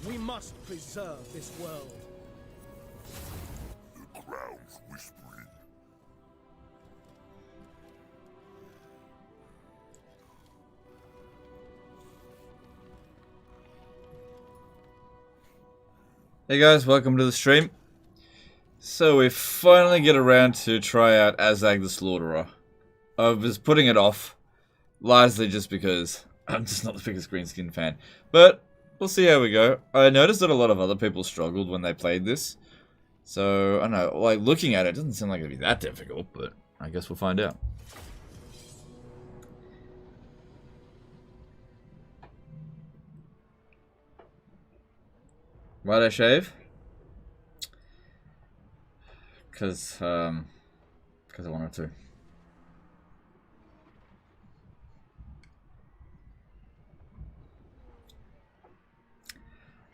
We must preserve this world. The crown's whispering. Hey guys, welcome to the stream. So we finally get around to try out Azhag the Slaughterer. I was putting it off, largely just because I'm just not the biggest greenskin fan. But we'll see how we go. I noticed that a lot of other people struggled when they played this. So, I don't know, like looking at it, doesn't seem like it'd be that difficult, but I guess we'll find out. Why'd I shave? Because I wanted to.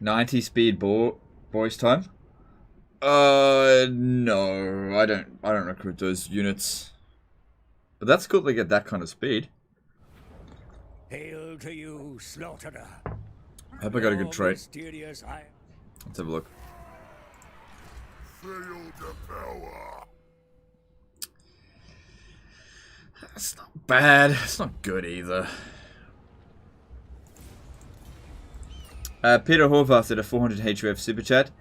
$90 speed boys time? No, I don't recruit those units. But that's cool to get that kind of speed. Hail to you, Slaughterer. I hope I got a good trait. Let's have a look. Feel the power. That's not bad. It's not good either. Peter Horvath did a 400 HUF super chat.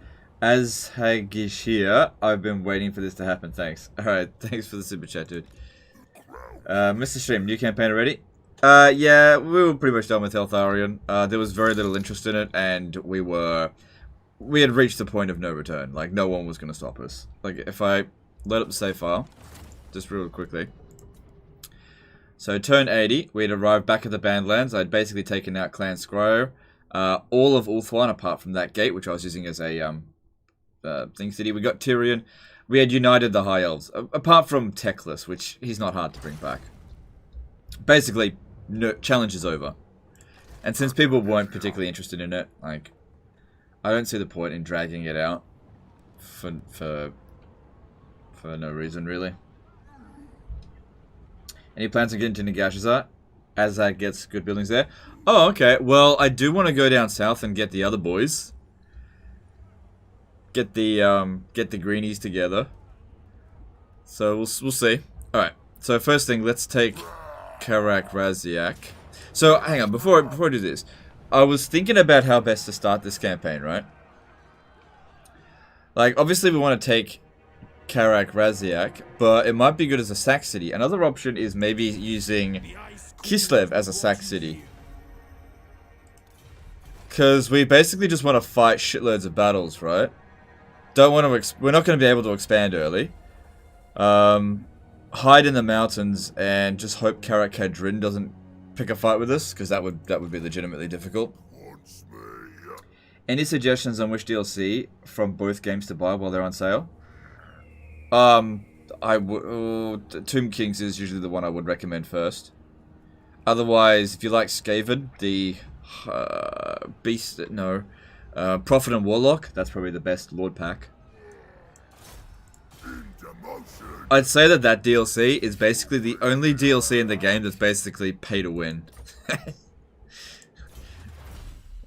Azhag is here. I've been waiting for this to happen. Thanks. Alright, thanks for the super chat, dude. Mr. Stream, new campaign already? Yeah, we were pretty much done with Heltharion. There was very little interest in it, and we had reached the point of no return. Like, no one was going to stop us. Like, if I load up the save file, just real quickly. So, turn 80, we had arrived back at the Bandlands. I'd basically taken out Clan Scryo. All of Ulthuan, apart from that gate, which I was using as a thing city. We got Tyrion. We had united the High Elves, apart from Teclis, which he's not hard to bring back. Basically, no, challenge is over. And since people weren't particularly interested in it, like, I don't see the point in dragging it out for no reason, really. Any plans on getting to Nagash? Azhag gets good buildings there. Oh, okay. Well, I do want to go down south and get the other boys. Get the greenies together. So we'll see. All right. So first thing, let's take Karak Raziak. So hang on, before I do this, I was thinking about how best to start this campaign, right? Like, obviously we want to take Karak Raziak, but it might be good as a sack city. Another option is maybe using Kislev as a sack city. Because we basically just want to fight shitloads of battles, right? We're not going to be able to expand early. Hide in the mountains and just hope Karak Kadrin doesn't pick a fight with us, because that would be legitimately difficult. Any suggestions on which DLC from both games to buy while they're on sale? Tomb Kings is usually the one I would recommend first. Otherwise, if you like Skaven, the Prophet and Warlock, that's probably the best Lord pack. I'd say that DLC is basically the only DLC in the game that's basically pay to win.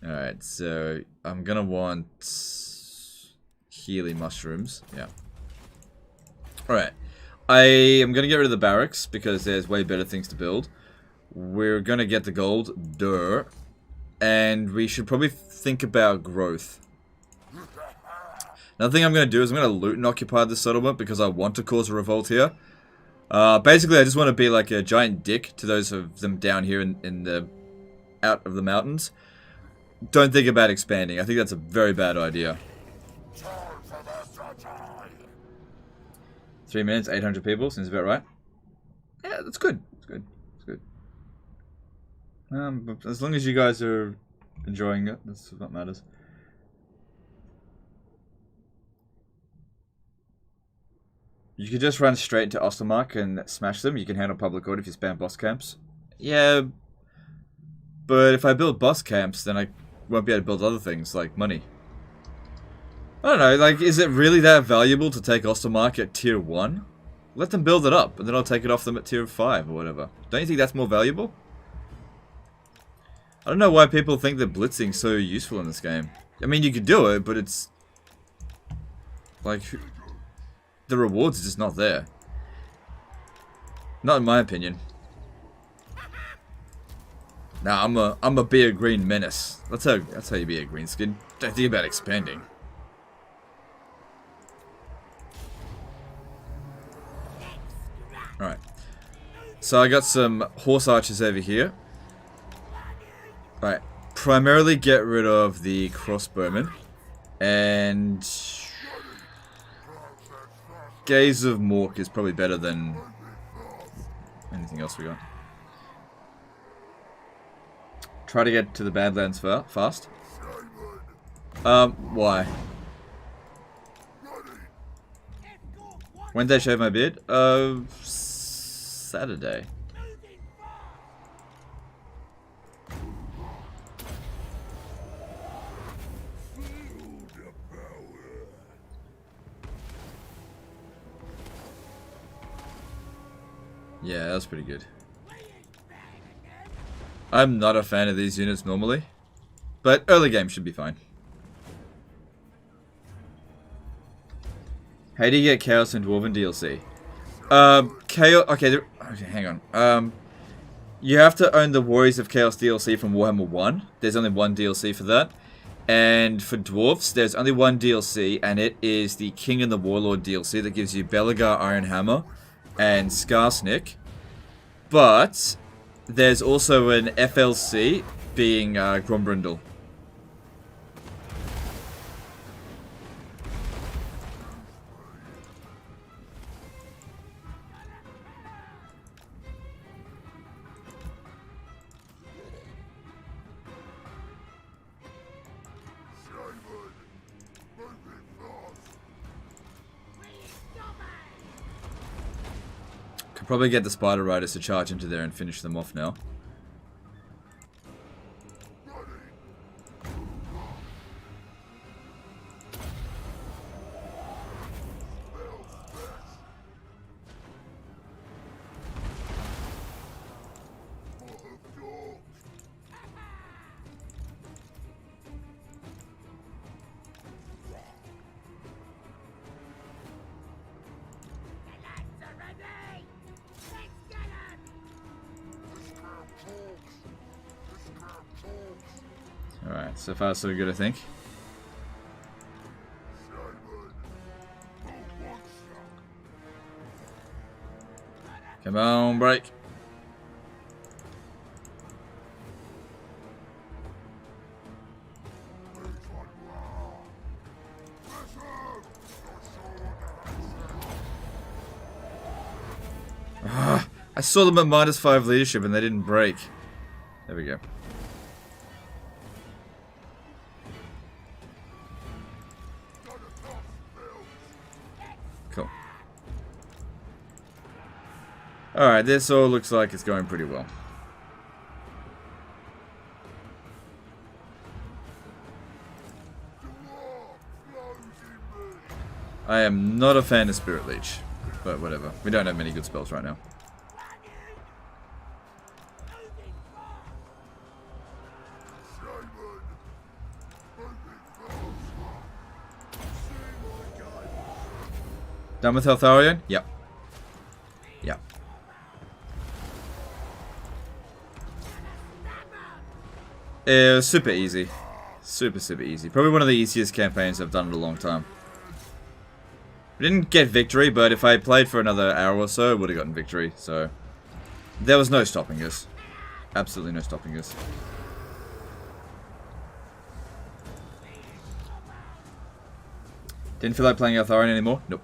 Alright, so I'm gonna want Healy mushrooms. Yeah. Alright. I am gonna get rid of the barracks because there's way better things to build. We're gonna get the gold. Duh. And we should probably think about growth. Another thing I'm going to do is I'm going to loot and occupy this settlement because I want to cause a revolt here. Basically, I just want to be like a giant dick to those of them down here in the out of the mountains. Don't think about expanding. I think that's a very bad idea. 3 minutes, 800 people. Seems about right. Yeah, that's good. That's good. That's good. But as long as you guys are enjoying it, that's what matters. You could just run straight into Ostermark and smash them. You can handle public order if you spam boss camps. Yeah, but if I build boss camps, then I won't be able to build other things, like money. I don't know, like, is it really that valuable to take Ostermark at tier 1? Let them build it up, and then I'll take it off them at tier 5 or whatever. Don't you think that's more valuable? I don't know why people think that blitzing's so useful in this game. I mean, you could do it, but it's like the rewards are just not there. Not in my opinion. Nah, I'm a be a green menace. That's how you be a green skin. Don't think about expanding. Alright. So I got some horse archers over here. Alright. Primarily get rid of the crossbowmen. And Gaze of Mork is probably better than anything else we got. Try to get to the Badlands fast. Why? When did I shave my beard? Saturday. Yeah, that was pretty good. I'm not a fan of these units normally, but early game should be fine. How do you get Chaos and Dwarven DLC? Chaos. Okay, hang on. You have to own the Warriors of Chaos DLC from Warhammer 1. There's only one DLC for that. And for Dwarves, there's only one DLC, and it is the King and the Warlord DLC that gives you Belagar Iron Hammer and Skarsnik. But there's also an FLC being Grombrindle. Could probably get the Spider Riders to charge into there and finish them off now. Alright, so far so good, I think. Come on, break. I saw them at -5 leadership and they didn't break. There we go. Cool. Alright, this all looks like it's going pretty well. I am not a fan of Spirit Leech, but whatever. We don't have many good spells right now. Done with Heltharion? Yep. Yep. It was super easy. Super easy. Probably one of the easiest campaigns I've done in a long time. We didn't get victory, but if I played for another hour or so, I would have gotten victory. So, there was no stopping us. Absolutely no stopping us. Didn't feel like playing Heltharion anymore? Nope.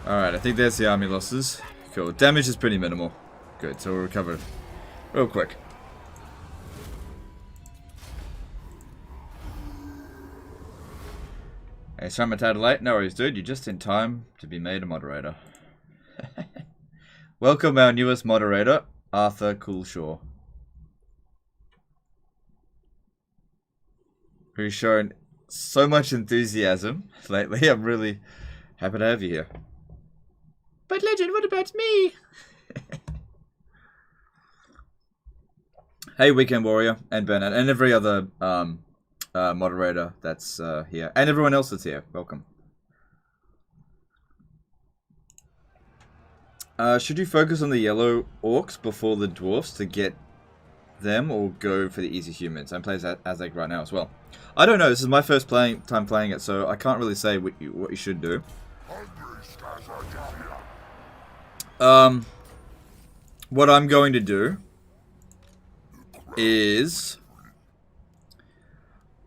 Alright, I think that's the army losses. Cool. Damage is pretty minimal. Good, so we'll recover real quick. Hey, sorry I'm a tad late. No worries, dude. You're just in time to be made a moderator. Welcome our newest moderator, Arthur Coolshaw. Who's shown so much enthusiasm lately. I'm really happy to have you here. But Legend, what about me? Hey, Weekend Warrior and Bernard and every other moderator that's here. And everyone else that's here. Welcome. Should you focus on the yellow orcs before the dwarfs to get them, or go for the easy humans? I'm playing Azhag right now as well. I don't know. This is my first time playing it, so I can't really say what you should do. What I'm going to do is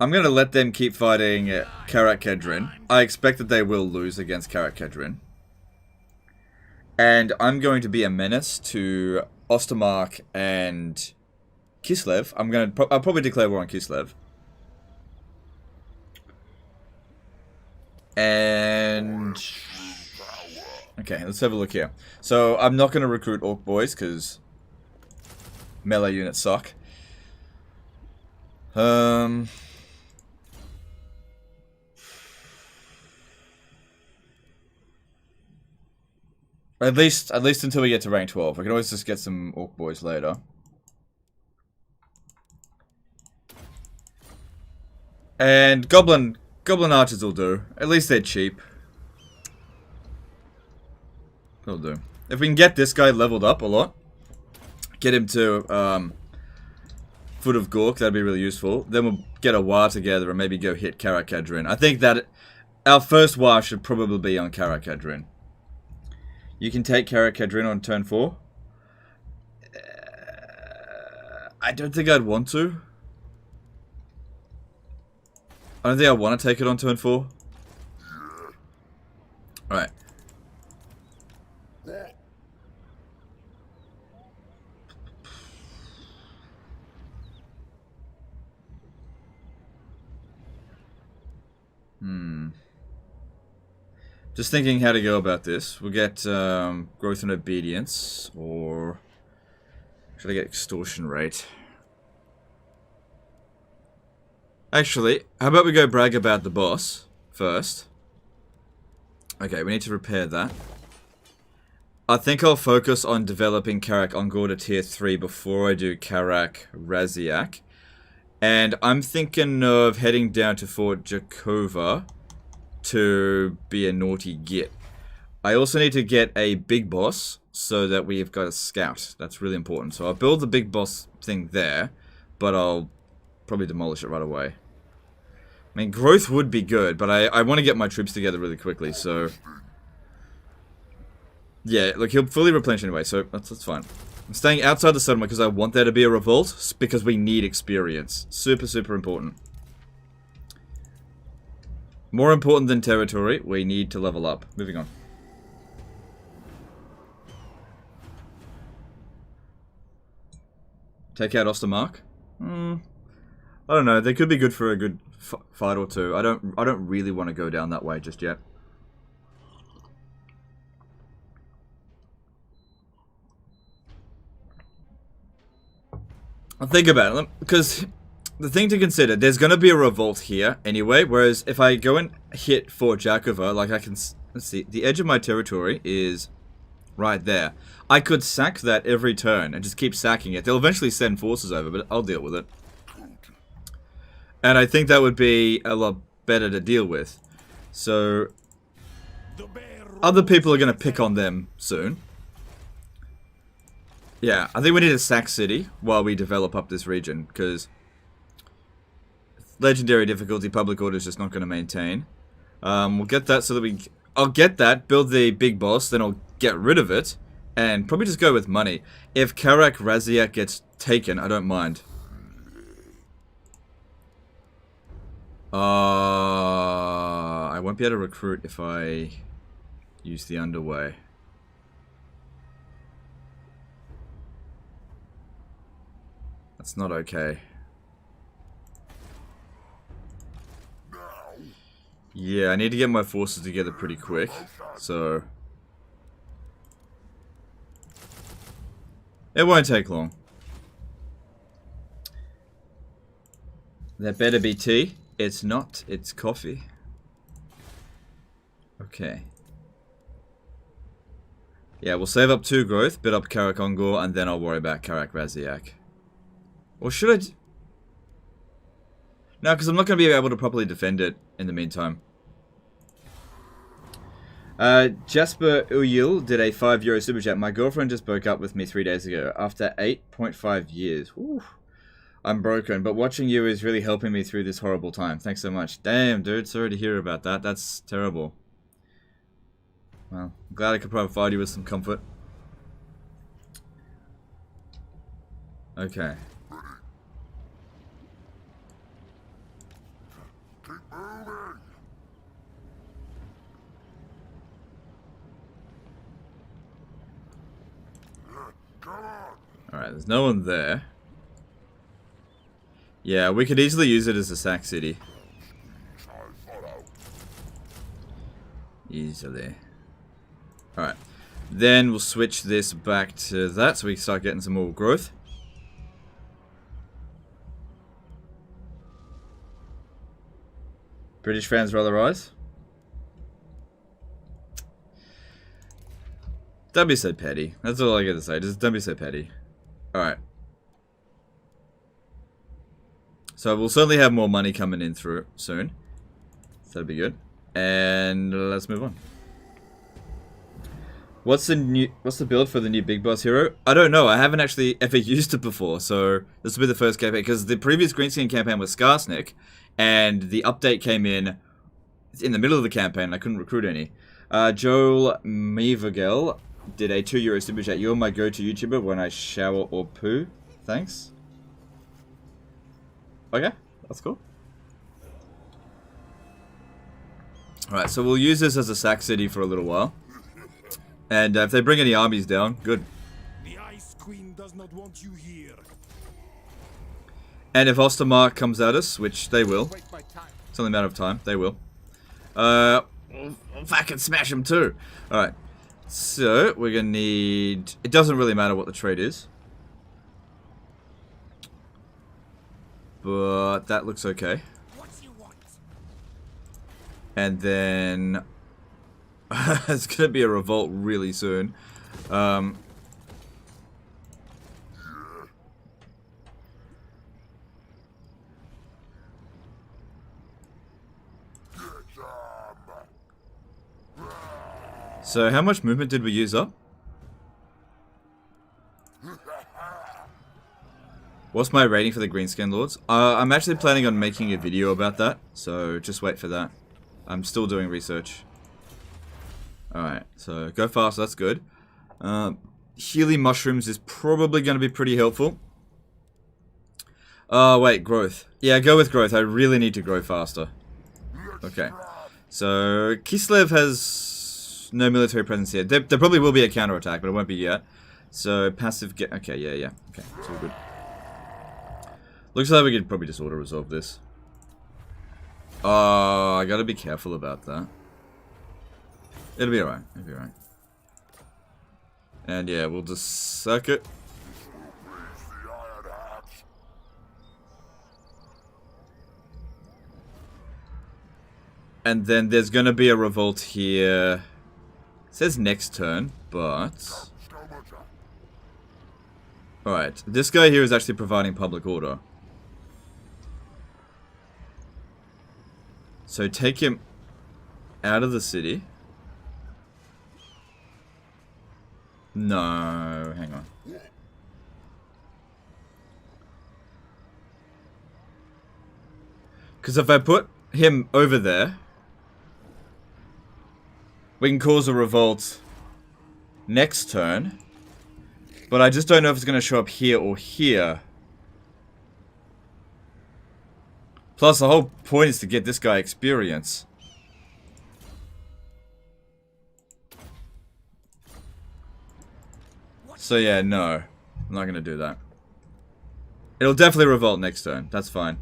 I'm going to let them keep fighting Karak Kedrin. I expect that they will lose against Karak Kedrin. And I'm going to be a menace to Ostermark and Kislev. I'll probably declare war on Kislev. And okay, let's have a look here. So I'm not going to recruit Orc Boys because melee units suck. At least until we get to rank 12. We can always just get some Orc Boys later. And Goblin Archers will do. At least they're cheap. They'll do. If we can get this guy leveled up a lot, get him to Foot of Gork, that'd be really useful. Then we'll get a war together and maybe go hit Karak Kedrin. I think that our first war should probably be on Karak Kedrin. You can take Karak Kedrin on turn 4. I don't think I'd want to. I don't think I want to take it on turn 4. Alright. Just thinking how to go about this. We'll get growth and obedience, or should I get extortion rate? Actually, how about we go brag about the boss first? Okay, we need to repair that. I think I'll focus on developing Karak Ongor to tier 3 before I do Karak Raziak. And I'm thinking of heading down to Fort Jakova to be a naughty git. I also need to get a big boss so that we've got a scout. That's really important. So I'll build the big boss thing there, but I'll probably demolish it right away. I mean, growth would be good, but I want to get my troops together really quickly, so... Yeah, look, he'll fully replenish anyway, so that's fine. I'm staying outside the settlement because I want there to be a revolt, because we need experience. Super, super important. More important than territory, we need to level up. Moving on. Take out Ostermark? I don't know, they could be good for a good fight or two. I don't really want to go down that way just yet. I'll think about it, because the thing to consider, there's going to be a revolt here anyway, whereas if I go and hit Fort Jakova, like I can, let's see, the edge of my territory is right there. I could sack that every turn and just keep sacking it. They'll eventually send forces over, but I'll deal with it. And I think that would be a lot better to deal with. So, other people are going to pick on them soon. Yeah, I think we need a sack city while we develop up this region, because legendary difficulty, public order is just not going to maintain. We'll get that so that I'll get that, build the big boss, then I'll get rid of it, and probably just go with money. If Karak Raziak gets taken, I don't mind. I won't be able to recruit if I use the underway. That's not okay. Yeah, I need to get my forces together pretty quick. So it won't take long. There better be tea. It's not. It's coffee. Okay. Yeah, we'll save up 2 growth, bid up Karakongor, and then I'll worry about Karak Raziak. Or should I... No, because I'm not going to be able to properly defend it in the meantime. Jasper Uyil did a €5 super chat. My girlfriend just broke up with me 3 days ago after 8.5 years. Ooh. I'm broken, but watching you is really helping me through this horrible time. Thanks so much. Damn, dude. Sorry to hear about that. That's terrible. Well, I'm glad I could provide you with some comfort. Okay. Keep moving. Come on. Alright, there's no one there. Yeah, we could easily use it as a sack city. I follow. Easily. Alright. Then we'll switch this back to that so we can start getting some more growth. British fans roll their eyes. Don't be so petty. That's all I got to say. Just don't be so petty. Alright. So we'll certainly have more money coming in through soon. So that'll be good. And let's move on. What's the build for the new Big Boss hero? I don't know. I haven't actually ever used it before, so this will be the first campaign because the previous Greenskin campaign was Skarsnik, and the update came in the middle of the campaign. I couldn't recruit any. Joel Mevagel did a €2 super chat. You're my go-to YouTuber when I shower or poo. Thanks. Okay, that's cool. Alright, so we'll use this as a sack city for a little while. And if they bring any armies down, good. The Ice Queen does not want you here. And if Ostermark comes at us, which they will, it's only a matter of time, they will. We'll fucking smash them too. Alright, so we're gonna need... It doesn't really matter what the trade is. But that looks okay. And then... It's gonna be a revolt really soon. So how much movement did we use up? What's my rating for the Greenskin Lords? I'm actually planning on making a video about that, so just wait for that. I'm still doing research. Alright, so go fast, that's good. Healy Mushrooms is probably going to be pretty helpful. Wait, growth. Yeah, go with growth. I really need to grow faster. Okay. So, Kislev has no military presence here. There probably will be a counterattack, but it won't be yet. So, passive get... Okay, yeah. Okay, it's all good. Looks like we could probably just auto-resolve this. Oh, I gotta be careful about that. It'll be alright. It'll be alright. And yeah, we'll just suck it. And then there's gonna be a revolt here. It says next turn, but... Alright, this guy here is actually providing public order. So take him out of the city. No, hang on. Because if I put him over there, we can cause a revolt next turn. But I just don't know if it's going to show up here or here. Plus, the whole point is to get this guy experience. So yeah, no. I'm not going to do that. It'll definitely revolt next turn. That's fine.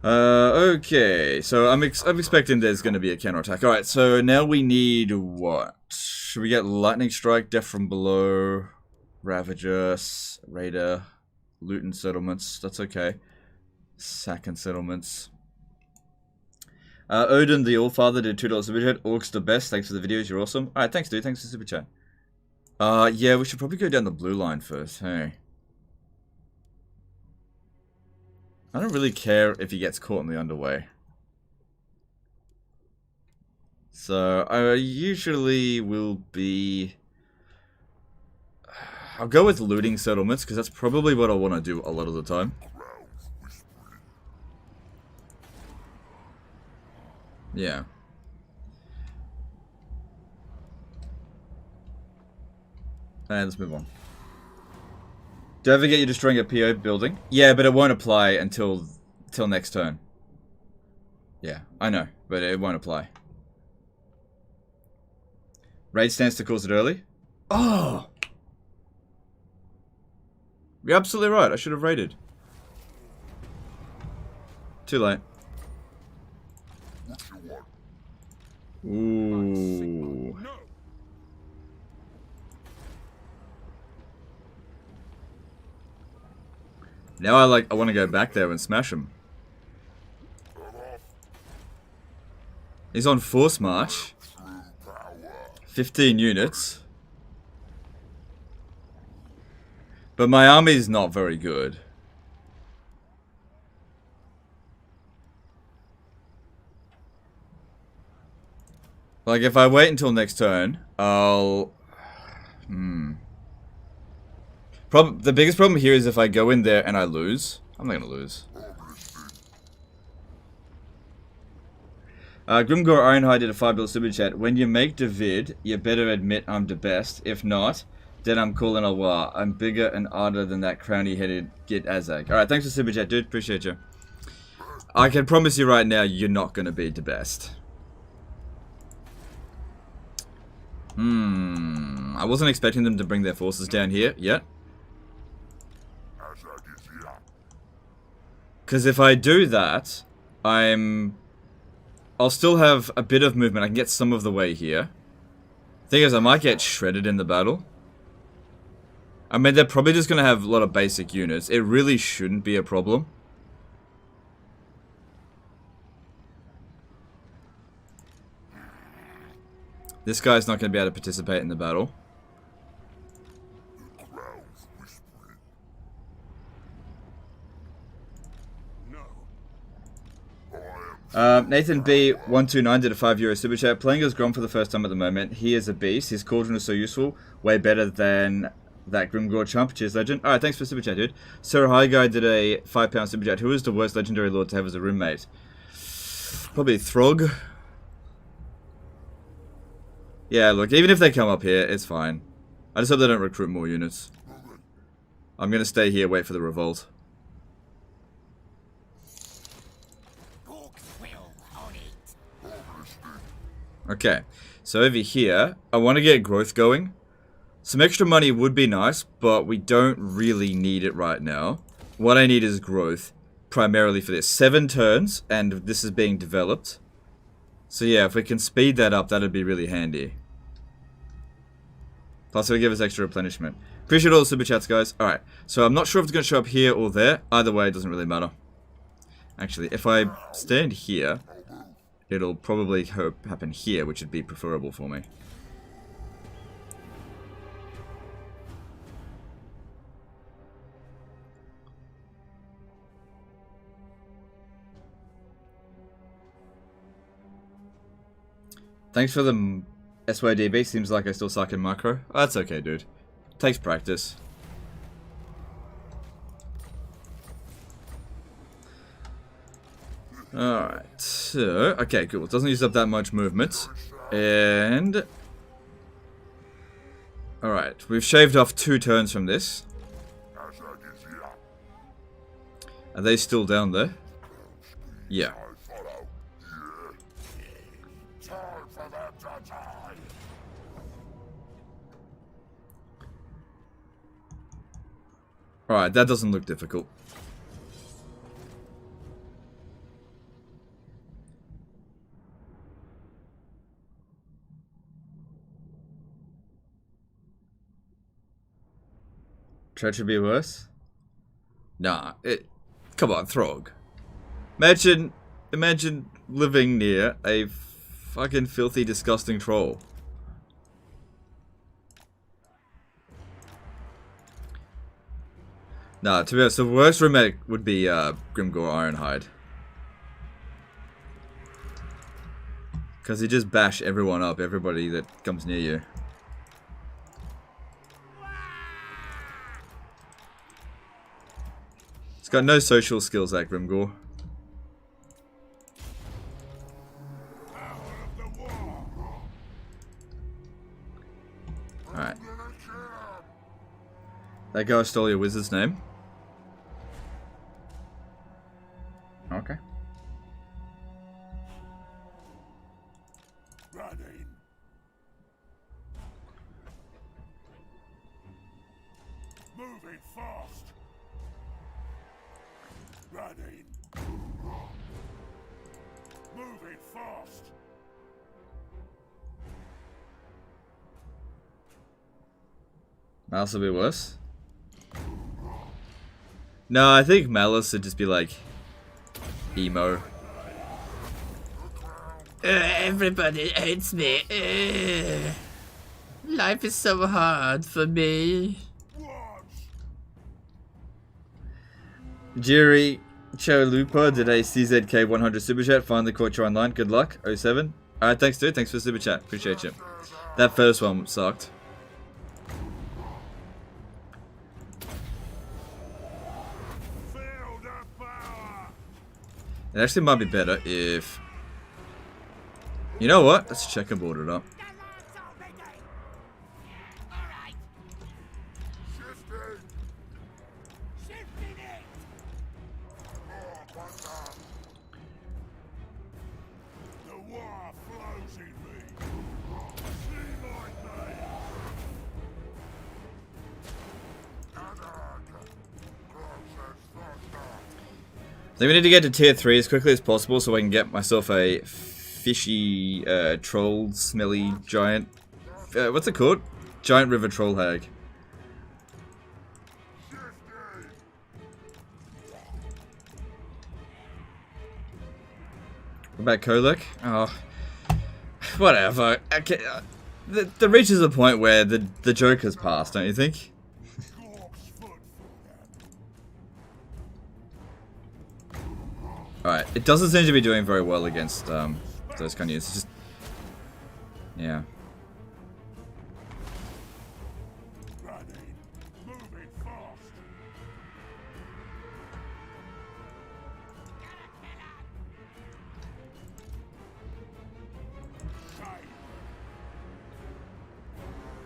Okay, so I'm expecting there's going to be a counterattack. Alright, so now we need what? Should we get Lightning Strike, Death from Below, Ravager, Raider, Loot and Settlements? That's okay. Sack and Settlements. Odin the Allfather did $2 super chat. Orcs the best. Thanks for the videos. You're awesome. Alright, thanks, dude. Thanks for the super chat. Yeah, we should probably go down the blue line first. Hey. I don't really care if he gets caught in the underway. So, I usually will be... I'll go with looting settlements, because that's probably what I want to do a lot of the time. Yeah. And let's move on. Do I ever get you destroying a PO building? Yeah, but it won't apply until next turn. Yeah, I know, but it won't apply. Raid stands to cause it early? Oh! You're absolutely right, I should have raided. Too late. Ooh. Now I want to go back there and smash him. He's on force march. 15 units. But my army's not very good. Like, if I wait until next turn, I'll... The biggest problem here is if I go in there and I lose. I'm not gonna lose. Grimgore Ironhide did a $5 super chat. When you make the vid, you better admit I'm the best. If not, then I'm calling a war. I'm bigger and odder than that crowny-headed git Azhag. Alright, thanks for super chat, dude. Appreciate you. I can promise you right now, you're not gonna be the best. I wasn't expecting them to bring their forces down here yet. Because if I do that, I'll still have a bit of movement. I can get some of the way here. Thing is, I might get shredded in the battle. I mean, they're probably just going to have a lot of basic units. It really shouldn't be a problem. This guy's not going to be able to participate in the battle. Nathan B129 did a €5 super chat. Playing as Grom for the first time at the moment. He is a beast. His cauldron is so useful. Way better than that Grimgore chump. Cheers, legend. Alright, thanks for super chat, dude. Sir High Guy did a £5 super chat. Who is the worst legendary lord to have as a roommate? Probably Throg. Yeah, look, even if they come up here, it's fine. I just hope they don't recruit more units. I'm gonna stay here, wait for the revolt. Okay, so over here, I want to get growth going. Some extra money would be nice, but we don't really need it right now. What I need is growth, primarily for this. 7 turns, and this is being developed. So yeah, if we can speed that up, that'd be really handy. Plus it'll give us extra replenishment. Appreciate all the super chats, guys. Alright, so I'm not sure if it's going to show up here or there. Either way, it doesn't really matter. Actually, if I stand here... it'll probably happen here, which would be preferable for me. Thanks for the SYDB. Seems like I still suck in macro. Oh, that's okay, dude. Takes practice. Alright, so, okay, cool. It doesn't use up that much movement. And... alright, we've shaved off 2 turns from this. Are they still down there? Yeah. Alright, that doesn't look difficult. Treachery be worse? Nah, come on, Throg. Imagine living near a fucking filthy, disgusting troll. Nah, to be honest, the worst remake would be Grimgore Ironhide. Because he just bash everyone up, everybody that comes near you. He's got no social skills, that Grimgore. Alright. That guy stole your wizard's name? Okay. Moving fast. Running. Moving fast. Malice will be worse. No, I think Malice would just be like emo. Everybody hates me. Life is so hard for me. Jerry Chalupa did a CZK 100 super chat. Finally caught you online. Good luck. 07. Alright, thanks dude. Thanks for the super chat. Appreciate you. That first one sucked. It actually might be better if... You know what? Let's checkerboard it up. I think we need to get to tier 3 as quickly as possible so I can get myself a fishy, troll, smelly, giant... what's it called? Giant river troll hag. What about Kolek? Oh, whatever. Okay, the reaches a point where the joke has passed, don't you think? Alright, it doesn't seem to be doing very well against those kind of units. It's just... Yeah.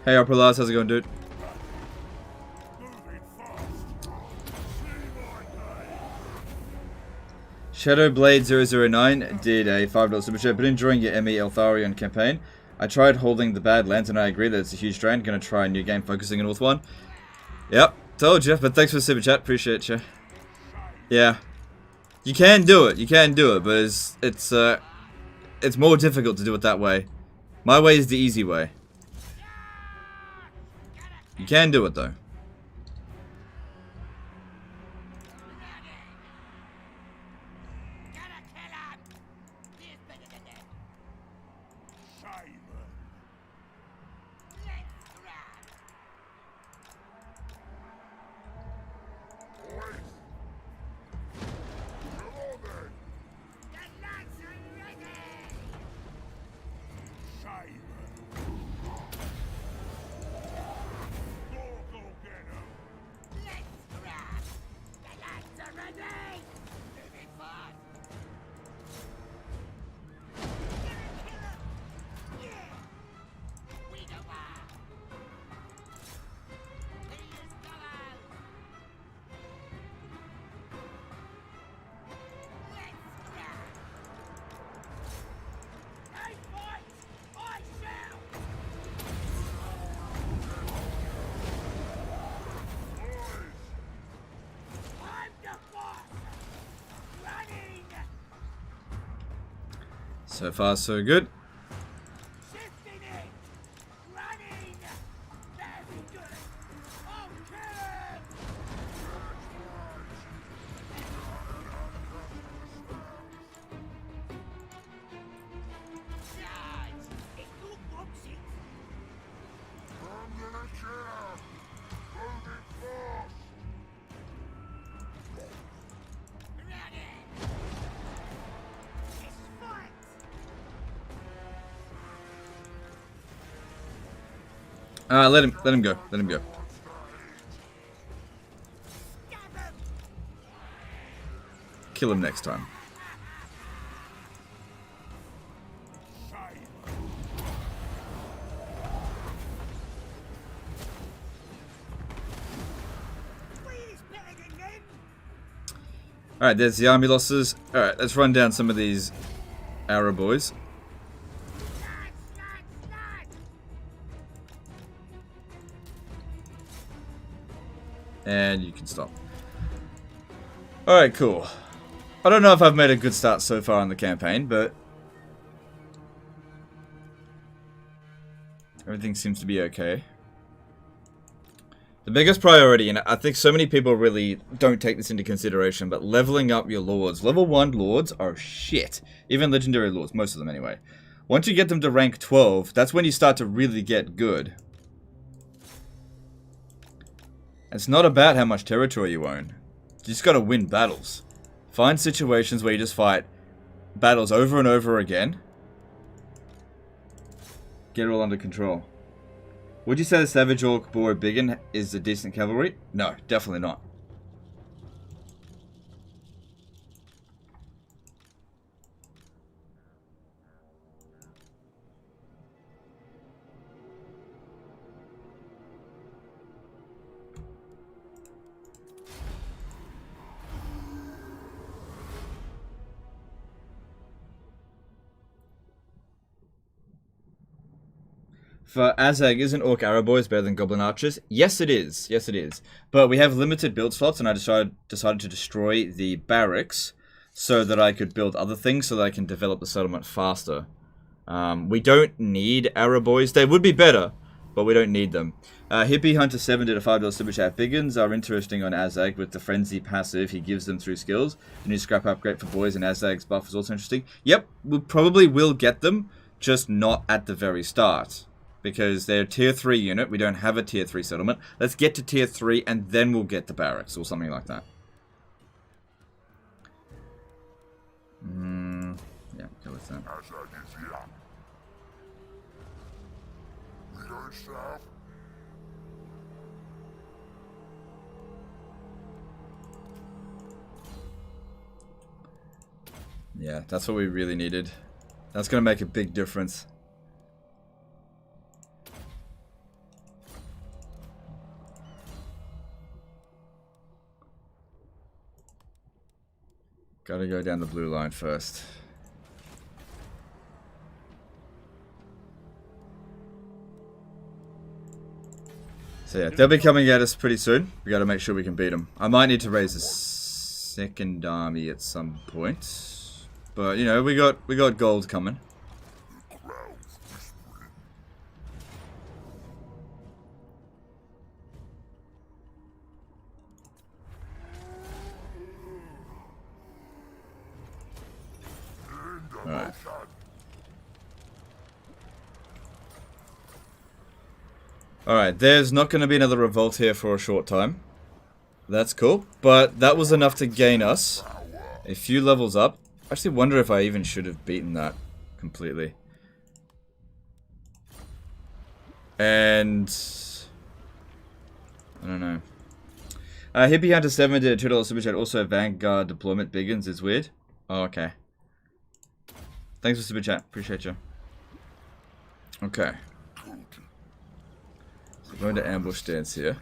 Hey, Upper Lars, how's it going, dude? Shadowblade009 did a $5 super chat. Been enjoying your ME Eltharion campaign. I tried holding the Badlands and I agree that it's a huge drain. Gonna try a new game focusing on North 1. Yep, told you, but thanks for the super chat. Appreciate you. Yeah. You can do it, but it's more difficult to do it that way. My way is the easy way. You can do it though. So far, so good. Let him go. Let him go. Kill him next time. Alright, there's the army losses. Alright, let's run down some of these arrow boys. And you can stop. Alright, cool. I don't know if I've made a good start so far in the campaign, but everything seems to be okay. The biggest priority, and I think so many people really don't take this into consideration, but leveling up your lords. Level 1 lords are shit. Even legendary lords, most of them anyway. Once you get them to rank 12, that's when you start to really get good. It's not about how much territory you own. You just gotta win battles. Find situations where you just fight battles over and over again. Get it all under control. Would you say the Savage Orc Boar Biggin is a decent cavalry? No, definitely not. For Azhag, isn't Orc Arrow Boys better than Goblin Archers? Yes, it is. Yes, it is. But we have limited build slots, and I decided to destroy the barracks so that I could build other things so that I can develop the settlement faster. We don't need Arrow Boys. They would be better, but we don't need them. Hippie Hunter 7 did a $5 super chat. Biggins are interesting on Azhag with the Frenzy passive he gives them through skills. The new scrap upgrade for boys and Azhag's buff is also interesting. Yep, we probably will get them, just not at the very start. Because they're a tier 3 unit. We don't have a tier 3 settlement. Let's get to tier 3 and then we'll get the barracks or something like that. Yeah, go with that. Yeah, that's what we really needed. That's going to make a big difference. Gotta go down the blue line first. So yeah, they'll be coming at us pretty soon. We gotta make sure we can beat them. I might need to raise a second army at some point. But, you know, we got gold coming. Alright. Alright, there's not going to be another revolt here for a short time. That's cool. But that was enough to gain us a few levels up. I actually wonder if I even should have beaten that completely. And I don't know. Hippie Hunter 7 did a $2 super chat. Also, Vanguard deployment Biggins is weird. Oh, okay. Thanks for super chat. Appreciate you. Okay. So going to ambush stance here.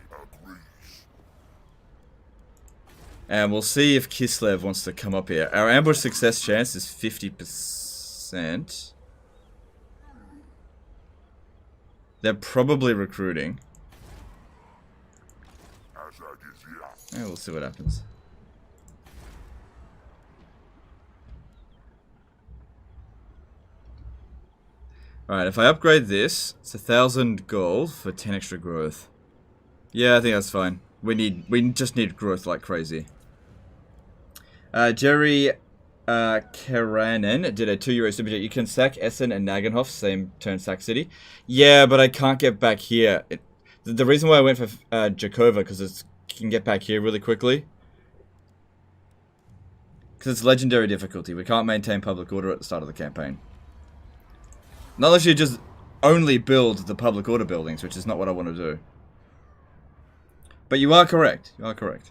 And we'll see if Kislev wants to come up here. Our ambush success chance is 50%. They're probably recruiting. Yeah, we'll see what happens. Alright, if I upgrade this, it's 1,000 gold for 10 extra growth. Yeah, I think that's fine. We just need growth like crazy. Jerry Karanen did a €2 super chat. You can sack Essen and Nagenhof, same turn sack city. Yeah, but I can't get back here. The reason why I went for Jakova, because it can get back here really quickly. Because it's legendary difficulty. We can't maintain public order at the start of the campaign. Not unless you just only build the public order buildings, which is not what I want to do. But you are correct. You are correct.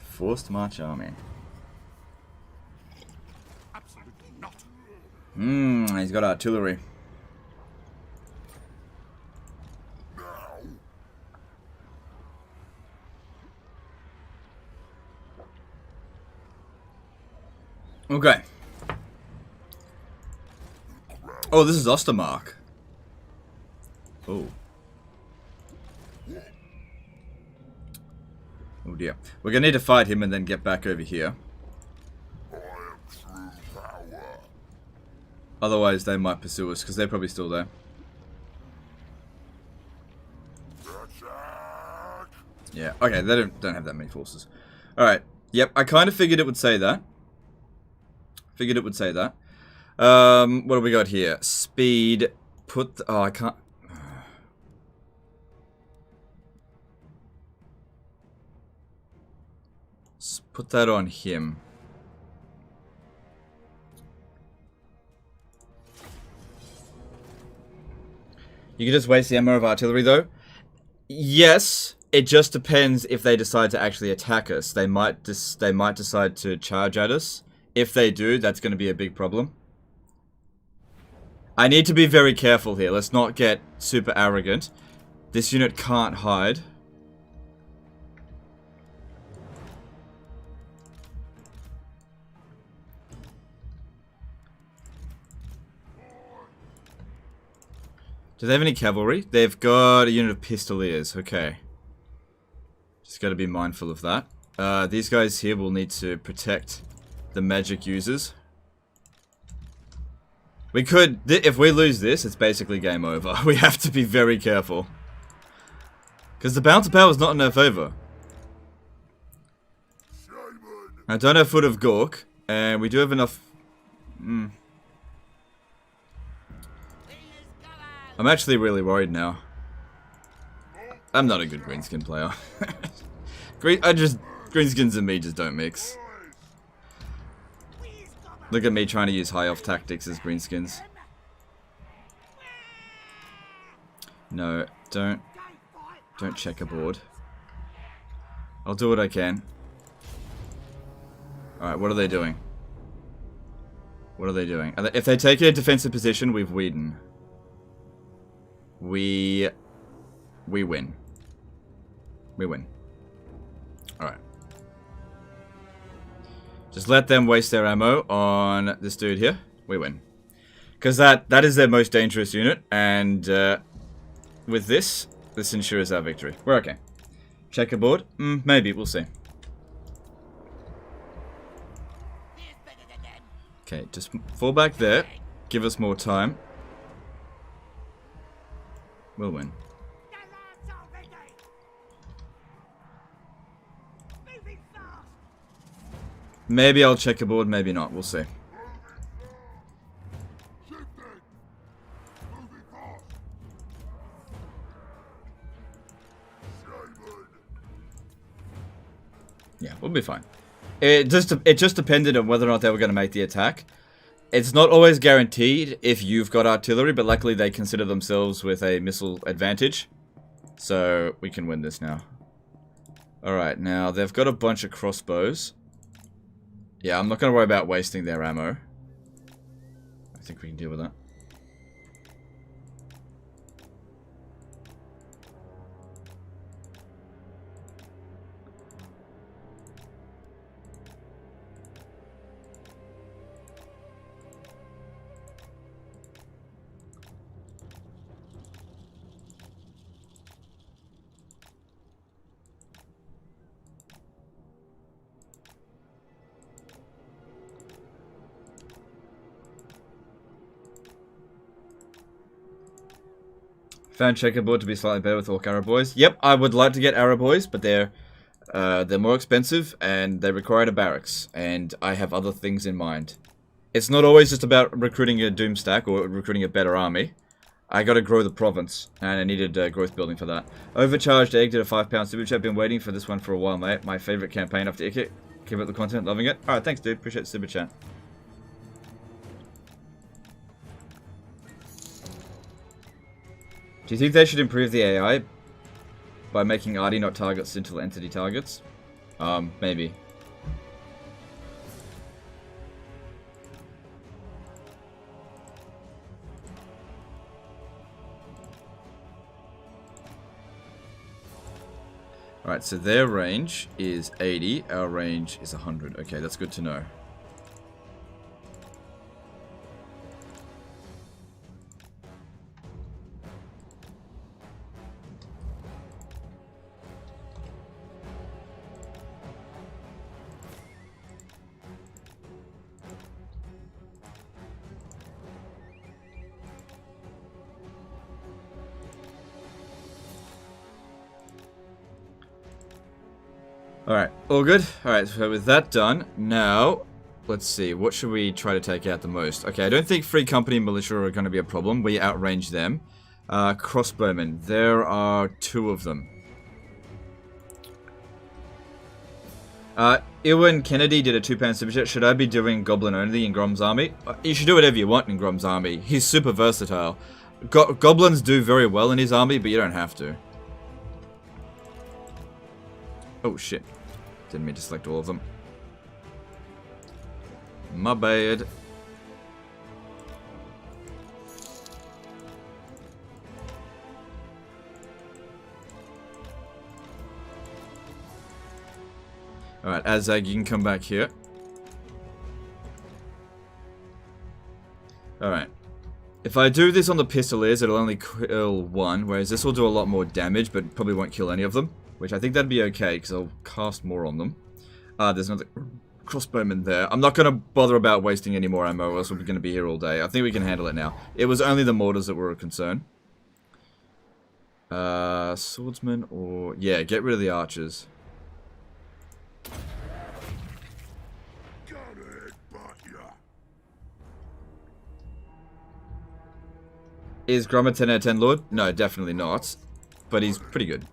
Forced march army. Absolutely not. He's got artillery. Okay. Oh, this is Ostermark. Oh. Oh dear. We're gonna need to fight him and then get back over here. I am true power. Otherwise, they might pursue us because they're probably still there. Attack! Yeah. Okay. They don't have that many forces. All right. Yep. I kind of figured it would say that. What do we got here? Speed. Oh, I can't. Put that on him. You can just waste the ammo of artillery, though. Yes, it just depends if they decide to actually attack us. They might decide to charge at us. If they do, that's going to be a big problem. I need to be very careful here. Let's not get super arrogant. This unit can't hide. Do they have any cavalry? They've got a unit of pistoliers. Okay. Just got to be mindful of that. These guys here will need to protect the magic users. We could... If we lose this, it's basically game over. We have to be very careful. Because the bouncer power is not in our favor. I don't have Foot of Gork. And we do have enough... I'm actually really worried now. I'm not a good greenskin player. Greenskins and me just don't mix. Look at me trying to use high elf tactics as greenskins. No, don't checkerboard. I'll do what I can. Alright, what are they doing? What are they doing? If they take a defensive position, we've Whedon. We win. We win. Alright. Just let them waste their ammo on this dude here. We win. Because that is their most dangerous unit. And with this ensures our victory. We're okay. Checkerboard? Maybe. We'll see. Okay, just fall back there. Give us more time. We'll win. Maybe I'll checkerboard, maybe not. We'll see. Yeah, we'll be fine. It just depended on whether or not they were going to make the attack. It's not always guaranteed if you've got artillery, but luckily they consider themselves with a missile advantage. So we can win this now. Alright, now they've got a bunch of crossbows. Yeah, I'm not going to worry about wasting their ammo. I think we can deal with that. Found checkerboard to be slightly better with Orc Arrow Boys. Yep, I would like to get Arrow Boys, but they're more expensive and they require a barracks, and I have other things in mind. It's not always just about recruiting a Doom stack or recruiting a better army. I gotta grow the province, and I needed growth building for that. Overcharged Egg did a £5 super chat. Been waiting for this one for a while, mate. My favourite campaign after Ikit. Keep up the content, loving it. Alright, thanks, dude. Appreciate the super chat. Do you think they should improve the AI by making Arty not target Scintilla entity targets? Maybe. Alright, so their range is 80, our range is 100. Okay, that's good to know. Alright, all good. Alright, so with that done, now, let's see, what should we try to take out the most? Okay, I don't think Free Company and Militia are going to be a problem. We outrange them. Crossbowmen, there are 2 of them. Ewan Kennedy did a £2 super chat. Should I be doing Goblin only in Grom's army? You should do whatever you want in Grom's army. He's super versatile. Goblins do very well in his army, but you don't have to. Oh shit. Didn't mean to select all of them. My bad. Alright, Azhag, you can come back here. Alright. If I do this on the Pistoliers, it'll only kill 1, whereas this will do a lot more damage, but probably won't kill any of them. Which I think that'd be okay, because I'll cast more on them. There's another crossbowman there. I'm not going to bother about wasting any more ammo, or else we're going to be here all day. I think we can handle it now. It was only the mortars that were a concern. Swordsman or... yeah, get rid of the archers. Is Grom a 10 out of 10 Lord? No, definitely not. But he's pretty good.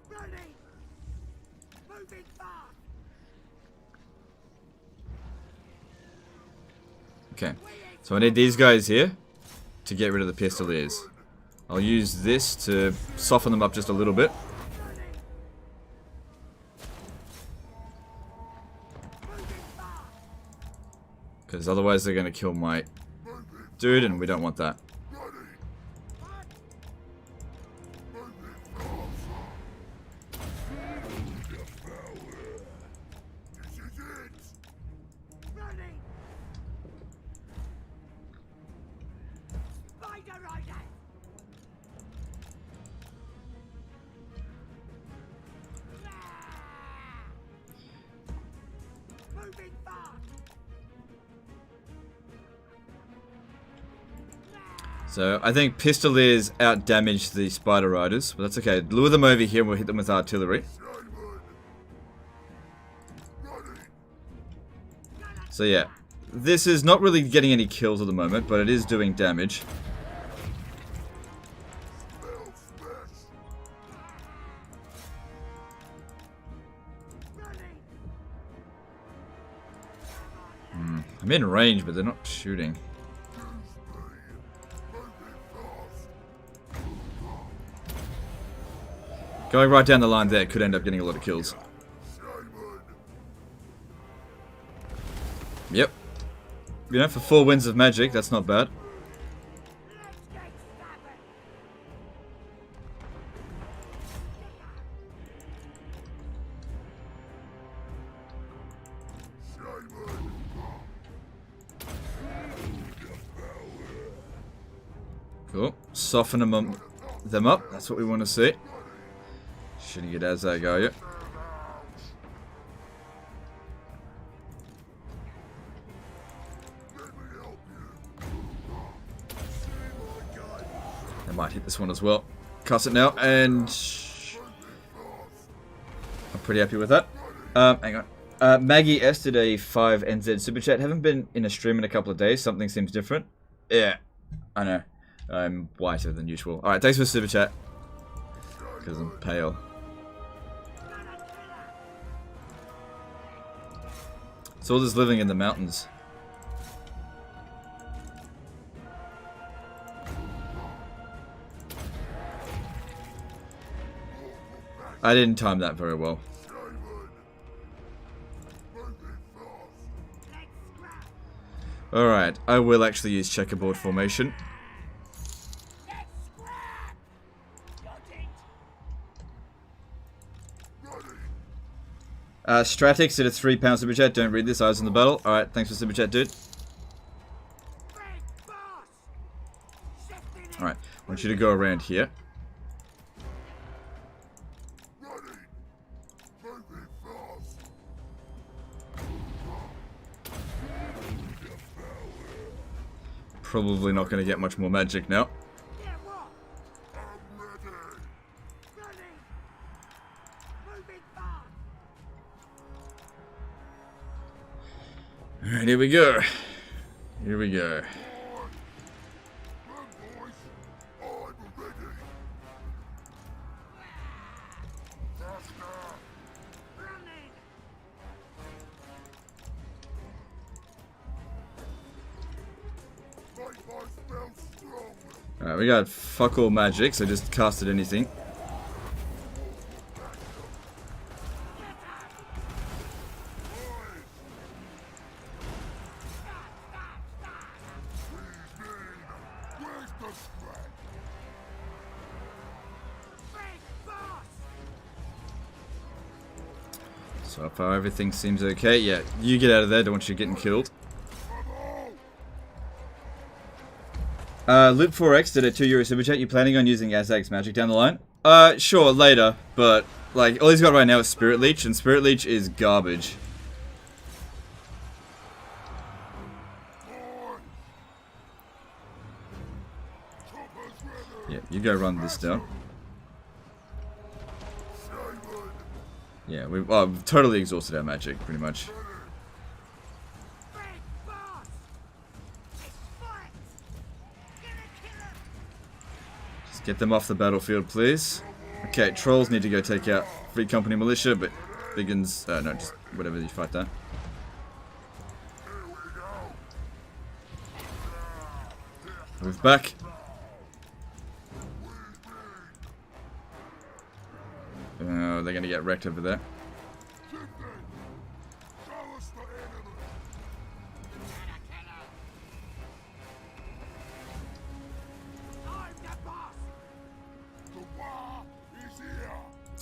Okay, so I need these guys here to get rid of the Pistoliers. I'll use this to soften them up just a little bit. Because otherwise they're going to kill my dude, and we don't want that. So, I think Pistoliers out-damage the Spider Riders, but that's okay. Lure them over here and we'll hit them with artillery. So yeah, this is not really getting any kills at the moment, but it is doing damage. I'm in range, but they're not shooting. Going right down the line there could end up getting a lot of kills. Yep. You know, for 4 wins of magic, that's not bad. Cool. Soften them up. That's what we want to see. Shooting it as I go, yeah. I might hit this one as well. cast it now, and I'm pretty happy with that. Hang on. Maggie S did a 5 NZ super chat. Haven't been in a stream in a couple of days. Something seems different. Yeah, I know. I'm whiter than usual. Alright, thanks for the super chat. Because I'm pale. So all this living in the mountains. I didn't time that very well. Alright, I will actually use checkerboard formation. Stratix did a £3 super chat. Don't read this, eyes on the battle. Alright, thanks for super chat, dude. Alright, I want you to go around here. Probably not going to get much more magic now. Alright, here we go. Here we go. Alright, we got fuck all magic, so just casted anything. So far everything seems okay. Yeah, you get out of there, don't want you getting killed. Loop 4X did a €2 super chat. You planning on using Azhag's magic down the line? Sure, later, but like all he's got right now is Spirit Leech, and Spirit Leech is garbage. Yeah, you go run this down. Yeah, we've totally exhausted our magic, pretty much. Just get them off the battlefield, please. Okay, trolls need to go take out Free Company Militia, but Biggins, no, just whatever you fight that. Move back. Oh, they're gonna get wrecked over there.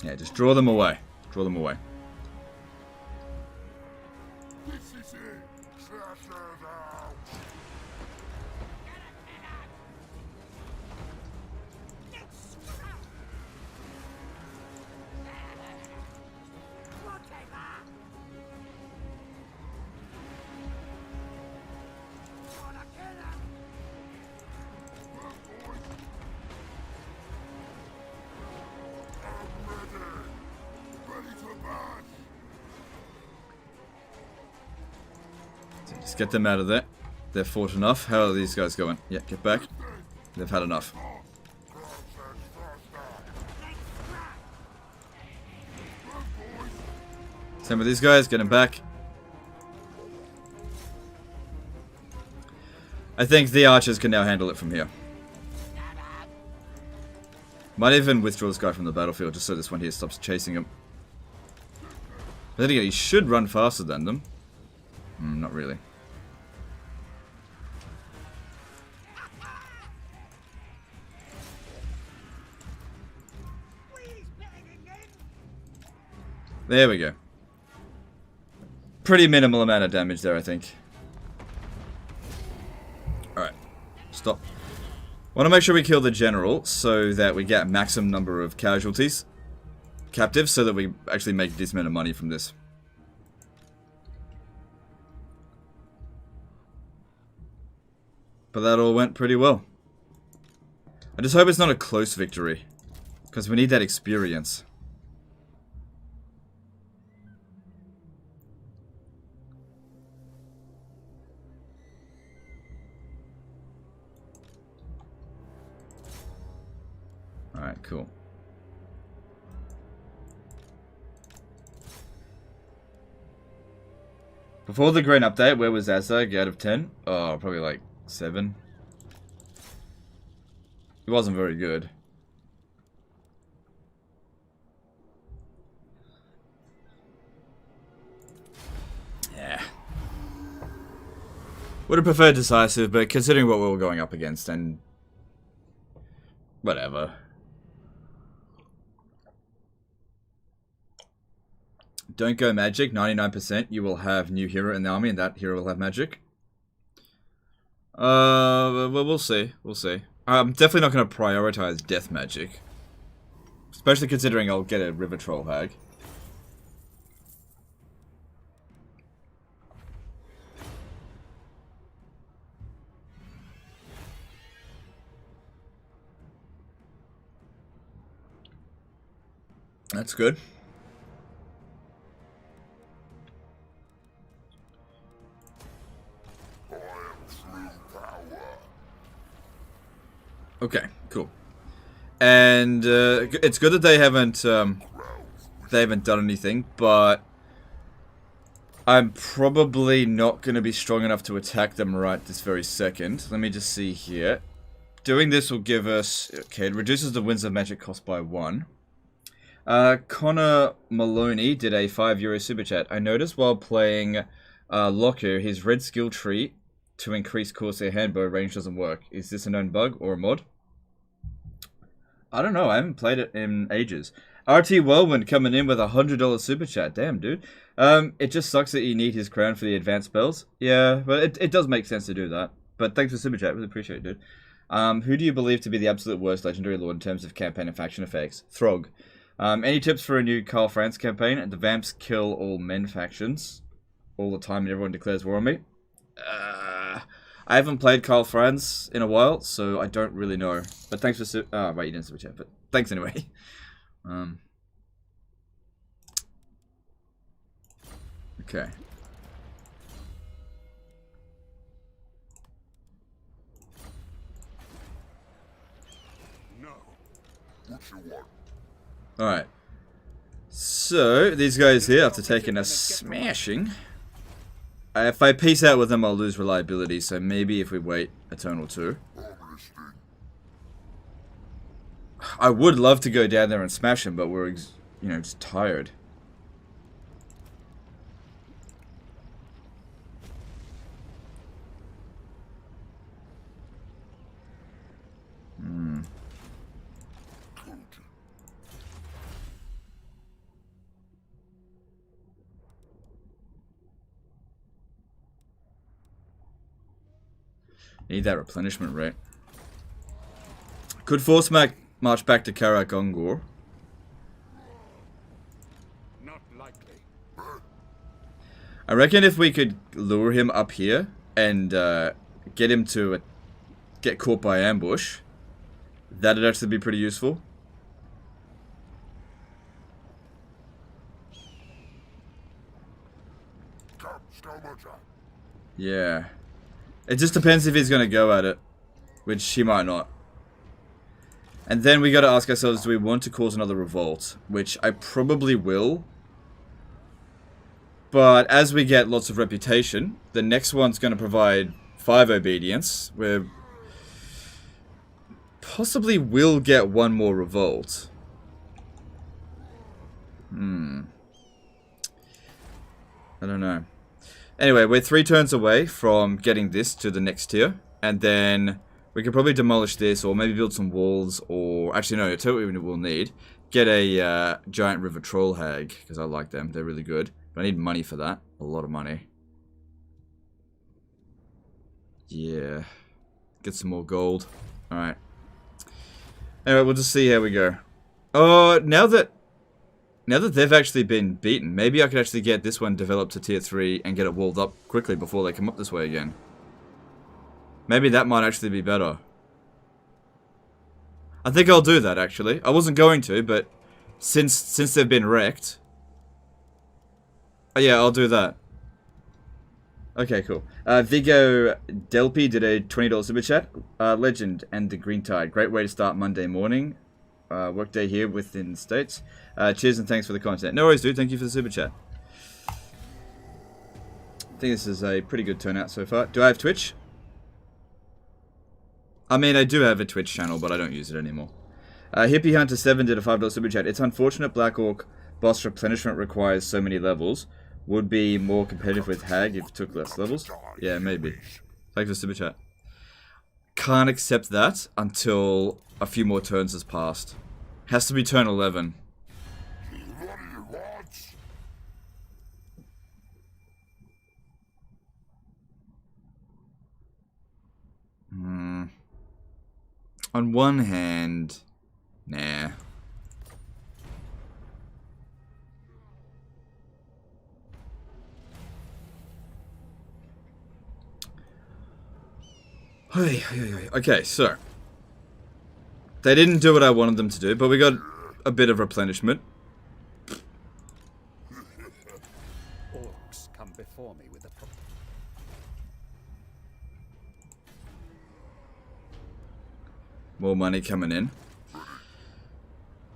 Yeah, just draw them away. Draw them away. Just get them out of there. They've fought enough. How are these guys going? Yeah, get back. They've had enough. Same with these guys. Get them back. I think the archers can now handle it from here. Might even withdraw this guy from the battlefield just so this one here stops chasing him. But then again, he should run faster than them. Not really. There we go. Pretty minimal amount of damage there, I think. Alright. Stop. Want to make sure we kill the general so that we get a maximum number of casualties. Captives, so that we actually make this amount of money from this. But that all went pretty well. I just hope it's not a close victory. Because we need that experience. Alright, cool. Before the grain update, where was Azhag out of 10? Oh, probably like 7. It wasn't very good. Yeah. Would have preferred decisive, but considering what we were going up against, and whatever. Don't go magic. 99%. You will have new hero in the army, and that hero will have magic. Well, we'll see. We'll see. I'm definitely not going to prioritize death magic, especially considering I'll get a river troll hag. That's good. Okay, cool. And it's good that they haven't done anything, but I'm probably not going to be strong enough to attack them right this very second. Let me just see here. Doing this will give us... Okay, it reduces the Winds of Magic cost by 1. Connor Maloney did a €5 super chat. I noticed while playing Locker, his red skill tree to increase Corsair Handbow range doesn't work. Is this a known bug or a mod? I don't know. I haven't played it in ages. RT Whirlwind coming in with a $100 super chat. Damn, dude. It just sucks that you need his crown for the advanced spells. Yeah, but it does make sense to do that. But thanks for super chat. Really appreciate it, dude. Who do you believe to be the absolute worst legendary lord in terms of campaign and faction effects? Throg. Any tips for a new Karl Franz campaign? The Vamps kill all men factions all the time and everyone declares war on me. I haven't played Karl Franz in a while, so I don't really know. But thanks for... Oh, wait, you didn't super chat, but thanks anyway. Okay. No. What you want? Alright. So, these guys here, after taking a smashing... if I peace out with them, I'll lose reliability, so maybe if we wait a turn or two. I would love to go down there and smash him, but we're, just tired. Need that replenishment rate. Could force march back to Karak Ongor. Not likely. I reckon if we could lure him up here and get him to get caught by ambush, that'd actually be pretty useful. Yeah. It just depends if he's going to go at it, which he might not. And then we got to ask ourselves, do we want to cause another revolt? Which I probably will. But as we get lots of reputation, the next one's going to provide 5 obedience. We possibly will get one more revolt. I don't know. Anyway, we're 3 turns away from getting this to the next tier. And then we could probably demolish this or maybe build some walls or... Actually, no, I'll tell you what we'll need. Get a giant river troll hag, because I like them. They're really good. But I need money for that. A lot of money. Yeah. Get some more gold. Alright. Anyway, we'll just see how we go. Oh, now that they've actually been beaten, maybe I could actually get this one developed to tier 3 and get it walled up quickly before they come up this way again. Maybe that might actually be better. I think I'll do that, actually. I wasn't going to, but since they've been wrecked... Oh, yeah, I'll do that. Okay, cool. Vigo Delpy did a $20 super chat. Legend and the Green Tide. Great way to start Monday morning. Workday here within the States. Cheers and thanks for the content. No worries, dude. Thank you for the super chat. I think this is a pretty good turnout so far. Do I have Twitch? I mean, I do have a Twitch channel, but I don't use it anymore. Hippie Hunter 7 did a $5 super chat. It's unfortunate Black Orc boss replenishment requires so many levels. Would be more competitive with Hag if it took less levels. Yeah, maybe. Thanks for super chat. Can't accept that until a few more turns has passed. Has to be turn 11. On one hand, nah. Okay, so they didn't do what I wanted them to do, but we got a bit of replenishment. Orcs come before me with a problem. More money coming in.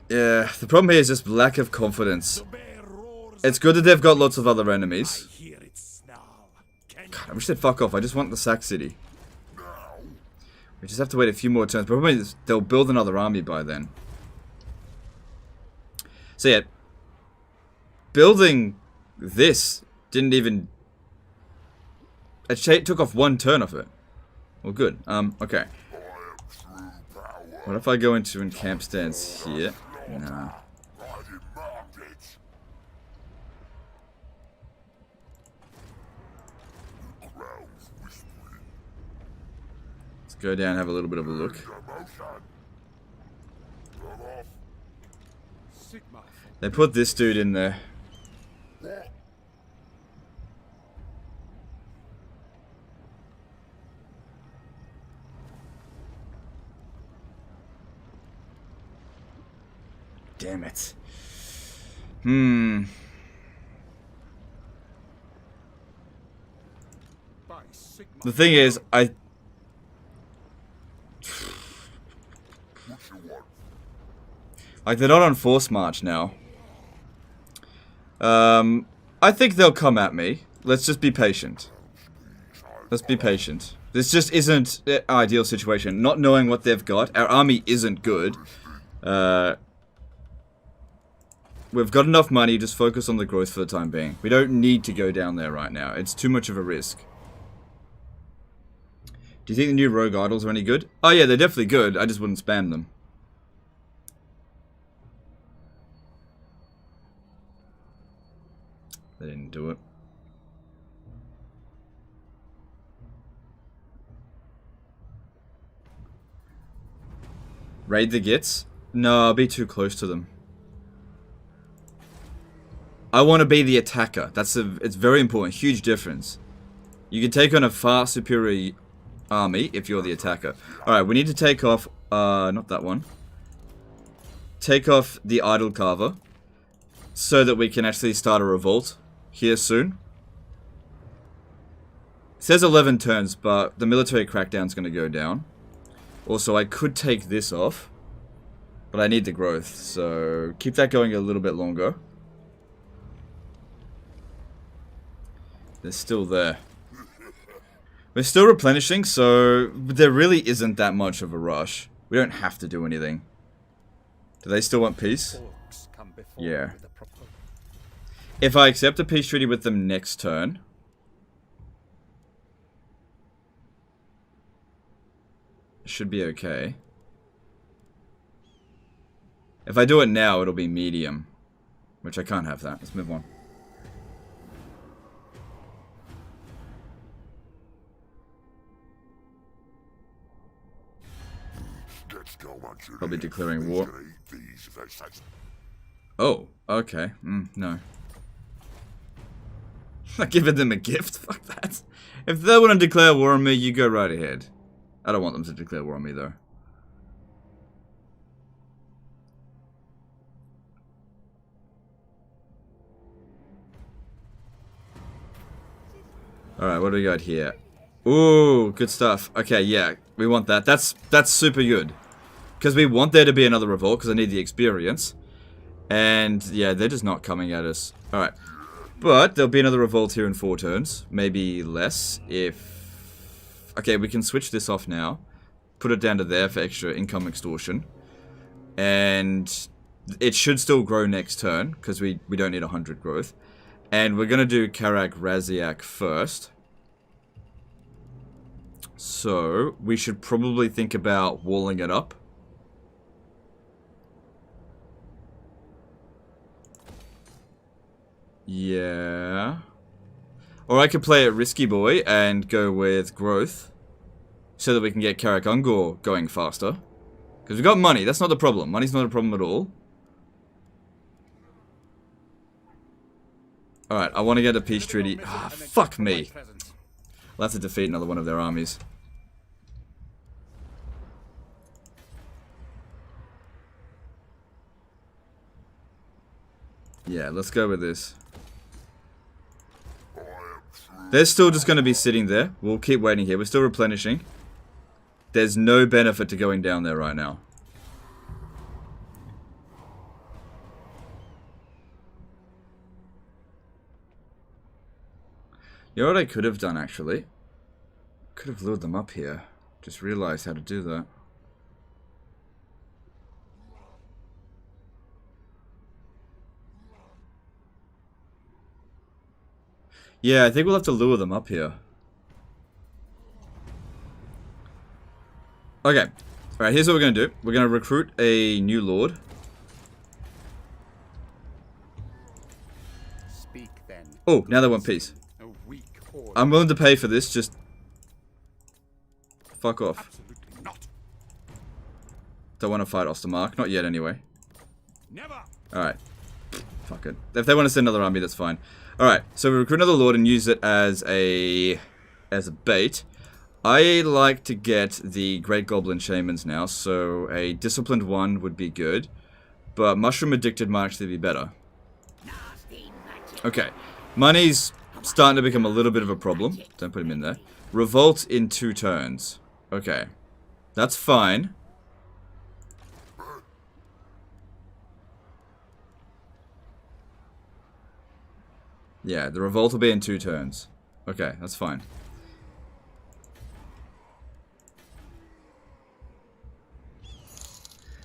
Yeah, the problem here is just lack of confidence. It's good that they've got lots of other enemies. God, I wish they'd fuck off. I just want the Sack City. We just have to wait a few more turns. Probably they'll build another army by then. So yeah, building this didn't even... It took off one turn off it. Well, good. Okay. What if I go into encamp stance here? Nah. Let's go down and have a little bit of a look. They put this dude in there. Damn it. The thing is, like, they're not on force march now. I think they'll come at me. Let's just be patient. Let's be patient. This just isn't an ideal situation. Not knowing what they've got. Our army isn't good. We've got enough money, just focus on the growth for the time being. We don't need to go down there right now. It's too much of a risk. Do you think the new rogue idols are any good? Oh yeah, they're definitely good. I just wouldn't spam them. They didn't do it. Raid the Gits? No, I'll be too close to them. I want to be the attacker. It's very important. Huge difference. You can take on a far superior army if you're the attacker. Alright, we need to take off, not that one. Take off the idol carver. So that we can actually start a revolt here soon. It says 11 turns, but the military crackdown's going to go down. Also, I could take this off. But I need the growth, so keep that going a little bit longer. They're still there. We're still replenishing, so there really isn't that much of a rush. We don't have to do anything. Do they still want peace? Yeah. If I accept a peace treaty with them next turn... it should be okay. If I do it now, it'll be medium. Which I can't have that. Let's move on. Probably declaring war. Oh, okay. No. Not giving them a gift? Fuck that. If they want to declare war on me, you go right ahead. I don't want them to declare war on me, though. Alright, what do we got here? Ooh, good stuff. Okay, yeah, we want that. That's super good. Because we want there to be another revolt, because I need the experience. And, yeah, they're just not coming at us. Alright. But, there'll be another revolt here in 4 turns. Maybe less, if... Okay, we can switch this off now. Put it down to there for extra income extortion. And... it should still grow next turn, because we don't need 100 growth. And we're going to do Karak Raziak first. So, we should probably think about walling it up. Yeah. Or I could play it risky boy and go with growth. So that we can get Karak Ungor going faster. Because we've got money, that's not the problem. Money's not a problem at all. Alright, I want to get a peace treaty. Ah, fuck me. I'll have to defeat another one of their armies. Yeah, let's go with this. They're still just going to be sitting there. We'll keep waiting here. We're still replenishing. There's no benefit to going down there right now. You know what I could have done, actually? Could have lured them up here. Just realized how to do that. Yeah, I think we'll have to lure them up here. Okay. Alright, here's what we're going to do. We're going to recruit a new lord. Speak then. Oh, now they want peace. I'm willing to pay for this, just... fuck off. Absolutely not. Don't want to fight Ostermark. Not yet, anyway. Never. Alright. Fuck it. If they want to send another army, that's fine. Alright, so we recruit another lord and use it as a bait. I like to get the Great Goblin Shamans now, so a Disciplined 1 would be good. But Mushroom Addicted might actually be better. Okay. Money's starting to become a little bit of a problem. Don't put him in there. Revolt in 2 turns. Okay. That's fine. Yeah, the revolt will be in 2 turns. Okay, that's fine.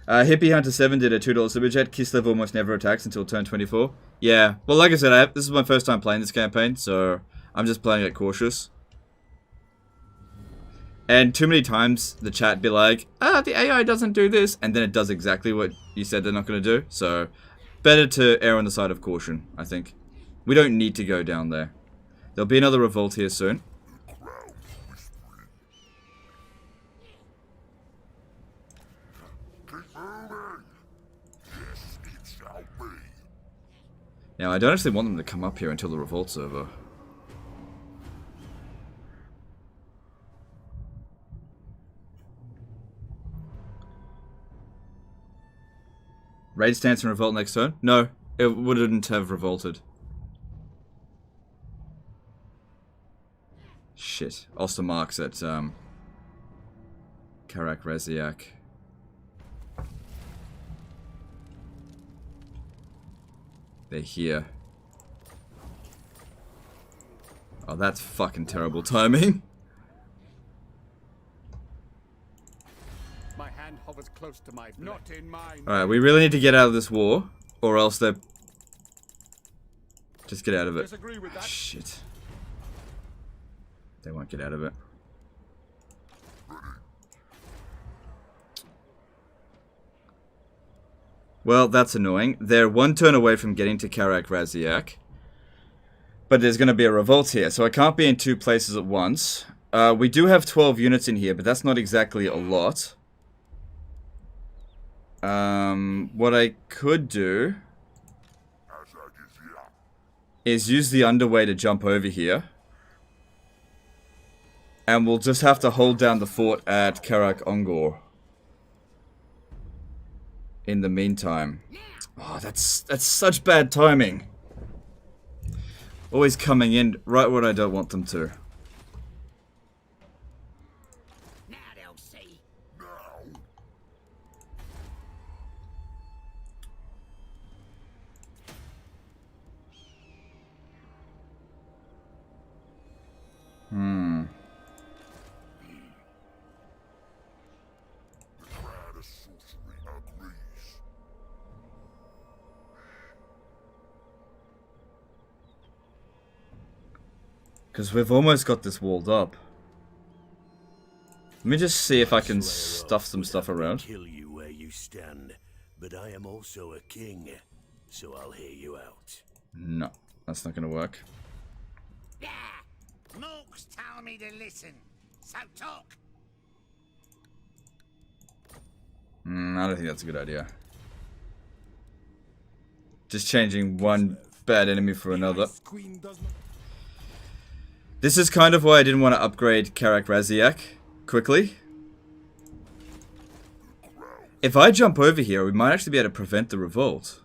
Hippie Hunter 7 did a $2 super chat. Kislev almost never attacks until turn 24. Yeah, well, like I said, this is my first time playing this campaign, so I'm just playing it cautious. And too many times the chat be like, the AI doesn't do this, and then it does exactly what you said they're not going to do. So, better to err on the side of caution, I think. We don't need to go down there. There'll be another revolt here soon. Now, I don't actually want them to come up here until the revolt's over. Raid stance and revolt next turn? No, it wouldn't have revolted. Shit. Ostermark's at, Karak Raziak. They're here. Oh, that's fucking terrible timing. My hand hovers close to my blade. Not in my Alright, we really need to get out of this war, or else they're... Just get out of it. Disagree with that. Shit. They won't get out of it. Well, that's annoying. They're 1 turn away from getting to Karak Raziak. But there's going to be a revolt here, so I can't be in 2 places at once. We do have 12 units in here, but that's not exactly a lot. What I could do is use the underway to jump over here. And we'll just have to hold down the fort at Karak Ungor. In the meantime. Oh, that's such bad timing. Always coming in right when I don't want them to. Because we've almost got this walled up. Let me just see if I can stuff some stuff around. Kill you where you stand, but I am also a king, so I'll hear you out. No, that's not going to work. Yeah, Mooks tell me to listen, so talk. I don't think that's a good idea. Just changing one bad enemy for another. Queen does not. This is kind of why I didn't want to upgrade Karak Raziak quickly. If I jump over here, we might actually be able to prevent the revolt.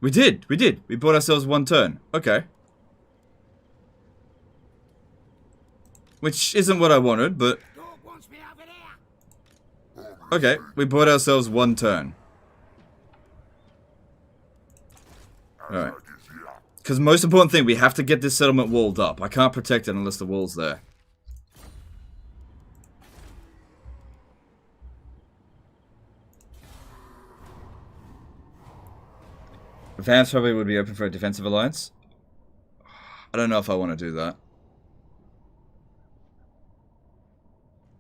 We did. We bought ourselves one turn. Okay. Which isn't what I wanted, but... Okay, we bought ourselves one turn. Alright. Because most important thing, we have to get this settlement walled up. I can't protect it unless the wall's there. Vance probably would be open for a defensive alliance. I don't know if I want to do that.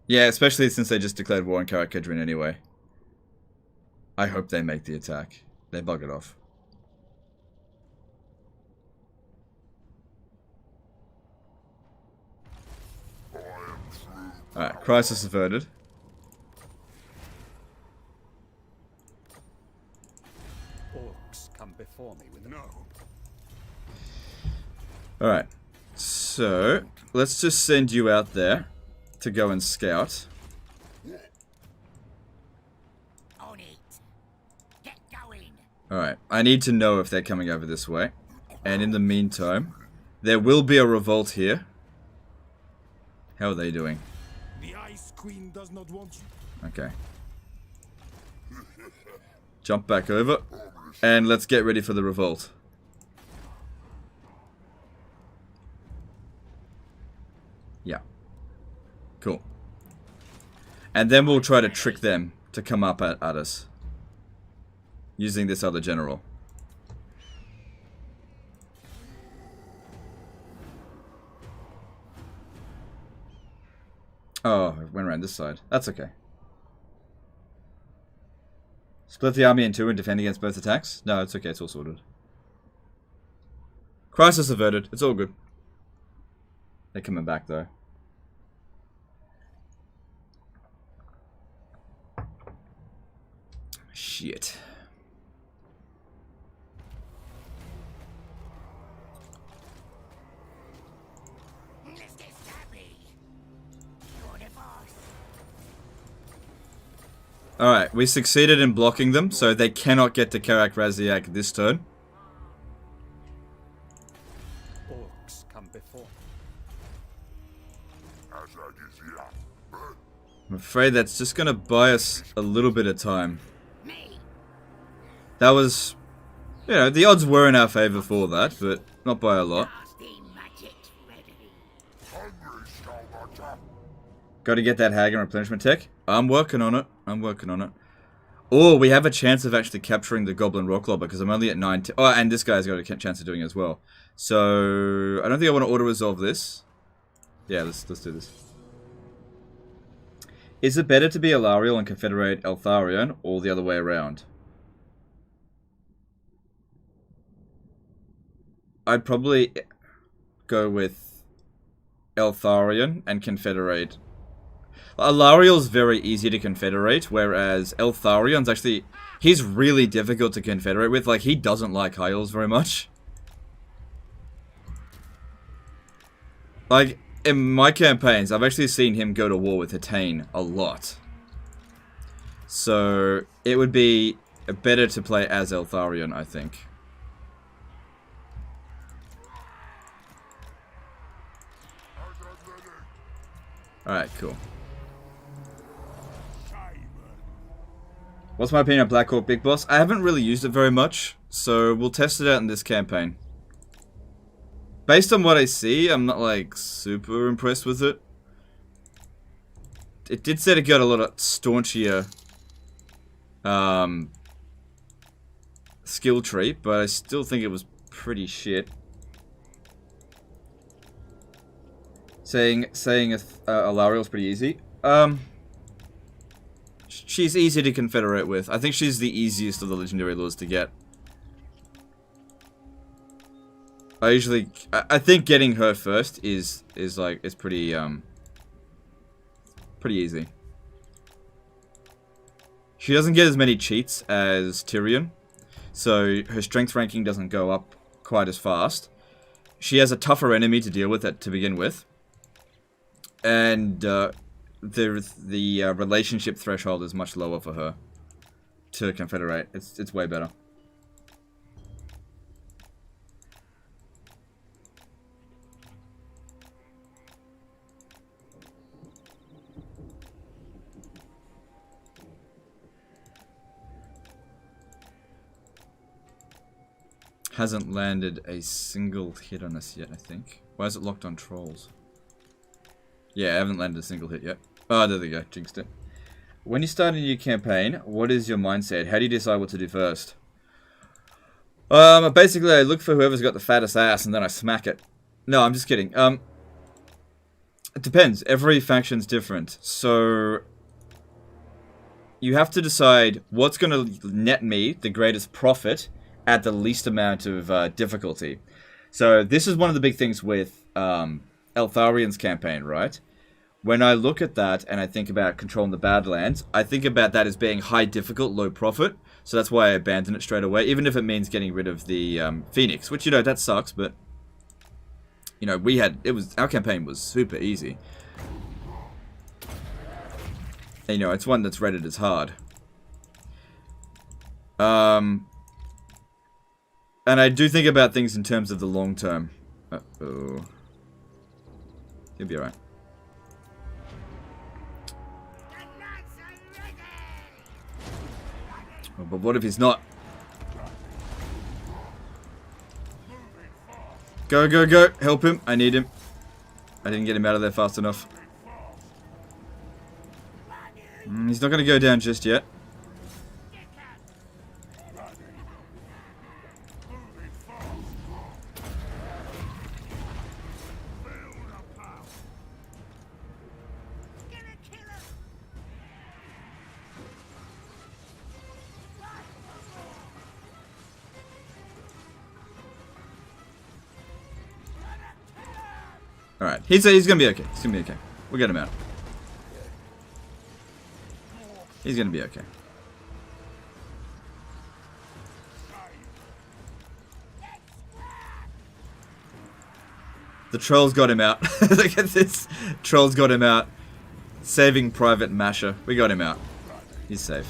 Yeah, especially since they just declared war on Karak Kedrin anyway. I hope they make the attack. They bug it off. Alright, crisis averted. Orcs come before me with no. Alright, so let's just send you out there to go and scout. On it. Get going. Alright, I need to know if they're coming over this way. And in the meantime, there will be a revolt here. How are they doing? The Ice Queen does not want you. Okay. Jump back over. And let's get ready for the revolt. Yeah. Cool. And then we'll try to trick them to come up at us. Using this other general. Oh, I went around this side. That's okay. Split the army in two and defend against both attacks? No, it's okay. It's all sorted. Crisis averted. It's all good. They're coming back, though. Shit. Alright, we succeeded in blocking them, so they cannot get to Karak Raziak this turn. Orcs come before. I'm afraid that's just gonna buy us a little bit of time. That was... You know, the odds were in our favor for that, but not by a lot. Gotta get that hag and replenishment tech. I'm working on it. Oh, we have a chance of actually capturing the Goblin Rocklobber because I'm only at 9. Oh, and this guy's got a chance of doing it as well. So, I don't think I want to auto-resolve this. Yeah, let's do this. Is it better to be Alariel and Confederate Eltharion, or the other way around? I'd probably go with Eltharion and Confederate. Alariel's very easy to confederate, whereas Eltharion's actually... He's really difficult to confederate with. Like, he doesn't like high elves very much. Like, in my campaigns, I've actually seen him go to war with Hatane a lot. So, it would be better to play as Eltharion, I think. Alright, cool. What's my opinion on Black Hawk Big Boss? I haven't really used it very much, so we'll test it out in this campaign. Based on what I see, I'm not, like, super impressed with it. It did say it got a lot of staunchier skill tree, but I still think it was pretty shit. Saying Alariel's pretty easy. She's easy to confederate with. I think she's the easiest of the legendary lords to get. I think getting her first is pretty easy. She doesn't get as many cheats as Tyrion, so her strength ranking doesn't go up quite as fast. She has a tougher enemy to deal with to begin with, and the relationship threshold is much lower for her to confederate. It's way better. Hasn't landed a single hit on us yet, I think. Why is it locked on trolls? Yeah, I haven't landed a single hit yet. Oh, there we go. Jinxed it. When you start a new campaign, what is your mindset? How do you decide what to do first? Basically, I look for whoever's got the fattest ass and then I smack it. No, I'm just kidding. It depends. Every faction's different. So you have to decide what's going to net me the greatest profit at the least amount of difficulty. So this is one of the big things with Eltharion's campaign, right? When I look at that and I think about controlling the Badlands, I think about that as being high difficult, low profit. So that's why I abandon it straight away, even if it means getting rid of the Phoenix, which, you know, that sucks, but, you know, our campaign was super easy. And, you know, it's one that's rated as hard. And I do think about things in terms of the long term. Uh-oh. You'll be alright. Oh, but what if he's not? Go, go, go. Help him. I need him. I didn't get him out of there fast enough. He's not going to go down just yet. Alright, he's gonna be okay. He's gonna be okay. We'll get him out. He's gonna be okay. The trolls got him out. Look at this. Trolls got him out. Saving Private Masher. We got him out. He's safe.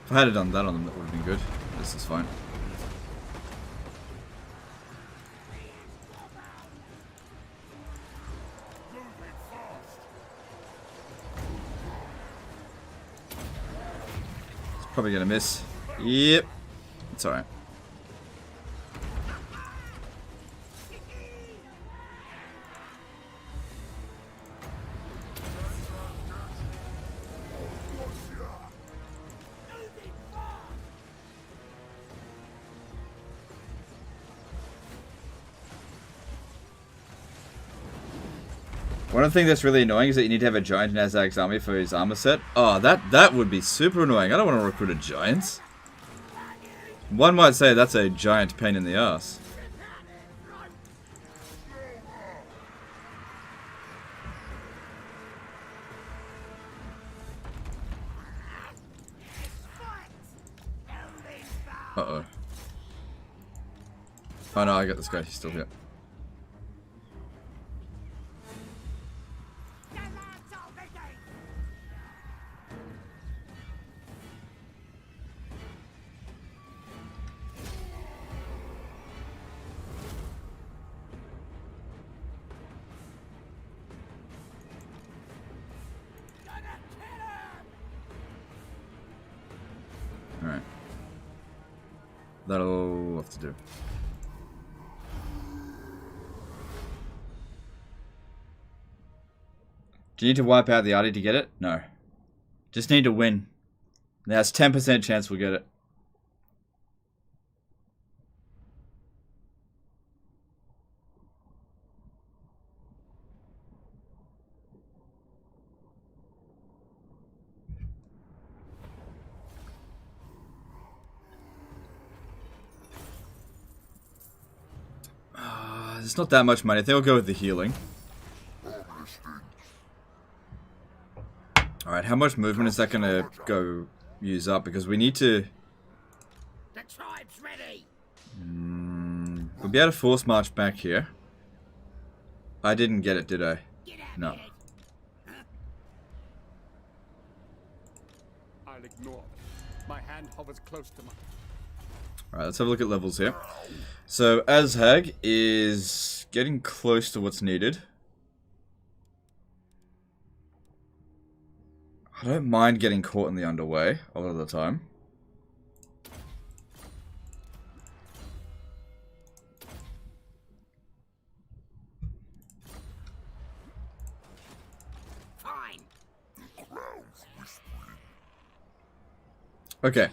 If I had done that on them, that would have been good. This is fine. It's probably gonna miss. Yep. It's alright. One of the things that's really annoying is that you need to have a giant in Azhag's army for his armor set. Oh, that would be super annoying. I don't want to recruit a giant. One might say that's a giant pain in the ass. Uh-oh. Oh no, I got this guy. He's still here. That'll have to do. Do you need to wipe out the arty to get it? No. Just need to win. There's 10% chance we'll get it. It's not that much money. I think I'll go with the healing. Alright, how much movement is that going to go use up? Because we need to... The tribe's ready. We'll be able to force march back here. I didn't get it, did I? No. I'll ignore it. My hand hovers close to my... Alright, let's have a look at levels here. So, Azhag is getting close to what's needed. I don't mind getting caught in the underway a lot of the time. Fine. Okay.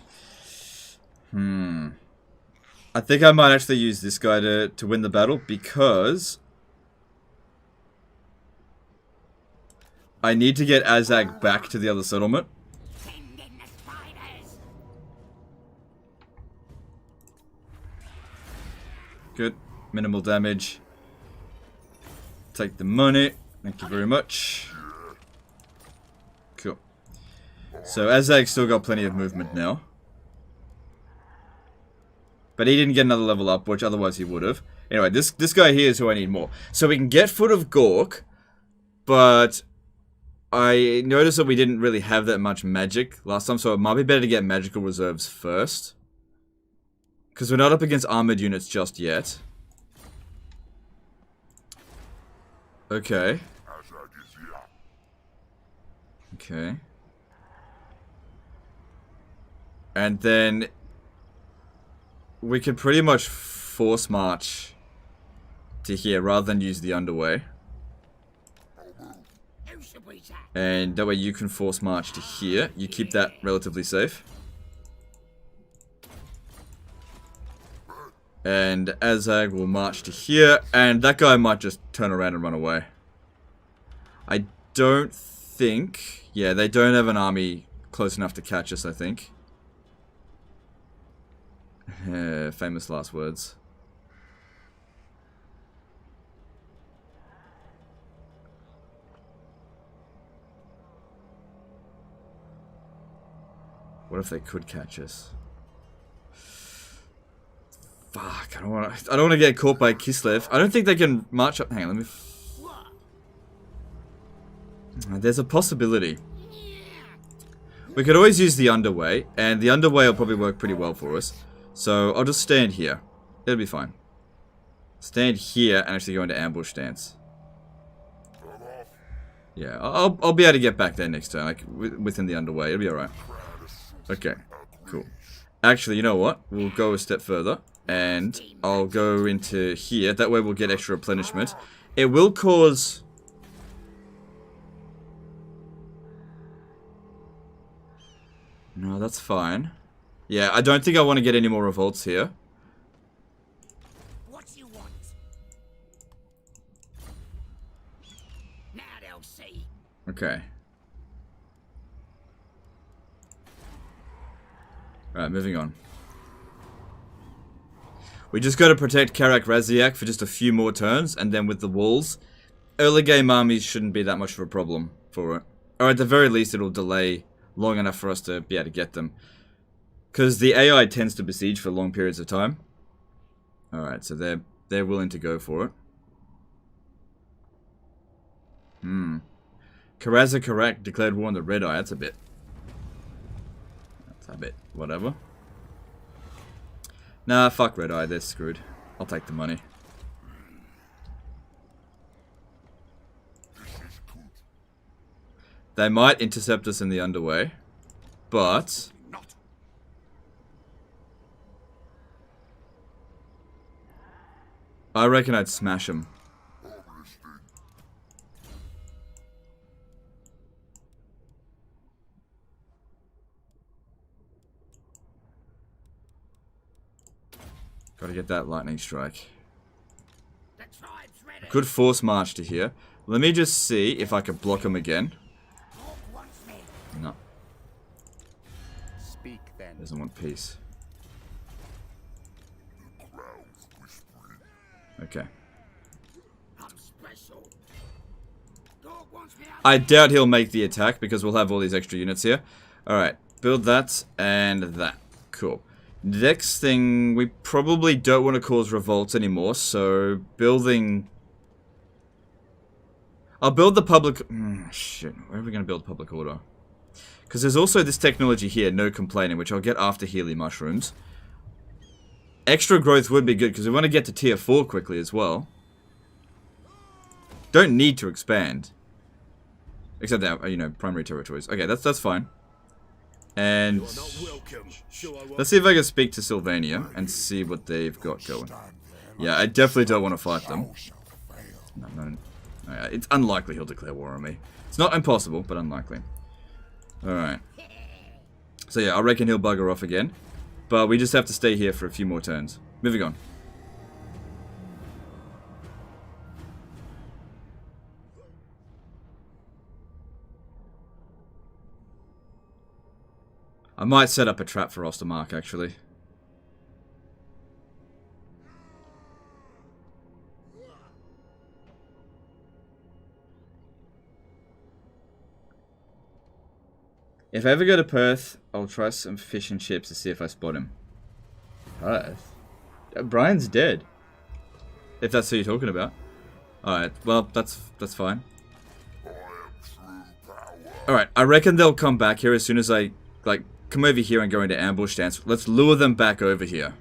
I think I might actually use this guy to win the battle because I need to get Azhag back to the other settlement. Send in the spiders. Good. Minimal damage. Take the money. Thank you very much. Cool. So Azhag's still got plenty of movement now. But he didn't get another level up, which otherwise he would have. Anyway, this guy here is who I need more. So we can get Foot of Gork, but I noticed that we didn't really have that much magic last time, so it might be better to get magical reserves first. Because we're not up against armored units just yet. Okay. Okay. And then we could pretty much force march to here rather than use the underway. Who should we say? And that way you can force march to here. You keep that relatively safe. And Azhag will march to here. And that guy might just turn around and run away. I don't think... Yeah, they don't have an army close enough to catch us, I think. Famous last words. What if they could catch us? Fuck, I don't want to get caught by Kislev. I don't think they can march up. Hang on, let me... There's a possibility. We could always use the underway, and the underway will probably work pretty well for us. So I'll just stand here. It'll be fine. Stand here and actually go into ambush stance. Yeah, I'll be able to get back there next turn, like within the underway. It'll be alright. Okay, cool. Actually, you know what? We'll go a step further, and I'll go into here. That way we'll get extra replenishment. It will cause... No, that's fine. Yeah, I don't think I want to get any more revolts here. What do you want? Now they'll see. Okay. Alright, moving on. We just got to protect Karak Raziak for just a few more turns, and then with the walls, early game armies shouldn't be that much of a problem for it. Or at the very least, it'll delay long enough for us to be able to get them. Because the AI tends to besiege for long periods of time. Alright, so they're willing to go for it. Karaza Karak declared war on the Red Eye. That's a bit... whatever. Nah, fuck Red Eye. They're screwed. I'll take the money. They might intercept us in the underway. But... I reckon I'd smash him. Gotta get that lightning strike. The tribe's ready. Good force march to here. Let me just see if I can block him again. Hawk wants me. No, Speak then. doesn't want peace. Okay. I'm special. Dog wants me out. I doubt he'll make the attack because we'll have all these extra units here. Alright, build that and that. Cool. Next thing, we probably don't want to cause revolts anymore, so building... I'll build the public... shit, where are we going to build public order? Because there's also this technology here, no complaining, which I'll get after Healy Mushrooms. Extra growth would be good, because we want to get to tier 4 quickly as well. Don't need to expand. Except that, you know, primary territories. Okay, that's fine. And let's see if I can speak to Sylvania and see what they've got going. Yeah, I definitely don't want to fight them. No. It's unlikely he'll declare war on me. It's not impossible, but unlikely. Alright. So yeah, I reckon he'll bugger off again. But we just have to stay here for a few more turns. Moving on. I might set up a trap for Ostermark, actually. If I ever go to Perth, I'll try some fish and chips to see if I spot him. Perth? Brian's dead. If that's who you're talking about. Alright, well, that's fine. Alright, I reckon they'll come back here as soon as I, like, come over here and go into ambush stance. Let's lure them back over here.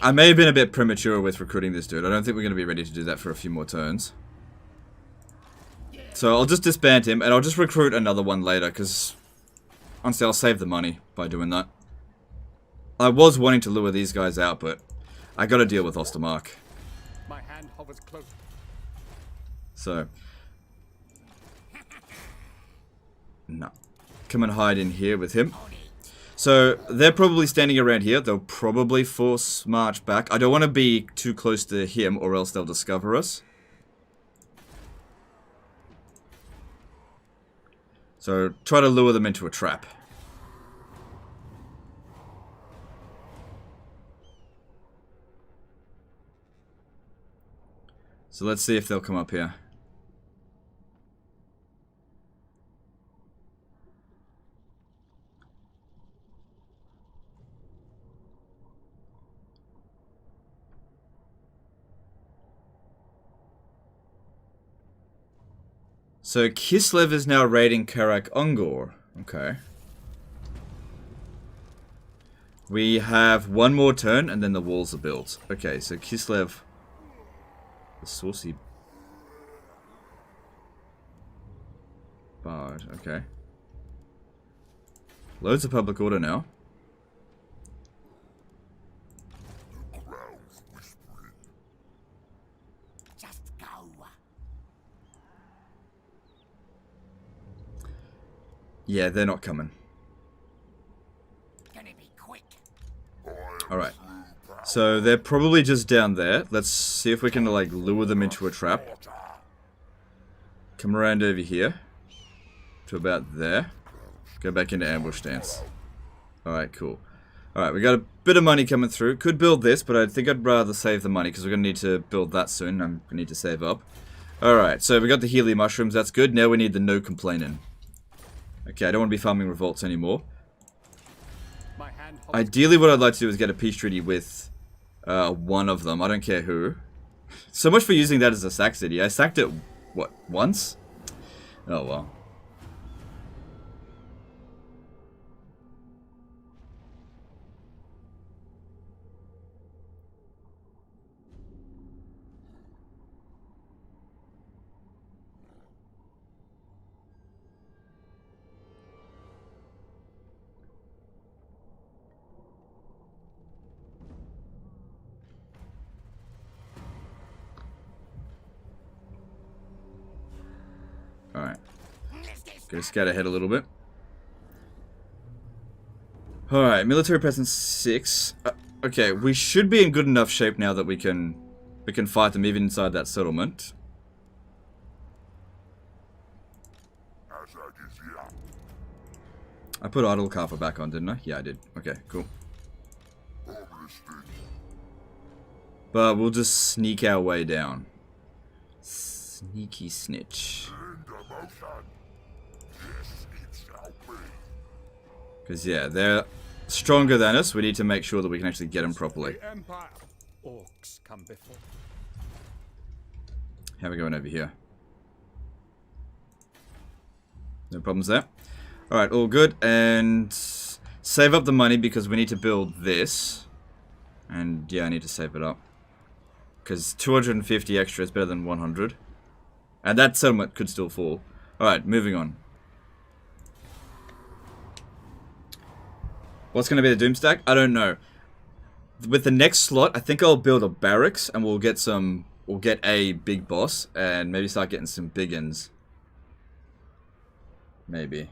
I may have been a bit premature with recruiting this dude. I don't think we're going to be ready to do that for a few more turns. So I'll just disband him, and I'll just recruit another one later, because honestly, I'll save the money by doing that. I was wanting to lure these guys out, but I got to deal with Ostermark. My hand hovers close. So, no, come and hide in here with him. So they're probably standing around here. They'll probably force march back. I don't want to be too close to him, or else they'll discover us. So, try to lure them into a trap. So let's see if they'll come up here. So Kislev is now raiding Karak Ungor. Okay. We have one more turn and then the walls are built. Okay, so Kislev... The saucy... Bard, okay. Loads of public order now. Just go. Yeah, they're not coming. Gonna be quick. Alright. So they're probably just down there. Let's see if we can, like, lure them into a trap. Come around over here. To about there. Go back into ambush stance. Alright, cool. Alright, we got a bit of money coming through. Could build this, but I think I'd rather save the money because we're going to need to build that soon. I'm going to need to save up. Alright, so we got the Healy Mushrooms. That's good. Now we need the no complaining. Okay, I don't want to be farming revolts anymore. Ideally, what I'd like to do is get a peace treaty with one of them. I don't care who. So much for using that as a sack city. I sacked it, what, once? Oh, well. Alright. Gotta scout ahead a little bit. Alright, military presence 6. Okay, we should be in good enough shape now that we can fight them even inside that settlement. I put idle carver back on, didn't I? Yeah, I did. Okay, cool. But we'll just sneak our way down. Sneaky snitch. Because, yeah, they're stronger than us. We need to make sure that we can actually get them properly. The Empire. Orcs come before. How are we going over here? No problems there. Alright, all good. And save up the money because we need to build this. And, yeah, I need to save it up. Because 250 extra is better than 100. And that settlement could still fall. Alright, moving on. What's going to be the doom stack? I don't know. With the next slot, I think I'll build a barracks and we'll get some... We'll get a big boss and maybe start getting some big uns. Maybe.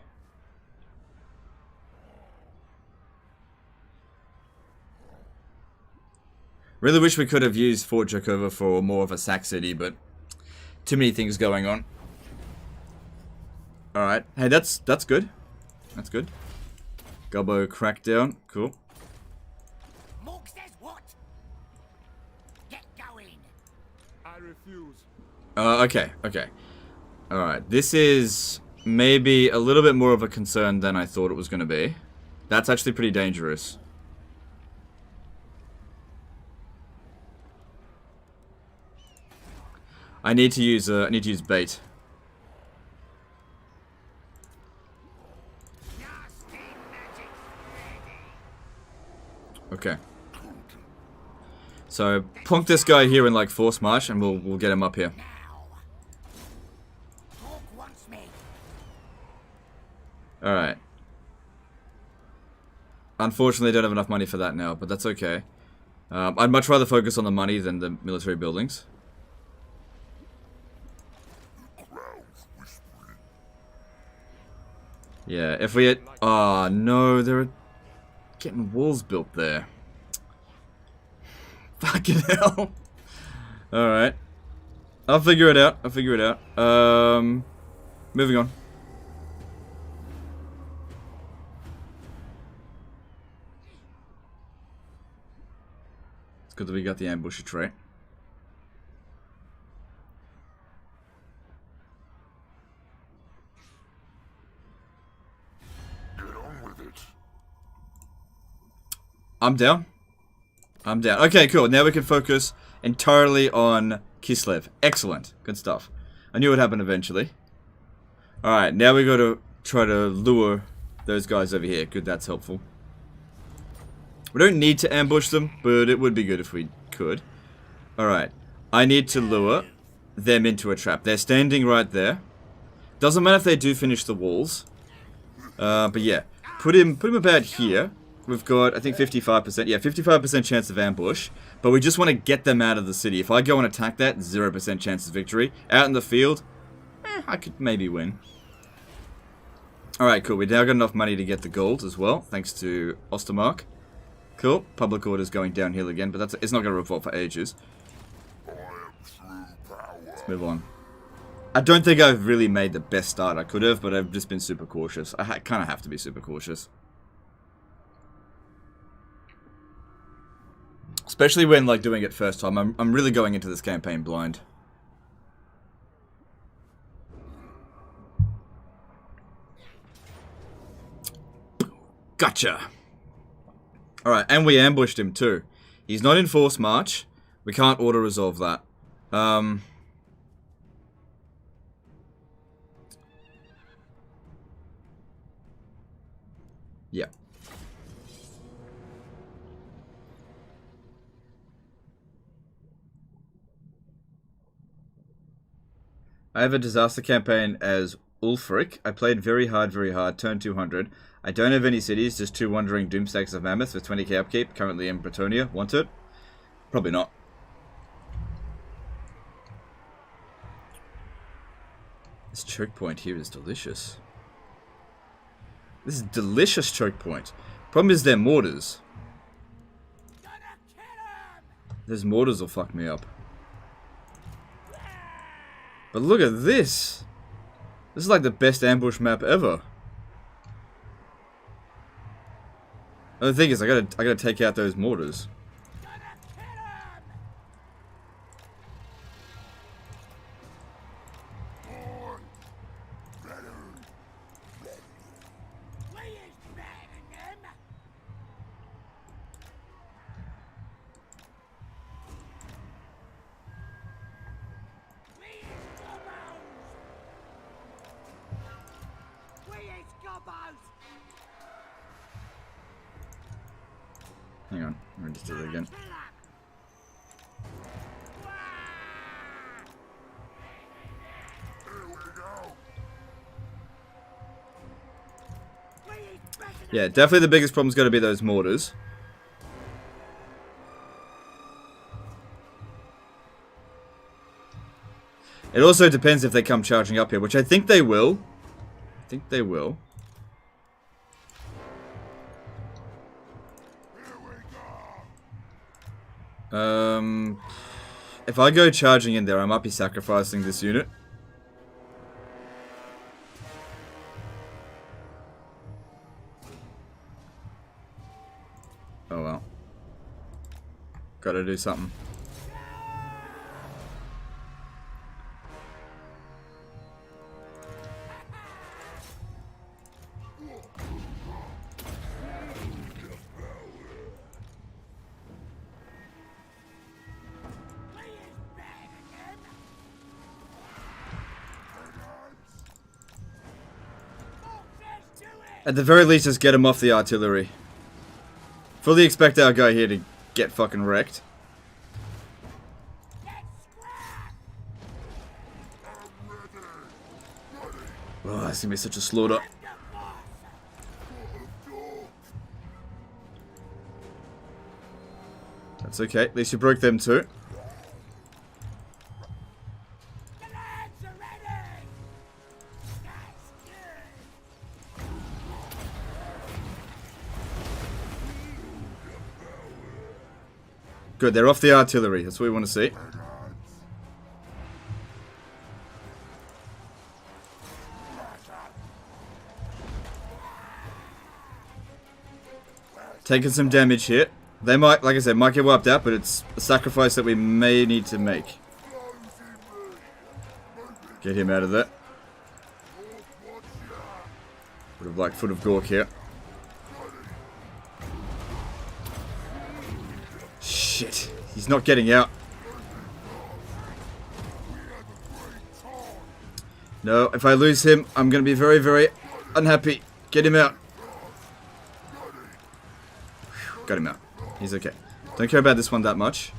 Really wish we could have used Fort Jakova for more of a sack city, but too many things going on. Alright. Hey, that's good. That's good. Gobbo crackdown. Cool. Morg says what? Get going. I refuse. Okay, okay. Alright, this is maybe a little bit more of a concern than I thought it was going to be. That's actually pretty dangerous. I need to use bait. Okay. So plonk this guy here in like force march, and we'll get him up here. All right. Unfortunately, I don't have enough money for that now, but that's okay. I'd much rather focus on the money than the military buildings. Yeah, if we had... Oh, no, there are getting walls built there. Fucking hell. Alright. I'll figure it out. I'll figure it out. Moving on. It's good that we got the ambusher trait. I'm down. I'm down. Okay, cool. Now we can focus entirely on Kislev. Excellent. Good stuff. I knew it would happen eventually. Alright, now we got to try to lure those guys over here. Good, that's helpful. We don't need to ambush them, but it would be good if we could. Alright. I need to lure them into a trap. They're standing right there. Doesn't matter if they do finish the walls. But yeah. Put him about here. We've got, I think, 55%. Yeah, 55% chance of ambush. But we just want to get them out of the city. If I go and attack that, 0% chance of victory. Out in the field, I could maybe win. Alright, cool. We now got enough money to get the gold as well, thanks to Ostermark. Cool. Public order's going downhill again, but it's not going to revolt for ages. Let's move on. I don't think I've really made the best start I could have, but I've just been super cautious. I kind of have to be super cautious. Especially when, like, doing it first time. I'm really going into this campaign blind. Gotcha! Alright, and we ambushed him too. He's not in force march. We can't auto-resolve that. Yeah. I have a disaster campaign as Ulfric. I played very hard, turn 200. I don't have any cities, just 2 wandering doomstacks of mammoths with 20k upkeep, currently in Bretonia. Want it? Probably not. This choke point here is delicious. This is delicious choke point. Problem is they're mortars. Those mortars will fuck me up. But look at this. This is like the best ambush map ever. The thing is, I gotta take out those mortars. Hang on, I'm gonna just do that again. Yeah, definitely the biggest problem's got to be those mortars. It also depends if they come charging up here, which I think they will. I think they will. If I go charging in there, I might be sacrificing this unit. Oh well. Gotta do something. At the very least, just get him off the artillery. Fully expect our guy here to get fucking wrecked. Oh, that's gonna be such a slaughter. That's okay. At least you broke them too. Good, they're off the artillery. That's what we want to see. Taking some damage here. They might, like I said, might get wiped out, but it's a sacrifice that we may need to make. Get him out of there. Would have liked Foot of Gork here. Shit, he's not getting out. No, if I lose him, I'm going to be very, very unhappy. Get him out. Got him out. He's okay. Don't care about this one that much.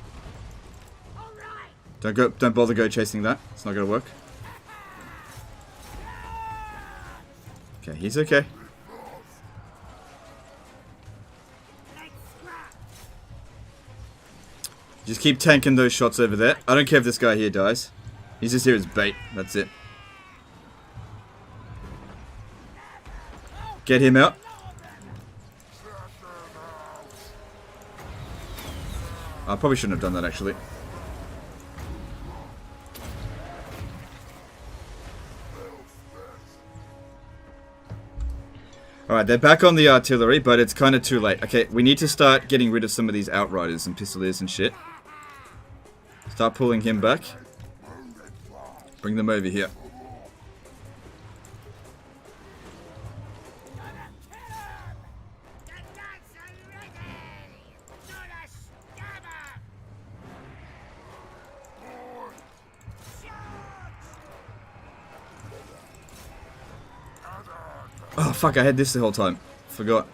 Don't bother go chasing that. It's not going to work. Okay, he's okay. Just keep tanking those shots over there. I don't care if this guy here dies. He's just here as bait. That's it. Get him out. I probably shouldn't have done that, actually. Alright, they're back on the artillery, but it's kind of too late. Okay, we need to start getting rid of some of these outriders and pistoliers and shit. Start pulling him back. Bring them over here. Oh fuck, I had this the whole time. Forgot.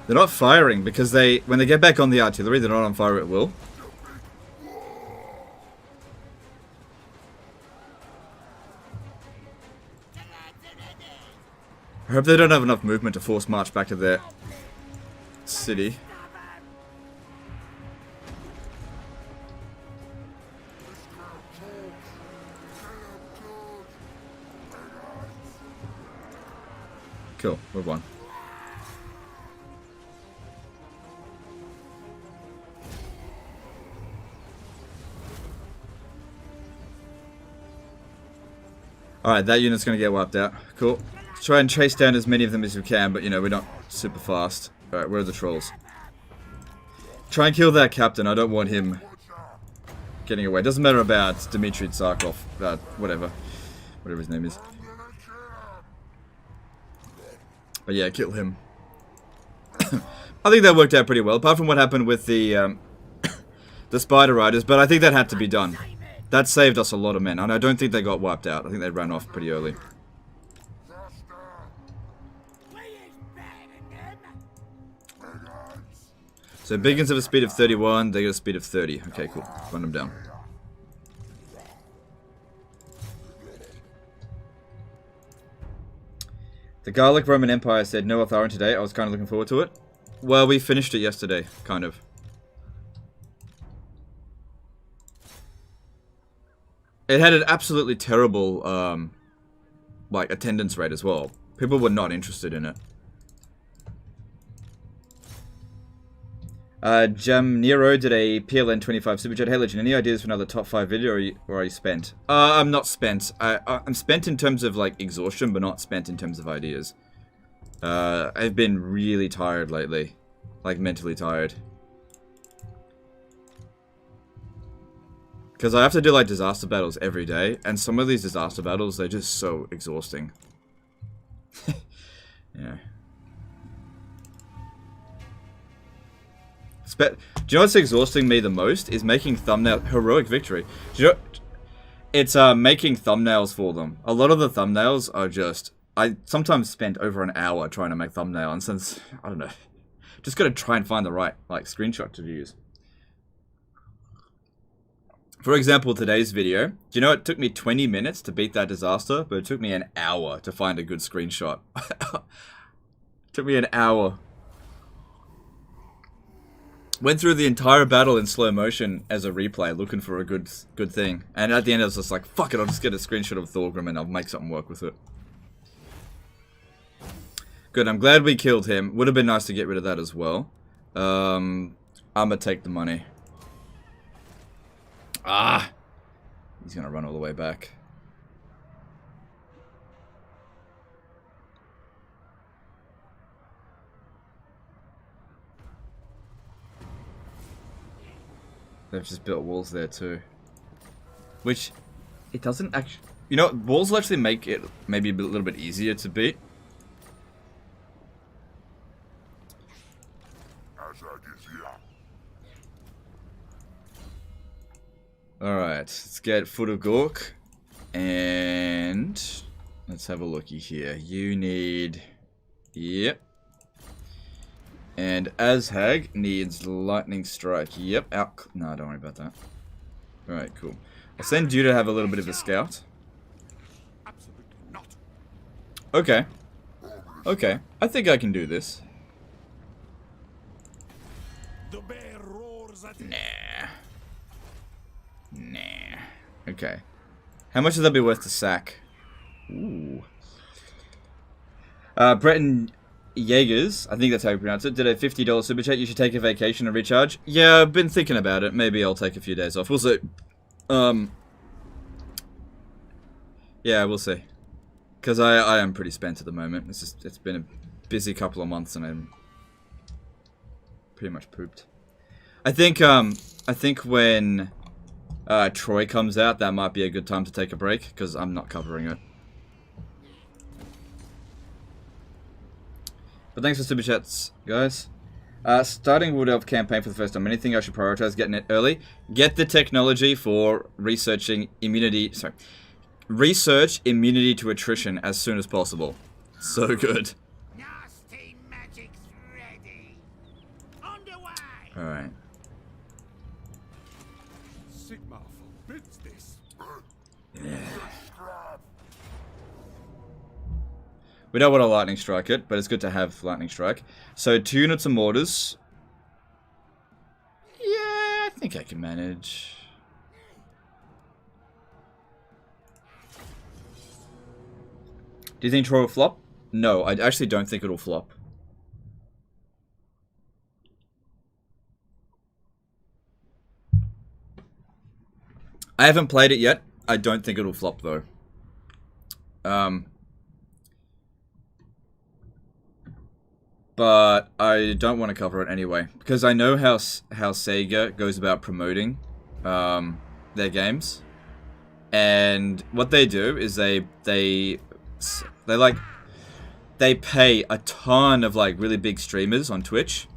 They're not firing because when they get back on the artillery, they're not on fire at will. I hope they don't have enough movement to force march back to their city. Cool, we've won. Alright, that unit's gonna get wiped out. Cool. Try and chase down as many of them as we can, but you know, we're not super fast. Alright, where are the trolls? Try and kill that captain, I don't want him getting away. Doesn't matter about Dmitry Tsarkov, whatever his name is. But yeah, kill him. I think that worked out pretty well, apart from what happened with the Spider Riders, but I think that had to be done. That saved us a lot of men, and I don't think they got wiped out. I think they ran off pretty early. So Beacons have a speed of 31, they got a speed of 30. Okay, cool. Run them down. The Garlic Roman Empire said no Otharan today. I was kind of looking forward to it. Well, we finished it yesterday, kind of. It had an absolutely terrible, like, attendance rate as well. People were not interested in it. Jam Nero did a PLN 25 Super Chat. Hey Legend, any ideas for another top 5 video, or are you spent? I'm not spent. I'm spent in terms of, like, exhaustion, but not spent in terms of ideas. I've been really tired lately. Like, mentally tired. Because I have to do, like, disaster battles every day, and some of these disaster battles, they're just so exhausting. Yeah. Do you know what's exhausting me the most? Is making thumbnail heroic victory. Do you know? It's making thumbnails for them. A lot of the thumbnails are just. I sometimes spend over an hour trying to make thumbnail, and since I don't know, just gotta try and find the right like screenshot to use. For example, today's video. Do you know it took me 20 minutes to beat that disaster, but it took me an hour to find a good screenshot. Took me an hour. Went through the entire battle in slow motion as a replay, looking for a good thing. And at the end, I was just like, "Fuck it! I'll just get a screenshot of Thorgrim and I'll make something work with it." Good. I'm glad we killed him. Would have been nice to get rid of that as well. I'ma take the money. Ah, he's gonna run all the way back. They've just built walls there too. Which, it doesn't actually... You know, walls will actually make it maybe a little bit easier to beat. Alright, let's get Foot of Gork. And... let's have a looky here. You need... Yep. And Azhag needs Lightning Strike. Yep, out. No, don't worry about that. Alright, cool. I'll send you to have a little bit of a scout. Absolutely not. Okay. Okay. I think I can do this. The bear roars at Nah. Nah. Okay. How much would that be worth to sack? Ooh. Breton Jaegers, I think that's how you pronounce it, did a $50 super chat. You should take a vacation and recharge. Yeah, I've been thinking about it. Maybe I'll take a few days off. We'll see. Yeah, we'll see. Because I am pretty spent at the moment. It's been a busy couple of months and I'm pretty much pooped. I think when Troy comes out, that might be a good time to take a break because I'm not covering it. But thanks for super chats, guys. Starting Wood Elf campaign for the first time. Anything I should prioritize getting it early? Get the technology for researching immunity. Sorry, research immunity to attrition as soon as possible. So good. Nasty magic's ready. Underway. All right. Sigmar forbids this. Yeah. We don't want to lightning strike it, but it's good to have lightning strike. So 2 units of mortars. Yeah, I think I can manage. Do you think Troy will flop? No, I actually don't think it'll flop. I haven't played it yet. I don't think it'll flop though. But I don't want to cover it anyway because I know how Sega goes about promoting their games, and what they do is they pay a ton of like really big streamers on Twitch.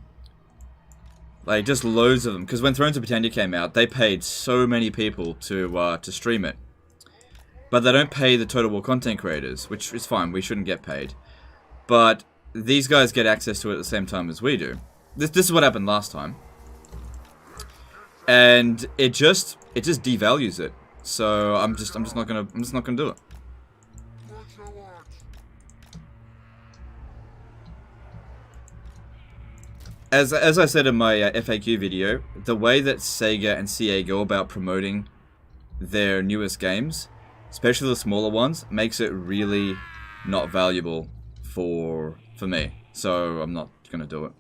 Like, just loads of them. Because when Thrones of Britannia came out, they paid so many people to stream it. But they don't pay the Total War content creators, which is fine. We shouldn't get paid. But these guys get access to it at the same time as we do. This is what happened last time. And it just devalues it. So I'm just not gonna do it. As I said in my FAQ video, the way that Sega and CA go about promoting their newest games, especially the smaller ones, makes it really not valuable for me. So I'm not gonna do it.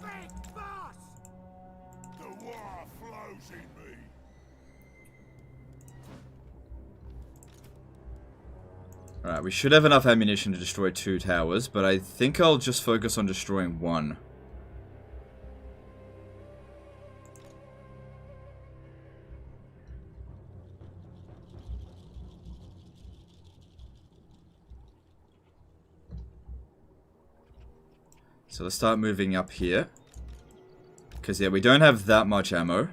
Big boss! The war flows in me. Alright, we should have enough ammunition to destroy 2 towers, but I think I'll just focus on destroying 1. So let's start moving up here. Because, yeah, we don't have that much ammo.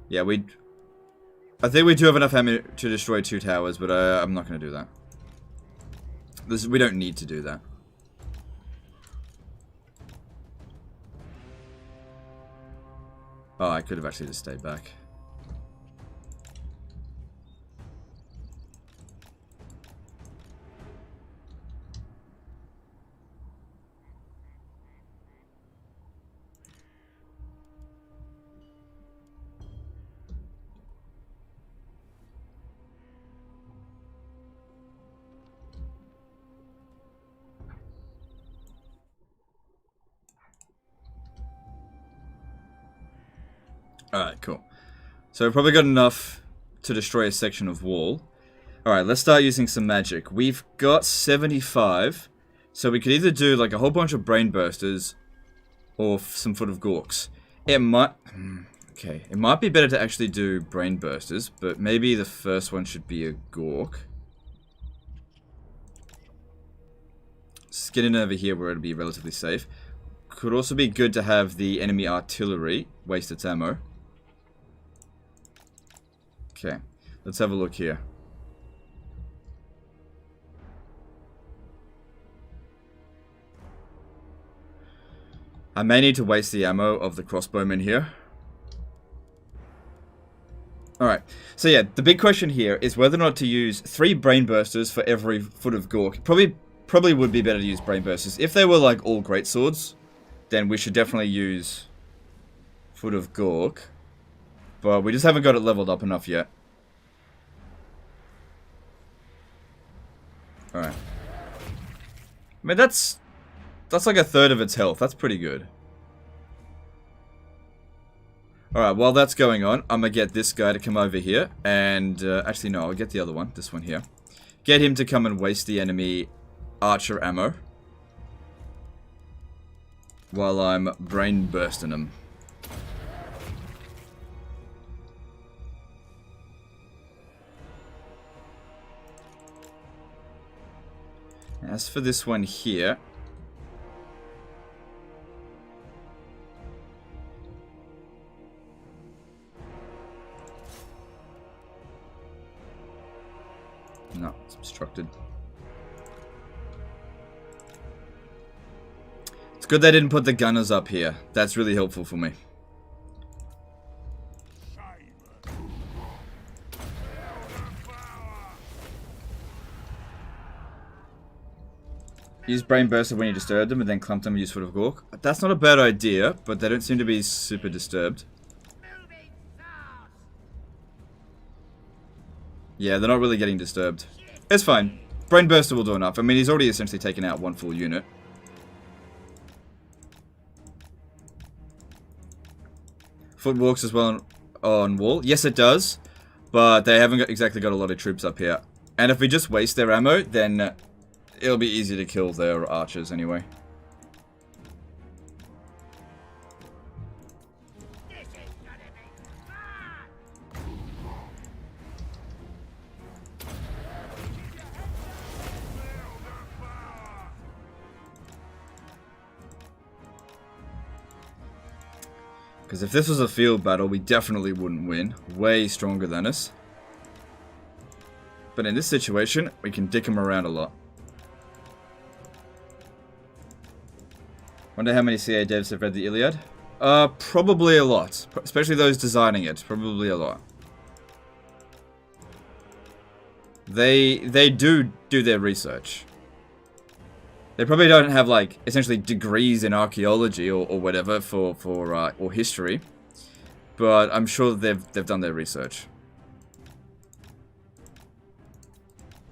Yeah, I think we do have enough ammo to destroy 2 towers, but I'm not going to do that. We don't need to do that. Oh, I could have actually just stayed back. Alright, cool. So we've probably got enough to destroy a section of wall. Alright, let's start using some magic. We've got 75, so we could either do like a whole bunch of brain bursters or some foot of gorks. It might... Okay, it might be better to actually do brain bursters, but maybe the first one should be a gork. Just get in over here where it'll be relatively safe. Could also be good to have the enemy artillery waste its ammo. Okay, let's have a look here. I may need to waste the ammo of the crossbowmen here. Alright, so yeah, the big question here is whether or not to use 3 brain bursters for every foot of gork. Probably would be better to use brain bursters. If they were like all great swords, then we should definitely use foot of gork. But we just haven't got it leveled up enough yet. Alright. I mean, that's like a third of its health. That's pretty good. Alright, while that's going on, I'm gonna get this guy to come over here. And, actually no, I'll get the other one. This one here. Get him to come and waste the enemy archer ammo. While I'm brain bursting him. As for this one here, no, it's obstructed. It's good they didn't put the gunners up here. That's really helpful for me. Use Brain Burster when you disturb them and then clump them and use Foot of Gork. That's not a bad idea, but they don't seem to be super disturbed. Moving fast. Yeah, they're not really getting disturbed. It's fine. Brain Burster will do enough. I mean, he's already essentially taken out one full unit. Foot walks as well on wall. Yes, it does. But they haven't exactly got a lot of troops up here. And if we just waste their ammo, then it'll be easy to kill their archers anyway. This is gonna be fun. Because if this was a field battle, we definitely wouldn't win. Way stronger than us. But in this situation, we can dick them around a lot. Wonder how many CA devs have read the Iliad? Probably a lot. Especially those designing it. Probably a lot. They do their research. They probably don't have, like, essentially degrees in archaeology or whatever or history. But I'm sure they've done their research.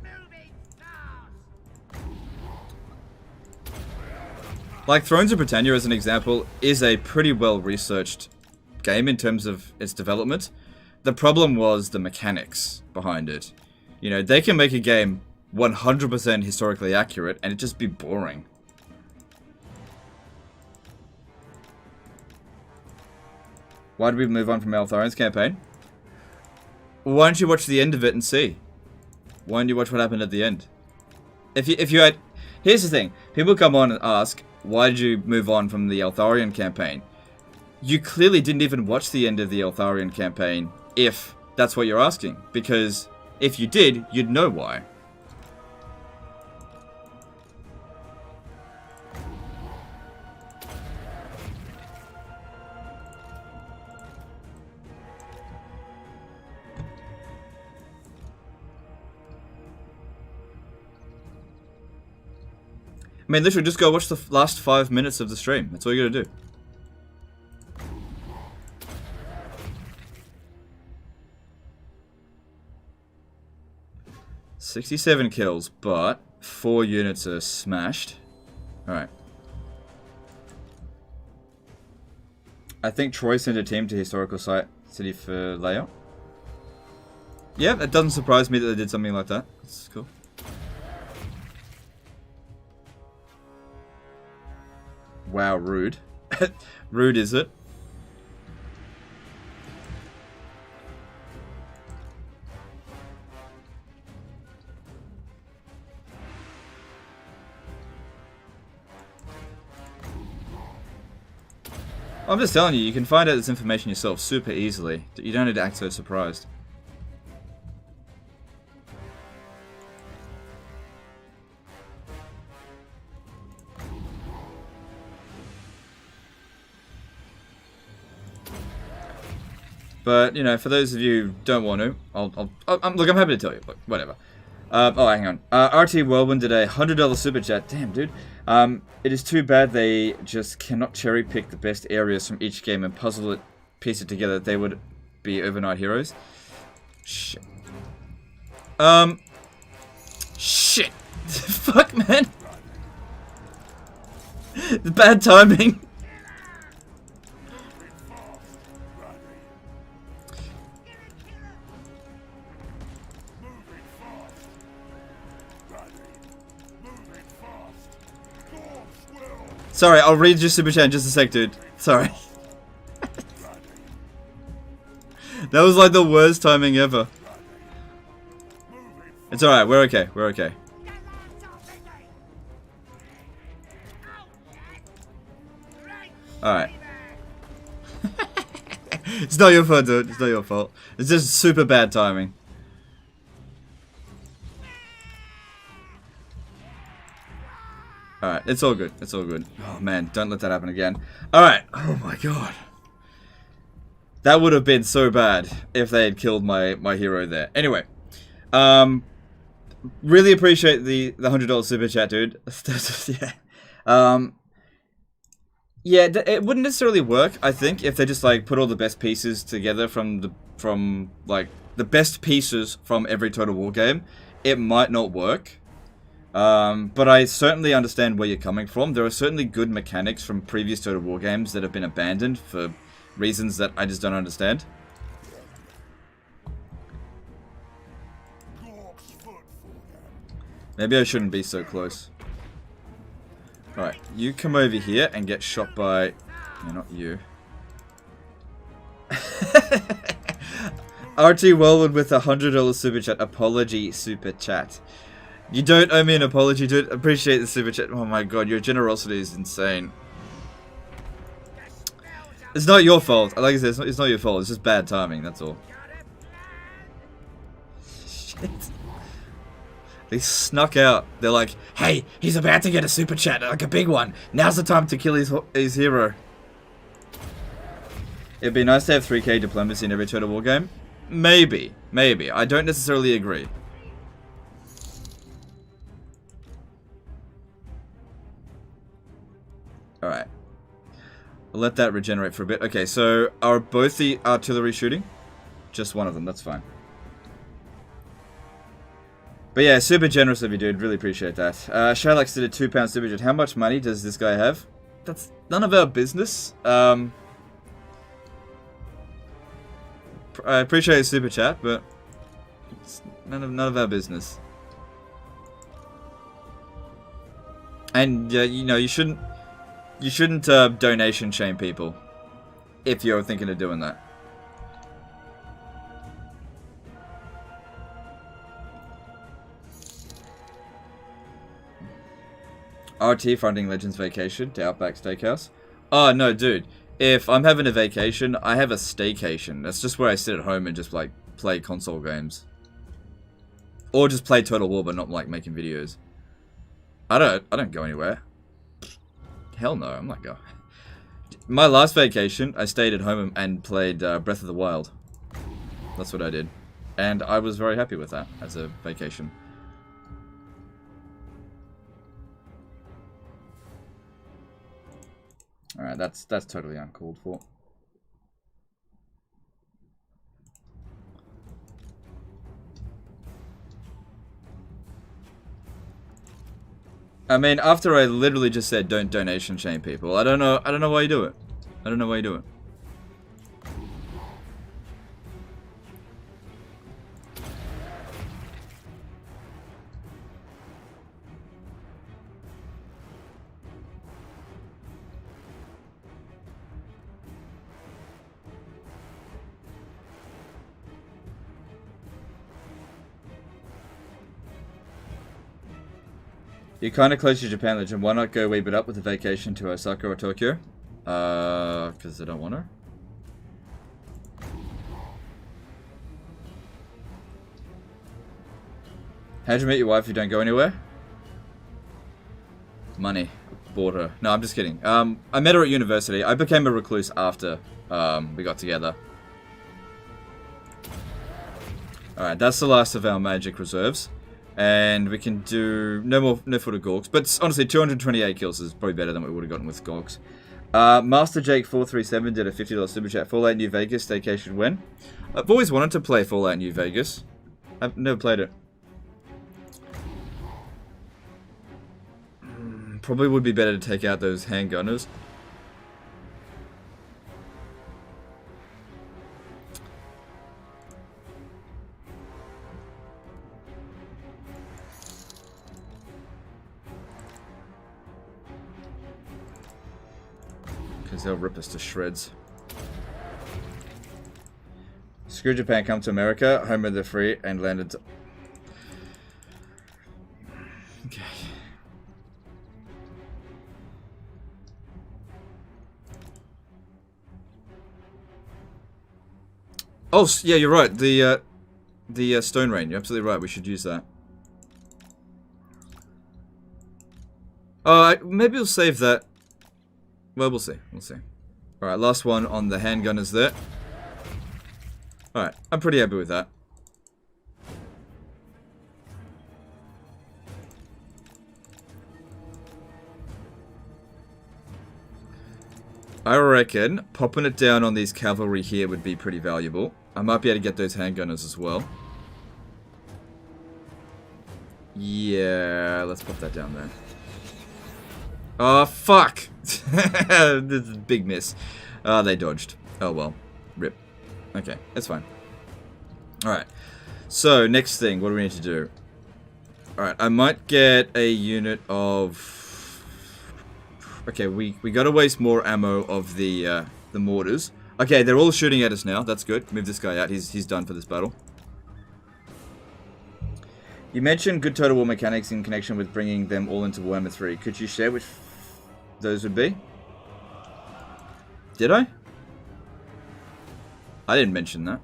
Moving fast. Like, Thrones of Britannia, as an example, is a pretty well-researched game in terms of its development. The problem was the mechanics behind it. You know, they can make a game 100% historically accurate, and it'd just be boring. Why did we move on from Altharian's campaign? Why don't you watch the end of it and see? Why don't you watch what happened at the end? If you had... Here's the thing. People come on and ask, why did you move on from the Altharian campaign? You clearly didn't even watch the end of the Altharian campaign, if that's what you're asking. Because if you did, you'd know why. I mean, literally, just go watch the last 5 minutes of the stream. That's all you gotta do. "67 kills, but 4 units are smashed." Alright. I think Troy sent a team to historical city for layout. Yeah, it doesn't surprise me that they did something like that. That's cool. Wow, rude. Rude, is it? I'm just telling you, you can find out this information yourself super easily. You don't need to act so surprised. But, you know, for those of you who don't want to, look, I'm happy to tell you. Look, whatever. Oh, hang on. RT Whirlwind did a $100 super chat. Damn, dude. It is too bad they just cannot cherry pick the best areas from each game and piece it together. They would be overnight heroes. Shit. Shit. Fuck, man. Bad timing. Sorry, I'll read your super chat in just a sec, dude. Sorry. That was like the worst timing ever. It's alright, we're okay, we're okay. Alright. It's not your fault, dude. It's not your fault. It's just super bad timing. Alright, it's all good. It's all good. Oh man, don't let that happen again. Alright. Oh my god. That would have been so bad if they had killed my hero there. Anyway. really appreciate the $100 super chat, dude. Yeah. Yeah, it wouldn't necessarily work, I think, if they just like put all the best pieces together from the best pieces from every Total War game. It might not work. But I certainly understand where you're coming from. There are certainly good mechanics from previous Total War games that have been abandoned for reasons that I just don't understand. Maybe I shouldn't be so close. Alright, you come over here and get shot by... No, not you. RT Wellwood with a $100 super chat. Apology super chat. You don't owe me an apology, dude. Appreciate the super chat. Oh my god, your generosity is insane. It's not your fault. Like I said, it's not your fault. It's just bad timing, that's all. Shit. They snuck out. They're like, hey, he's about to get a super chat, like a big one. Now's the time to kill his hero. It'd be nice to have 3k diplomacy in every Total War game. Maybe. Maybe. I don't necessarily agree. Alright. We'll let that regenerate for a bit. Okay, so are both the artillery shooting? Just one of them, that's fine. But yeah, super generous of you, dude. Really appreciate that. Shylax did a £2 super chat. How much money does this guy have? That's none of our business. I appreciate his super chat, but it's none of our business. And you know, you shouldn't donation shame people if you're thinking of doing that. RT funding Legends Vacation to Outback Steakhouse. Oh, no, dude. If I'm having a vacation, I have a staycation. That's just where I sit at home and just, like, play console games. Or just play Total War, but not, like, making videos. I don't go anywhere. Hell no, I'm not going. My last vacation, I stayed at home and played Breath of the Wild. That's what I did. And I was very happy with that as a vacation. Alright, that's totally uncalled for. I mean, after I literally just said don't donation shame people, I don't know why you do it. I don't know why you do it. You're kind of close to Japan, Legend. Why not go a wee bit up with a vacation to Osaka or Tokyo? Because I don't want to. How'd you meet your wife if you don't go anywhere? Money. Bought her. No, I'm just kidding. I met her at university. I became a recluse after we got together. Alright, that's the last of our magic reserves. And we can do no foot of Gorks. But honestly, 228 kills is probably better than what we would have gotten with Gorks. Master Jake 437 did a $50 super chat. Fallout New Vegas staycation when? I've always wanted to play Fallout New Vegas. I've never played it. Probably would be better to take out those handgunners. Because they'll rip us to shreds. Screw Japan, come to America, home of the free, and landed to... Okay. Oh, yeah, you're right. The Stone Rain. You're absolutely right. We should use that. Maybe we'll save that. Well, we'll see. We'll see. Alright, last one on the handgunners there. Alright, I'm pretty happy with that. I reckon popping it down on these cavalry here would be pretty valuable. I might be able to get those handgunners as well. Yeah, let's pop that down there. Oh, fuck! This is a big miss. They dodged. Oh, well. Rip. Okay, that's fine. Alright. So, next thing. What do we need to do? Alright, I might get a unit of... Okay, we gotta waste more ammo of the mortars. Okay, they're all shooting at us now. That's good. Move this guy out. He's done for this battle. You mentioned good Total War mechanics in connection with bringing them all into Warhammer 3. Could you share which those would be? Did I? I didn't mention that.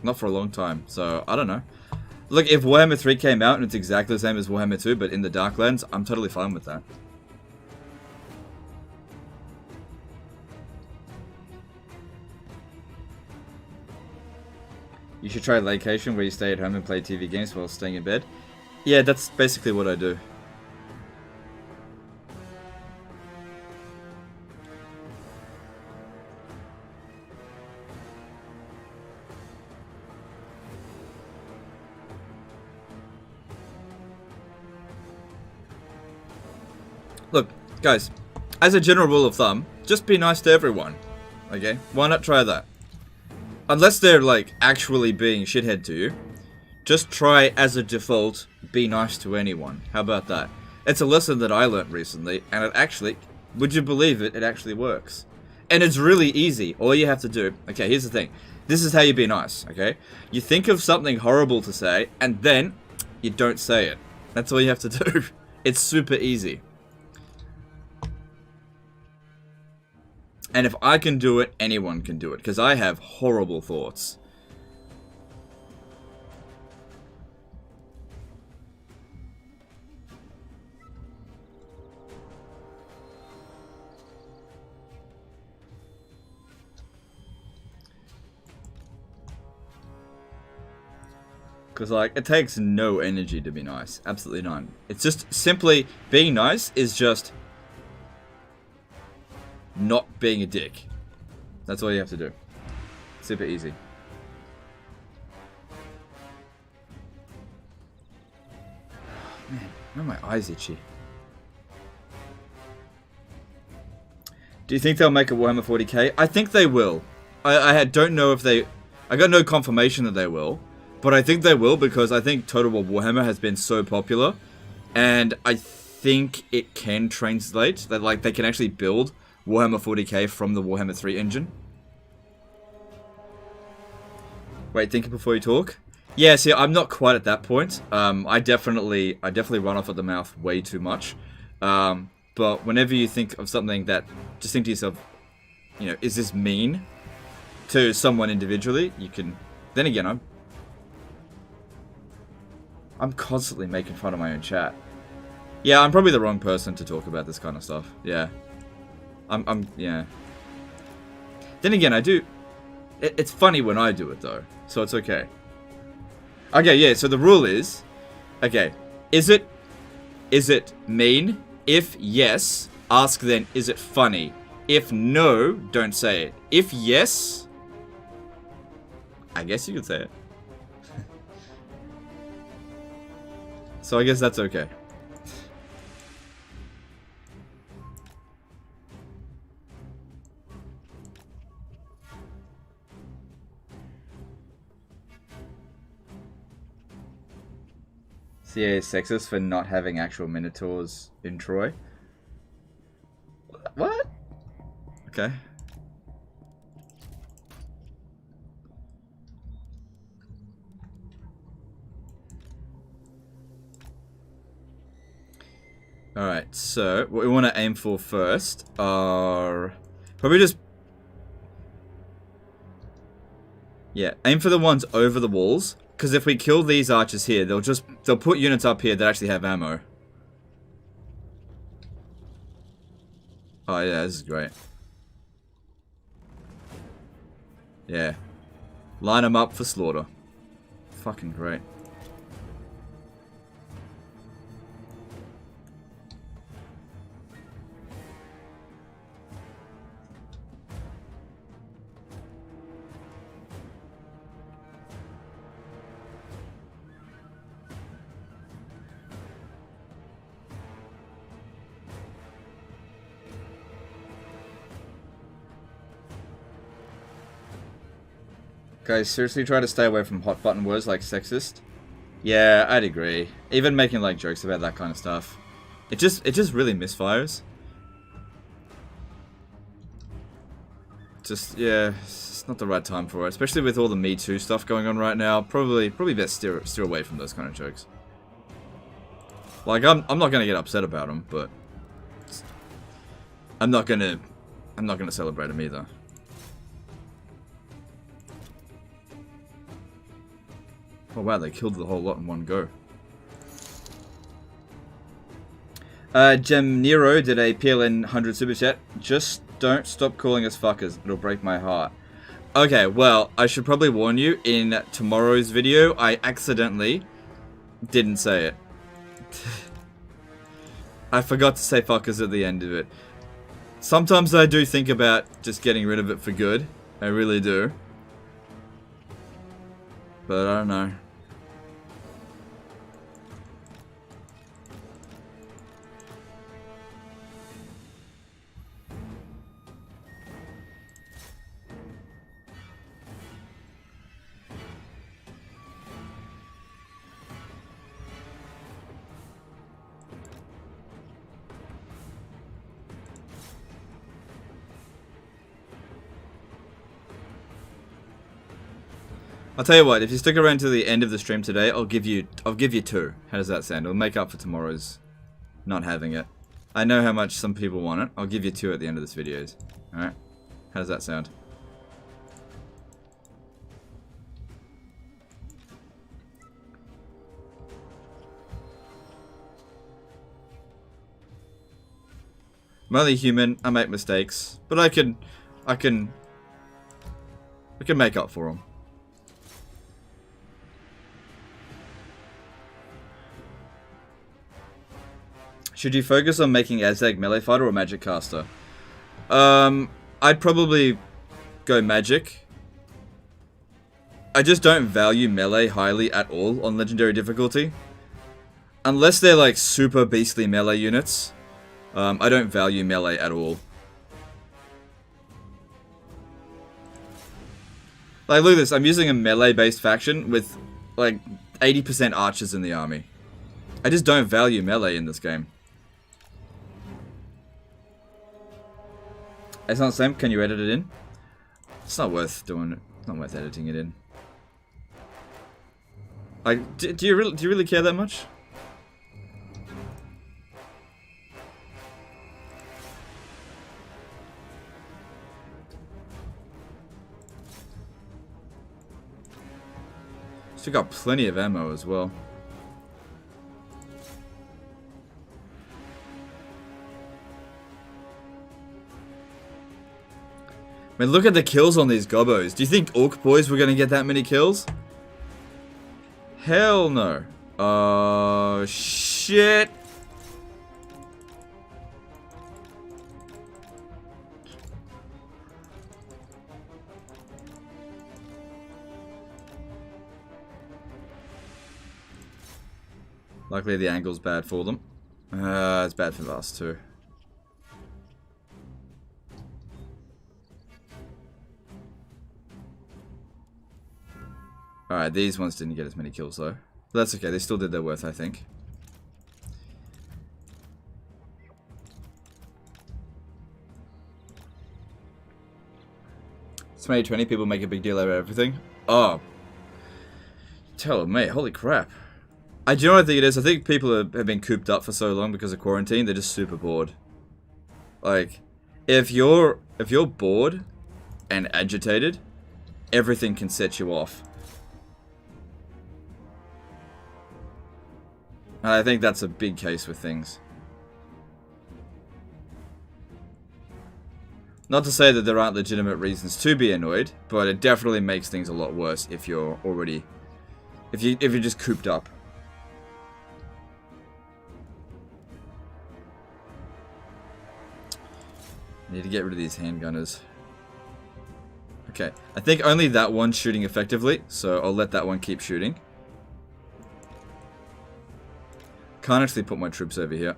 Not for a long time, so I don't know. Look, if Warhammer 3 came out and it's exactly the same as Warhammer 2, but in the Darklands, I'm totally fine with that. You should try Laycation, where you stay at home and play TV games while staying in bed. Yeah, that's basically what I do. Look, guys, as a general rule of thumb, just be nice to everyone. Okay? Why not try that? Unless they're, like, actually being shithead to you, just try, as a default, be nice to anyone. How about that? It's a lesson that I learned recently, and it actually, would you believe it, it actually works. And it's really easy. All you have to do... Okay, here's the thing. This is how you be nice, okay? You think of something horrible to say, and then you don't say it. That's all you have to do. It's super easy. And if I can do it, anyone can do it. Because I have horrible thoughts. Because, like, it takes no energy to be nice. Absolutely none. It's just simply being nice is just... not being a dick. That's all you have to do. Super easy. Man, why are my eyes itchy? Do you think they'll make a Warhammer 40k? I think they will. I don't know if they... I got no confirmation that they will. But I think they will because I think Total War Warhammer has been so popular. And I think it can translate. That, like, they can actually build Warhammer 40k from the Warhammer 3 engine. Wait, think before you talk? Yeah, see, I'm not quite at that point. I definitely run off at the mouth way too much. But whenever you think of something that, just think to yourself, you know, is this mean to someone individually? You can, then again, I'm constantly making fun of my own chat. Yeah, I'm probably the wrong person to talk about this kind of stuff. Yeah. Yeah. Then again, I do... It's funny when I do it, though. So it's okay. Okay, yeah, so the rule is... Okay, is it mean? If yes, ask then, is it funny? If no, don't say it. If yes... I guess you could say it. So I guess that's okay. CA is sexist for not having actual Minotaurs in Troy. What? Okay. Alright, so what we want to aim for first are probably just... Yeah, aim for the ones over the walls. Because if we kill these archers here, they'll put units up here that actually have ammo. Oh yeah, this is great. Yeah. Line them up for slaughter. Fucking great. Guys, seriously try to stay away from hot button words like sexist. Yeah, I'd agree. Even making like jokes about that kind of stuff. It just really misfires. Just, yeah, it's not the right time for it. Especially with all the Me Too stuff going on right now. Probably best steer away from those kind of jokes. Like, I'm not gonna get upset about them, but I'm not gonna celebrate them either. Oh wow, they killed the whole lot in one go. Gem Nero did a PLN 100 super chat. Just don't stop calling us fuckers. It'll break my heart. Okay, well, I should probably warn you, in tomorrow's video, I accidentally didn't say it. I forgot to say fuckers at the end of it. Sometimes I do think about just getting rid of it for good. I really do. But I don't know. I'll tell you what, if you stick around to the end of the stream today, I'll give you 2. How does that sound? It'll make up for tomorrow's not having it. I know how much some people want it. I'll give you 2 at the end of this video. Alright? How does that sound? I'm only human, I make mistakes, but I can make up for them. Should you focus on making Azhag melee fighter or magic caster? I'd probably go magic. I just don't value melee highly at all on legendary difficulty. Unless they're like super beastly melee units. I don't value melee at all. Like, look at this. I'm using a melee-based faction with, like, 80% archers in the army. I just don't value melee in this game. It's not the same. Can you edit it in? It's not worth doing it. It's not worth editing it in. Like, do you really care that much? Still got plenty of ammo as well. I mean, look at the kills on these gobbos. Do you think Orc boys were going to get that many kills? Hell no. Oh, shit. Luckily the angle's bad for them. It's bad for us too. Alright, these ones didn't get as many kills though. But that's okay, they still did their worth, I think. It's 2020, people make a big deal out of everything. Oh. Tell me, holy crap. Do you know what I think it is? I think people have been cooped up for so long because of quarantine, they're just super bored. Like, if you're bored and agitated, everything can set you off. And I think that's a big case with things. Not to say that there aren't legitimate reasons to be annoyed, but it definitely makes things a lot worse if you're already... If you're just cooped up. Need to get rid of these handgunners. Okay, I think only that one's shooting effectively, so I'll let that one keep shooting. Can't actually put my troops over here.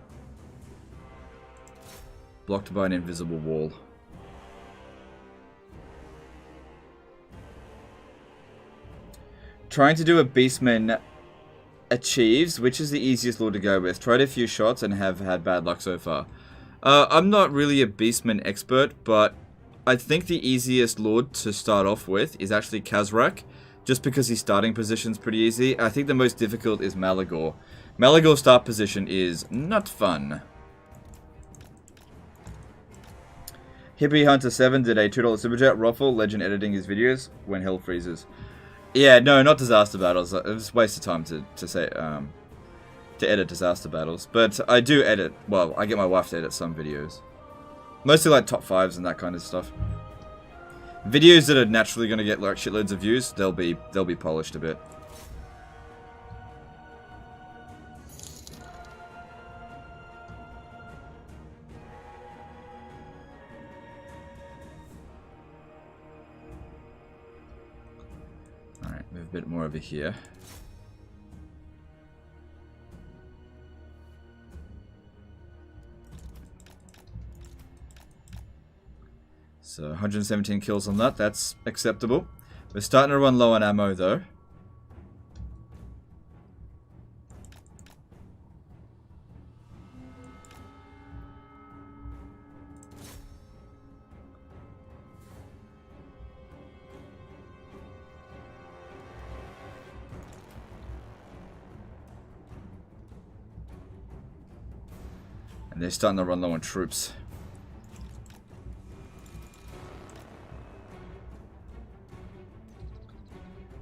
Blocked by an invisible wall. trying to do a Beastman achieves, which is the easiest lord to go with. Tried a few shots and have had bad luck so far. I'm not really a Beastman expert, but I think the easiest lord to start off with is actually Kazrak, just because his starting position's pretty easy. I think the most difficult is Malagor. Malagor's start position is not fun. Hippie Hunter 7 did a $2 super chat. Ruffle, legend editing his videos when hell freezes. Yeah, no, not disaster battles. It was a waste of time to edit disaster battles. But I do edit. Well, I get my wife to edit some videos. Mostly like top 5s and that kind of stuff. Videos that are naturally going to get like shitloads of views, they'll be polished a bit. Alright, move a bit more over here. So 117 kills on that, that's acceptable. We're starting to run low on ammo though. And they're starting to run low on troops.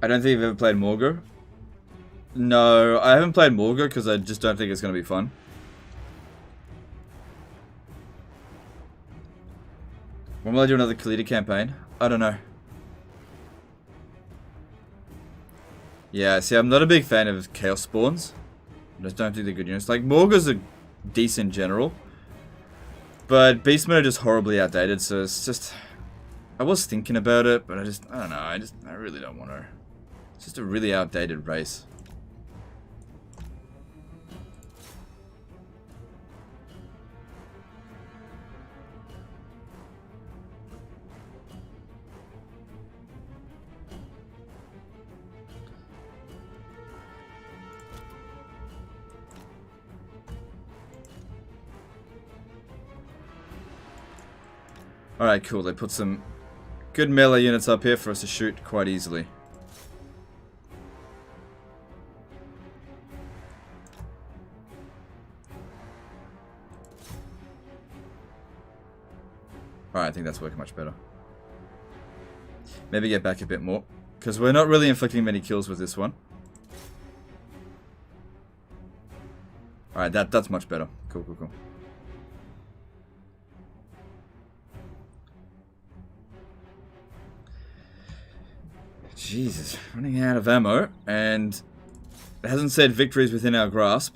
I don't think you've ever played Morgor. No, I haven't played Morgor because I just don't think it's going to be fun. When will I do another Kalita campaign? I don't know. Yeah, see, I'm not a big fan of Chaos Spawns. I just don't think they're good units. Like, Morgor's a decent general. But Beastmen are just horribly outdated, so it's just... I was thinking about it, but I don't know, I really don't want to. It's just a really outdated race. Alright, cool. They put some good melee units up here for us to shoot quite easily. Alright, I think that's working much better. Maybe get back a bit more. Because we're not really inflicting many kills with this one. Alright, that's much better. Cool, cool, cool. Jesus, running out of ammo. And it hasn't said victory is within our grasp.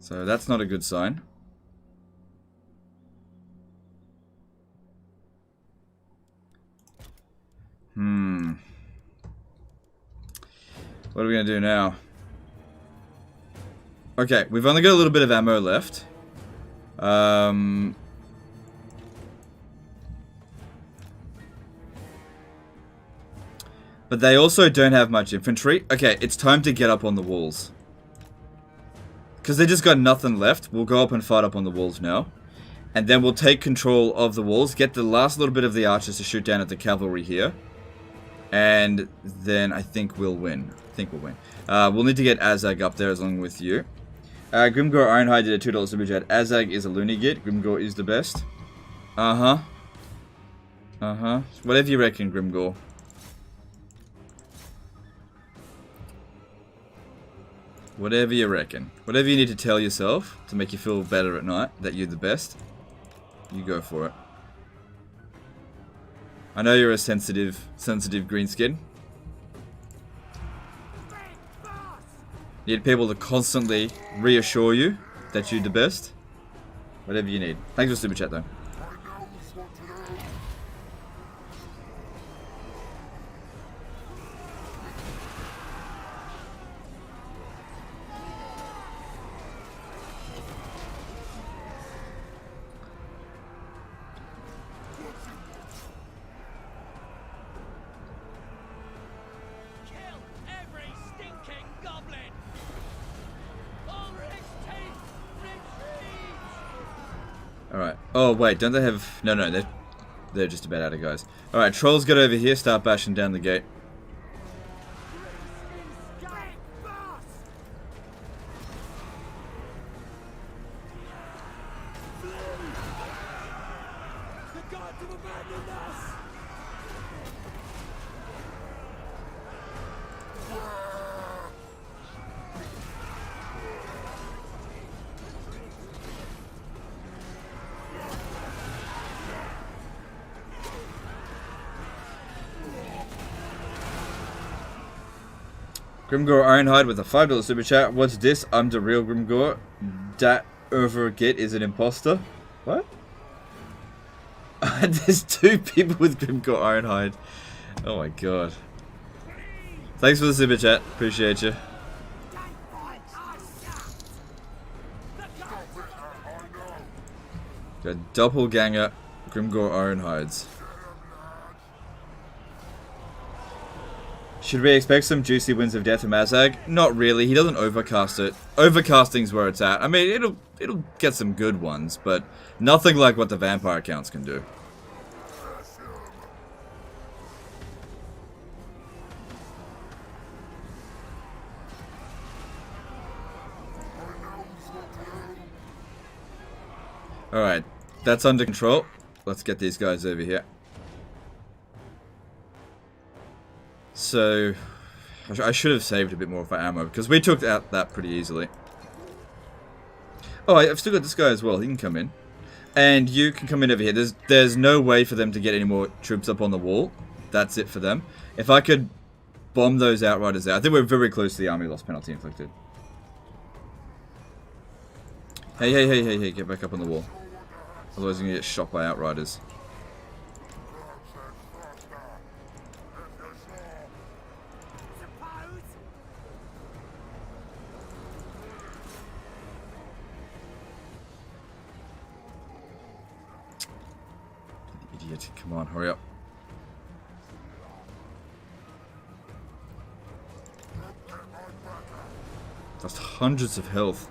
So that's not a good sign. What are we going to do now? Okay, we've only got a little bit of ammo left. But they also don't have much infantry. Okay, it's time to get up on the walls. Because they just got nothing left. We'll go up and fight up on the walls now. And then we'll take control of the walls. Get the last little bit of the archers to shoot down at the cavalry here. And then I think we'll win. We'll need to get Azhag up there along with you. Grimgor Ironhide did a $2 super chat. Azhag is a loony git. Grimgor is the best. Whatever you reckon, Grimgor. Whatever you reckon. Whatever you need to tell yourself to make you feel better at night that you're the best. You go for it. I know you're a sensitive greenskin. Need people to constantly reassure you that you're the best. Whatever you need. Thanks for super chat though. Oh wait, don't they have? No, no, they're just about out of guys. All right, trolls get over here. Start bashing down the gate. Big boss! The gods have abandoned us! Grimgore Ironhide with a $5 super chat. What's this? I'm the real Grimgore. Dat over Git is an imposter. What? There's 2 people with Grimgore Ironhide. Oh my god. Thanks for the super chat. Appreciate you. Got doppelganger Grimgore Ironhides. Should we expect some juicy wins of death from Azhag? Not really. He doesn't overcast it. Overcasting's where it's at. I mean, it'll get some good ones, but nothing like what the vampire counts can do. Alright, that's under control. Let's get these guys over here. So, I should have saved a bit more for ammo, because we took out that pretty easily. Oh, I've still got this guy as well. He can come in. And you can come in over here. There's no way for them to get any more troops up on the wall. That's it for them. If I could bomb those Outriders out. I think we're very close to the army loss penalty inflicted. Hey, get back up on the wall. Otherwise you're going to get shot by Outriders. Idiot, come on, hurry up. That's hundreds of health.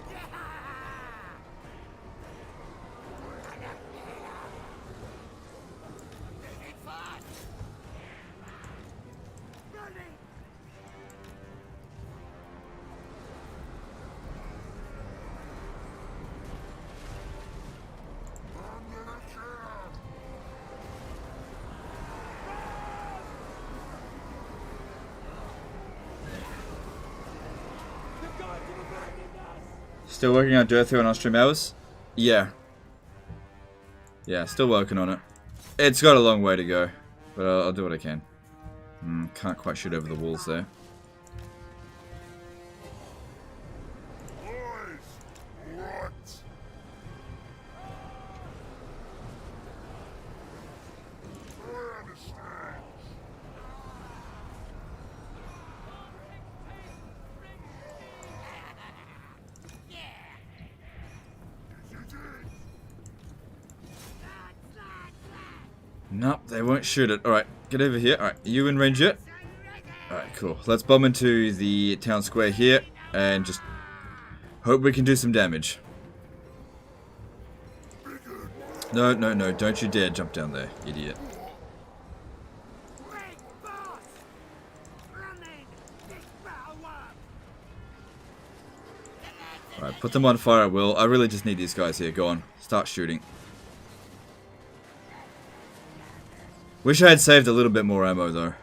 Still working on Dirthill and on-stream hours? Yeah. Yeah, still working on it. It's got a long way to go, but I'll do what I can. Can't quite shoot over the walls there. Nope, they won't shoot it. Alright, get over here. Alright, you in range yet? Alright, cool. Let's bomb into the town square here and just hope we can do some damage. No, don't you dare jump down there, idiot. Alright, put them on fire at will. I really just need these guys here. Go on, start shooting. Wish I had saved a little bit more ammo though.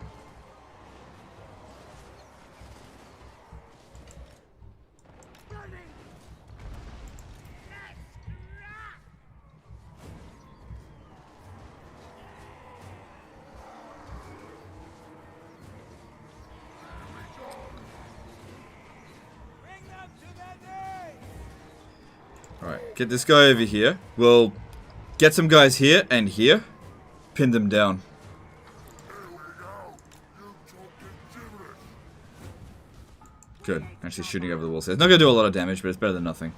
Alright, get this guy over here. We'll get some guys here and here. Pin them down. Good. Actually shooting over the walls. It's not going to do a lot of damage, but it's better than nothing.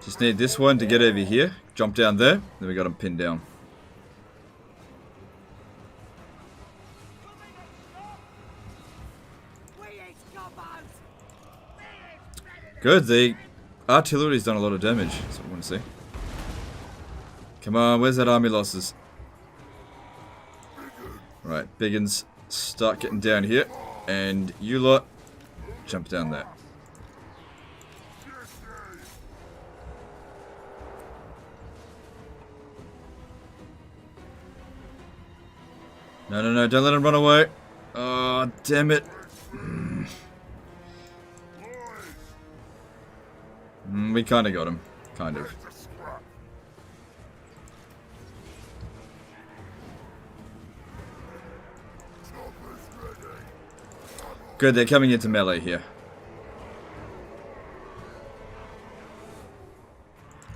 Just need this one to get over here. Jump down there. Then we got him pinned down. Good, the artillery's done a lot of damage. That's what I want to see. Come on, where's that army losses? Right, Biggins, start getting down here. And you lot, jump down there. No, no, no, don't let him run away. Oh, damn it. We kind of got him. Kind of. Good, they're coming into melee here.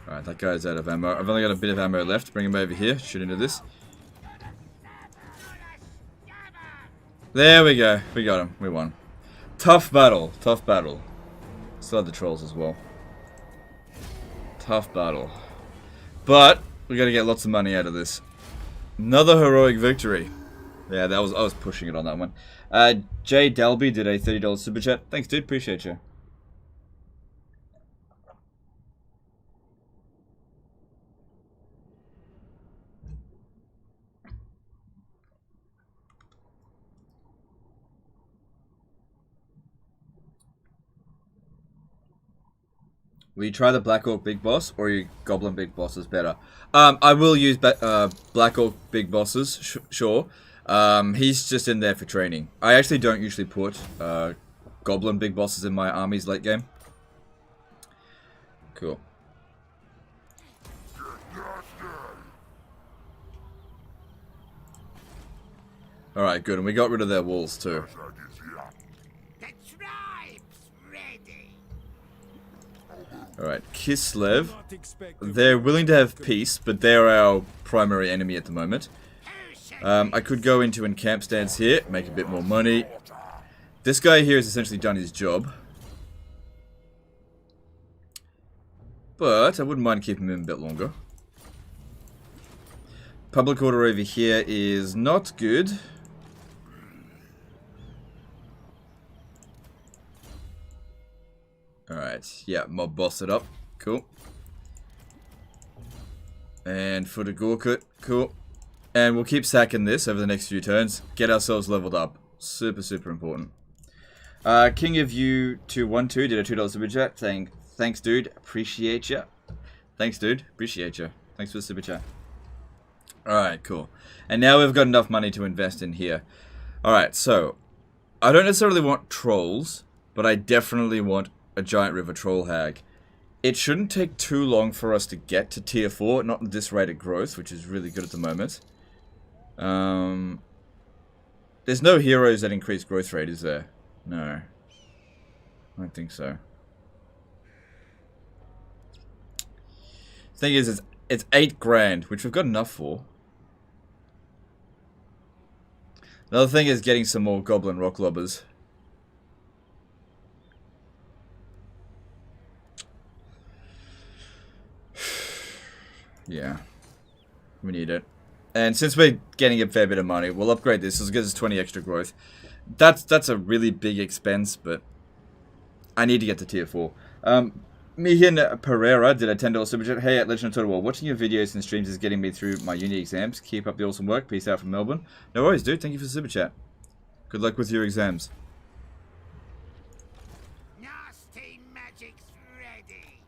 Alright, that guy's out of ammo. I've only got a bit of ammo left. Bring him over here. Shoot into this. There we go. We got him. We won. Tough battle. Tough battle. Still had the trolls as well. Tough battle. But we got to get lots of money out of this. Another heroic victory. Yeah, I was pushing it on that one. Jay Dalby did a $30 super chat. Thanks, dude. Appreciate you. Will you try the Black Orc Big Boss or your Goblin Big Boss is better? I will use Black Orc Big Bosses, sure. He's just in there for training. I actually don't usually put Goblin Big Bosses in my armies late game. Cool. Alright, good. And we got rid of their walls too. Alright, Kislev. They're willing to have peace, but they're our primary enemy at the moment. I could go into encamp stance here, make a bit more money. This guy here has essentially done his job. But I wouldn't mind keeping him a bit longer. Public order over here is not good. Alright, yeah, mob boss it up. Cool. And for the Gorkut, cool. And we'll keep sacking this over the next few turns. Get ourselves leveled up. Super, super important. King of You 212 did a $2 super chat saying, thanks, dude. Appreciate ya. Thanks, dude. Appreciate ya. Thanks for the super chat. Alright, cool. And now we've got enough money to invest in here. Alright, so I don't necessarily want trolls, but I definitely want a giant river troll hag. It shouldn't take too long for us to get to tier 4, not at this rate of growth, which is really good at the moment. There's no heroes that increase growth rate, is there? No. I don't think so. Thing is, it's 8 grand, which we've got enough for. Another thing is getting some more goblin rock lobbers. Yeah, we need it. And since we're getting a fair bit of money, we'll upgrade this. This gives us 20 extra growth. That's a really big expense, but I need to get to tier 4. Mihin Pereira did a $10 super chat. Hey, at Legend of Total War, watching your videos and streams is getting me through my uni exams. Keep up the awesome work. Peace out from Melbourne. No worries, dude. Thank you for the super chat. Good luck with your exams. Nasty magic's ready.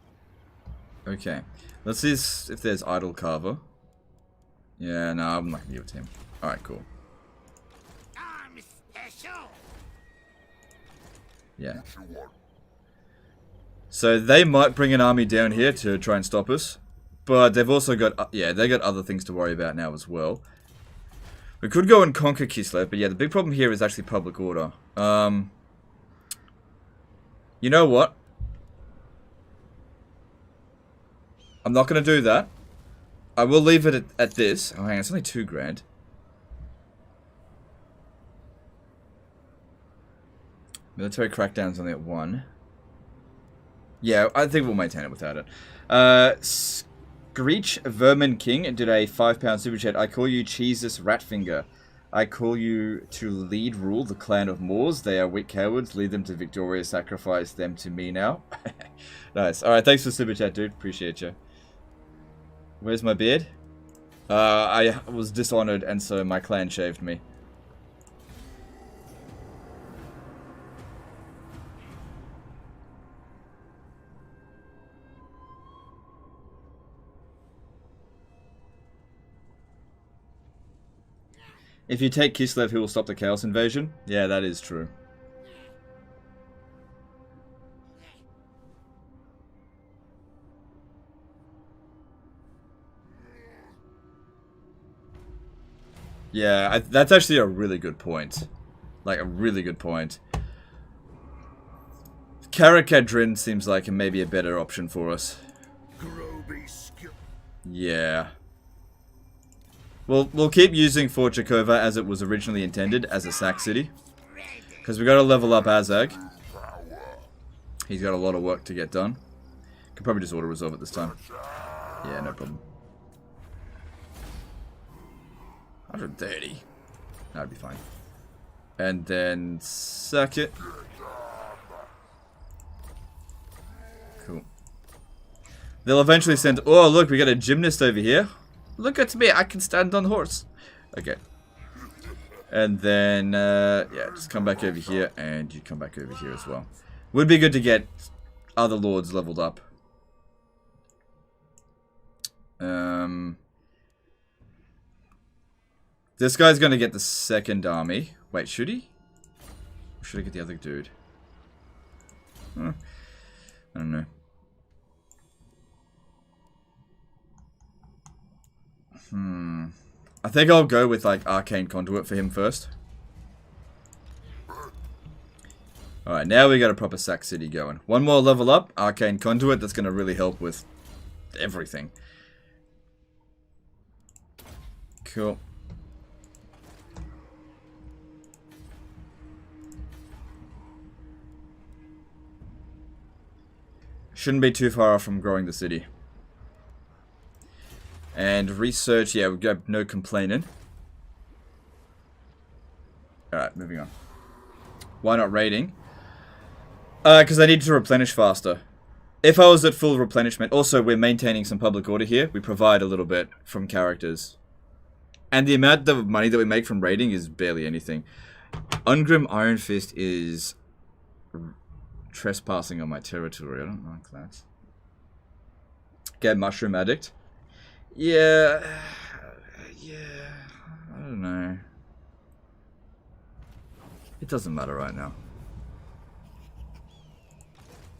Okay. Let's see if there's Idol Carver. Yeah, no, I'm not gonna give it to him. Alright, cool. I'm special. Yeah. So they might bring an army down here to try and stop us. But they've also got, yeah, they got other things to worry about now as well. We could go and conquer Kislev, but yeah, the big problem here is actually public order. You know what? I'm not going to do that. I will leave it at this. Oh, hang on, it's only 2 grand. Military crackdown's only at 1. Yeah, I think we'll maintain it without it. Screech Vermin King did a £5 super chat. I call you Jesus Ratfinger. I call you to lead rule the clan of Moors. They are weak cowards. Lead them to Victoria. Sacrifice them to me now. Nice. Alright, thanks for super chat, dude. Appreciate you. Where's my beard? I was dishonored, and so my clan shaved me. If you take Kislev, he will stop the Chaos Invasion. Yeah, that is true. Yeah, that's actually a really good point. Like, a really good point. Karakadrin seems like maybe a better option for us. Yeah. We'll keep using Fort Jakova as it was originally intended, as a sack city. Because we got to level up Azhag. He's got a lot of work to get done. Could probably just auto-resolve it this time. Yeah, no problem. 130. That'd be fine. And then sack it. Cool. They'll eventually send... Oh, look, we got a gymnast over here. Look at me, I can stand on horse. Okay. And then, yeah, just come back over here, and you come back over here as well. Would be good to get other lords leveled up. This guy's gonna get the second army. Wait, should he? Or should I get the other dude? Huh. I don't know. I think I'll go with, like, Arcane Conduit for him first. Alright, now we got a proper sack city going. One more level up, Arcane Conduit, that's going to really help with everything. Cool. Shouldn't be too far off from growing the city. And research, yeah, we've got no complaining. Alright, moving on. Why not raiding? Because I need to replenish faster. If I was at full replenishment... Also, we're maintaining some public order here. We provide a little bit from characters. And the amount of money that we make from raiding is barely anything. Ungrim Iron Fist is... trespassing on my territory. I don't like that. Get Mushroom Addict. Yeah, I don't know. It doesn't matter right now.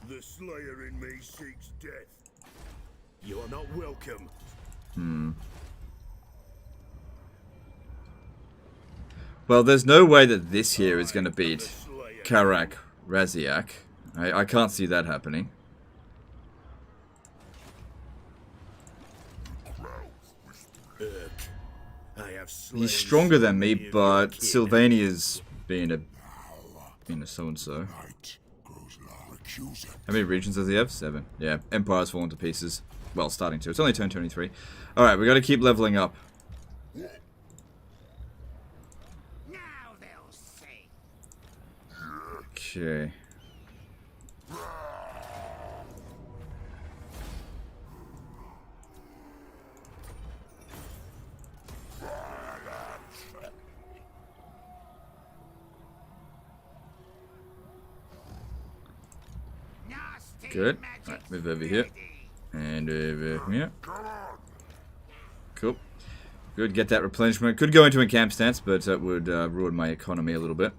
The Slayer in me seeks death. You are not welcome. Well, there's no way that this here is going to beat Karak Raziak. I can't see that happening. He's stronger than me, but Sylvania's being a so-and-so. How many regions does he have? 7. Yeah, Empire's fallen to pieces. Well, starting to. It's only turn 23. Alright, we got to keep leveling up. Now they'll see. Okay. Good. Alright, move over here. And over here. Cool. Good, get that replenishment. Could go into a camp stance, but that would ruin my economy a little bit.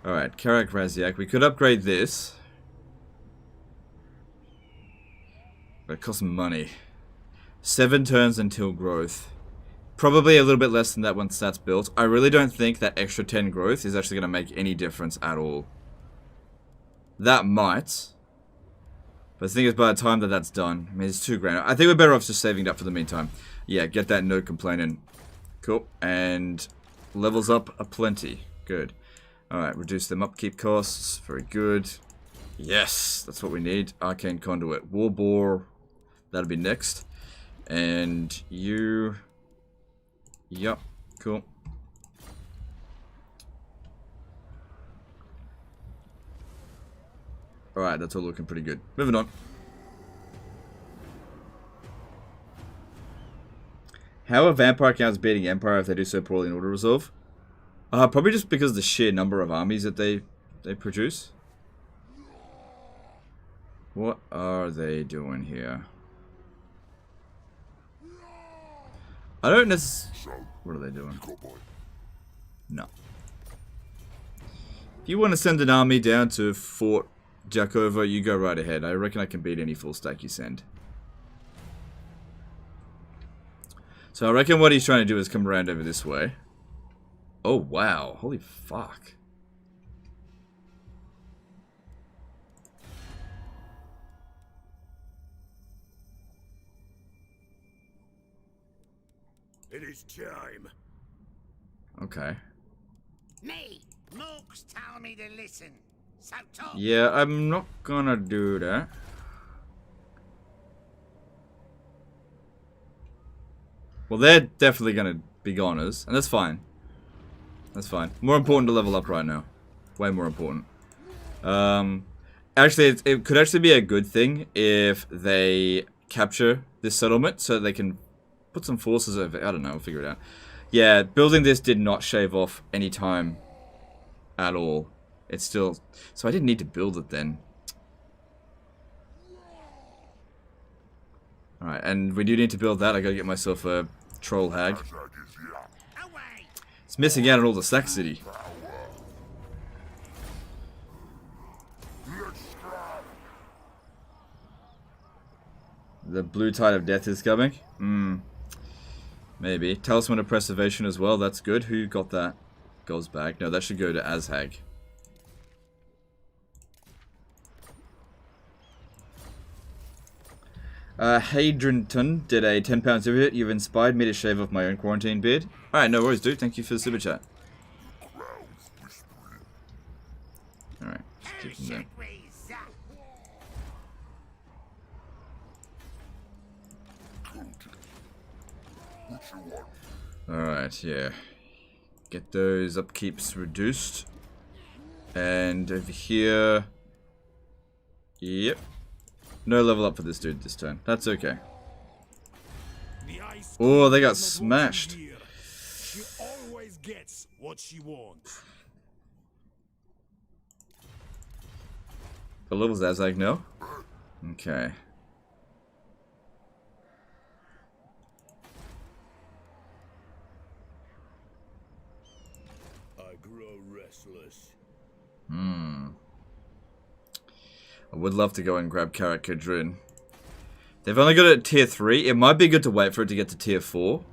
Alright, Karak Raziak. We could upgrade this. But it costs money. 7 turns until growth. Probably a little bit less than that once that's built. I really don't think that extra 10 growth is actually going to make any difference at all. That might. But the thing is, by the time that that's done, I mean, it's $2 grand. I think we're better off just saving it up for the meantime. Yeah, get that no complaining. Cool. And levels up aplenty. Good. Alright, reduce them upkeep costs. Very good. Yes, that's what we need. Arcane Conduit. Warbore, that'll be next. And you... Yep, cool. Alright, that's all looking pretty good. Moving on. How are vampire counts beating Empire if they do so poorly in Auto Resolve? Probably just because of the sheer number of armies that they produce. What are they doing here? I don't necessarily... What are they doing? No. If you want to send an army down to Fort Jakova, you go right ahead. I reckon I can beat any full stack you send. So I reckon what he's trying to do is come around over this way. Oh, wow. Holy fuck. It is time. Okay. Me, Mooks tell me to listen. So talk. Yeah, I'm not gonna do that. Well, they're definitely gonna be goners, and that's fine. That's fine. More important to level up right now. Way more important. Actually, it could actually be a good thing if they capture this settlement so they can put some forces over. I don't know, we'll figure it out. Yeah, building this did not shave off any time at all. It's still... So I didn't need to build it then. Alright, and we do need to build that. I gotta get myself a troll hag. Away. It's missing out on all the Sack City. The blue tide of death is coming? Maybe. Talisman of Preservation as well, that's good. Who got that? Goes back. No, that should go to Azhag. Hadrinton did a £10 super hit. You've inspired me to shave off my own quarantine beard. Alright, no worries, dude. Thank you for the super chat. Alright, keep them there. Alright, yeah. Get those upkeeps reduced. And over here... Yep. No level up for this dude this turn. That's okay. Oh, they got smashed. She always gets what she wants. The levels Azhag, no? Okay. I grow restless. I would love to go and grab Karak Kadrin. They've only got it at tier 3. It might be good to wait for it to get to tier 4.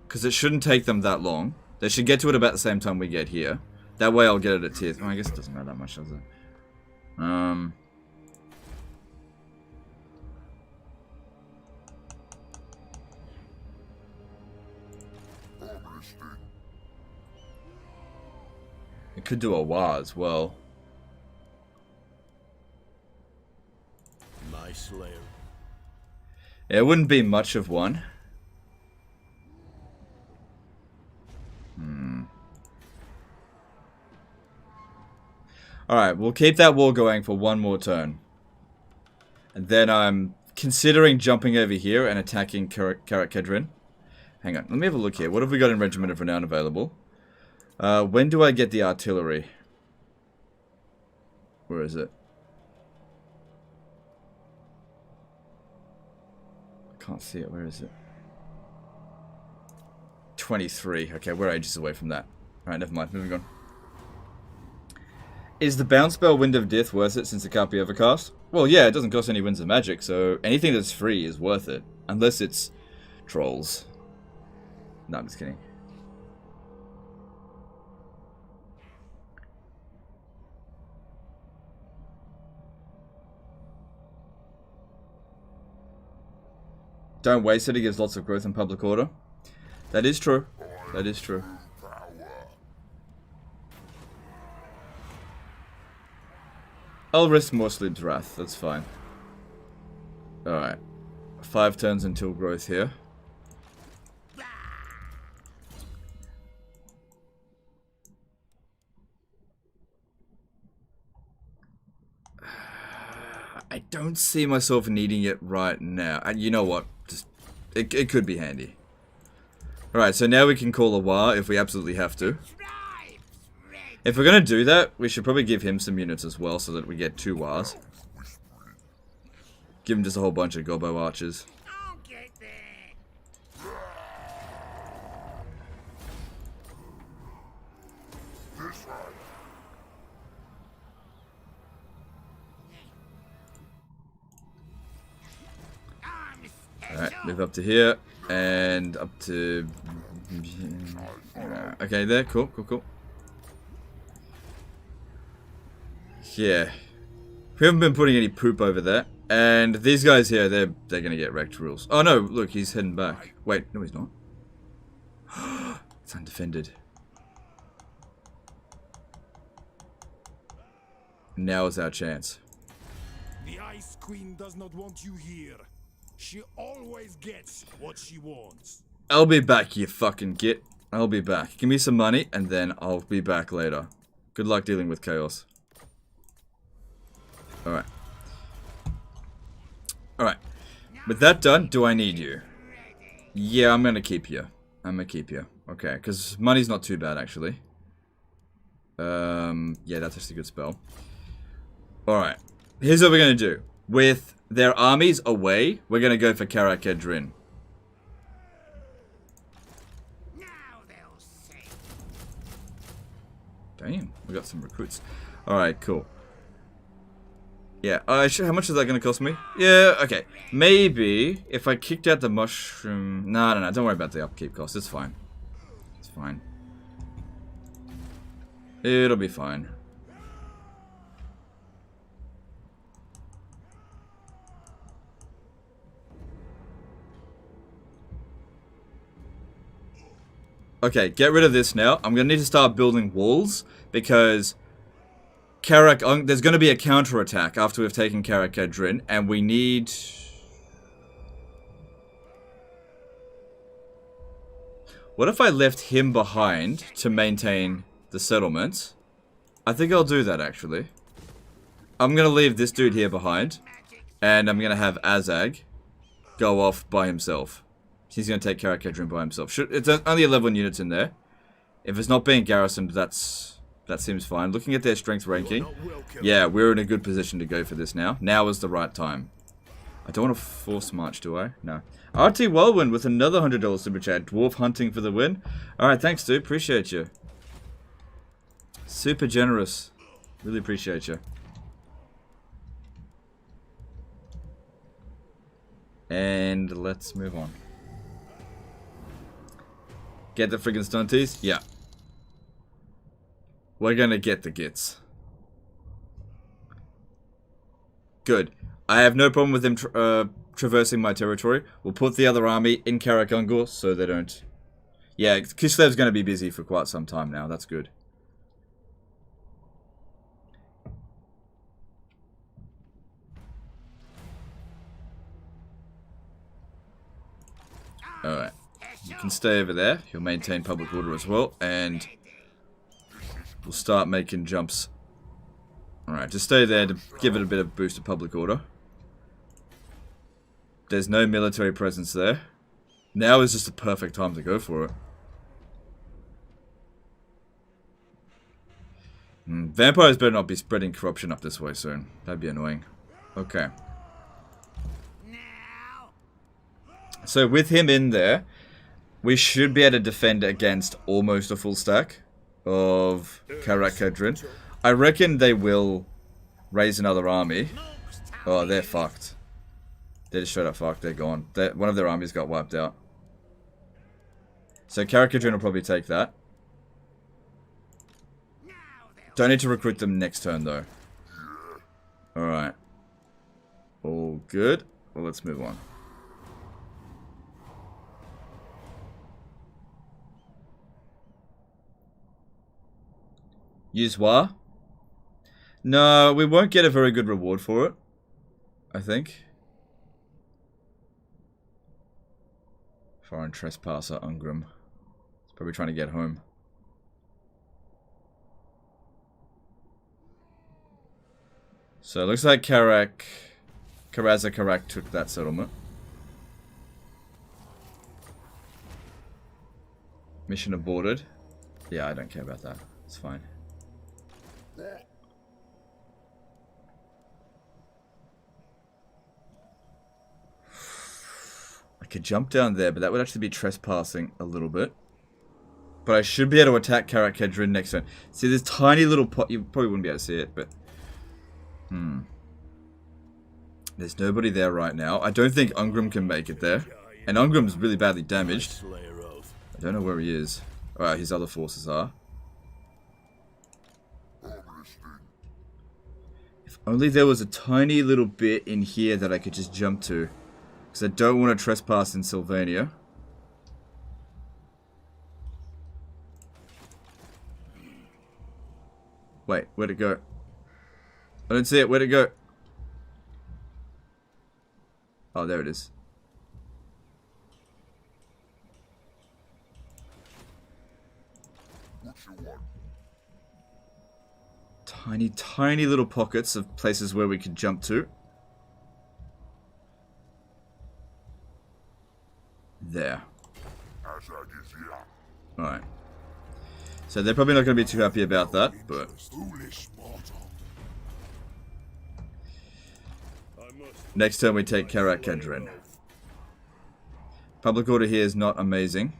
Because it shouldn't take them that long. They should get to it about the same time we get here. That way I'll get it at tier 3. Oh, I guess it doesn't matter that much, does it? It could do a Wa as well. My slayer. It wouldn't be much of one. Alright, we'll keep that war going for one more turn. And then I'm considering jumping over here and attacking Karak Kadrin. Hang on, let me have a look here. What have we got in Regiment of Renown available? When do I get the artillery? Where is it? I can't see it. Where is it? 23. Okay, we're ages away from that. Alright, never mind. Moving on. Is the bounce spell Wind of Death worth it since it can't be overcast? Well, yeah, it doesn't cost any Winds of Magic, so anything that's free is worth it. Unless it's trolls. No, I'm just kidding. Don't waste it, it gives lots of growth in public order. That is true. That is true. I'll risk more Sleep's Wrath. That's fine. Alright. 5 turns until growth here. I don't see myself needing it right now. And you know what? Just it could be handy. Alright, so now we can call a war if we absolutely have to. If we're gonna do that, we should probably give him some units as well so that we get 2 wars. Give him just a whole bunch of Gobbo archers. I'll get there. Alright, move up to here. And up to... Okay, there. Cool, cool, cool. Yeah. We haven't been putting any poop over there. And these guys here, they're gonna get wrecked rules. Oh no, look, he's heading back. Wait, no he's not. It's undefended. Now is our chance. The Ice Queen does not want you here. She always gets what she wants. I'll be back, you fucking git. I'll be back. Give me some money, and then I'll be back later. Good luck dealing with chaos. Alright. Alright. With that done, do I need you? Yeah, I'm gonna keep you. I'm gonna keep you. Okay, because money's not too bad, actually. Yeah, that's just a good spell. Alright. Here's what we're gonna do. With their armies away, we're gonna go for Karak Edrin. Now they'll see. Damn, we got some recruits. Alright, cool. Yeah, how much is that going to cost me? Yeah, okay. Maybe if I kicked out the mushroom... No, don't worry about the upkeep cost. It's fine. It's fine. It'll be fine. Okay, get rid of this now. I'm going to need to start building walls because... Karak, there's going to be a counterattack after we've taken Karak Edrin, and we need... What if I left him behind to maintain the settlement? I think I'll do that, actually. I'm going to leave this dude here behind, and I'm going to have Azhag go off by himself. He's going to take Karak Edrin by himself. It's only 11 units in there. If it's not being garrisoned, that seems fine. Looking at their strength ranking, yeah, we're in a good position to go for this now. Now is the right time. I don't want to force march, do I? No. RT Whirlwind with another $100 super chat. Dwarf hunting for the win. Alright, thanks, dude. Appreciate you. Super generous. Really appreciate you. And let's move on. Get the friggin' stunties? Yeah. We're gonna get the gits. Good. I have no problem with them traversing my territory. We'll put the other army in Karak Ungor so they don't... Yeah, Kislev's gonna be busy for quite some time now. That's good. Alright. You can stay over there. He'll maintain public order as well. And... we'll start making jumps. Alright, just stay there to give it a bit of boost of public order. There's no military presence there. Now is just the perfect time to go for it. Vampires better not be spreading corruption up this way soon. That'd be annoying. Okay. So with him in there, we should be able to defend against almost a full stack of Karak Edrin. I reckon they will raise another army. Oh, they're fucked. They're just straight up fucked. They're gone. One of their armies got wiped out. So Karak Edrin will probably take that. Don't need to recruit them next turn though. Alright. All good. Well, let's move on. Use War. No, we won't get a very good reward for it, I think. Foreign trespasser, Ungrim. He's probably trying to get home. So it looks like Karazakarak took that settlement. Mission aborted. Yeah, I don't care about that. It's fine. I could jump down there, but that would actually be trespassing a little bit. But I should be able to attack Karak Kedrin next turn. See this tiny little pot, you probably wouldn't be able to see it, but... There's nobody there right now. I don't think Ungrim can make it there. And Ungrim's really badly damaged. I don't know where he is. Alright, his other forces are. If only there was a tiny little bit in here that I could just jump to. Because I don't want to trespass in Sylvania. Wait, where'd it go? I don't see it. Where'd it go? Oh, there it is. Tiny, tiny little pockets of places where we could jump to. There. Alright. So they're probably not going to be too happy about that, but... Next turn we take Karak Kedrin. Public order here is not amazing.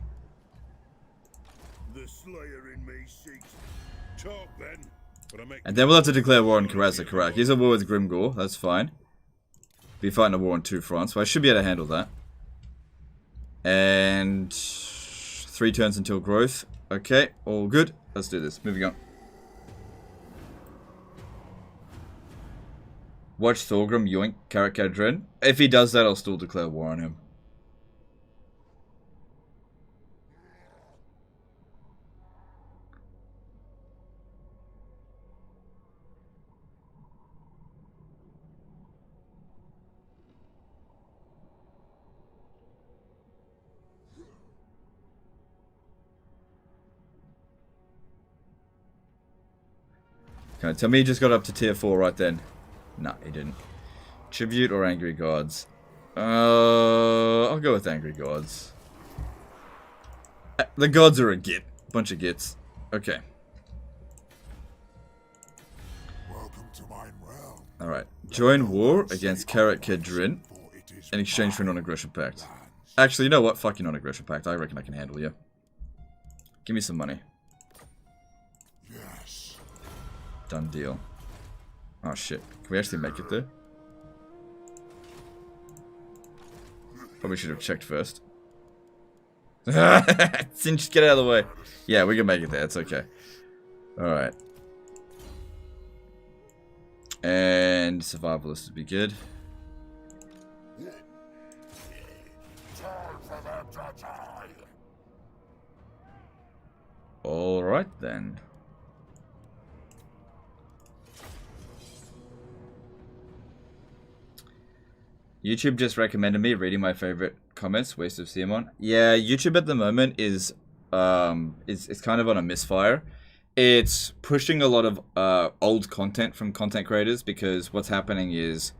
And then we'll have to declare war on Karazakarak. He's at war with Grimgor, that's fine. Be fighting a war on 2 fronts, so I should be able to handle that. And 3 turns until growth. Okay, all good. Let's do this. Moving on. Watch Thorgrim yoink Karak Kedrin. If he does that, I'll still declare war on him. Okay, tell me he just got up to tier 4 right then. No, he didn't. Tribute or Angry Gods? I'll go with Angry Gods. The gods are a git. Bunch of gits. Okay. Alright. Join war against Karak Kedrin in exchange for a non-aggression pact. Actually, you know what? Fuck your non-aggression pact. I reckon I can handle you. Give me some money. Yes. Done deal. Oh shit. Can we actually make it there? Probably should have checked first. Cinch, get out of the way. Yeah, we can make it there. It's okay. Alright. And survivalist would be good. Alright then. YouTube just recommended me reading my favorite comments. Waste of Simon. Yeah, YouTube at the moment is kind of on a misfire. It's pushing a lot of old content from content creators because what's happening is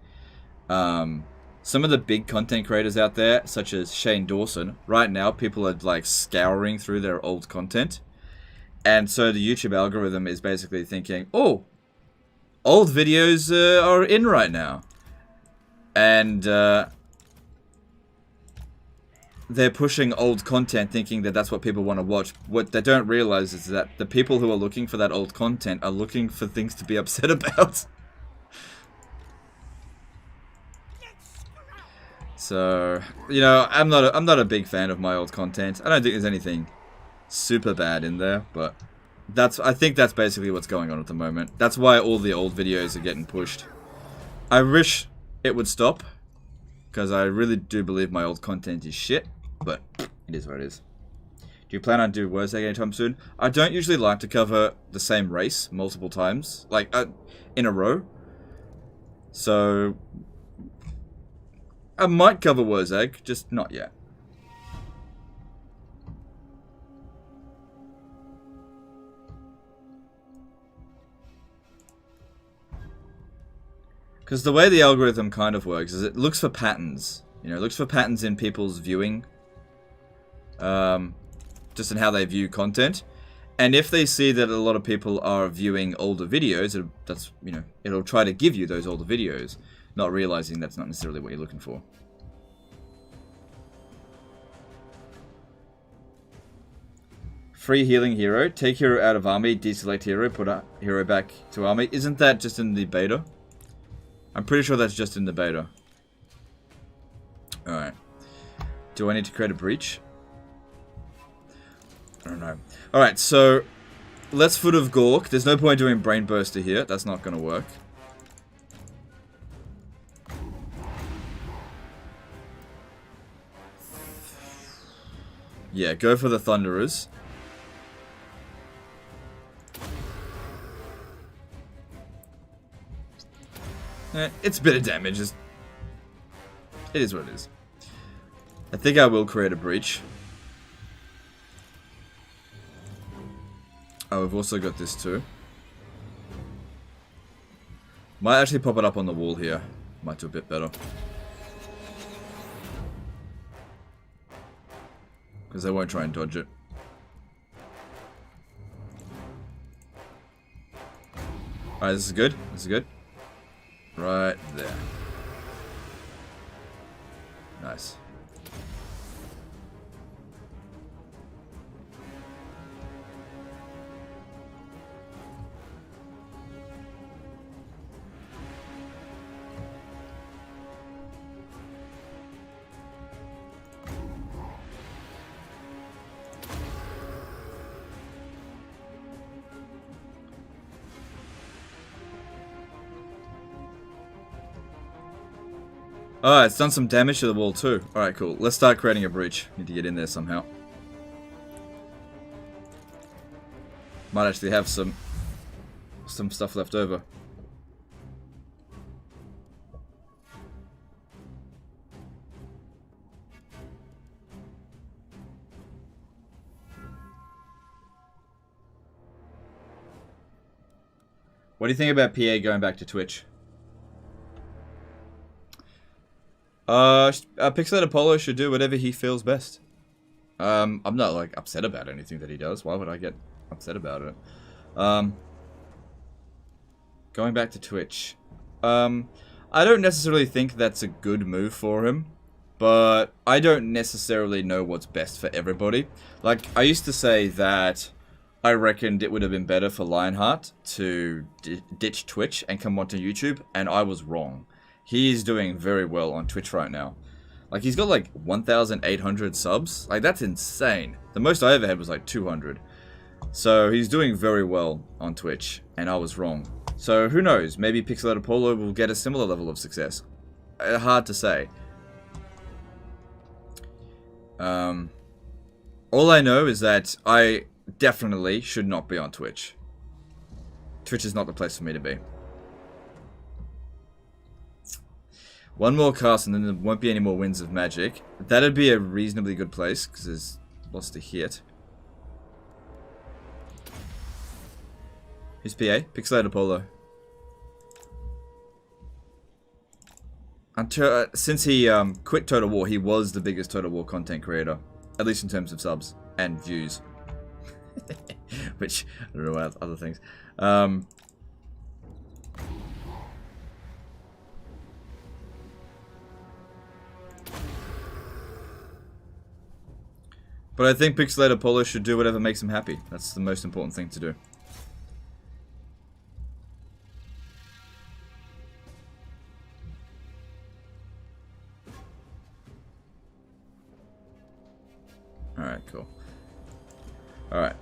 some of the big content creators out there, such as Shane Dawson, right now people are like scouring through their old content, and so the YouTube algorithm is basically thinking, oh, old videos are in right now. And they're pushing old content thinking that that's what people want to watch. What they don't realize is that the people who are looking for that old content are looking for things to be upset about. So, you know, I'm not a big fan of my old content. I don't think there's anything super bad in there, but I think that's basically what's going on at the moment. That's why all the old videos are getting pushed. I wish it would stop, because I really do believe my old content is shit, but it is what it is. Do you plan on doing Wurzag anytime soon? I don't usually like to cover the same race multiple times, like in a row. So I might cover Wurzag, just not yet. Because the way the algorithm kind of works is it looks for patterns. You know, it looks for patterns in people's viewing. Just in how they view content. And if they see that a lot of people are viewing older videos, it'll try to give you those older videos. Not realizing that's not necessarily what you're looking for. Free healing hero. Take hero out of army. Deselect hero. Put a hero back to army. Isn't that just in the beta? I'm pretty sure that's just in the beta. Alright. Do I need to create a breach? I don't know. Alright, so let's Foot of Gork. There's no point doing Brain Burster here. That's not going to work. Yeah, go for the Thunderers. It's a bit of damage. It is what it is. I think I will create a breach. Oh, we've also got this too. Might actually pop it up on the wall here. Might do a bit better. Because they won't try and dodge it. Alright, this is good. This is good. Right there. Nice. Oh, it's done some damage to the wall too. Alright, cool. Let's start creating a breach. Need to get in there somehow. Might actually have some stuff left over. What do you think about PA going back to Twitch? Pixelated Apollo should do whatever he feels best. I'm not like upset about anything that he does. Why would I get upset about it? Going back to Twitch. I don't necessarily think that's a good move for him, but I don't necessarily know what's best for everybody. Like, I used to say that I reckoned it would have been better for Lionheart to ditch Twitch and come onto YouTube, and I was wrong. He is doing very well on Twitch right now. Like, he's got like 1,800 subs. Like, that's insane. The most I ever had was like 200. So, he's doing very well on Twitch, and I was wrong. So, who knows? Maybe Pixelated Apollo will get a similar level of success. Hard to say. All I know is that I definitely should not be on Twitch. Twitch is not the place for me to be. One more cast and then there won't be any more Winds of Magic. That'd be a reasonably good place, because there's lots to hit. Who's PA? Pixelated Apollo. Until, since he quit Total War, he was the biggest Total War content creator. At least in terms of subs and views. Which, I don't know about other things. But I think Pixelated Apollo should do whatever makes him happy. That's the most important thing to do. Alright, cool. Alright.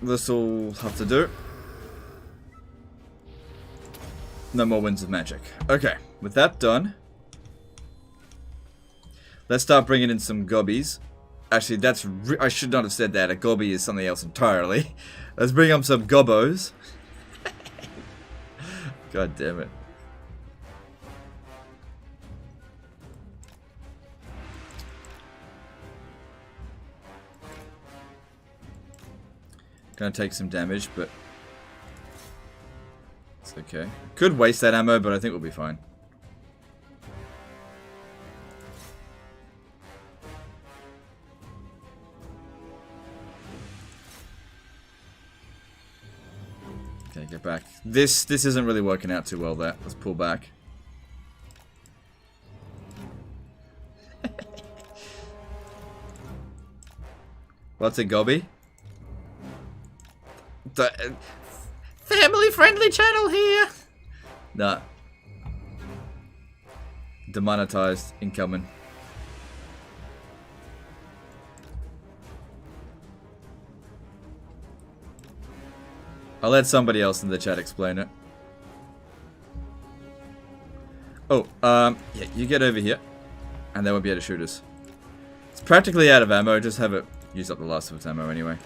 This'll have to do. No more Winds of Magic. Okay, with that done, let's start bringing in some gobbies. Actually, I should not have said that. A gobby is something else entirely. Let's bring up some gobbos. God damn it. Gonna take some damage, but it's okay. Could waste that ammo, but I think we'll be fine. Okay, get back. This isn't really working out too well there. Let's pull back. What's a gobby? The family-friendly channel here. Nah. Demonetized incoming. I'll let somebody else in the chat explain it. Oh, yeah, you get over here, and they won't be able to shoot us. It's practically out of ammo. Just have it use up the last of its ammo anyway.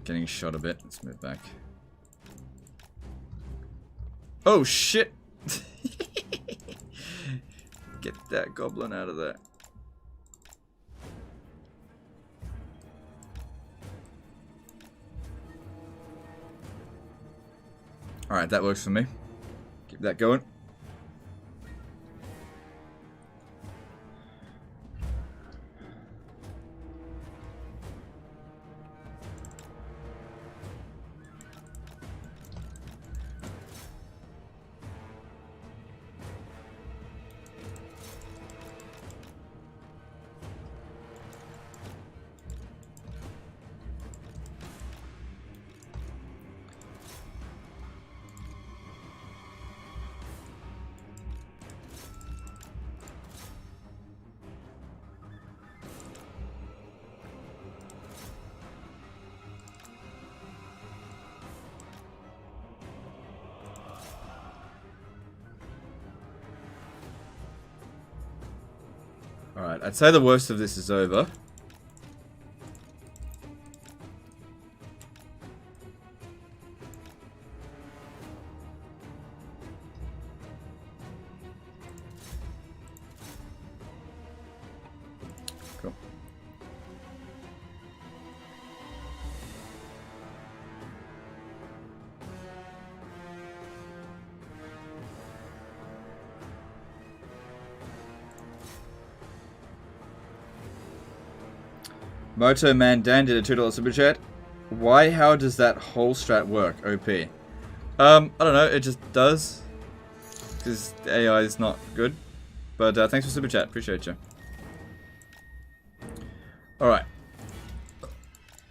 Getting shot a bit. Let's move back. Oh shit! Get that goblin out of there. Alright, that works for me. Keep that going. Alright, I'd say the worst of this is over. Cool. Moto Man Dan did a $2 super chat. Why? How does that whole strat work? OP. I don't know. It just does. Because the AI is not good. But thanks for super chat. Appreciate you. All right.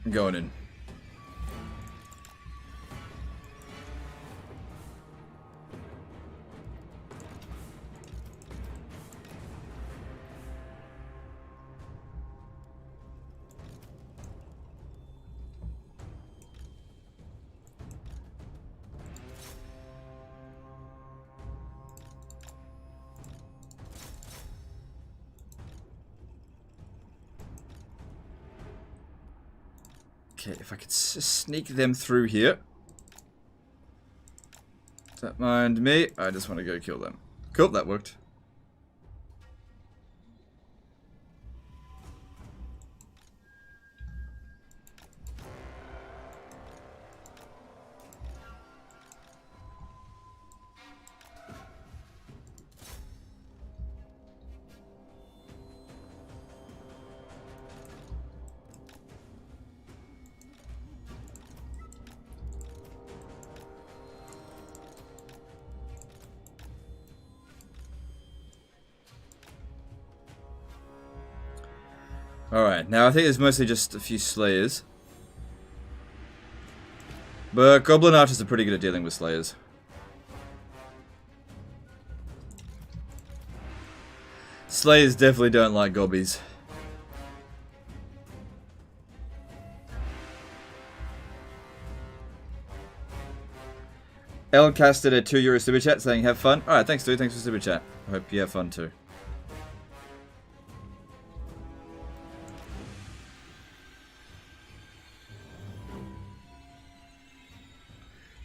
I'm going in. Okay, if I could sneak them through here. Don't mind me. I just want to go kill them. Cool, that worked. Alright, now I think there's mostly just a few Slayers. But Goblin Archers are pretty good at dealing with Slayers. Slayers definitely don't like gobbies. Ellen casted a €2 super chat saying have fun. Alright, thanks dude, thanks for super chat. I hope you have fun too.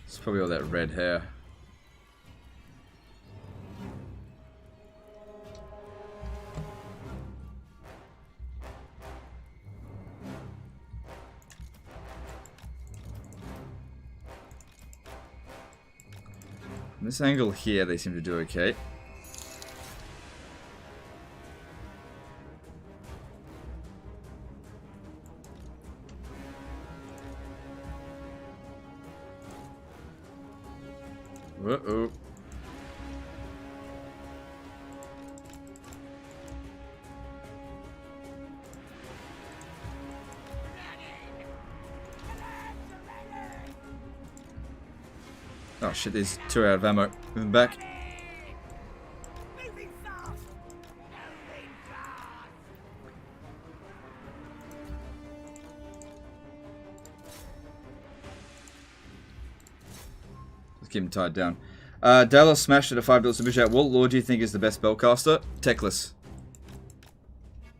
It's probably all that red hair. From this angle here, they seem to do okay. Uh-oh. Oh shit, there's 2 out of ammo. Moving back. Moving fast. Moving fast. Let's keep him tied down. Dallas smashed at a $5 super chat. What lord do you think is the best spellcaster? Teclis.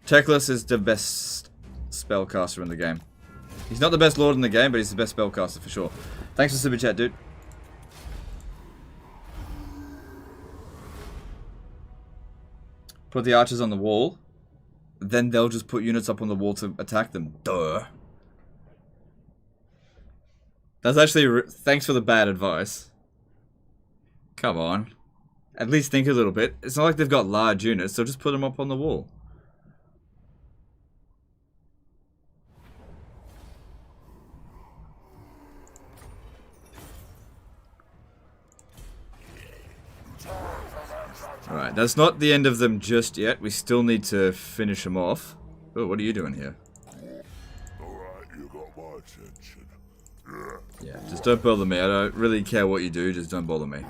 Teclis is the best spellcaster in the game. He's not the best lord in the game, but he's the best spellcaster for sure. Thanks for super chat, dude. Put the archers on the wall. Then they'll just put units up on the wall to attack them. Duh. That's actually... Thanks for the bad advice. Come on. At least think a little bit. It's not like they've got large units, so just put them up on the wall. Alright, that's not the end of them just yet. We still need to finish them off. Oh, what are you doing here? Alright, you got my attention. Yeah, just don't bother me. I don't really care what you do, just don't bother me.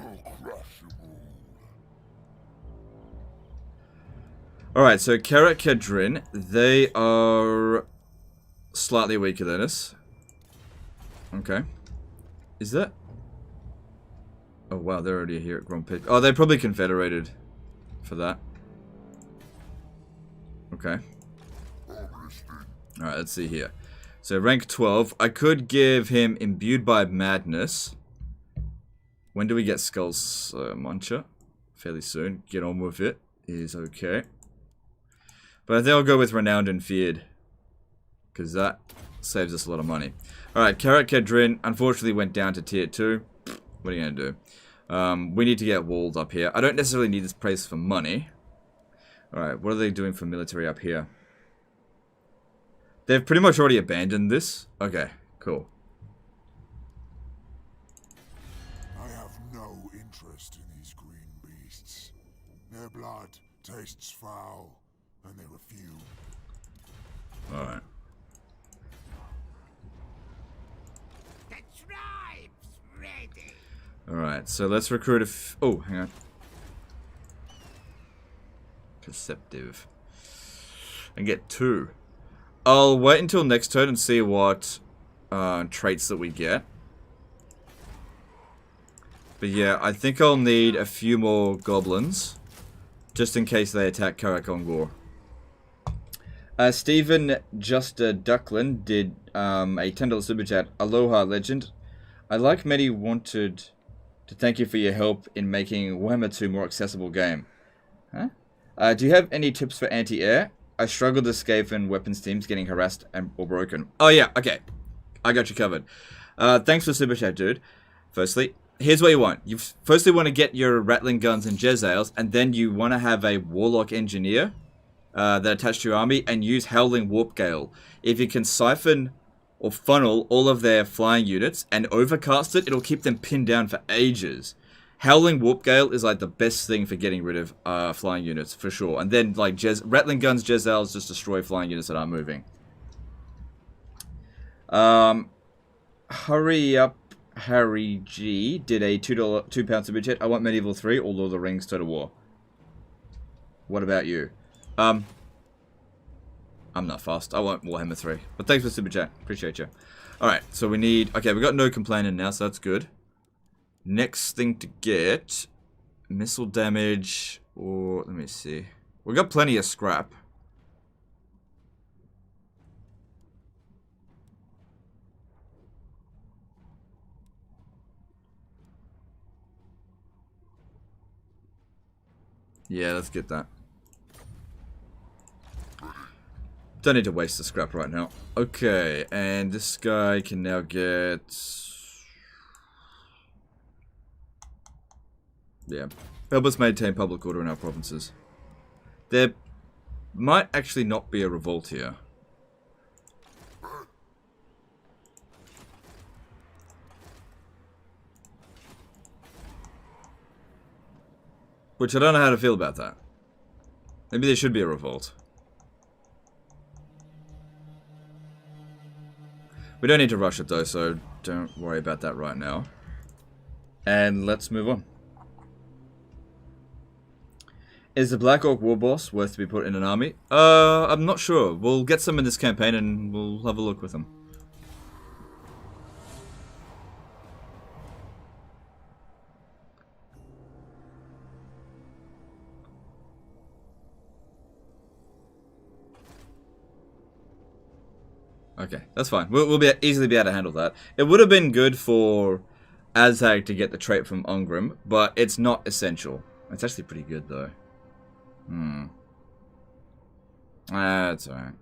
Alright, so Karak Kedrin, they are slightly weaker than us. Okay. Is that... Oh wow, they're already here at Grumpig. Oh, they're probably confederated for that. Okay. Alright, let's see here. So rank 12. I could give him Imbued by Madness. When do we get Skull's Muncher? Fairly soon. Get on with it. Is okay. But I think I'll go with Renowned and Feared. Because that saves us a lot of money. Alright, Karak Kedrin unfortunately went down to tier 2. What are you going to do? We need to get walls up here. I don't necessarily need this place for money. Alright, what are they doing for military up here? They've pretty much already abandoned this. Okay, cool. I have no interest in these green beasts. Their blood tastes foul, and they refuse. Alright. The tribe's ready. Alright, so let's recruit a oh, hang on. Perceptive. And get 2. I'll wait until next turn and see what traits that we get. But yeah, I think I'll need a few more goblins. Just in case they attack Karak Ongor. Stephen Duckland did a $10 super chat. Aloha legend. I like many wanted to thank you for your help in making Warhammer 2 more accessible game. Huh? Do you have any tips for anti-air? I struggled to escape when weapons teams getting harassed or broken. Oh yeah, okay. I got you covered. Thanks for super chat, dude. Firstly, here's what you want. You firstly want to get your rattling guns and Jezzails, and then you want to have a warlock engineer that attached to your army and use Howling Warp Gale. If you can siphon or funnel all of their flying units and overcast it, it'll keep them pinned down for ages. Howling Warp Gale is like the best thing for getting rid of flying units, for sure. And then like Rattling Guns, Jezzails just destroy flying units that aren't moving. Hurry Up Harry G did a £2 super chat. I want Medieval 3 or Lord of the Rings Total War. What about you? I'm not fast. I want Warhammer 3. But thanks for the super chat. Appreciate you. Alright, so we need... Okay, we got no complaining now, so that's good. Next thing to get... Missile damage... Or... Let me see. We got plenty of scrap. Yeah, let's get that. Don't need to waste the scrap right now. Okay, and this guy can now get... Yeah. Help us maintain public order in our provinces. There might actually not be a revolt here. Which I don't know how to feel about that. Maybe there should be a revolt. We don't need to rush it though, so don't worry about that right now. And let's move on. Is the Black Orc War Boss worth to be put in an army? I'm not sure. We'll get some in this campaign and we'll have a look with them. Okay, that's fine. We'll easily be able to handle that. It would have been good for Azhag to get the trait from Ungrim, but it's not essential. It's actually pretty good though. That's alright.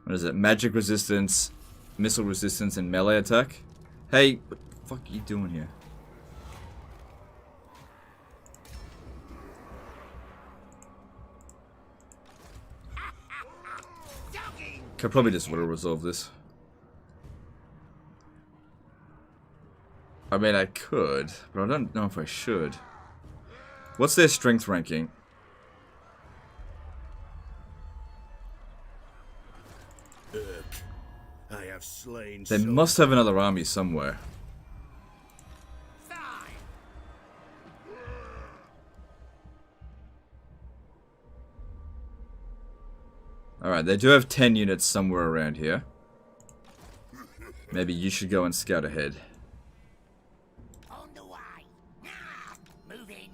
What is it? Magic resistance, missile resistance, and melee attack? Hey, what the fuck are you doing here? Could probably just auto-resolve this. I mean, I could, but I don't know if I should. What's their strength ranking? I have slain. They must have another army somewhere. Alright, they do have 10 units somewhere around here. Maybe you should go and scout ahead. On the way. Moving.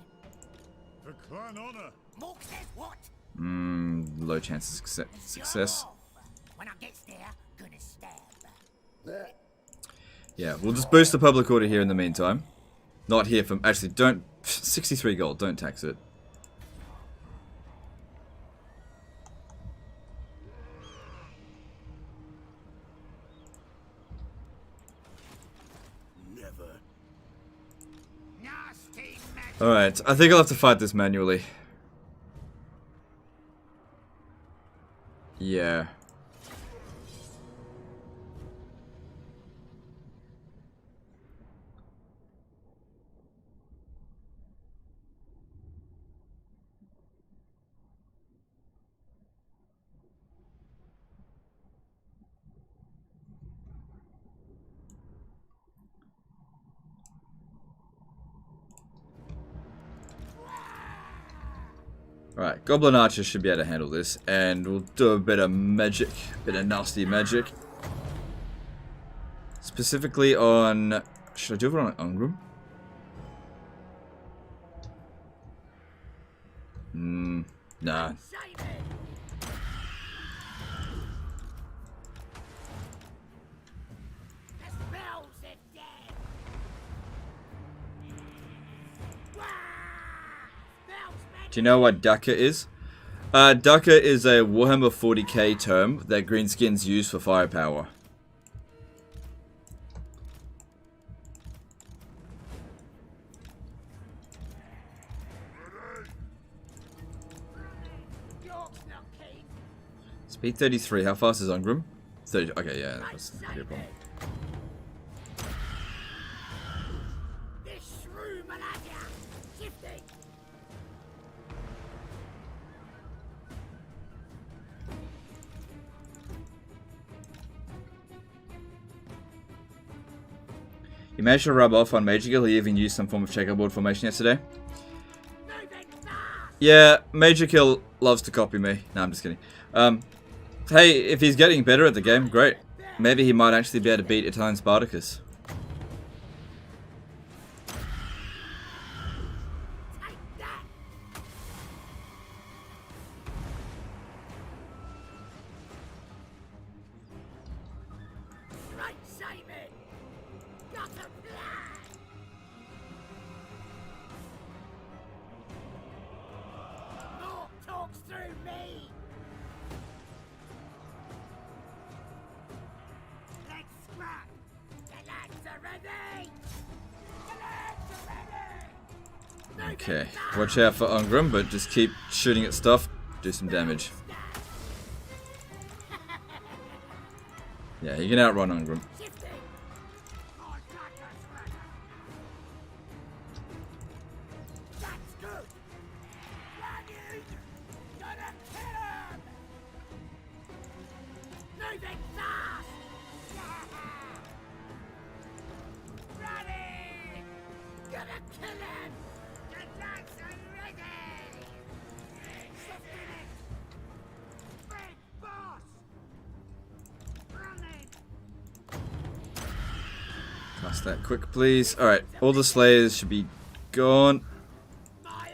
The clan honor. Mork says what? Low chance of success. When I get there, gonna stab. Yeah, we'll just boost the public order here in the meantime. Not here from... Actually, don't... 63 gold, don't tax it. Alright, I think I'll have to fight this manually. Yeah. Alright, Goblin Archers should be able to handle this, and we'll do a bit of magic, bit of nasty magic. Specifically on... Should I do it on Ungrim? Nah. Do you know what Daka is? Daka is a Warhammer 40k term that greenskins use for firepower. Speed 33, how fast is Ungrim? 30, okay, yeah, that's not a problem. You managed to rub off on Major Gill. He even used some form of checkerboard formation yesterday. Yeah, Major Kill loves to copy me. No, I'm just kidding. Hey, if he's getting better at the game, great. Maybe he might actually be able to beat Italian Spartacus. Okay, watch out for Ungrim, but just keep shooting at stuff, do some damage. Yeah, you can outrun Ungrim. Cast that quick, please. Alright, all the Slayers should be gone. I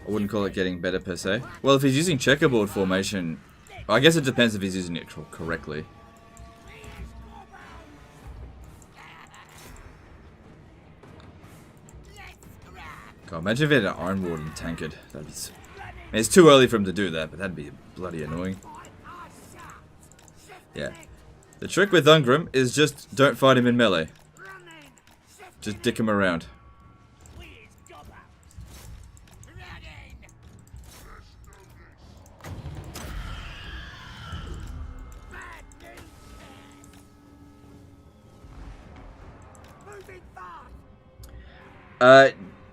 wouldn't call it getting better per se. Well, if he's using checkerboard formation, I guess it depends if he's using it correctly. God, imagine if he had an Iron Ward and tanked. That'd be... I mean, it's too early for him to do that, but that'd be bloody annoying. Yeah. The trick with Ungrim is just don't fight him in melee. Just dick him around.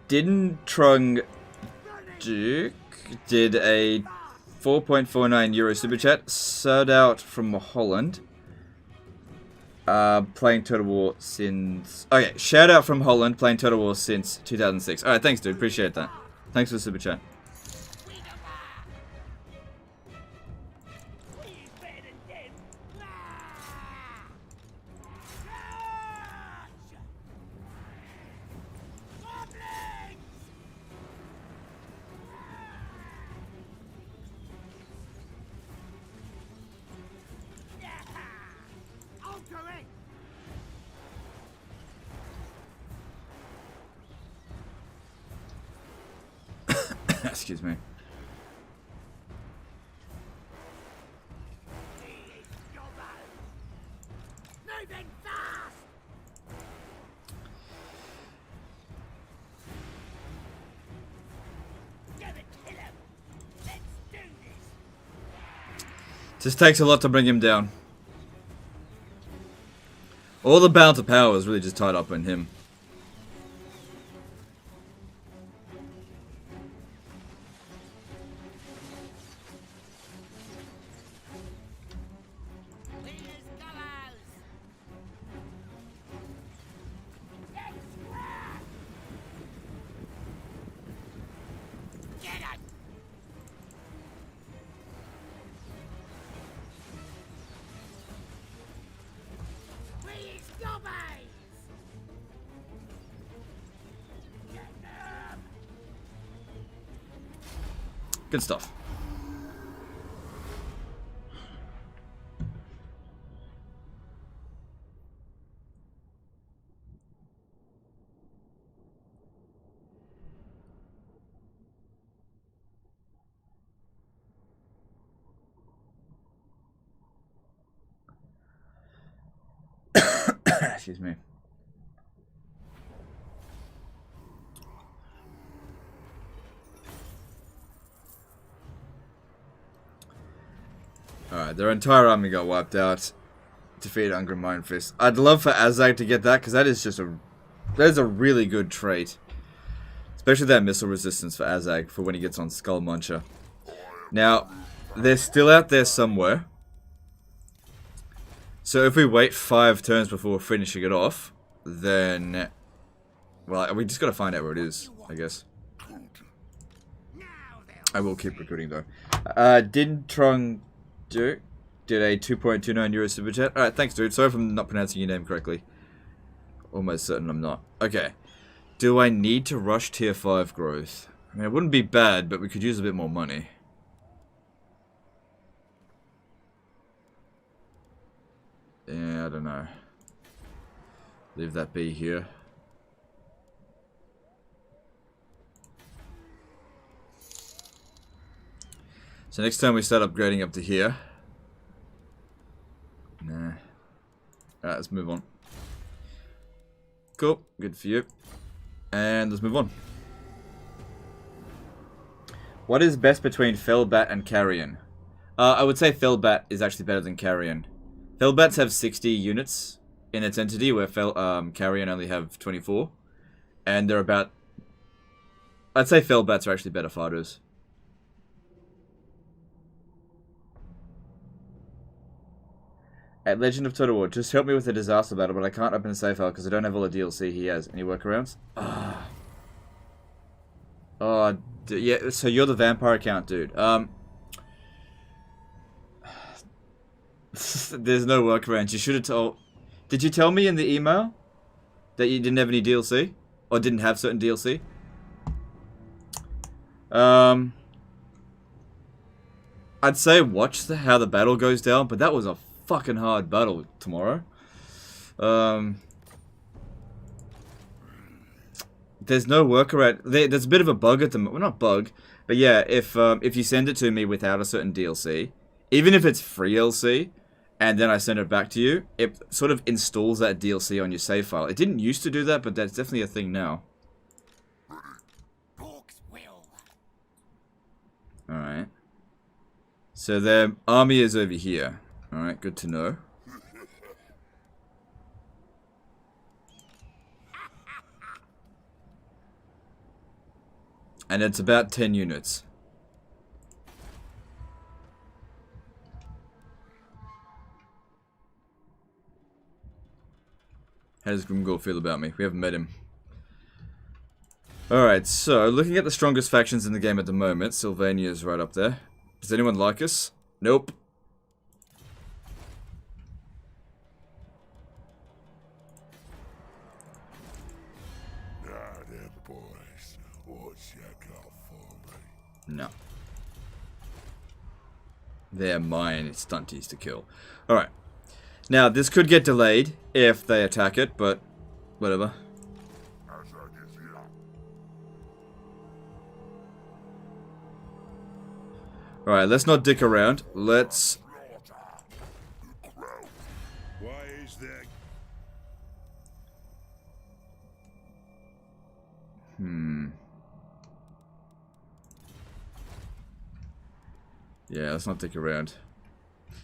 Didn't Trung Duke did a 4.49 euro super chat, sold out from Holland. Playing Total War since... Okay, shout out from Holland, playing Total War since 2006. Alright, thanks dude, appreciate that. Thanks for the super chat. Excuse me. Just takes a lot to bring him down. All the balance of power is really just tied up in him. Good stuff. Excuse me. Alright, their entire army got wiped out. Defeated Ungrim Iron Fist. I'd love for Azhag to get that, because that is just a... That is a really good trait. Especially that missile resistance for Azhag, for when he gets on Skull Muncher. Now, they're still out there somewhere. So if we wait 5 turns before finishing it off, then... Well, we just gotta find out where it is, I guess. I will keep recruiting, though. Did Trong did a 2.29 euro super chat. Alright, thanks, dude. Sorry if I'm not pronouncing your name correctly. Almost certain I'm not. Okay. Do I need to rush tier 5 growth? I mean, it wouldn't be bad, but we could use a bit more money. Yeah, I don't know. Leave that be here. So next time we start upgrading up to here. Nah. Alright, let's move on. Cool, good for you. And let's move on. What is best between Felbat and Carrion? I would say Felbat is actually better than Carrion. Felbats have 60 units in its entity, where Carrion only have 24. And they're about... I'd say Felbats are actually better fighters. At Legend of Total War, just help me with the disaster battle, but I can't open a save file because I don't have all the DLC he has. Any workarounds? Oh, yeah, so you're the vampire account, dude. There's no workarounds. You should have told... Did you tell me in the email that you didn't have any DLC? Or didn't have certain DLC? I'd say watch how the battle goes down, but that was a fucking hard battle tomorrow. There's no workaround. There's a bit of a bug at the moment. Well, not bug, but yeah, if you send it to me without a certain DLC, even if it's free DLC, and then I send it back to you, it sort of installs that DLC on your save file. It didn't used to do that, but that's definitely a thing now. Alright. So their army is over here. Alright, good to know. And it's about 10 units. How does Grimgor feel about me? We haven't met him. Alright, so looking at the strongest factions in the game at the moment, Sylvania is right up there. Does anyone like us? Nope. No. They're mine stunties to kill. Alright. Now, this could get delayed if they attack it, but whatever. Alright, let's not dick around. Let's... Why is there... Yeah, let's not dick around.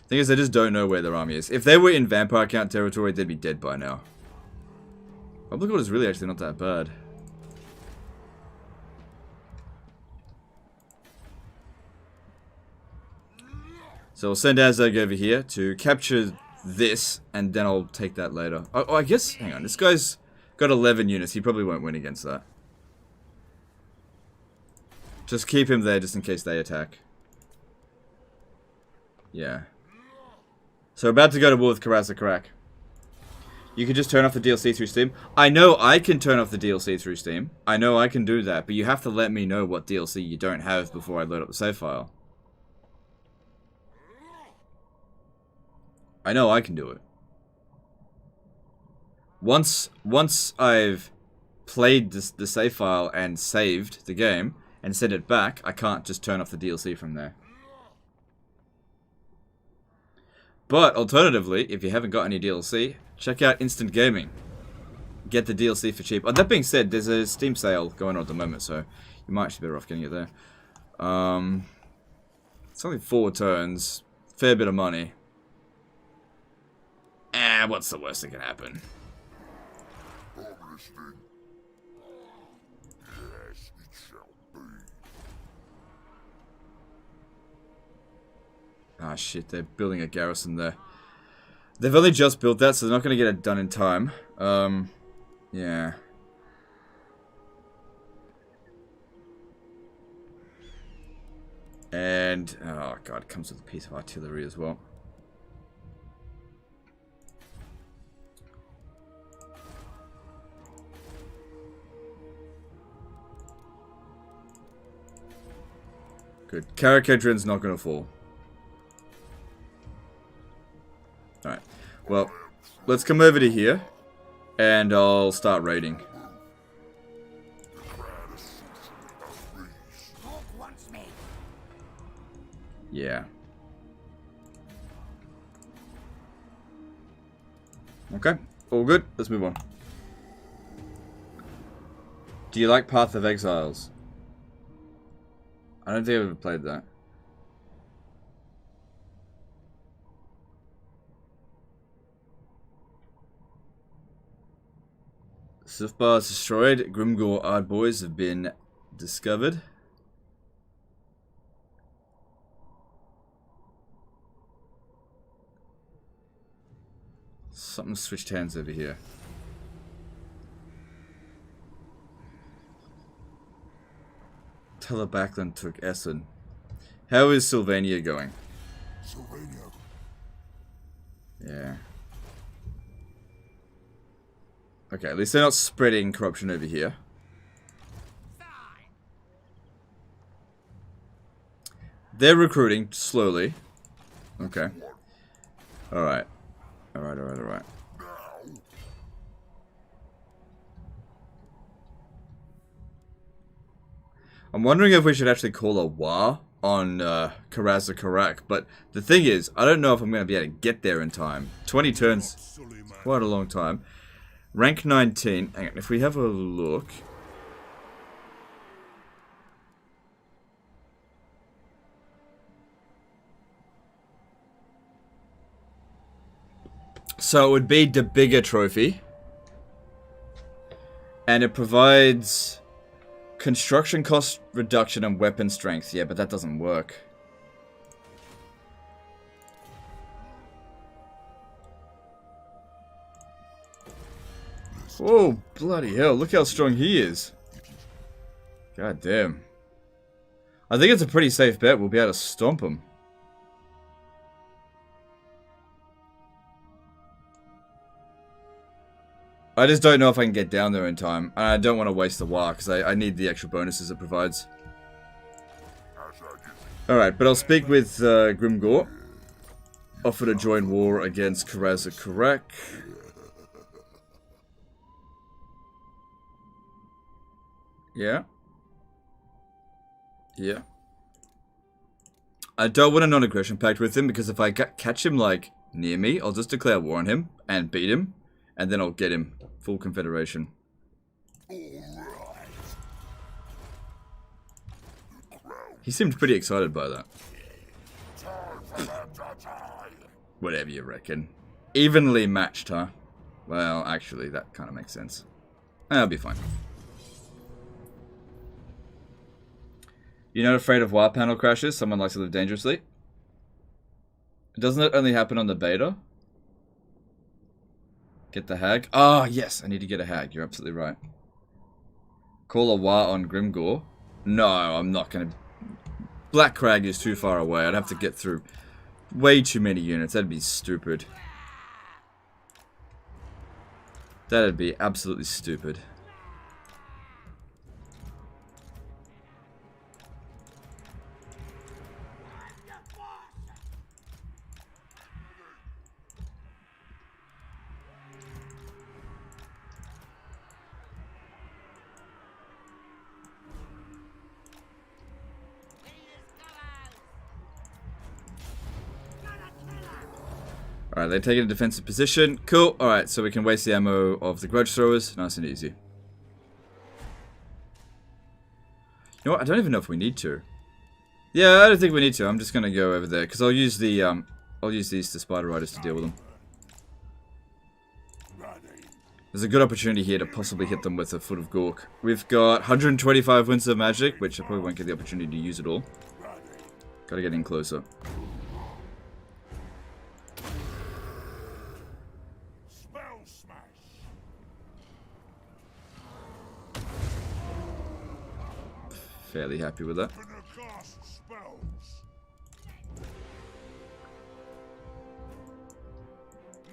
Thing is, I just don't know where their army is. If they were in vampire count territory, they'd be dead by now. Public order is really actually not that bad. So I'll send Azhag over here to capture this, and then I'll take that later. Oh, I guess, hang on, this guy's got 11 units. He probably won't win against that. Just keep him there just in case they attack. Yeah. So we're about to go to war with Karasa Karak. You can just turn off the DLC through Steam. I know I can turn off the DLC through Steam. I know I can do that, but you have to let me know what DLC you don't have before I load up the save file. I know I can do it. Once I've played the save file and saved the game and sent it back, I can't just turn off the DLC from there. But alternatively, if you haven't got any DLC, check out Instant Gaming. Get the DLC for cheap. Oh, that being said, there's a Steam sale going on at the moment, so you might actually be better off getting it there. It's only 4 turns, fair bit of money. What's the worst that can happen? Yes, it shall be. Ah, shit, they're building a garrison there. They've only just built that, so they're not going to get it done in time. Yeah. And, oh god, it comes with a piece of artillery as well. Good. Karakadrin's not going to fall. Alright. Well, let's come over to here. And I'll start raiding. Yeah. Okay. All good. Let's move on. Do you like Path of Exiles? I don't think I've ever played that. Sith Bar is destroyed. Grimgore Ardboys have been discovered. Something switched hands over here. Telebacklin took Essen. How is Sylvania going? Sylvania. Yeah. Okay, at least they're not spreading corruption over here. They're recruiting slowly. Okay. Alright. Alright. I'm wondering if we should actually call a war on Karaz Karak, but the thing is, I don't know if I'm going to be able to get there in time. 20 turns, quite a long time. Rank 19, hang on, if we have a look... So it would be the bigger trophy. And it provides construction cost reduction and weapon strength. Yeah, but that doesn't work. Oh, bloody hell. Look how strong he is. God damn. I think it's a pretty safe bet we'll be able to stomp him. I just don't know if I can get down there in time. And I don't want to waste the war, because I need the extra bonuses it provides. Alright, but I'll speak with Grimgore. Offer to join war against Karaz Karak. Yeah. Yeah. I don't want a non-aggression pact with him, because if I catch him, like, near me, I'll just declare war on him and beat him. And then I'll get him. Full confederation. He seemed pretty excited by that. Whatever you reckon. Evenly matched, huh? Well, actually, that kind of makes sense. That'll be fine. You're not afraid of war panel crashes? Someone likes to live dangerously? Doesn't it only happen on the beta? Get the hag? Ah, yes, I need to get a hag. You're absolutely right. Call a war on Grimgore? No, I'm not going to... Black Crag is too far away. I'd have to get through way too many units. That'd be stupid. That'd be absolutely stupid. Alright, they're taking a defensive position. Cool. Alright, so we can waste the ammo of the grudge throwers. Nice and easy. You know what? I don't even know if we need to. Yeah, I don't think we need to. I'm just gonna go over there because I'll use the I'll use these to Spider Riders to deal with them. There's a good opportunity here to possibly hit them with a Foot of Gork. We've got 125 Winds of Magic, which I probably won't get the opportunity to use at all. Gotta get in closer. Spell smash. Fairly happy with that. Gonna cast spells.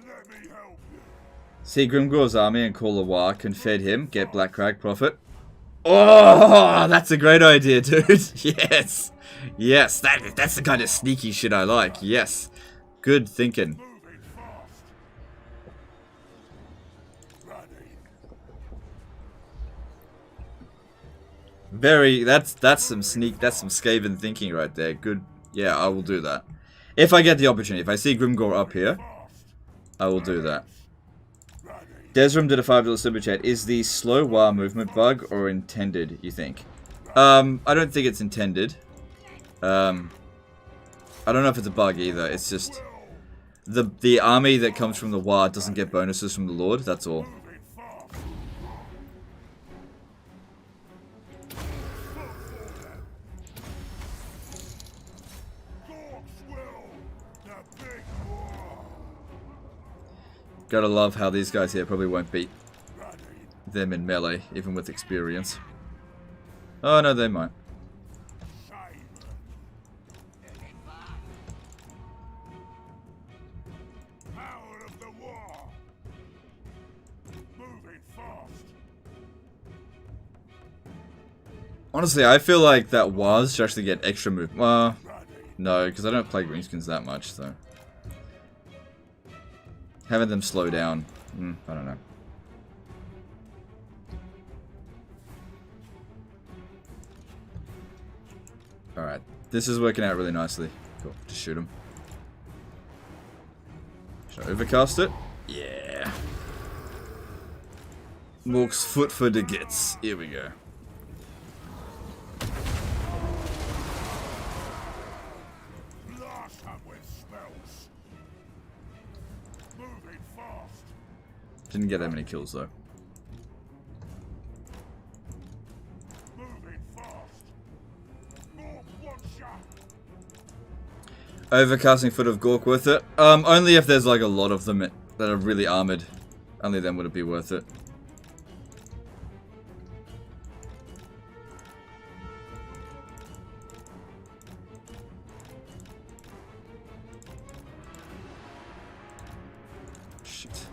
Let me help you. See Grimgor's army and call a war, confed him, get Black Crag profit. Oh, that's a great idea, dude. Yes. Yes, that's the kind of sneaky shit I like. Yes. Good thinking. Moving fast. Ready. Very, that's some Skaven thinking right there. Good. Yeah, I will do that. If I get the opportunity. If I see Grimgor up here, I will do that. Desram did a $5 super chat. Is the slow war movement bug or intended, you think? I don't think it's intended. I don't know if it's a bug either. It's just the army that comes from the war doesn't get bonuses from the Lord, that's all. Moving fast. Gork's will. The big war. Gotta love how these guys here probably won't beat Ready. them in melee, even with experience. Oh no, they might. Shame. Power of the war. Moving fast. Honestly, I feel like that was should actually get extra move. Ready. No, because I don't play greenskins that much, so having them slow down, I don't know. Alright, this is working out really nicely. Cool, just shoot him. Should I overcast it? Yeah. Mork's foot for the gets. Here we go. Blast him with spells. Moving fast. Didn't get that many kills though. Moving fast. Gork wants ya. Overcasting foot of Gork worth it? Only if there's like a lot of them that are really armored. Only then would it be worth it. Shit.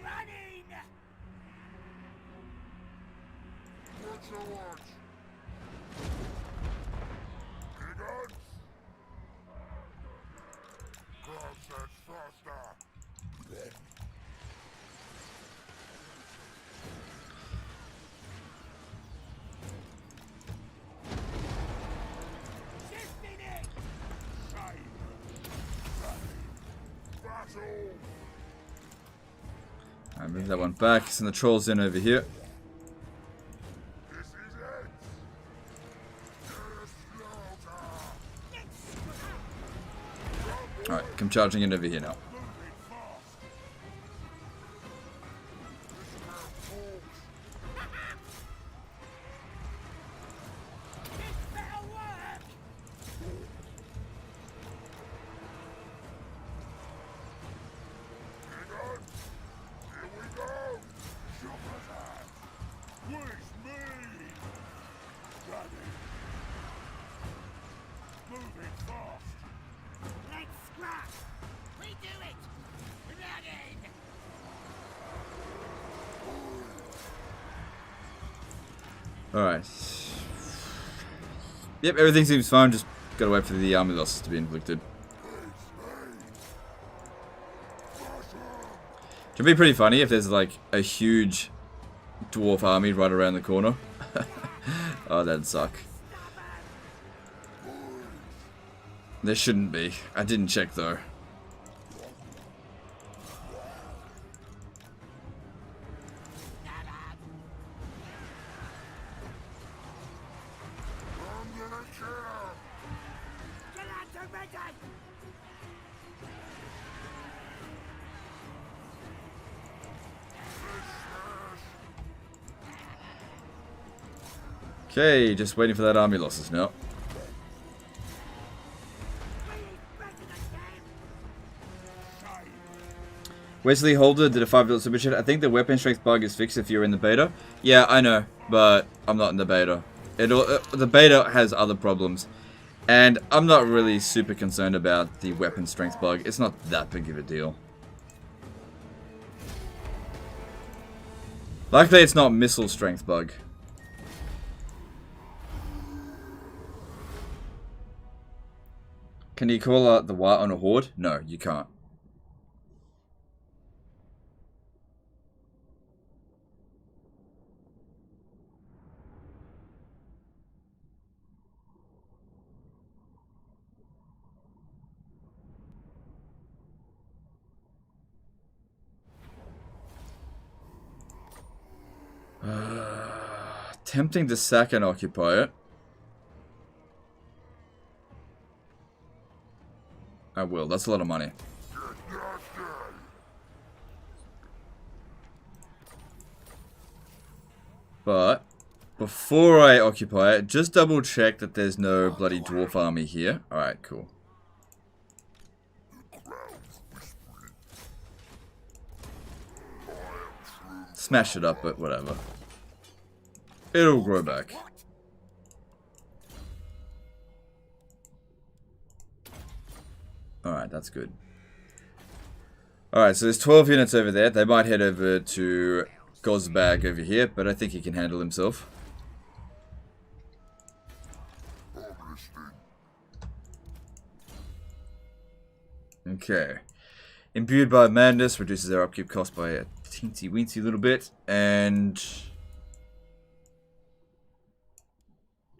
Running! What's your watch? Guns. Process faster. Shifting it! Shame. Ready. Battle. I move that one back. Send the trolls in over here. This is it. The slaughter. Alright, come charging in over here now. Moving fast. This girl falls. This better work! Guns. Here we go. Sugar's hat. Where's me? Ready. Moving fast. Let's scrap! We do it! Running! Alright. Yep, everything seems fine. Just gotta wait for the army losses to be inflicted. It'd be pretty funny if there's like a huge dwarf army right around the corner. Oh, that'd suck. There shouldn't be. I didn't check though. Okay, just waiting for that army losses now. Wesley Holder did a $5 super chat. I think the weapon strength bug is fixed if you're in the beta. Yeah, I know, but I'm not in the beta. The beta has other problems. And I'm not really super concerned about the weapon strength bug. It's not that big of a deal. Luckily, it's not missile strength bug. Can you call out the white on a horde? No, you can't. Tempting to sack and occupy it. I will. That's a lot of money. But before I occupy it, just double check that there's no bloody dwarf army here. Alright, cool. Smash it up, but whatever. It'll grow back. Alright, that's good. Alright, so there's 12 units over there. They might head over to Gozbag over here, but I think he can handle himself. Okay. Imbued by Madness reduces their upkeep cost by a teensy-weensy little bit, and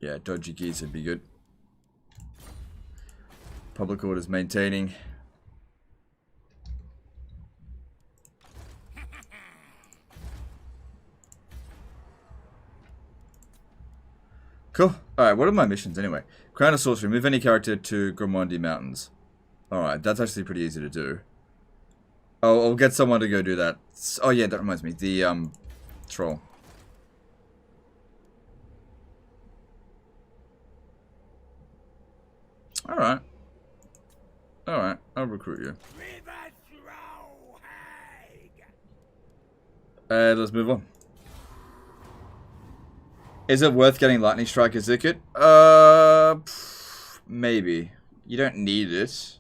yeah, dodgy geese would be good. Public orders maintaining. Cool. Alright, what are my missions anyway? Crown of Sorcery. Move any character to Grimondi Mountains. Alright, that's actually pretty easy to do. Oh, I'll get someone to go do that. Oh yeah, that reminds me. The, troll. Alright. Alright, I'll recruit you. Let's move on. Is it worth getting Lightning Strike as Zicket? Maybe. You don't need it.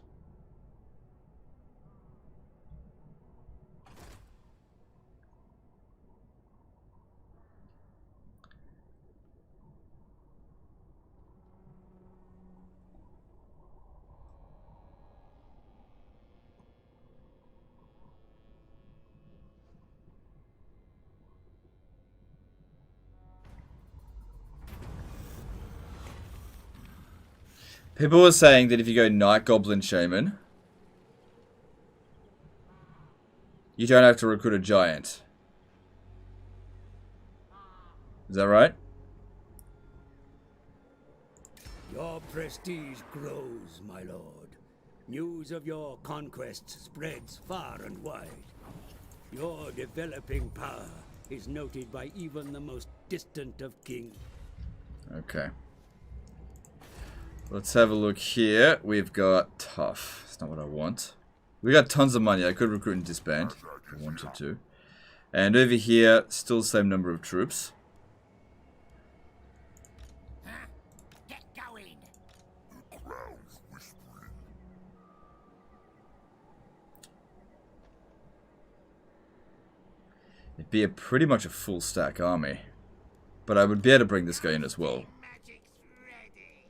People were saying that if you go Night Goblin Shaman, you don't have to recruit a giant. Is that right? Your prestige grows, my lord. News of your conquests spreads far and wide. Your developing power is noted by even the most distant of kings. Okay. Let's have a look here. We've got tough. That's not what I want. We got tons of money. I could recruit and disband if I wanted to. And over here, still the same number of troops. Get going. It'd be pretty much a full stack army. But I would be able to bring this guy in as well. Magic's ready.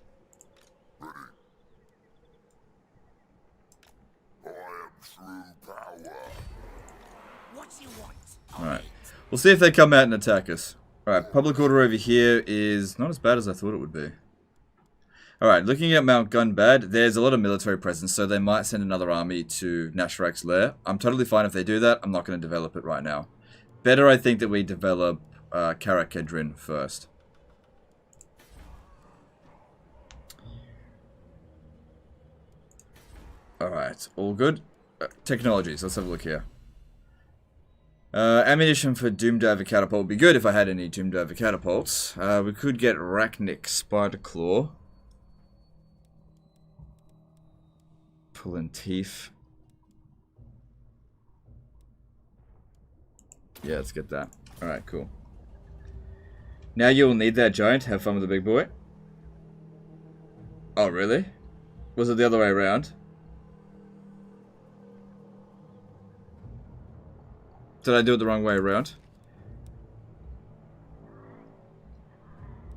What you want? Alright. We'll see if they come out and attack us. Alright, public order over here is not as bad as I thought it would be. Alright, looking at Mount Gunbad, there's a lot of military presence, so they might send another army to Nashrak's lair. I'm totally fine if they do that. I'm not going to develop it right now. Better, I think, that we develop Karak Kedrin first. Alright, all good. Technologies, let's have a look here. Ammunition for Doomdiver Catapult would be good if I had any Doomdiver Catapults. We could get Arachnic Spider Claw. Pulling Teeth. Yeah, let's get that. Alright, cool. Now you'll need that giant. Have fun with the big boy. Oh, really? Was it the other way around? Did I do it the wrong way around?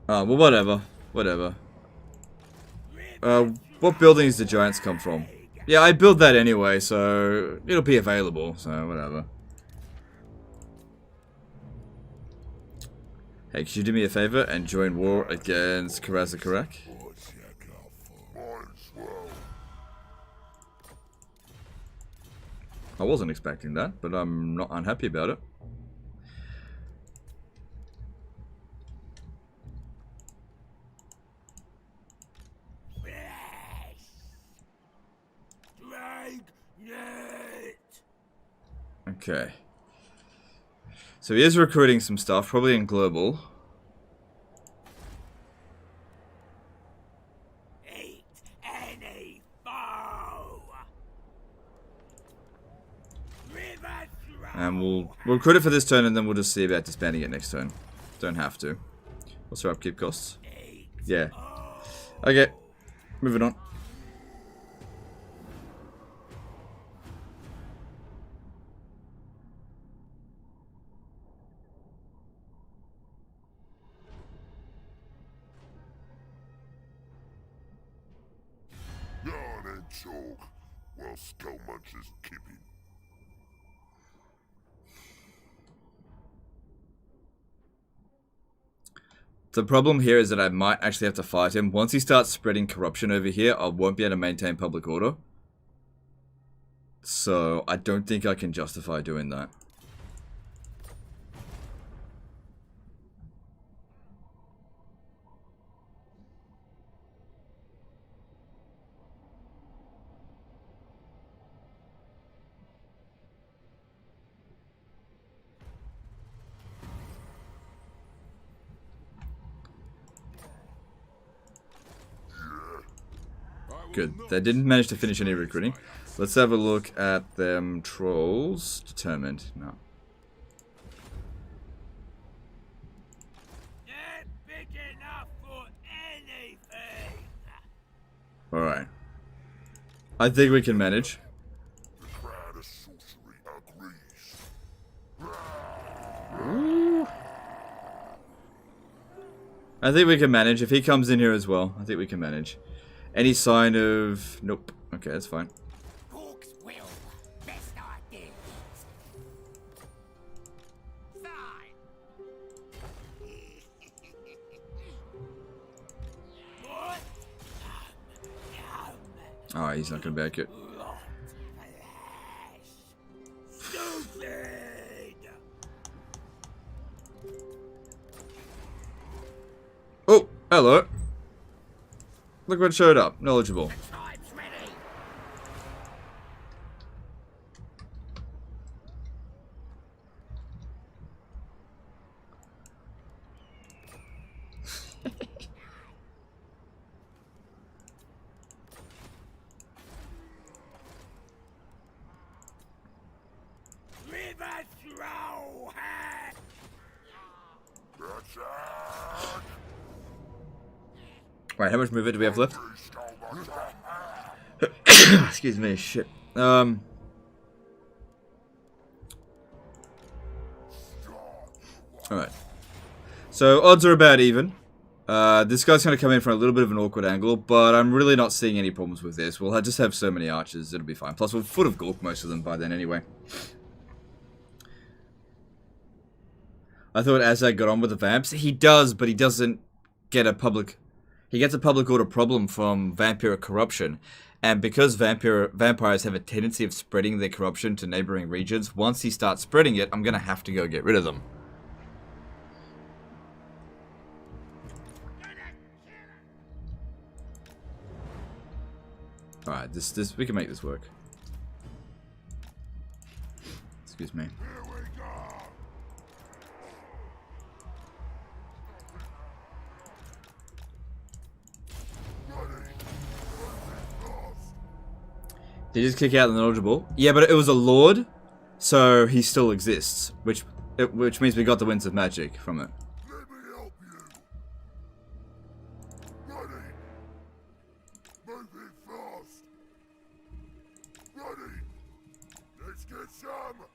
Oh, well, whatever. Whatever. What buildings do giants come from? Yeah, I built that anyway, so it'll be available, so whatever. Hey, could you do me a favor and join war against Karazakarak? I wasn't expecting that, but I'm not unhappy about it. Okay. So he is recruiting some stuff, probably in global. And we'll recruit it for this turn, and then we'll just see about disbanding it next turn. Don't have to. What's our upkeep costs? Yeah. Okay. Moving on. Yarn and talk while Skull Muncher's keeping. The problem here is that I might actually have to fight him. Once he starts spreading corruption over here, I won't be able to maintain public order. So, I don't think I can justify doing that. Good. They didn't manage to finish any recruiting. Let's have a look at them trolls. Determined. No. Not big enough for anything. Alright. I think we can manage. The crowd of sorcery agrees. Ooh. I think we can manage. If he comes in here as well, I think we can manage. Any sign of... Nope. Okay, that's fine. Hawk's will. Best ideas. Fine. What? Oh, he's not going to back it. Stupid. Oh, hello. Look what showed up. Knowledgeable. Tribe's ready. River throw hand. That's it! Right, how much movement do we have left? Excuse me, shit. Alright. So, odds are about even. This guy's going to come in from a little bit of an awkward angle, but I'm really not seeing any problems with this. We'll just have so many archers, it'll be fine. Plus, we'll foot of Gork most of them by then anyway. I thought Azhag got on with the vamps. He does, but he doesn't get a public... He gets a public order problem from vampiric corruption. And because vampires have a tendency of spreading their corruption to neighboring regions, once he starts spreading it, I'm going to have to go get rid of them. Alright, we can make this work. Excuse me. Here we go! Did you just kick out the knowledgeable? Yeah, but it was a lord, so he still exists, which means we got the winds of magic from it. Let me help you. Ready. Moving fast. Ready. Let's get some.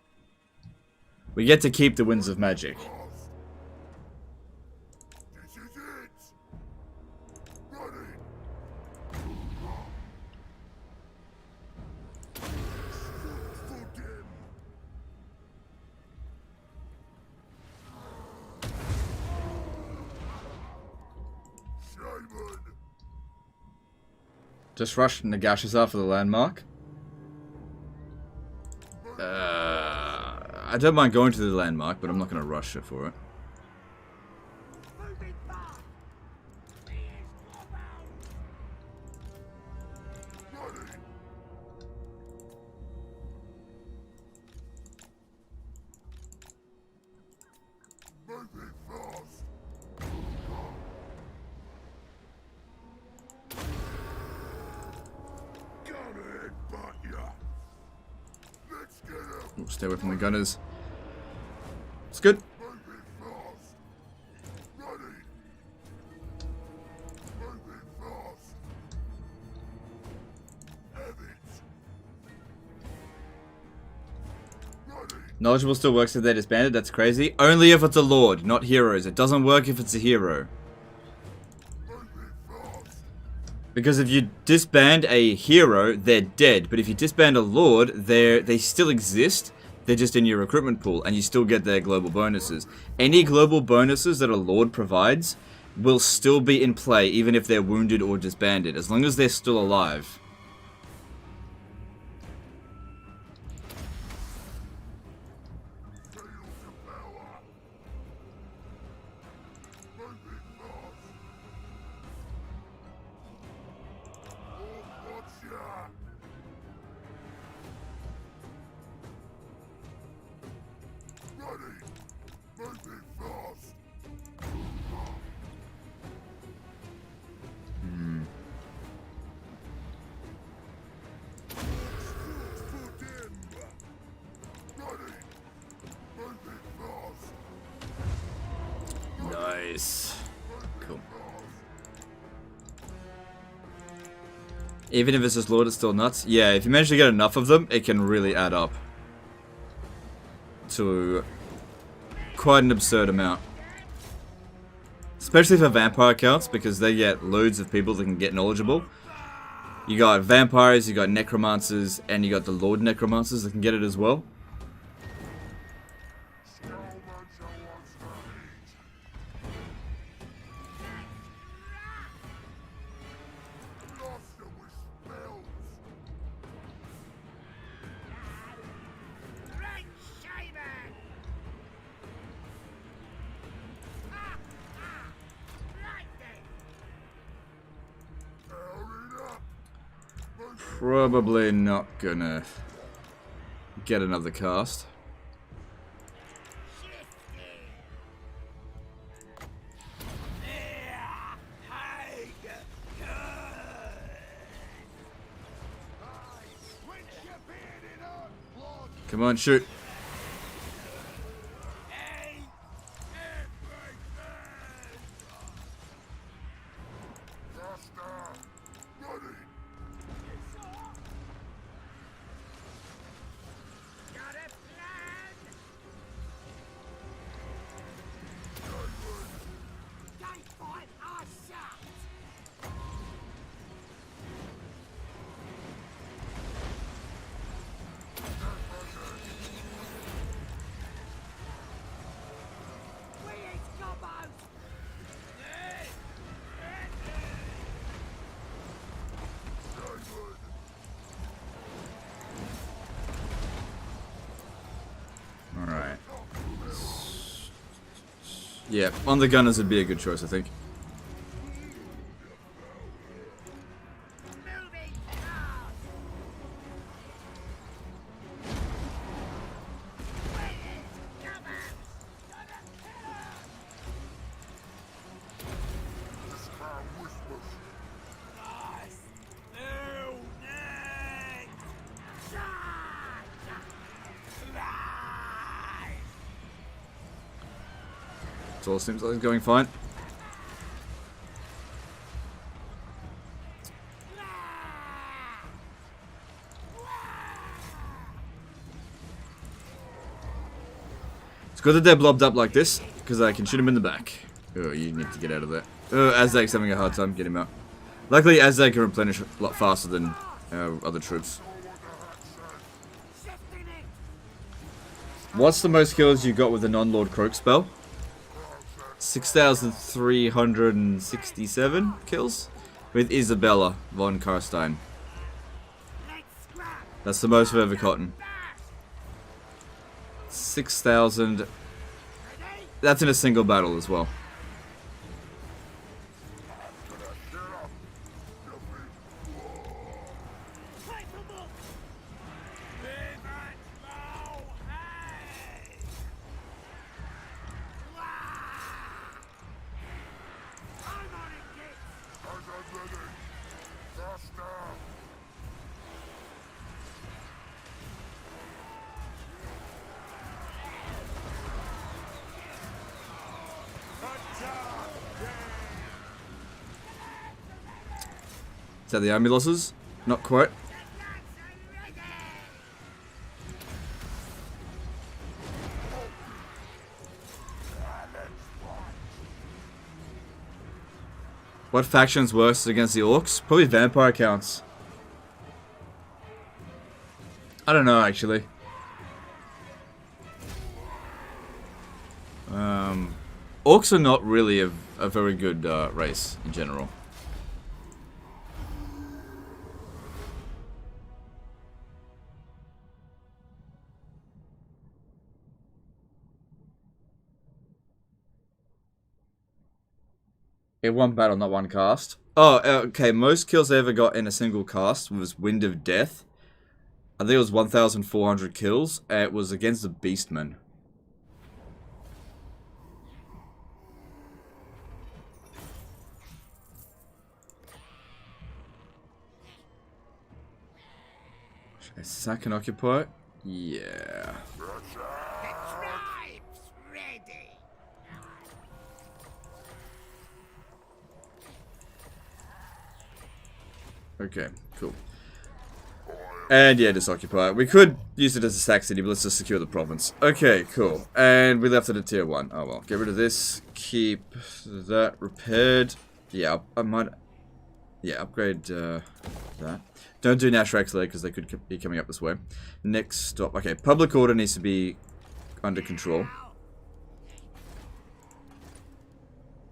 We get to keep the winds of magic. Fast. This is it. Ready. For them. Shaman. Just rush Nagash's after the landmark. I don't mind going to the landmark, but I'm not going to rush it for it. Moving fast. Ready. Moving fast. Gonna headbutt ya. Let's get him. Ooh, stay away from the gunners. It's good. Moving fast. Ready. Moving fast. Have it. Ready. Knowledgeable still works if they're disbanded. That's crazy. Only if it's a lord, not heroes. It doesn't work if it's a hero. Moving fast. Because if you disband a hero, they're dead. But if you disband a lord, they still exist. They're just in your recruitment pool, and you still get their global bonuses. Any global bonuses that a lord provides will still be in play, even if they're wounded or disbanded, as long as they're still alive. Feel the power. Moving fast. Oh, watch ya. Ready. Moving fast. For them. Ready. Moving fast. Nice. Cool. Even if it's just lord, it's still nuts. Yeah, if you manage to get enough of them, it can really add up to quite an absurd amount. Especially for vampire accounts, because they get loads of people that can get knowledgeable. You got vampires, you got necromancers, and you got the lord necromancers that can get it as well. Right, shaman. Right then. Probably not gonna get another cast. Come on, shoot. Got a plan? They fight us out. We ain't combos. Alright. Yeah, on the gunners would be a good choice, I think. Moving fast. We ain't combos. all seems like it's going fine. It's good that they're blobbed up like this, because I can shoot him in the back. Oh, you need to get out of there. Oh, Azhag's having a hard time. Get him out. Luckily, Azhag can replenish a lot faster than other troops. What's the most kills you got with the non-Lord Croak spell? 6,367 kills? With Isabella von Karstein. That's the most I've ever gotten. 6,000. That's in a single battle as well. Is that the army losses? Not quite. What faction's worse against the orcs? Probably vampire counts. I don't know, actually. Orcs are not really a very good race in general. One battle, not one cast. Oh, okay. Most kills I ever got in a single cast was Wind of Death. I think it was 1,400 kills. It was against the Beastmen. Should I sack and occupy? Yeah. Okay, cool. And yeah, just occupy it. We could use it as a sack city, but let's just secure the province. Okay, cool. And we left it at tier 1. Oh well. Get rid of this. Keep that repaired. Yeah, I might... Yeah, upgrade that. Don't do Nash Rex because they could be coming up this way. Next stop. Okay, public order needs to be under control.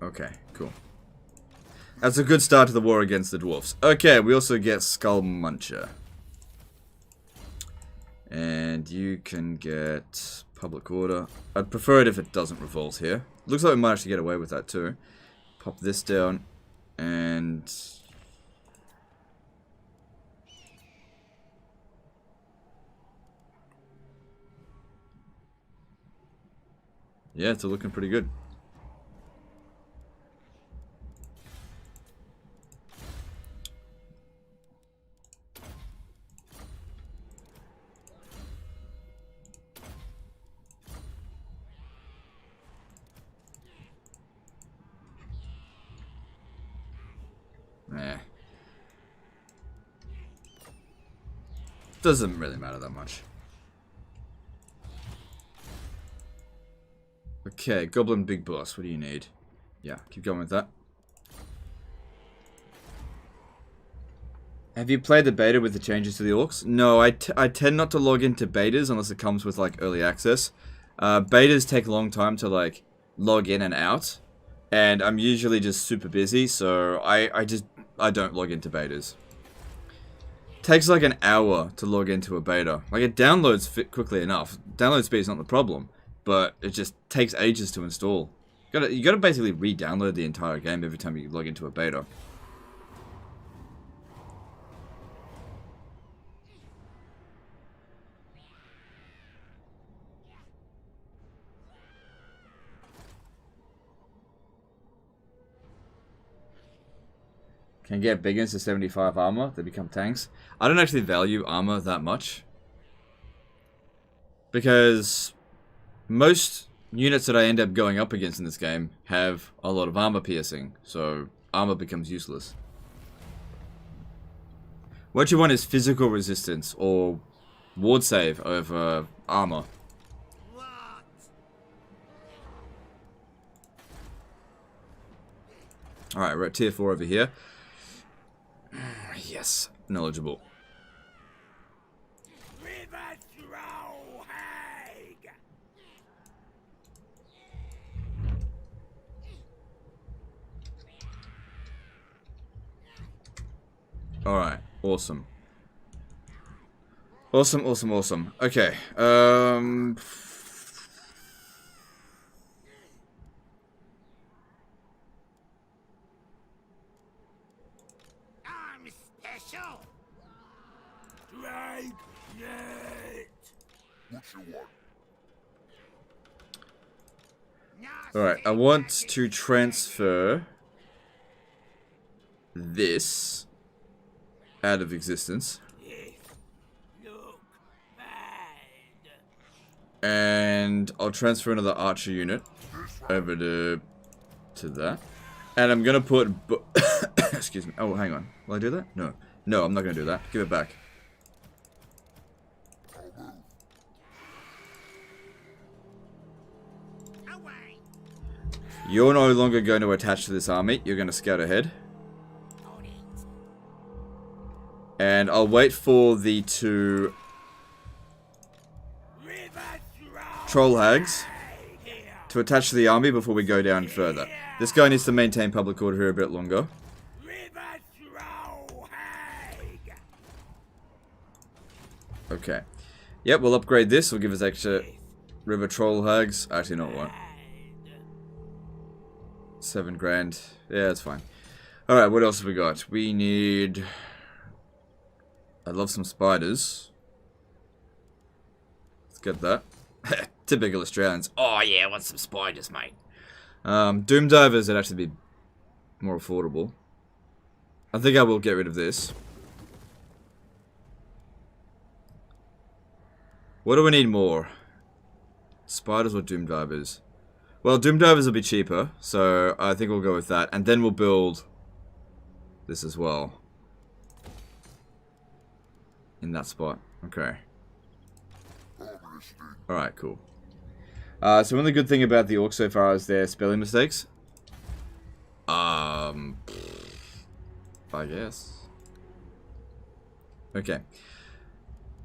Okay, cool. That's a good start to the war against the dwarfs. Okay, we also get Skull Muncher. And you can get public order. I'd prefer it if it doesn't revolt here. Looks like we managed to get away with that too. Pop this down. And... yeah, it's looking pretty good. Doesn't really matter that much. Okay, Goblin Big Boss, what do you need? Yeah, keep going with that. Have you played the beta with the changes to the orcs? No, I tend not to log into betas unless it comes with like early access. Betas take a long time to like log in and out, and I'm usually just super busy, so I don't log into betas. Takes like an hour to log into a beta. Like it downloads quickly enough. Download speed is not the problem, but it just takes ages to install. You gotta basically re-download the entire game every time you log into a beta. Can get biggins to 75 armor. They become tanks. I don't actually value armor that much. Because most units that I end up going up against in this game have a lot of armor piercing, so armor becomes useless. What you want is physical resistance or ward save over armor. Alright, we're at tier 4 over here. Yes, knowledgeable. Alright, awesome. Awesome. Okay, I'm special. Dragnet! What you want? Alright, I want to transfer this out of existence. And I'll transfer another archer unit over to that. And I'm gonna put excuse me. Oh, hang on. Will I do that? No. No, I'm not gonna do that. Give it back. You're no longer going to attach to this army. You're going to scout ahead. And I'll wait for the two troll hags to attach to the army before we go down further. This guy needs to maintain public order here a bit longer. Okay. Yep, we'll upgrade this. We'll give us extra river troll hags. Actually, not one. 7 grand. Yeah, that's fine. Alright, what else have we got? We need... I love some spiders. Let's get that. Typical Australians. Oh yeah, I want some spiders, mate. Doom divers would actually be more affordable. I think I will get rid of this. What do we need more? Spiders or doom divers? Well, doom divers will be cheaper, so I think we'll go with that. And then we'll build this as well. In that spot. Okay. Alright, cool. So one the good thing about the orcs so far is their spelling mistakes. I guess. Okay.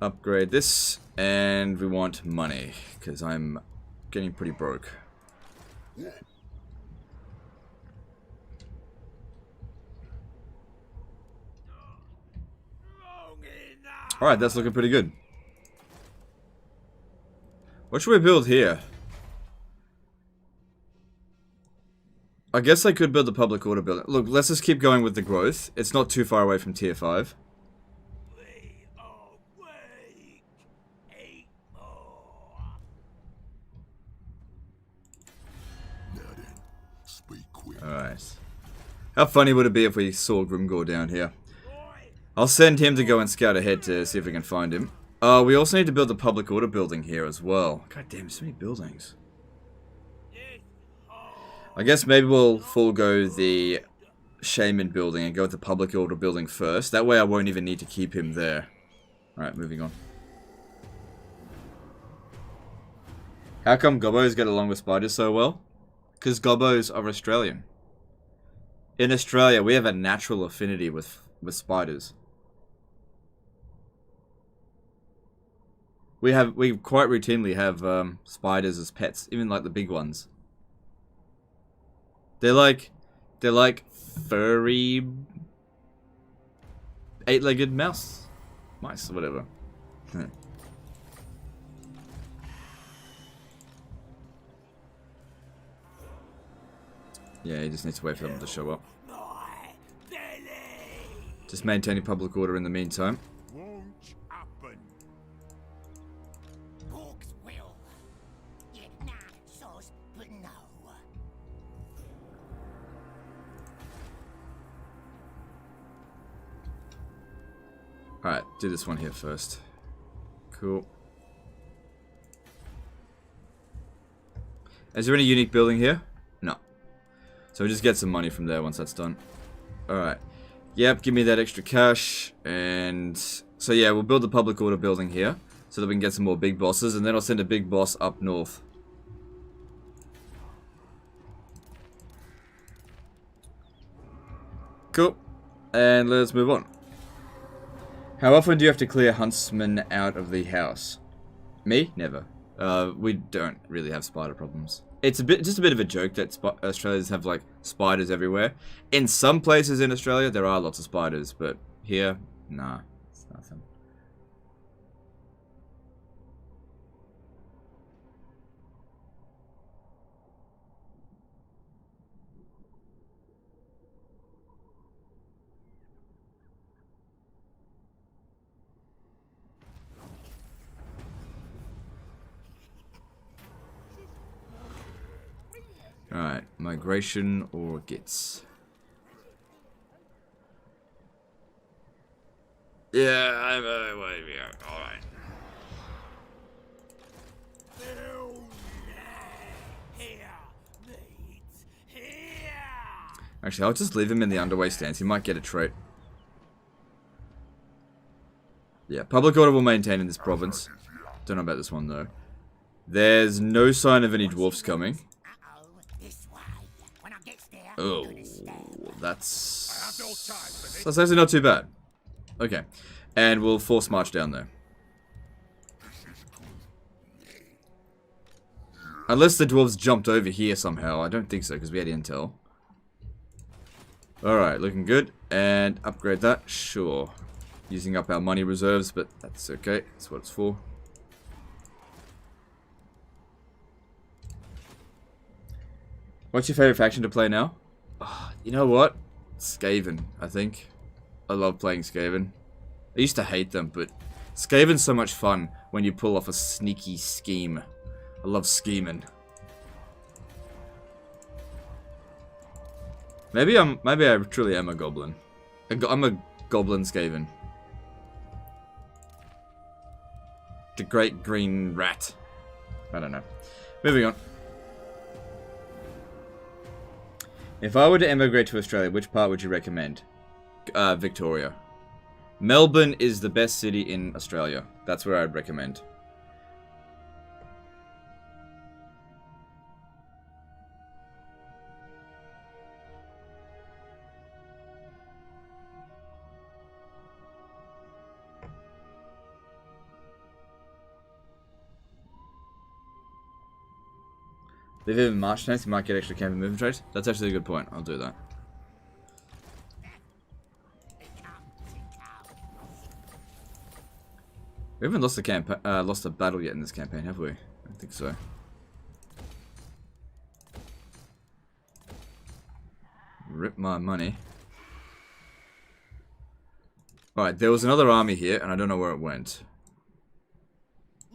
Upgrade this, and we want money, because I'm getting pretty broke. Alright, that's looking pretty good. What should we build here? I guess I could build a public order building. Look, let's just keep going with the growth. It's not too far away from tier 5. Alright. How funny would it be if we saw Grimgor down here? I'll send him to go and scout ahead to see if we can find him. We also need to build a public order building here as well. God damn, so many buildings. I guess maybe we'll forego the shaman building and go with the public order building first. That way I won't even need to keep him there. Alright, moving on. How come Gobbos get along with spiders so well? Because Gobbos are Australian. In Australia, we have a natural affinity with spiders. We quite routinely have spiders as pets, even like the big ones. They're like furry 8-legged mice or whatever. Yeah, you just need to wait for them to show up. Just maintaining public order in the meantime. Won't happen. Orcs will. Yet not so's but no. Alright, do this one here first. Cool. Is there any unique building here? No. So we just get some money from there once that's done. Alright. Yep, give me that extra cash. And so yeah, we'll build the public order building here so that we can get some more big bosses. And then I'll send a big boss up north. Cool. And let's move on. How often do you have to clear huntsmen out of the house? Me? Never. We don't really have spider problems. It's just a bit of a joke that Australians have like spiders everywhere. In some places in Australia there are lots of spiders, but here, nah, it's nothing. Alright, migration or gits. Yeah, alright. Actually, I'll just leave him in the underway stance. He might get a trait. Yeah, public order will maintain in this province. Don't know about this one though. There's no sign of any dwarfs coming. Oh, that's actually not too bad. Okay, and we'll force march down there. Unless the dwarves jumped over here somehow. I don't think so, because we had intel. Alright, looking good. And upgrade that, sure. Using up our money reserves, but that's okay. That's what it's for. What's your favorite faction to play now? Oh, you know what? Skaven, I think. I love playing Skaven. I used to hate them, but Skaven's so much fun when you pull off a sneaky scheme. I love scheming. Maybe I truly am a goblin. I'm a goblin Skaven. The great green rat. I don't know. Moving on. If I were to emigrate to Australia, which part would you recommend? Victoria. Melbourne is the best city in Australia. That's where I'd recommend. Leave it in March next, you might get extra camp and movement traits. That's actually a good point. I'll do that. We haven't lost a battle yet in this campaign, have we? I don't think so. Rip my money. Alright, there was another army here, and I don't know where it went.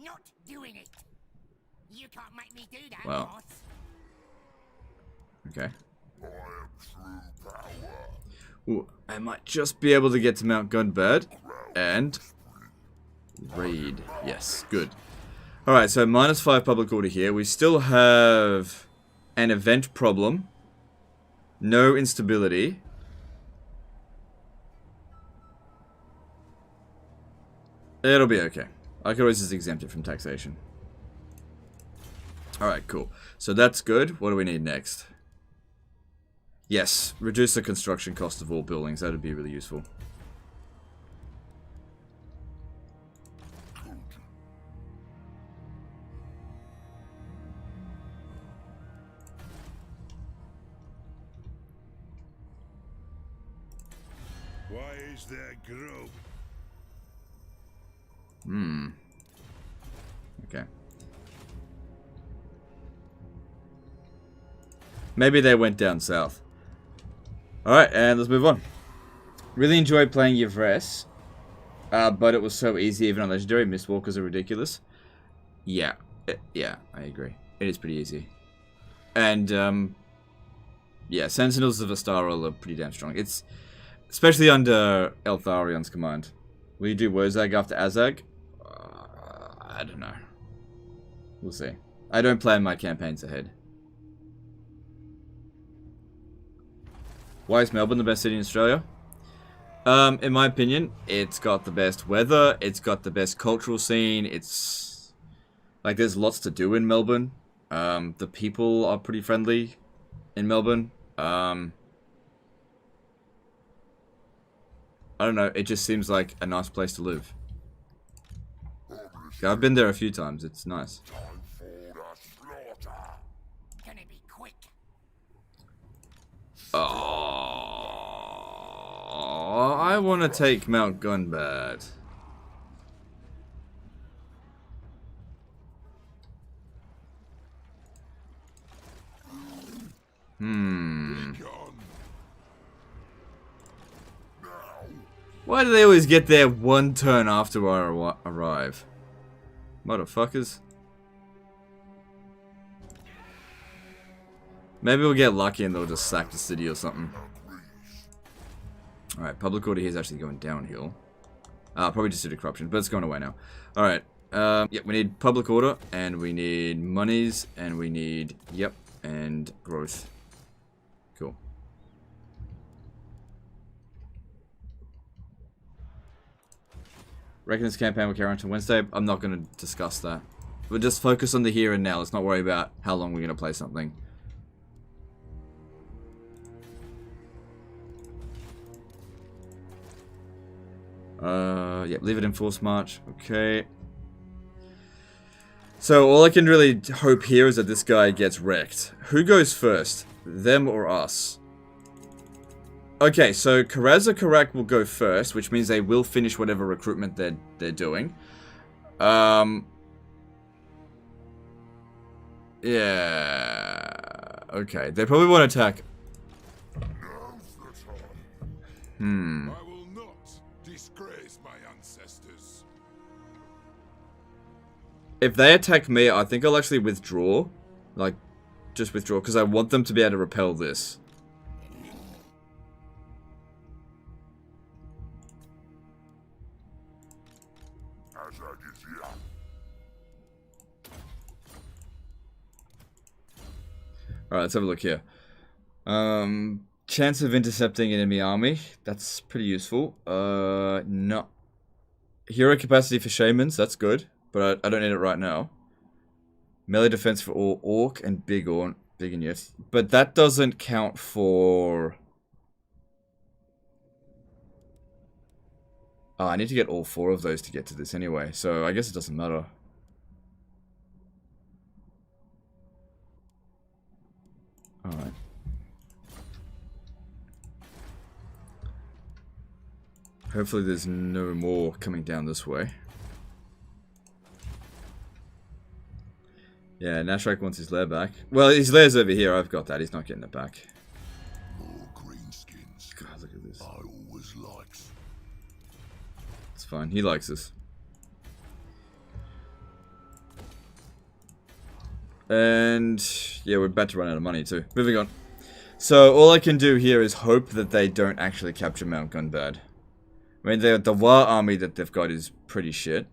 Not doing it. You can't make me do that, Wow. boss. Okay. Ooh, I might just be able to get to Mount Gunbad and raid. Yes, good. Alright, so -5 public order here. We still have an event problem. No instability. It'll be okay. I can always just exempt it from taxation. Alright, cool. So that's good. What do we need next? Yes, reduce the construction cost of all buildings. That would be really useful. Why is there growth? Okay. Maybe they went down south. Alright, and let's move on. Really enjoyed playing Yvres. But it was so easy even on Legendary. Mistwalkers are ridiculous. Yeah. Yeah, I agree. It is pretty easy. And, yeah, Sentinels of Astara are pretty damn strong. It's especially under Eltharion's command. Will you do Wozag after Azhag? I don't know. We'll see. I don't plan my campaigns ahead. Why is Melbourne the best city in Australia? In my opinion, it's got the best weather, it's got the best cultural scene, it's... like, there's lots to do in Melbourne. The people are pretty friendly in Melbourne. I don't know, it just seems like a nice place to live. I've been there a few times, it's nice. Gonna be quick. Oh, I want to take Mount Gunbad. Why do they always get there one turn after I arrive? Motherfuckers. Maybe we'll get lucky and they'll just sack the city or something. Alright, public order here is actually going downhill. Probably just due to corruption, but it's going away now. Alright, yep, we need public order, and we need monies, and we need, yep, and growth. Cool. Reckon this campaign will carry on until Wednesday? I'm not going to discuss that. We'll just focus on the here and now. Let's not worry about how long we're going to play something. Yep, leave it in force march. Okay. So all I can really hope here is that this guy gets wrecked. Who goes first? Them or us? Okay, so Karaz will go first, which means they will finish whatever recruitment they're doing. Yeah. Okay, they probably want to attack. I will not disgrace my ancestors. If they attack me, I think I'll actually withdraw. Like, just withdraw, because I want them to be able to repel this. Azhag is here. Alright, let's have a look here. Chance of intercepting enemy army. That's pretty useful. No. Hero capacity for shamans. That's good. But I don't need it right now. Melee defense for all orc and big and yes. But that doesn't count for... Oh, I need to get all 4 of those to get to this anyway. So I guess it doesn't matter. Alright. Hopefully there's no more coming down this way. Yeah, Nashrak wants his lair back. Well, his lair's over here. I've got that. He's not getting it back. More greenskins. God, look at this. I always likes. It's fine. He likes us. And yeah, we're about to run out of money too. Moving on. So all I can do here is hope that they don't actually capture Mount Gunbad. I mean, the War army that they've got is pretty shit.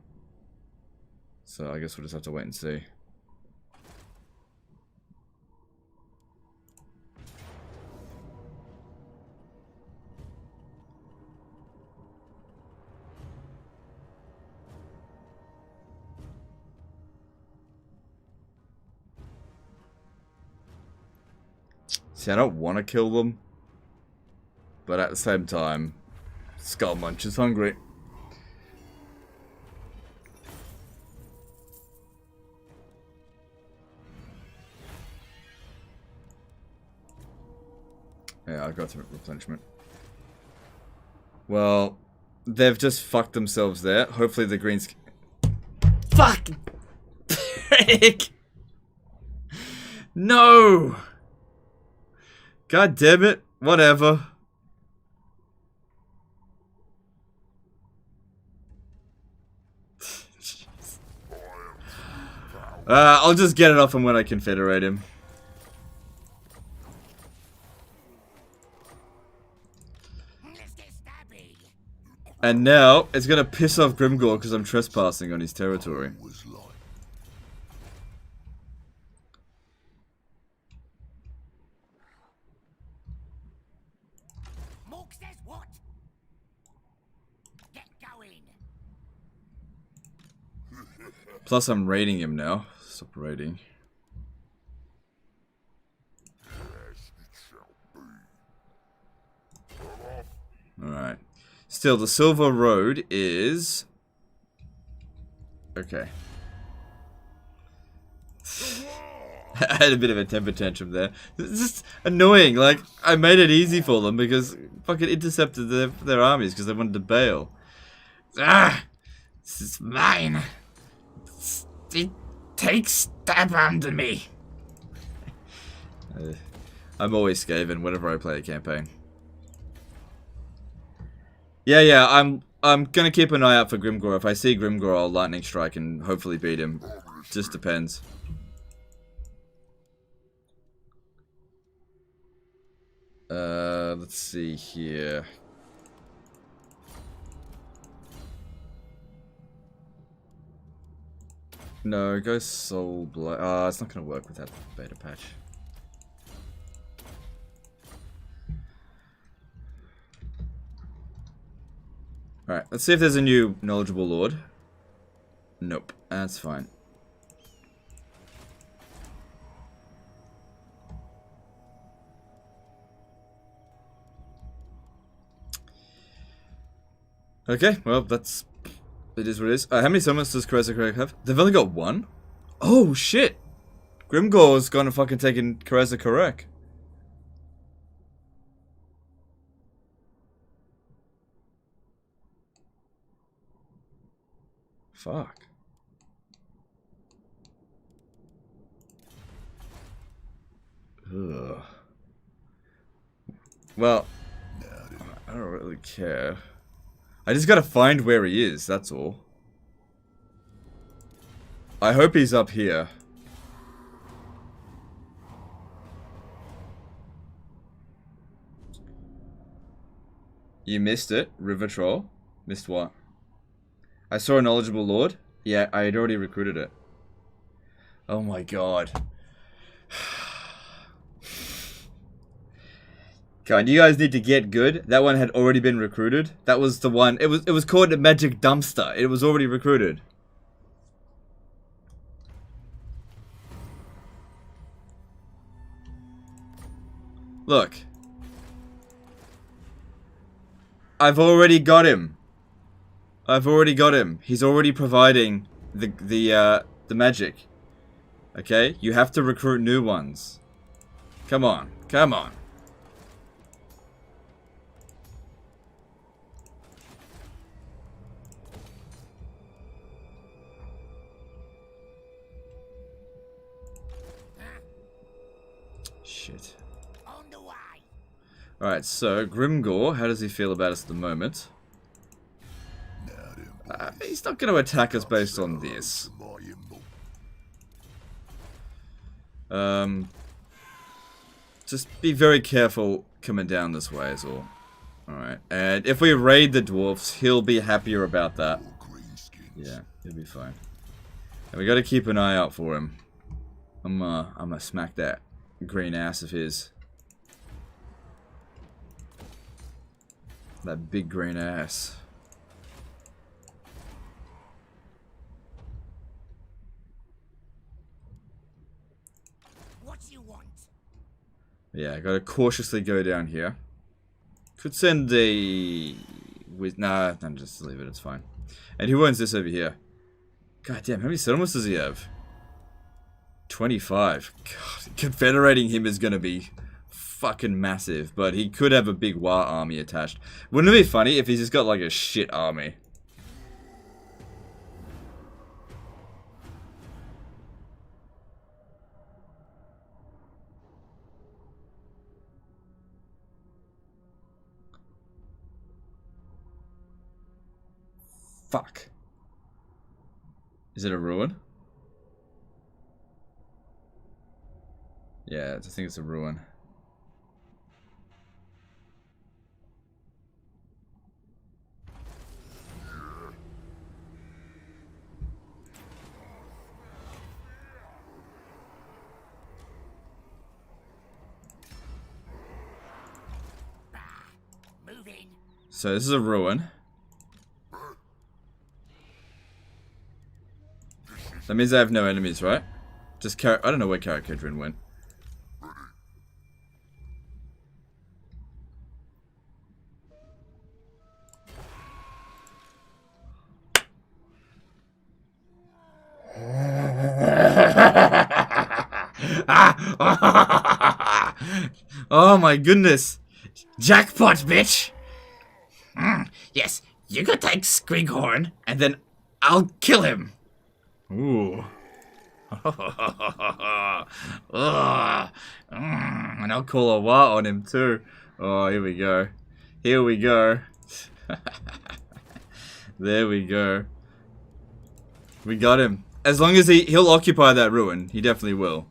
So I guess we'll just have to wait and see. See, I don't want to kill them, but at the same time, Skull Munch is hungry. Yeah, I got some replenishment. Well, they've just fucked themselves there. Hopefully the greens... Fuck! Prick! No! God damn it. Whatever. I'll just get it off him when I confederate him. And now, it's gonna piss off Grimgor because I'm trespassing on his territory. Plus, I'm raiding him now. Stop raiding. Alright. Still, the Silver Road is... Okay. I had a bit of a temper tantrum there. It's just annoying. Like, I made it easy for them because fucking intercepted their armies because they wanted to bail. Ah! This is mine. It takes stab under me. I'm always Skaven whenever I play a campaign. Yeah, I'm gonna keep an eye out for Grimgor. If I see Grimgor, I'll lightning strike and hopefully beat him. Just depends. Let's see here. No, go Soul Blood. It's not gonna work with that beta patch. Alright, let's see if there's a new knowledgeable lord. Nope, that's fine. Okay, well, that's... It is what it is. How many summons does Kareza have? They've only got one? Oh, shit! Grimgor's gonna fucking take in Kareza Karek. Fuck. Ugh. Well, I don't really care. I just gotta find where he is, that's all. I hope he's up here. You missed it, River Troll. Missed what? I saw a knowledgeable lord. Yeah, I had already recruited it. Oh my god. God, you guys need to get good. That one had already been recruited. That was the one. It was called a magic dumpster. It was already recruited. Look. I've already got him. I've already got him. He's already providing the magic. Okay? You have to recruit new ones. Come on. Come on. Shit. On the way. Alright, so Grimgor, how does he feel about us at the moment? He's not going to attack us based on this. Just be very careful coming down this way is all. Alright, and if we raid the dwarfs, he'll be happier about that. Yeah, he'll be fine. And we got to keep an eye out for him. I'm gonna smack that green ass of his. That big green ass. What you want? Yeah, I gotta cautiously go down here. Could send a... Nah, just leave it, it's fine. And who owns this over here? God damn, how many settlements does he have? 25. God, confederating him is gonna be fucking massive, but he could have a big war army attached. Wouldn't it be funny if he's just got like a shit army? Fuck. Is it a ruin? Yeah, I think it's a ruin. Moving. So this is a ruin. That means I have no enemies, right? Just I don't know where Karakadrin went. Oh my goodness. Jackpot, bitch! Yes, you could take Squighorn, and then I'll kill him. Ooh. And I'll call a war on him too. Oh, here we go. Here we go. There we go. We got him. As long as he'll occupy that ruin, he definitely will.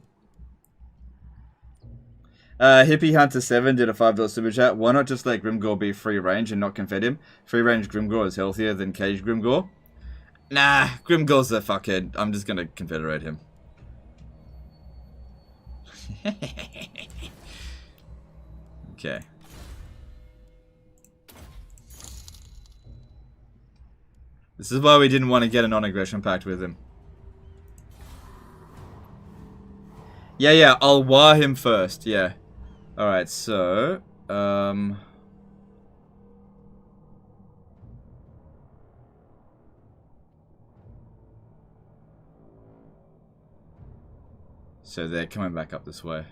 Hippie Hunter 7 did a $5 super chat. Why not just let Grimgor be free range and not confed him? Free range Grimgor is healthier than cage Grimgor. Nah, Grimgor's a fuckhead. I'm just gonna confederate him. Okay. This is why we didn't want to get a non-aggression pact with him. Yeah, I'll war him first, yeah. Alright, so... So they're coming back up this way.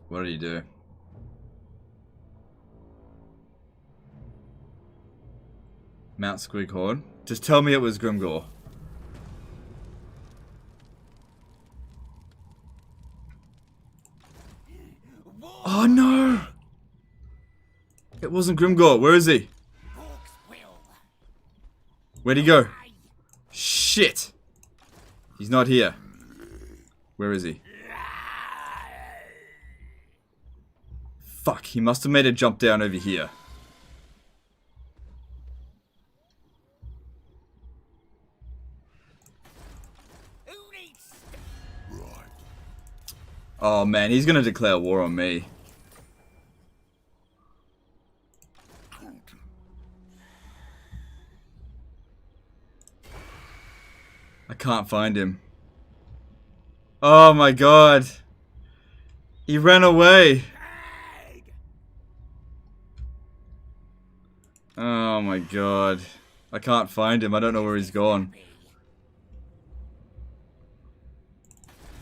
What do you do? Mount Squighorn. Just tell me it was Grimgor. Oh no! It wasn't Grimgor. Where is he? Where'd he go? Shit! He's not here. Where is he? Fuck, he must have made a jump down over here. Oh man, he's gonna declare war on me. I can't find him. Oh my god. He ran away. Oh my god. I can't find him. I don't know where he's gone.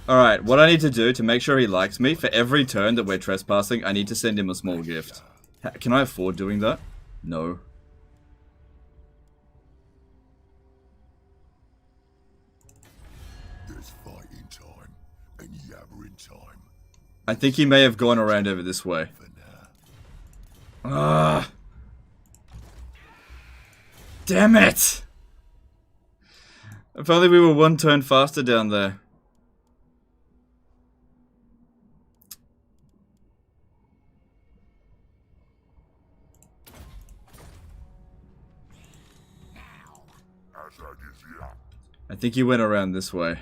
Alright, what I need to do to make sure he likes me, for every turn that we're trespassing, I need to send him a small gift. Can I afford doing that? No. There's fighting time and yabbering time. I think he may have gone around over this way. Ah! Damn it! If only we were one turn faster down there. I think he went around this way.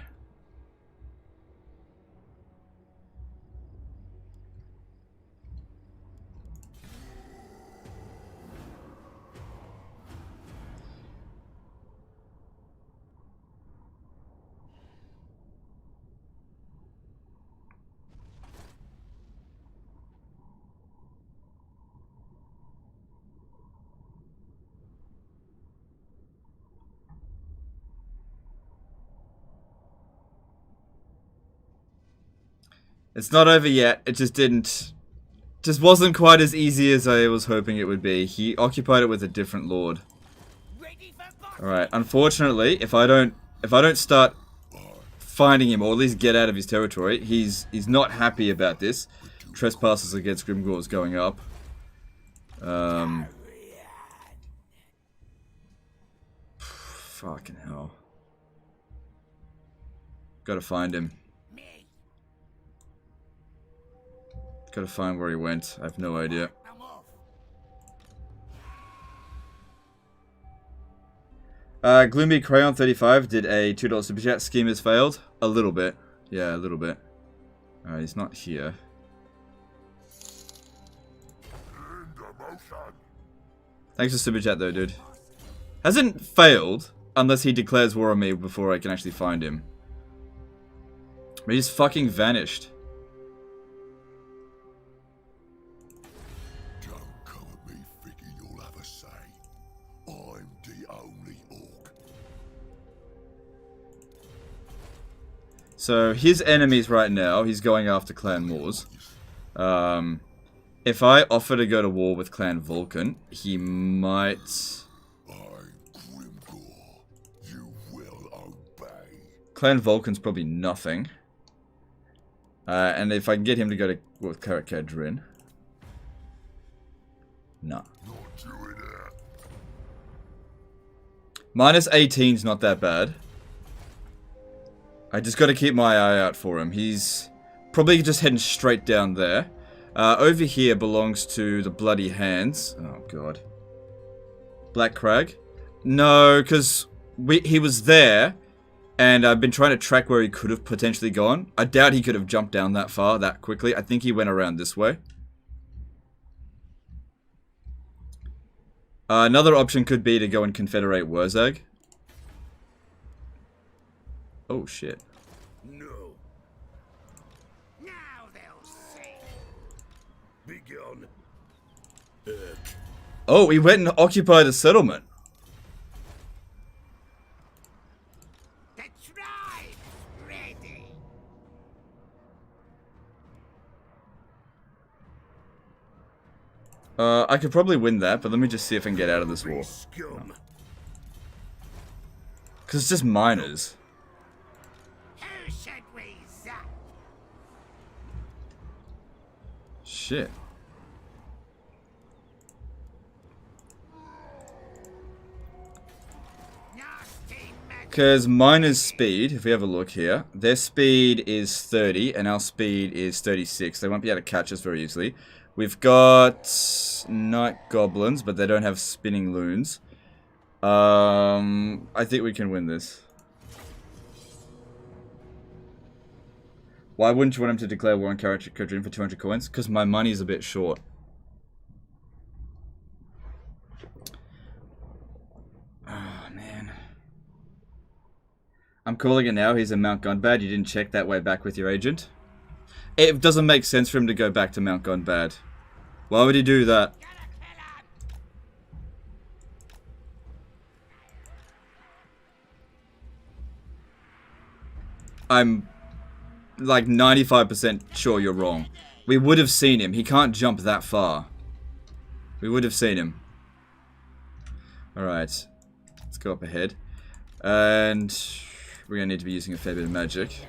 It's not over yet. It just wasn't quite as easy as I was hoping it would be. He occupied it with a different lord. Alright, unfortunately, if I don't start finding him, or at least get out of his territory, he's not happy about this. Trespassers against Grimgor is going up. Fucking hell. Gotta find him. Gotta find where he went. I have no idea. Gloomy Crayon 35 did a $2 super chat. Scheme has failed. A little bit. Yeah, a little bit. Alright, he's not here. Thanks for super chat though, dude. Hasn't failed, unless he declares war on me before I can actually find him. But he's fucking vanished. Don't come at me thinking you'll have a say. I'm the only orc. So his enemies right now, he's going after Clan Moors. If I offer to go to war with Clan Vulcan, he might... I'm Grimgor. You will obey. Clan Vulcan's probably nothing. And if I can get him to go to war with Karak Kadrin. No. Not doing that. Minus 18's not that bad. I just got to keep my eye out for him. He's probably just heading straight down there. Over here belongs to the Bloody Hands. Oh, God. Black Crag? No, because he was there, and I've been trying to track where he could have potentially gone. I doubt he could have jumped down that far, that quickly. I think he went around this way. Another option could be to go and confederate Wurzag. Oh, shit. No. Now they'll see. Be gone. Oh, he went and occupied a settlement. The tribe's ready. I could probably win that, but let me just see if I can get out of this war. Scum. Because it's just miners. Who should we zap? Shit. Nasty magic. Because miners' speed, if we have a look here, their speed is 30 and our speed is 36. They won't be able to catch us very easily. We've got night goblins, but they don't have spinning loons. I think we can win this. Why wouldn't you want him to declare war on Kadrin for 200 coins? Because my money's a bit short. Oh, man. I'm calling it now. He's in Mount Gunbad. You didn't check that way back with your agent. It doesn't make sense for him to go back to Mount Gunbad. Why would he do that? I'm like 95% sure you're wrong. We would have seen him. He can't jump that far. We would have seen him. Alright. Let's go up ahead. And we're going to need to be using a fair bit of magic.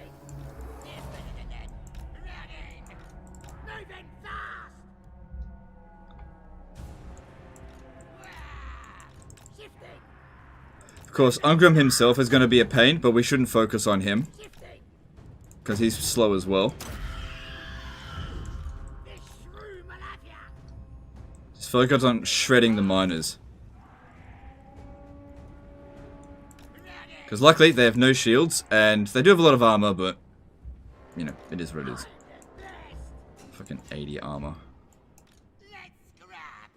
Moving fast. Shifting. Of course, Ungrim himself is going to be a pain, but we shouldn't focus on him. Because he's slow as well. This shrew will have ya. Just focus on shredding the miners. Because luckily, they have no shields, and they do have a lot of armor, but, you know, it is what it is. Fucking 80 armor. Let's grab.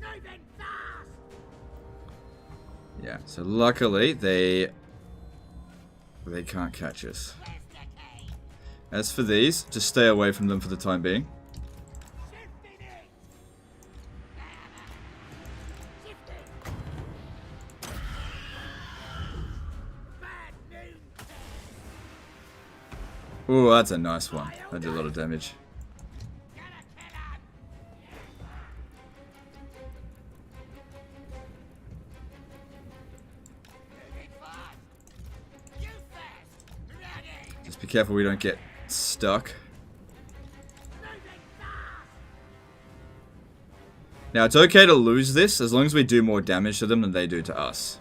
Moving fast. Yeah, so luckily, they can't catch us. Where's the key? As for these, just stay away from them for the time being. Shifting it. Shifting. Bad noon. Ooh, that's a nice one. That did a lot of damage. Gotta kill him. Moving fast. You first. Ready. Just be careful we don't get stuck. Moving fast. Now, it's okay to lose this as long as we do more damage to them than they do to us.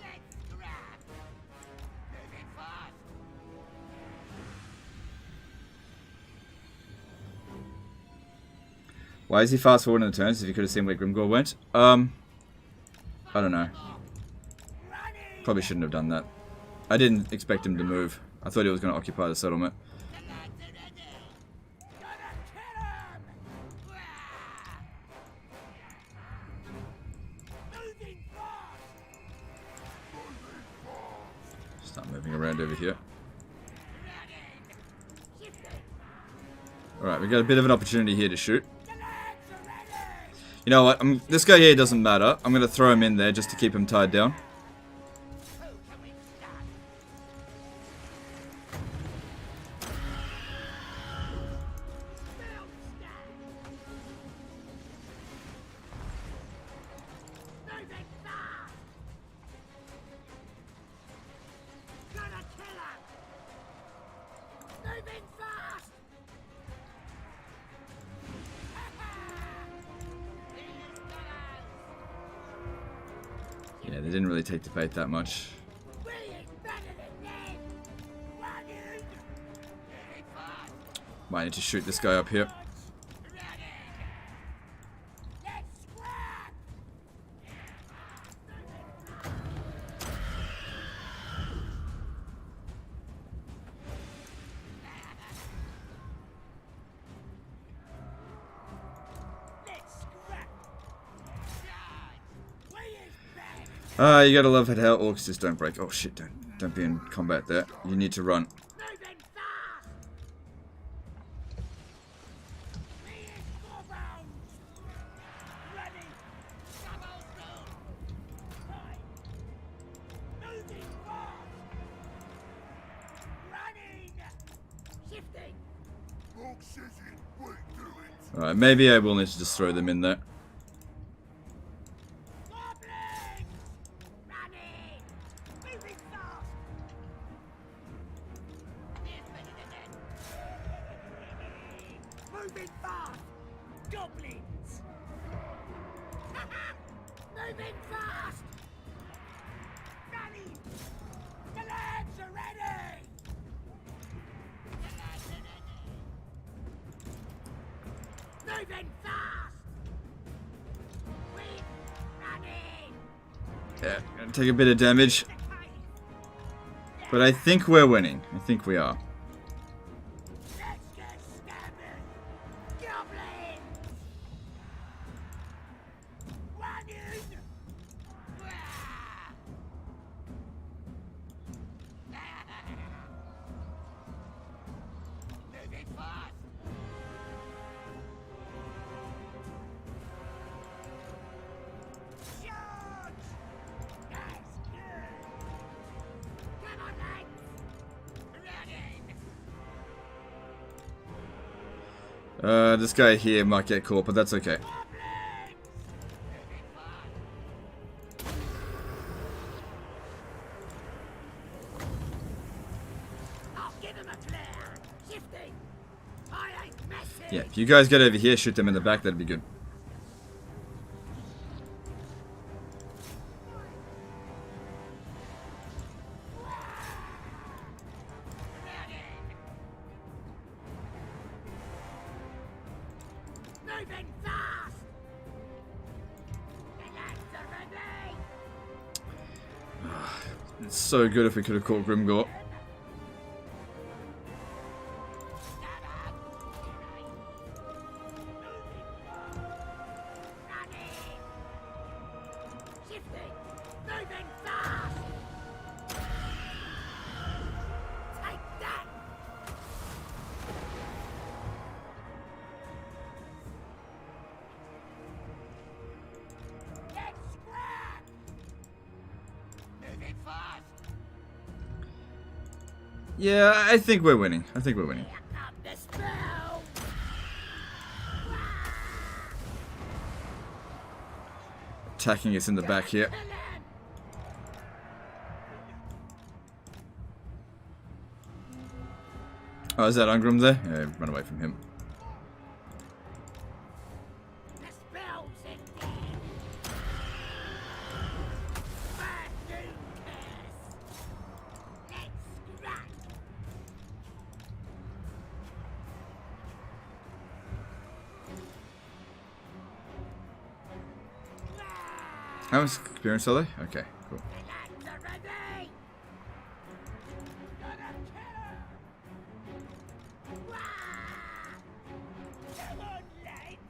Let's grab. Moving fast. Why is he fast forwarding the turns if you could have seen where Grimgor went? I don't know. Running. Probably shouldn't have done that. I didn't expect him to move. I thought he was going to occupy the settlement. Start moving around over here. Alright, we got a bit of an opportunity here to shoot. You know what? This guy here doesn't matter. I'm going to throw him in there just to keep him tied down. Yeah, they didn't really take the bait that much. Might need to shoot this guy up here. You gotta love it how orcs just don't break. Oh shit, don't be in combat there. You need to run. Alright, maybe I will need to just throw them in there. Yeah, gonna take a bit of damage. But I think we're winning. I think we are. This guy here might get caught, but that's okay. Yeah, if you guys get over here, shoot them in the back, that'd be good. It's so good if we could have caught Grimgor. Yeah, I think we're winning. I think we're winning. Attacking us in the back here. Oh, is that Ungrim there? Yeah, run away from him. How much experience are they? Okay, cool. ready? Gonna kill her! Wah! Come on, lads!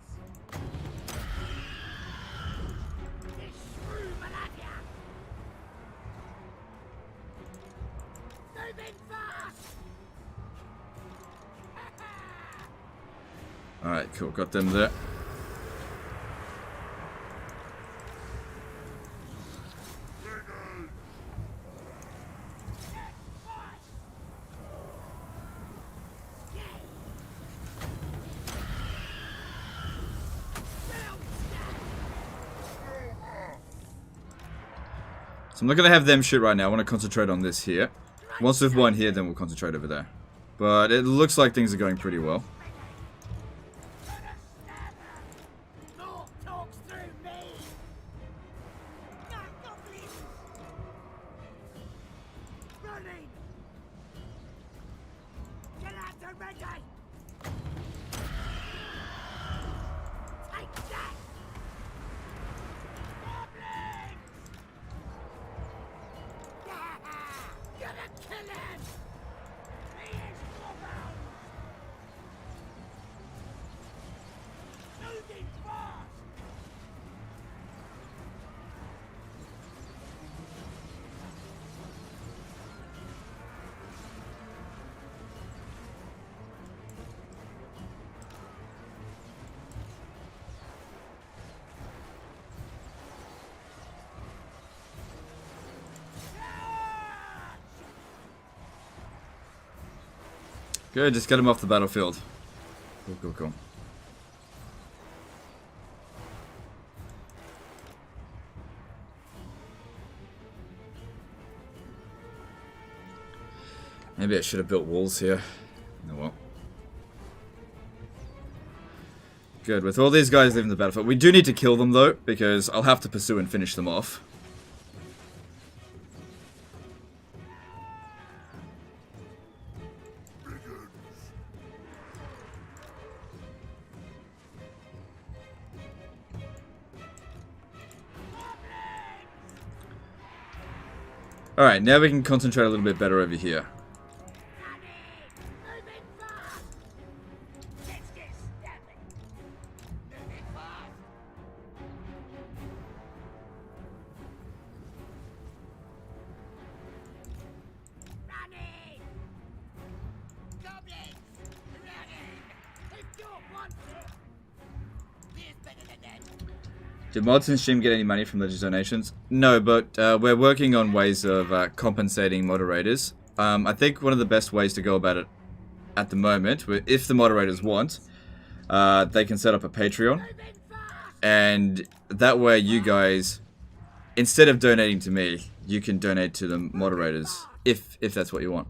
This shrew will have ya! Moving fast! Alright, cool. Got them there. So I'm not going to have them shoot right now. I want to concentrate on this here. Once we've won here, then we'll concentrate over there. But it looks like things are going pretty well. More talks through me! No goblins! Running! Get out to ready! Take that! Goblins! Gonna kill him! He is covered! Moving fast! Good, just get him off the battlefield. Cool, cool, cool. Maybe I should have built walls here. Oh well. Good, with all these guys leaving the battlefield. We do need to kill them though, because I'll have to pursue and finish them off. Alright, now we can concentrate a little bit better over here. Moving fast! Let's get stabbing! Moving fast! Running! Goblins! Running! If you want it! Here's better than that! Did mods in stream get any money from Legends donations? No, but we're working on ways of compensating moderators. I think one of the best ways to go about it at the moment, if the moderators want, they can set up a Patreon. And that way you guys, instead of donating to me, you can donate to the moderators, if that's what you want.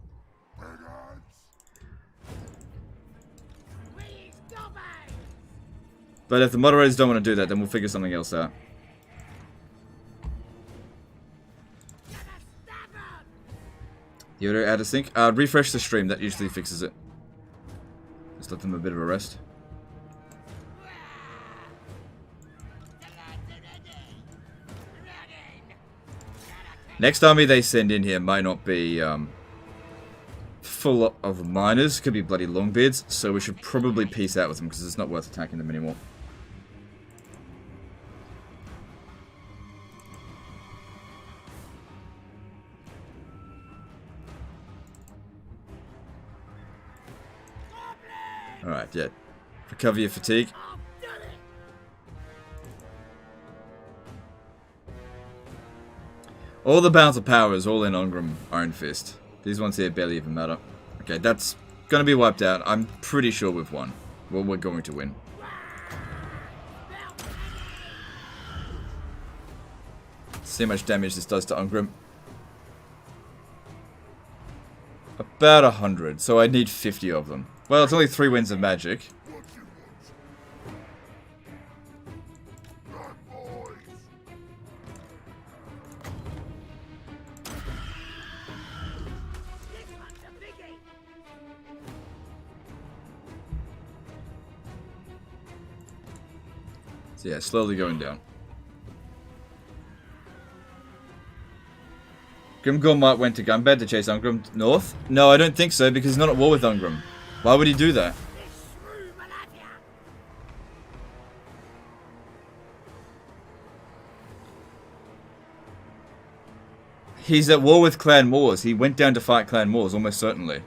But if the moderators don't want to do that, then we'll figure something else out. The audio out of sync. Refresh the stream, that usually fixes it. Just let them a bit of a rest. Next army they send in here might not be full of miners. Could be bloody longbeards, so we should probably peace out with them because it's not worth attacking them anymore. Alright, yeah. Recover your fatigue. All the balance of power is all in Ongram Iron Fist. These ones here barely even matter. Okay, that's gonna be wiped out. I'm pretty sure we've won. Well, we're going to win. See how much damage this does to Ongram. About 100, so I need 50 of them. Well, it's only 3 winds of magic. So yeah, slowly going down. Grimgor might went to Gunbed to chase Ungrim north. No, I don't think so, because he's not at war with Ungrim. Why would he do that? He's at war with Clan Moors. He went down to fight Clan Moors, almost certainly.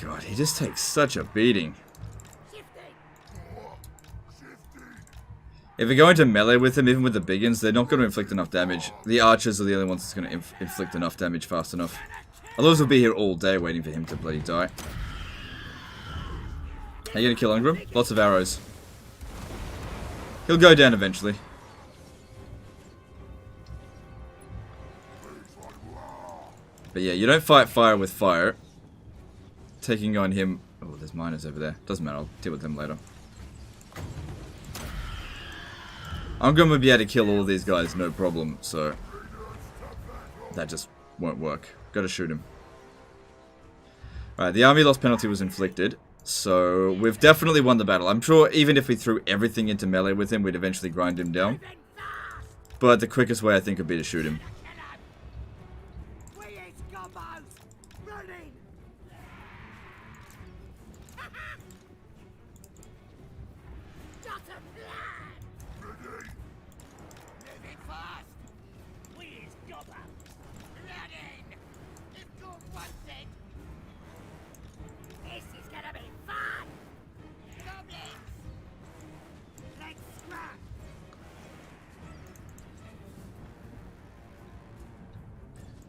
God, he just takes such a beating. If we go into melee with him, even with the biggins, they're not going to inflict enough damage. The archers are the only ones that's going to inflict enough damage fast enough. Otherwise, we'll be here all day waiting for him to bloody die. Are you going to kill Ungrim? Lots of arrows. He'll go down eventually. But yeah, you don't fight fire with fire. Taking on him... Oh, there's miners over there. Doesn't matter, I'll deal with them later. I'm going to be able to kill all these guys, no problem, so... That just won't work. Gotta shoot him. Alright, the army loss penalty was inflicted, so we've definitely won the battle. I'm sure even if we threw everything into melee with him, we'd eventually grind him down. But the quickest way, I think, would be to shoot him.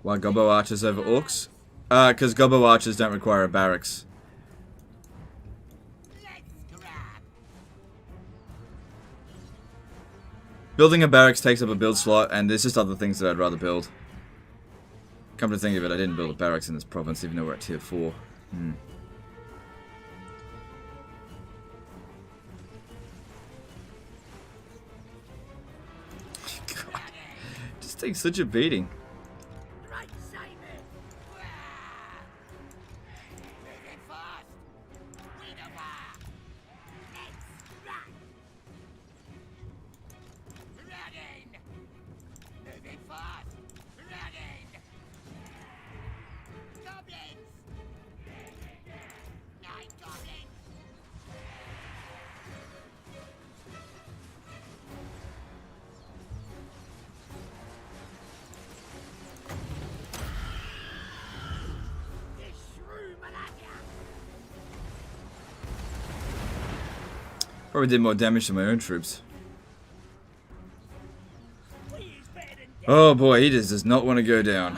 Why Gobbo archers over orcs? Because Gobbo archers don't require a barracks. Building a barracks takes up a build slot, and there's just other things that I'd rather build. Come to think of it, I didn't build a barracks in this province, even though we're at tier 4. God, just takes such a beating. Probably did more damage to my own troops. Oh boy, he just does not want to go down.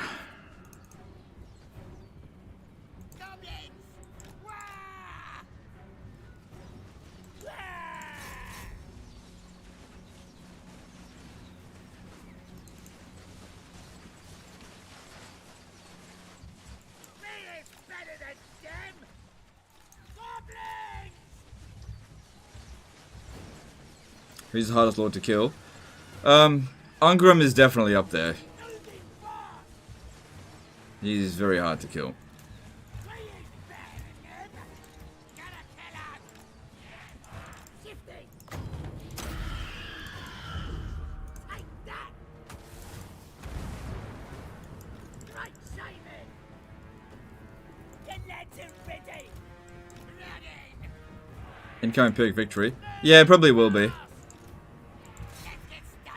Who's the hardest lord to kill? Ungrim is definitely up there. He's very hard to kill. Incoming Pyrrhic victory. Yeah, it probably will be.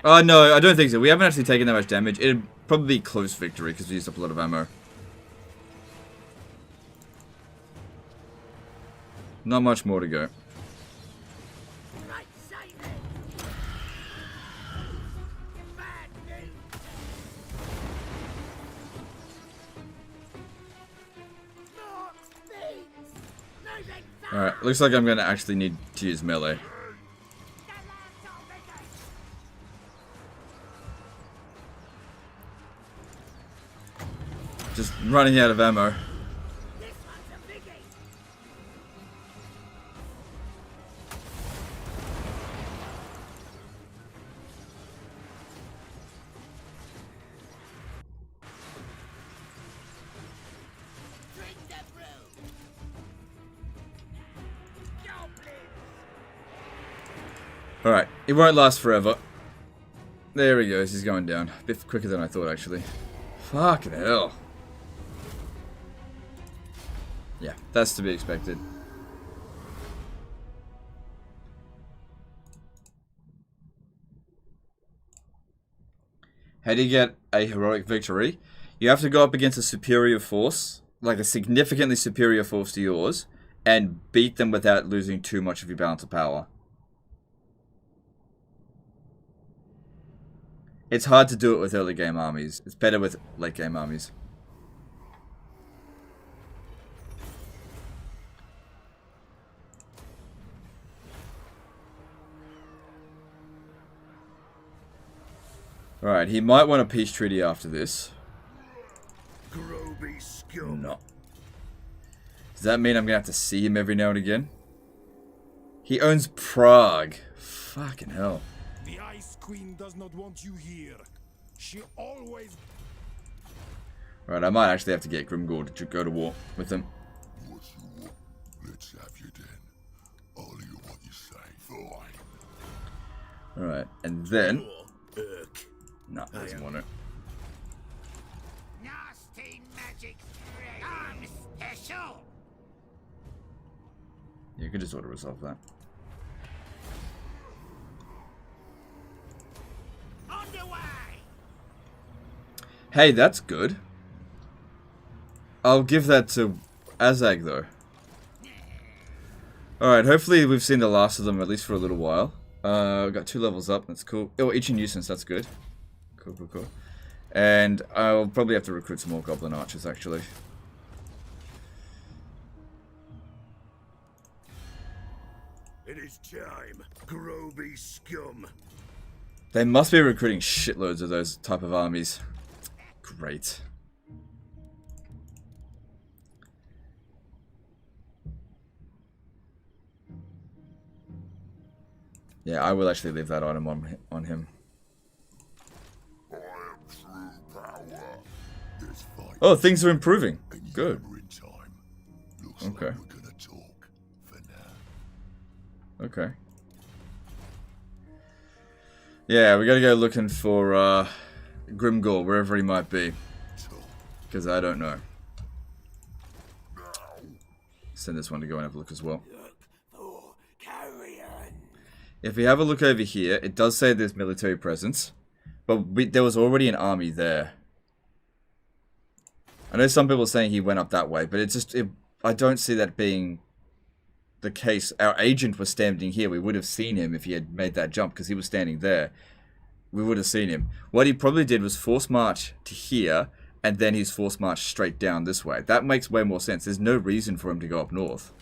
Oh, no, I don't think so. We haven't actually taken that much damage. It'd probably be close victory because we used up a lot of ammo. Not much more to go. Alright, looks like I'm going to actually need to use melee. Just running out of ammo. Alright, it won't last forever. There he goes, he's going down. A bit quicker than I thought, actually. Fucking hell. Yeah, that's to be expected. How do you get a heroic victory? You have to go up against a superior force, like a significantly superior force to yours, and beat them without losing too much of your balance of power. It's hard to do it with early game armies. It's better with late game armies. Alright, he might want a peace treaty after this. No. Does that mean I'm gonna have to see him every now and again? He owns Prague. Fucking hell. The Ice Queen does not want you here. She always... Right, I might actually have to get Grimgor to go to war with him. What you want? Let's have you then. I'll hear what you say. Fine. Alright, and then... No, doesn't want it. Nasty magic trick. I'm special. You could just auto-resolve that. On the way. Hey, that's good. I'll give that to Azhag, though. Alright, hopefully we've seen the last of them, at least for a little while. We've got 2 levels up, that's cool. Oh, each in nuisance, that's good. Cool, cool, cool. And I'll probably have to recruit some more Goblin Archers, actually. It is time, Groby scum. They must be recruiting shitloads of those type of armies. Great. Yeah, I will actually leave that item on him. I am true power. This fight Oh, things are improving. and Good. you're in time. Looks Okay. like we're gonna talk for now. Okay. Yeah, we gotta go looking for Grimgor, wherever he might be. Talk Because I don't know. now. Send this one to go and have a look as well. Look for carrion. If we have a look over here, it does say there's military presence. But there was already an army there. I know some people are saying he went up that way, but I don't see that being the case. Our agent was standing here. We would have seen him if he had made that jump, because he was standing there. We would have seen him. What he probably did was force march to here, and then he's force march straight down this way. That makes way more sense. There's no reason for him to go up north.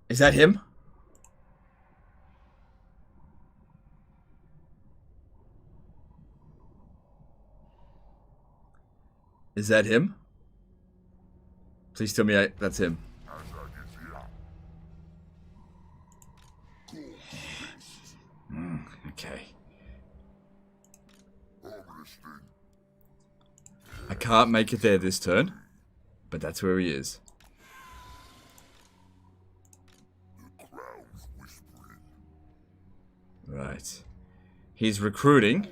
Is that him? Is that him? Please tell me that's him. Okay. I can't make it there this turn, but that's where he is. Right. He's recruiting.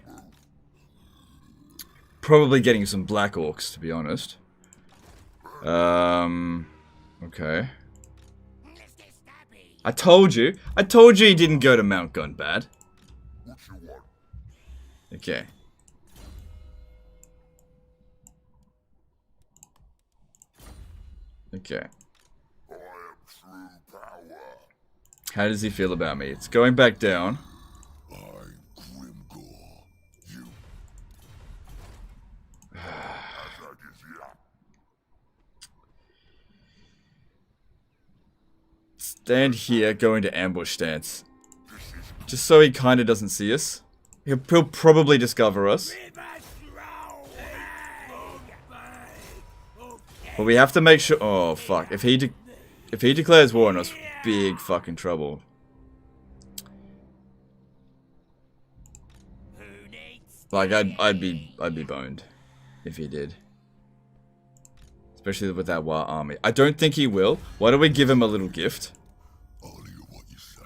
Probably getting some Black Orcs, to be honest. Okay. I told you he didn't go to Mount Gunbad. Okay. Okay. How does he feel about me? It's going back down. I'm Grimgor. You. Stand here, go into ambush stance. Just so he kind of doesn't see us. He'll probably discover us. But we have to make sure. Oh fuck! If he declares war on us, big fucking trouble. Like I'd be boned if he did. Especially with that War army. I don't think he will. Why don't we give him a little gift? I'll hear what you say.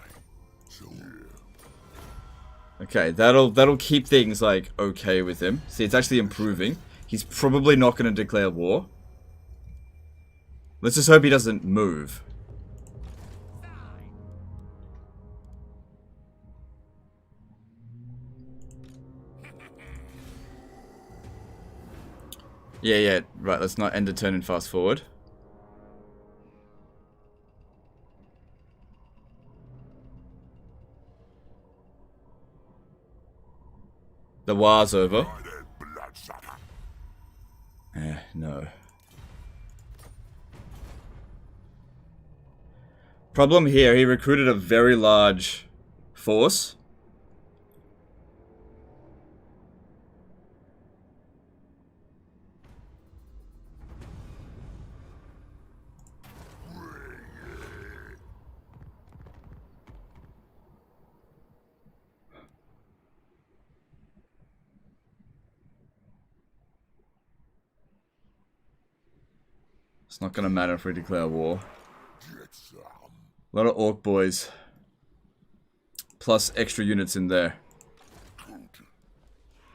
So, Okay, that'll keep things like okay with him. See, it's actually improving. He's probably not going to declare war. Let's just hope he doesn't move. Yeah, right, let's not end a turn and fast forward. The war's over. No. Problem here, he recruited a very large force. It's not gonna matter if we declare war. A lot of orc boys. Plus extra units in there.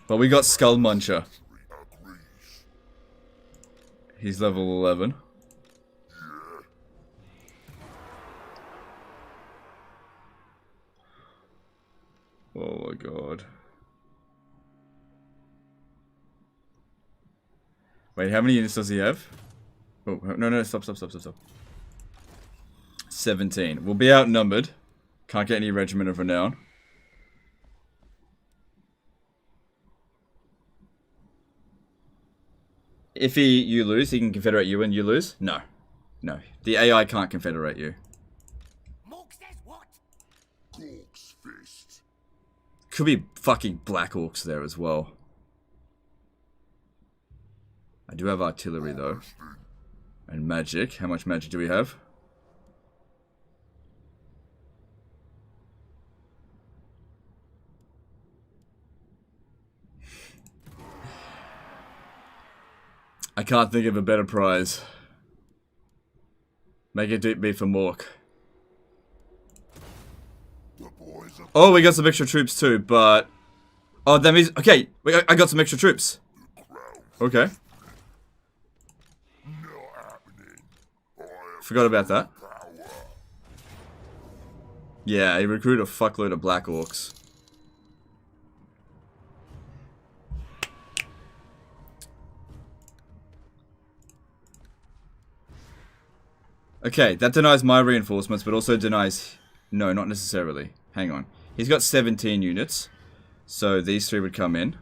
But we got Skull Muncher. He's level 11. Oh my god. Wait, how many units does he have? Oh, no, stop. 17. We'll be outnumbered. Can't get any regiment of renown. If you lose, he can confederate you and you lose? No. No. The AI can't confederate you. Mork says what? Gork's fist. Could be fucking black orcs there as well. I do have artillery though. And magic. How much magic do we have? I can't think of a better prize. Make it be for Mork. Oh, we got some extra troops too, but... Oh, that means... Okay, I got some extra troops. Okay. Forgot about that. Yeah, he recruited a fuckload of black orcs. Okay, that denies my reinforcements, but also denies... No, not necessarily. Hang on. He's got 17 units, so these three would come in.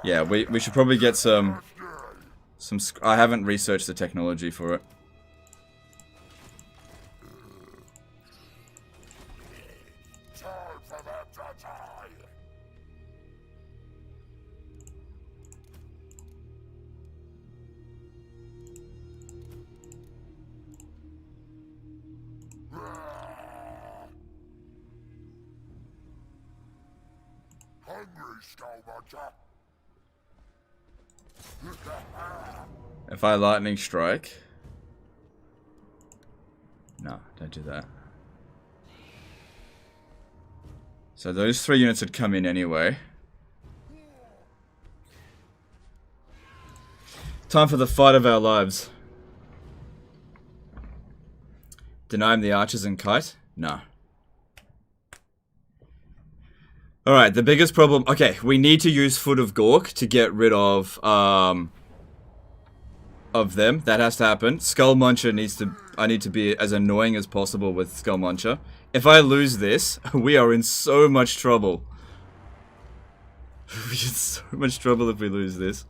Yeah, we should probably get some... I haven't researched the technology for it. If I lightning strike... No, don't do that. So those 3 units would come in anyway. Time for the fight of our lives. Deny him the archers and kite? No. Alright, the biggest problem... Okay, we need to use Foot of Gork to get rid of them. That has to happen. Skull Muncher needs to... I need to be as annoying as possible with Skull Muncher. If I lose this, we are in so much trouble. We're in so much trouble if we lose this.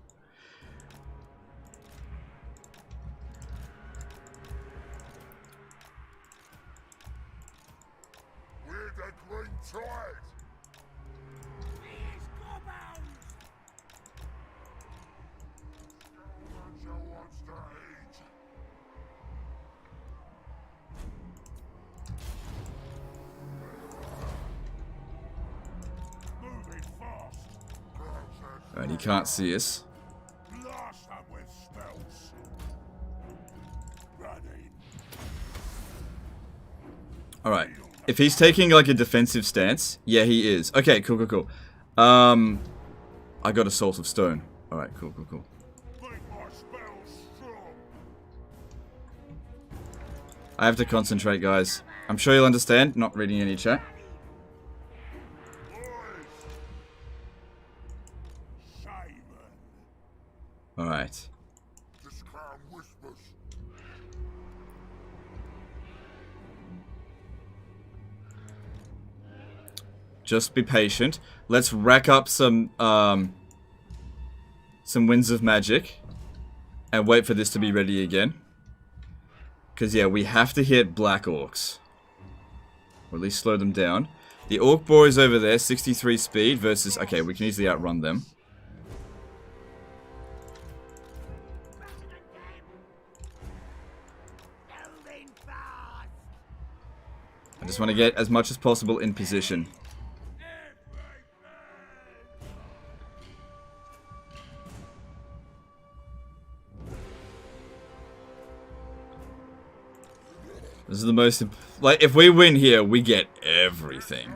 Alright, he can't see us. Blast them with spells. Ready. Alright. If he's taking like a defensive stance, yeah, he is. Okay, cool, cool, cool. I got a Salt of Stone. Alright, cool, cool, cool. Make my spells strong. I have to concentrate, guys. I'm sure you'll understand. Not reading any chat. Alright. This crown whispers. Just be patient. Let's rack up some winds of magic and wait for this to be ready again. Because, yeah, we have to hit black orcs. Or at least slow them down. The orc boys over there, 63 speed versus... Okay, we can easily outrun them. I just want to get as much as possible in position. This is the most... Like, if we win here, we get everything.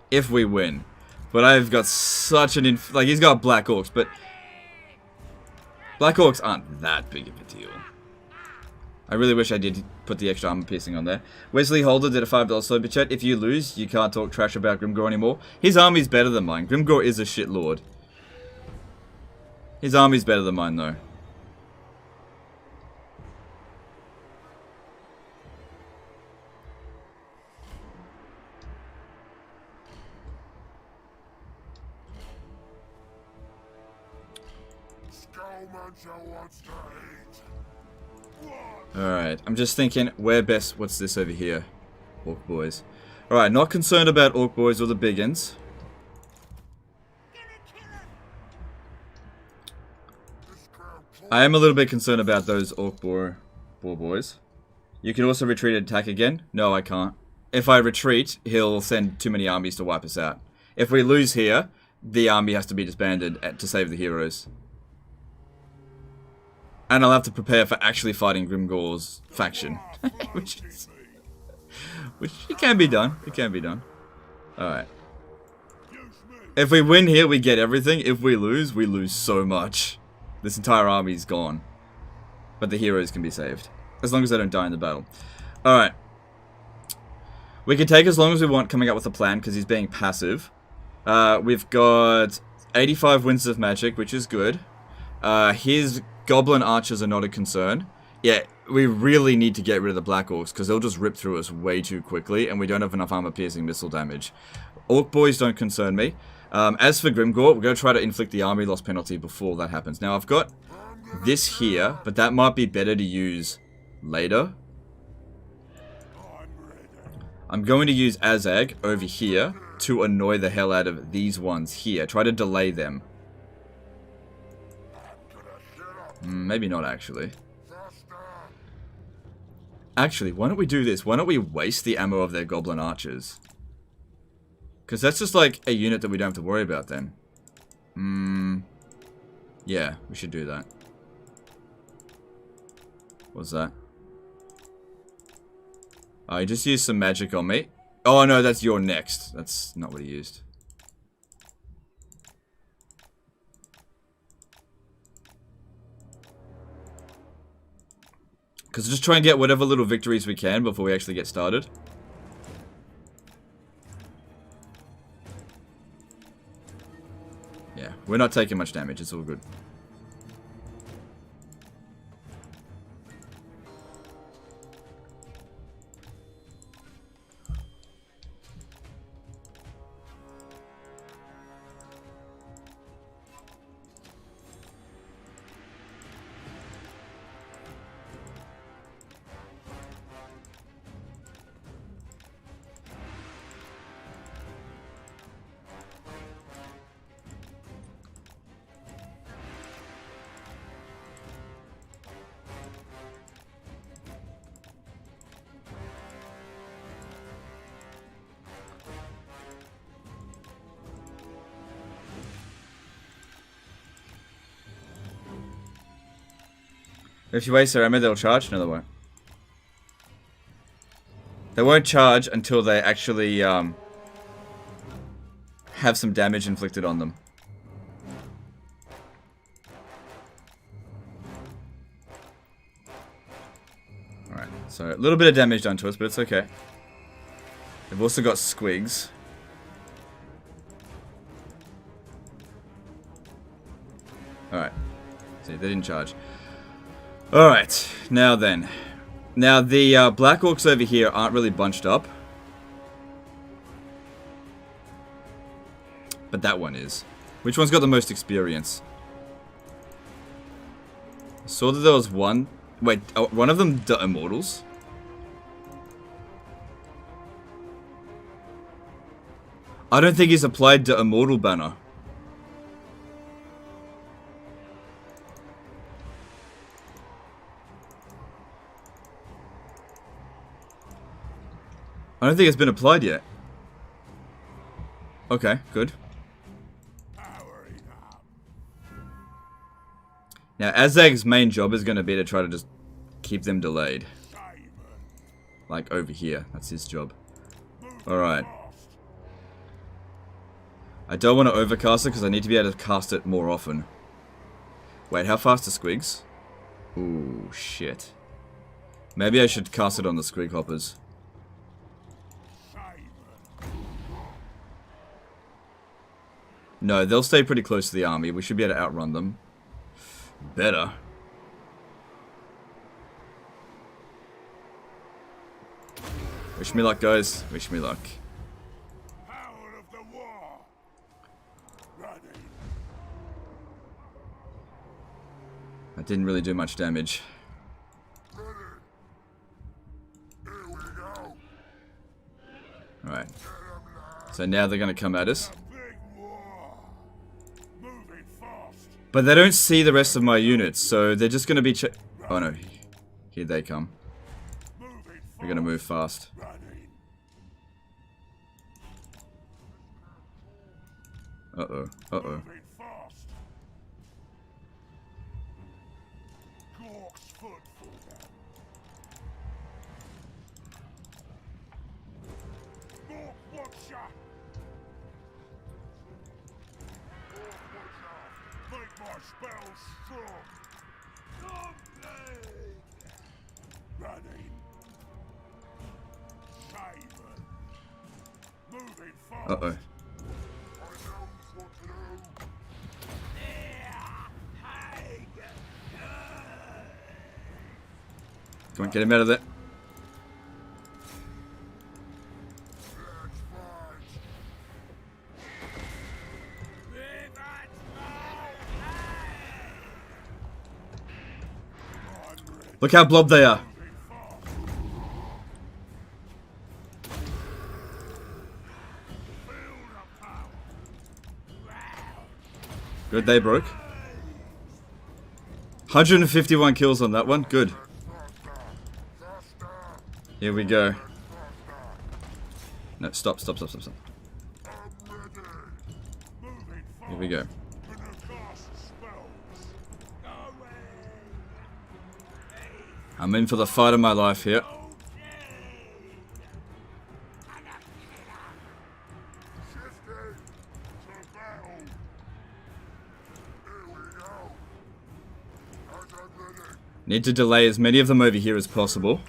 If we win. But I've got such an... Like, he's got black orcs, but... Black orcs aren't that big of a deal. I really wish I did put the extra armor piercing on there. Wesley Holder did a $5 super chat. If you lose, you can't talk trash about Grimgor anymore. His army's better than mine. Grimgor is a shit lord. His army's better than mine, though. Alright, I'm just thinking, where best... What's this over here? Orc boys. Alright, not concerned about orc boys or the biggins. I am a little bit concerned about those orc boar boys. You can also retreat and attack again. No, I can't. If I retreat, he'll send too many armies to wipe us out. If we lose here, the army has to be disbanded to save the heroes. And I'll have to prepare for actually fighting Grimgor's faction. which it can be done. It can be done. Alright. If we win here, we get everything. If we lose so much. This entire army's gone. But the heroes can be saved. As long as they don't die in the battle. Alright. We can take as long as we want coming up with a plan, because he's being passive. We've got 85 winds of magic, which is good. His goblin archers are not a concern. Yeah, we really need to get rid of the black orcs, because they'll just rip through us way too quickly, and we don't have enough armor-piercing missile damage. Orc boys don't concern me. As for Grimgor, we're going to try to inflict the army loss penalty before that happens. Now, I've got this here, but that might be better to use later. I'm going to use Azhag over here to annoy the hell out of these ones here. Try to delay them. Maybe not, actually. Actually, why don't we do this? Why don't we waste the ammo of their goblin archers? Because that's just like a unit that we don't have to worry about then. Yeah, we should do that. What's that? Oh, he just used some magic on me. Oh no, that's your next. That's not what he used. Because just try and get whatever little victories we can before we actually get started. Yeah, we're not taking much damage, it's all good. If you waste their ammo, they'll charge? No, they won't. They won't charge until they actually have some damage inflicted on them. Alright, so a little bit of damage done to us, but it's okay. They've also got squigs. Alright. See, they didn't charge. Alright, now then. Now, the Black Orcs over here aren't really bunched up. But that one is. Which one's got the most experience? I saw that there was one. Wait, one of them the Immortals? I don't think he's applied the Immortal banner. I don't think it's been applied yet. Okay, good. Now, Azhag's main job is going to be to try to just keep them delayed. Like over here. That's his job. Alright. I don't want to overcast it because I need to be able to cast it more often. Wait, how fast are squigs? Ooh, shit. Maybe I should cast it on the squig hoppers. No, they'll stay pretty close to the army. We should be able to outrun them. Better. Wish me luck, guys. Wish me luck. Power of the war. Ready. That didn't really do much damage. Ready. Here we go. Alright. So now they're going to come at us. But they don't see the rest of my units, so they're just going to be oh no. Here they come. We're going to move fast. Uh-oh. Uh-oh. Uh-oh. Come on, get him out of there. Look how blob they are. Good, they broke. 151 kills on that one. Good. Here we go. No, stop. Here we go. I'm in for the fight of my life here. Need to delay as many of them over here as possible.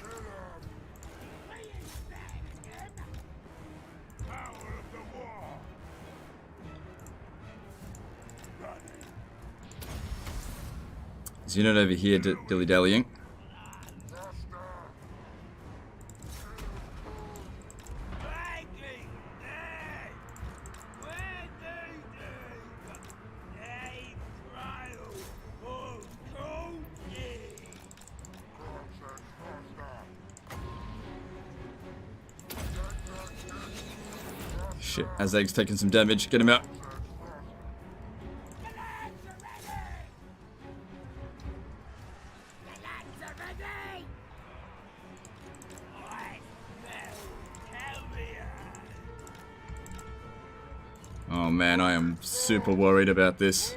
This unit over here dilly-dallying. Shit, Azhag's taking some damage. Get him out. Oh man, I am super worried about this.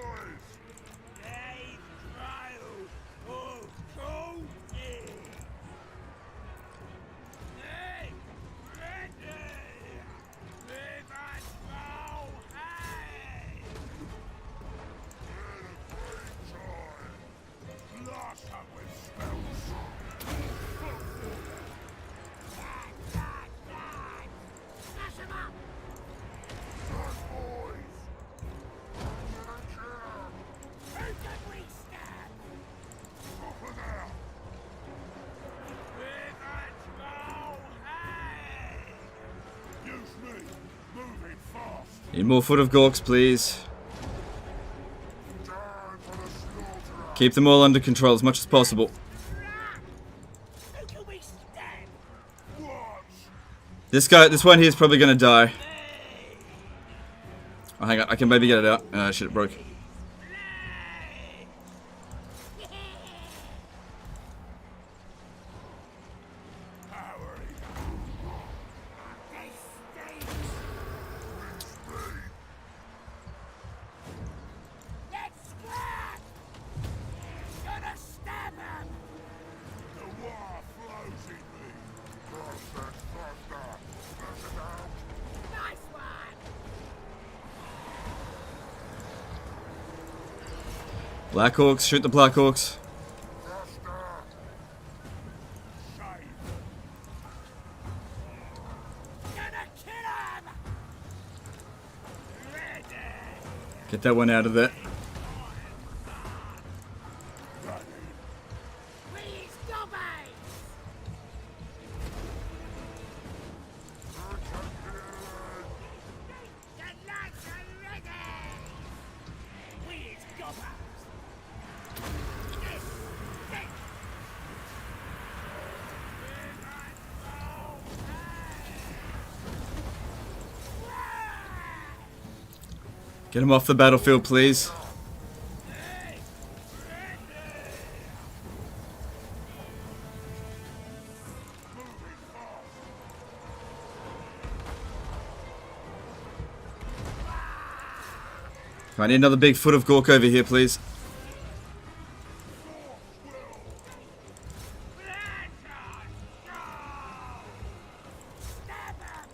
Need more foot of Gorks, please. Keep them all under control as much as possible. Who can we stand? This one here is probably gonna die. Oh, hang on, I can maybe get it out. Shit, it broke. Let's scrap! Gonna stab him! The war flows in me. Faster, faster. Smash it out. Nice one! Blackhawks, shoot the Blackhawks. Faster. Save. Gonna kill him! Ready! Get that one out of there. Please, gobbies! The lights are ready! Please, gobbies! This thing! Get him off the battlefield, please. I need another big foot of Gork over here, please. Stab him!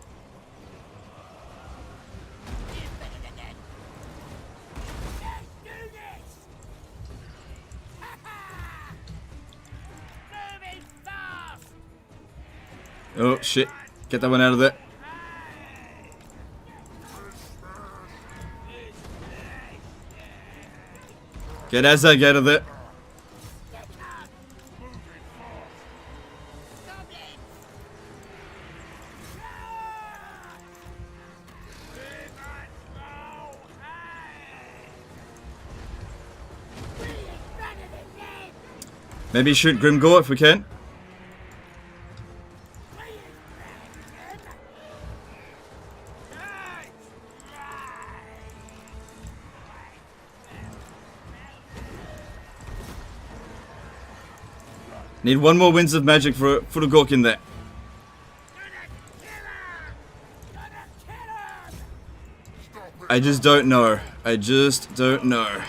He's better than that! Let's do this! Ha-ha! Moving fast! Oh, shit. Get that one out of there. Get Azhag out of there. Get up! Goblins! Maybe shoot Grimgor if we can. Need one more Winds of Magic for a foot of Gork in there. I just don't know. I just don't know.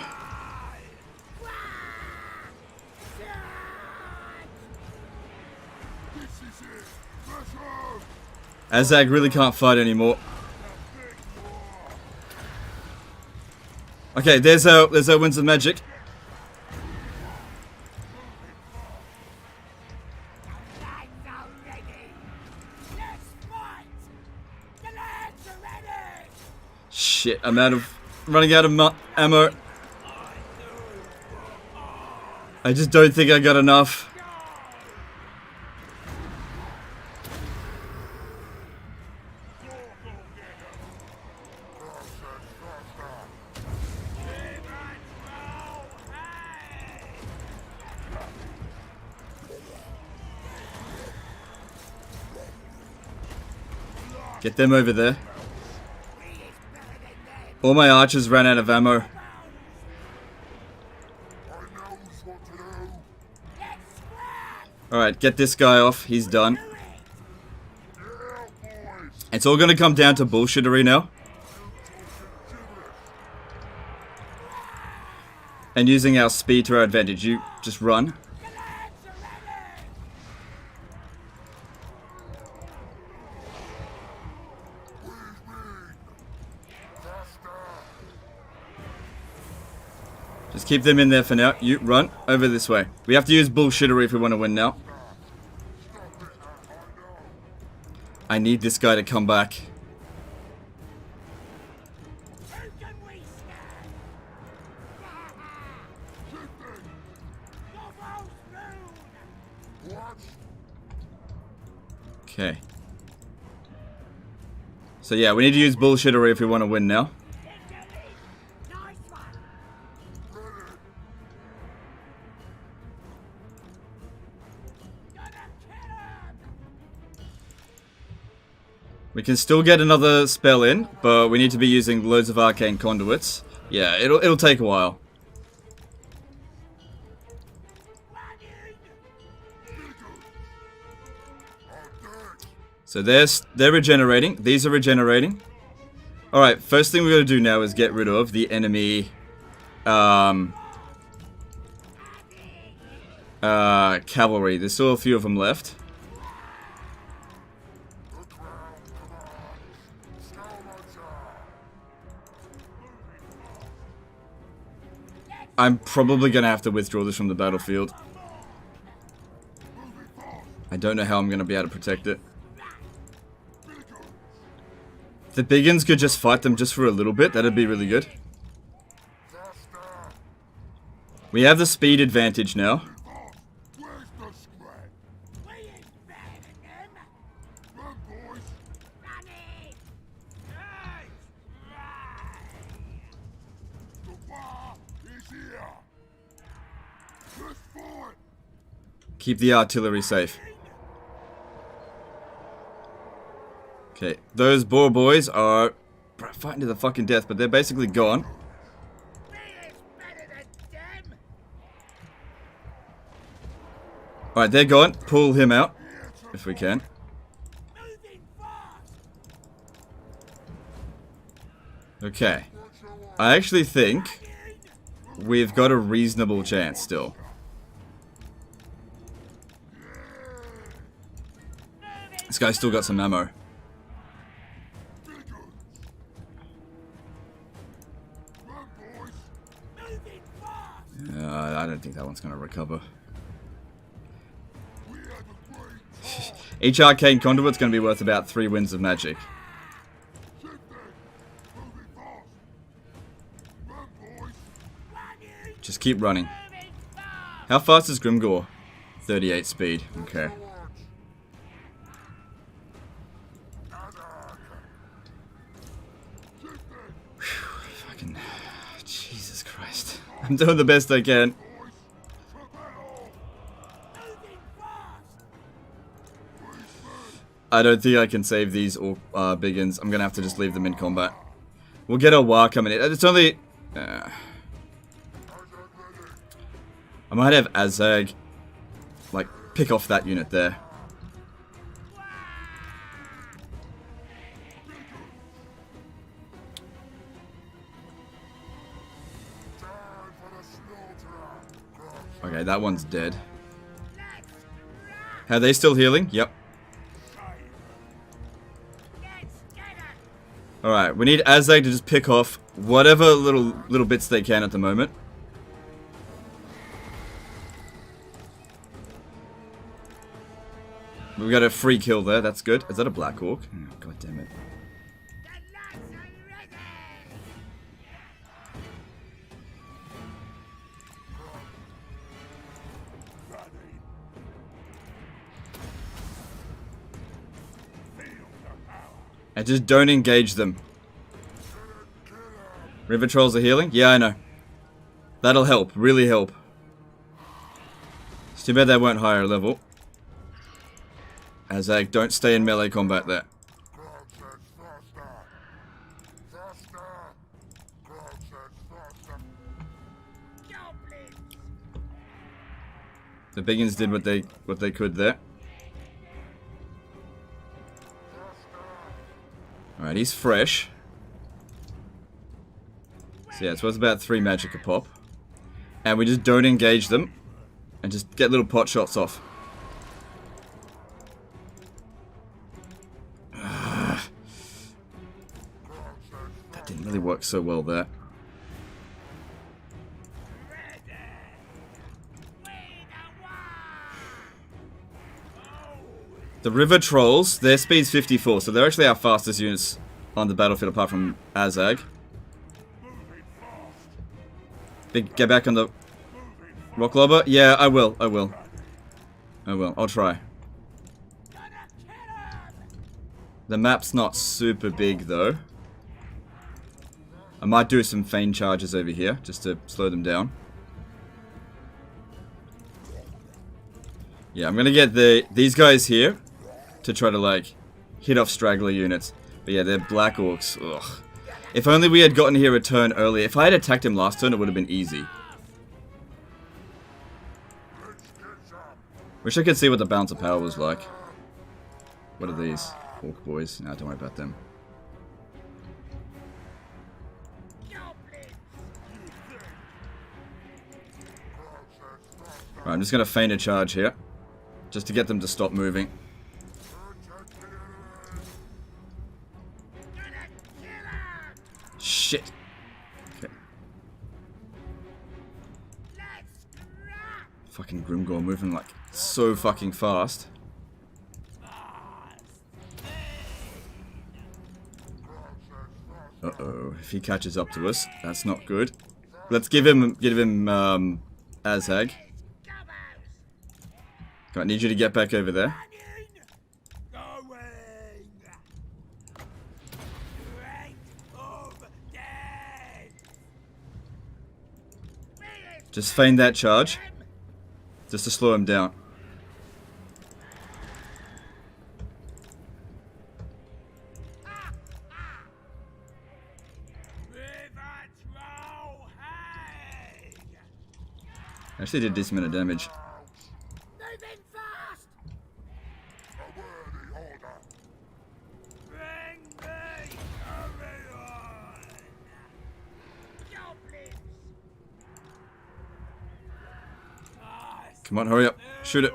Azhag really can't fight anymore. Okay, there's our Winds of Magic. Shit, I'm running out of ammo. I just don't think I got enough. Get them over there. All my archers ran out of ammo. Alright, get this guy off. He's done. It's all gonna come down to bullshittery now. And using our speed to our advantage. You just run. Just keep them in there for now. You run over this way. We have to use bullshittery if we want to win now. I need this guy to come back. Okay. So yeah, we need to use bullshittery if we want to win now. Nice one. Gonna kill him. We can still get another spell in, but we need to be using loads of arcane conduits. Yeah, it'll take a while. So they're regenerating. These are regenerating. Alright, first thing we're going to do now is get rid of the enemy cavalry. There's still a few of them left. I'm probably going to have to withdraw this from the battlefield. I don't know how I'm going to be able to protect it. The biggins could just fight them just for a little bit. That'd be really good. We have the speed advantage now. Keep the artillery safe. Okay, those boar boys are fighting to the fucking death, but they're basically gone. Alright, they're gone. Pull him out, if we can. Okay. I actually think we've got a reasonable chance still. This guy's still got some ammo. I don't think that one's going to recover. Each arcane conduit's going to be worth about 3 winds of magic. Just keep running. How fast is Grimgore? 38 speed. Okay. Fucking... Jesus Christ. I'm doing the best I can. I don't think I can save these biggins. I'm gonna have to just leave them in combat. We'll get a war coming in. It's only... I might have Azhag, like, pick off that unit there. Okay, that one's dead. Are they still healing? Yep. Alright, we need Azhag to just pick off whatever little bits they can at the moment. We got a free kill there, that's good. Is that a Black Orc? Oh, God damn it. And just don't engage them. River Trolls are healing? Yeah, I know. That'll help, really help. It's too bad they weren't higher level. Azhag, don't stay in melee combat there. The biggins did what they could there. Alright, he's fresh. So yeah, it's worth about 3 magic a pop. And we just don't engage them. And just get little pot shots off. That didn't really work so well there. The River Trolls, their speed's 54, so they're actually our fastest units on the battlefield apart from Azhag. Get back on the rock lobber? Yeah, I will. I'll try. The map's not super big though. I might do some feign charges over here just to slow them down. Yeah, I'm gonna get these guys here to try to like hit off straggler units. But yeah, they're black orcs. Ugh. If only we had gotten here a turn earlier. If I had attacked him last turn, it would have been easy. Wish I could see what the balance of power was like. What are these? Orc boys. Nah, don't worry about them. Right, I'm just going to feign a charge here. Just to get them to stop moving. Shit. Okay. Fucking Grimgor moving like so fucking fast. Uh-oh. If he catches up to us, that's not good. Let's give him Azhag. I need you to get back over there. Just feign that charge. Just to slow him down. Actually did a decent amount of damage. Moving fast! A worthy order. Bring me everyone! Goblins! Come on, hurry up. Shoot it.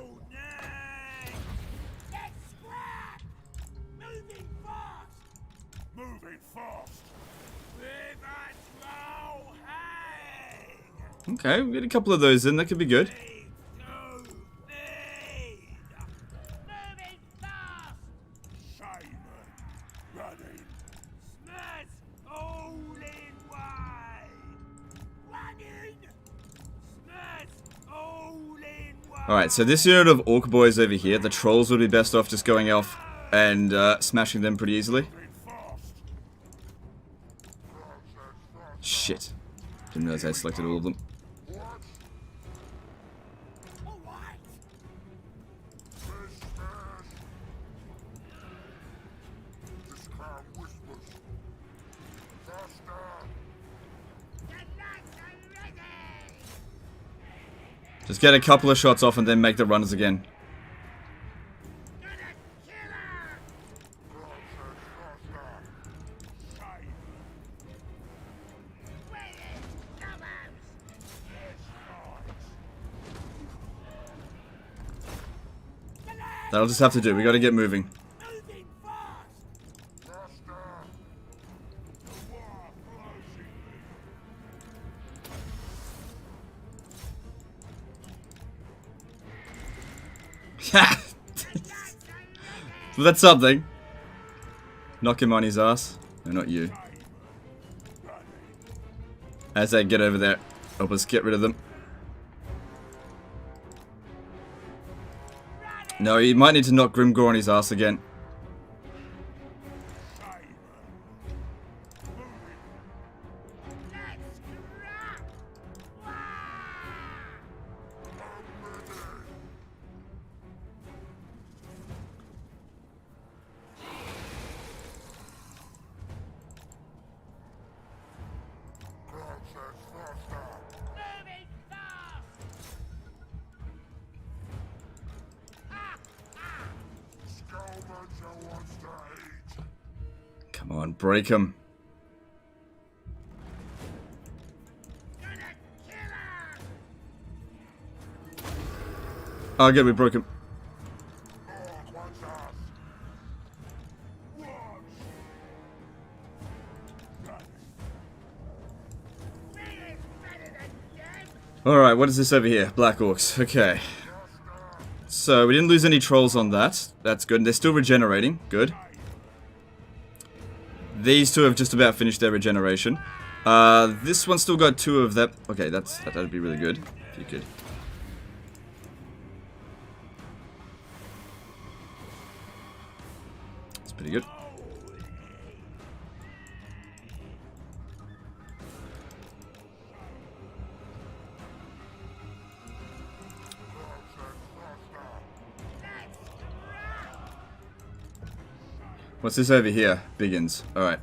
Get square! Moving fast! Moving fast. Okay, we'll get a couple of those in. That could be good. Moving fast! Simon. Running. Smash all in one! Running! Smash all in one! Alright, so this unit of orc boys over here, the trolls would be best off just going off and smashing them pretty easily. Shit. Didn't realize I had selected all of them. Just get a couple of shots off and then make the runners again. That'll just have to do. We gotta get moving. Well, that's something. Knock him on his ass. No, not you. As they get over there, help us get rid of them. No, you might need to knock Grimgor on his ass again. Come on, break him. Oh, good, we broke him. Alright, what is this over here? Black Orcs. Okay. So, we didn't lose any trolls on that. That's good. They're still regenerating. Good. These two have just about finished their regeneration. This one's still got two of them. Okay, that'd be really good. If you could. That's pretty good. What's this over here? Biggins. Alright.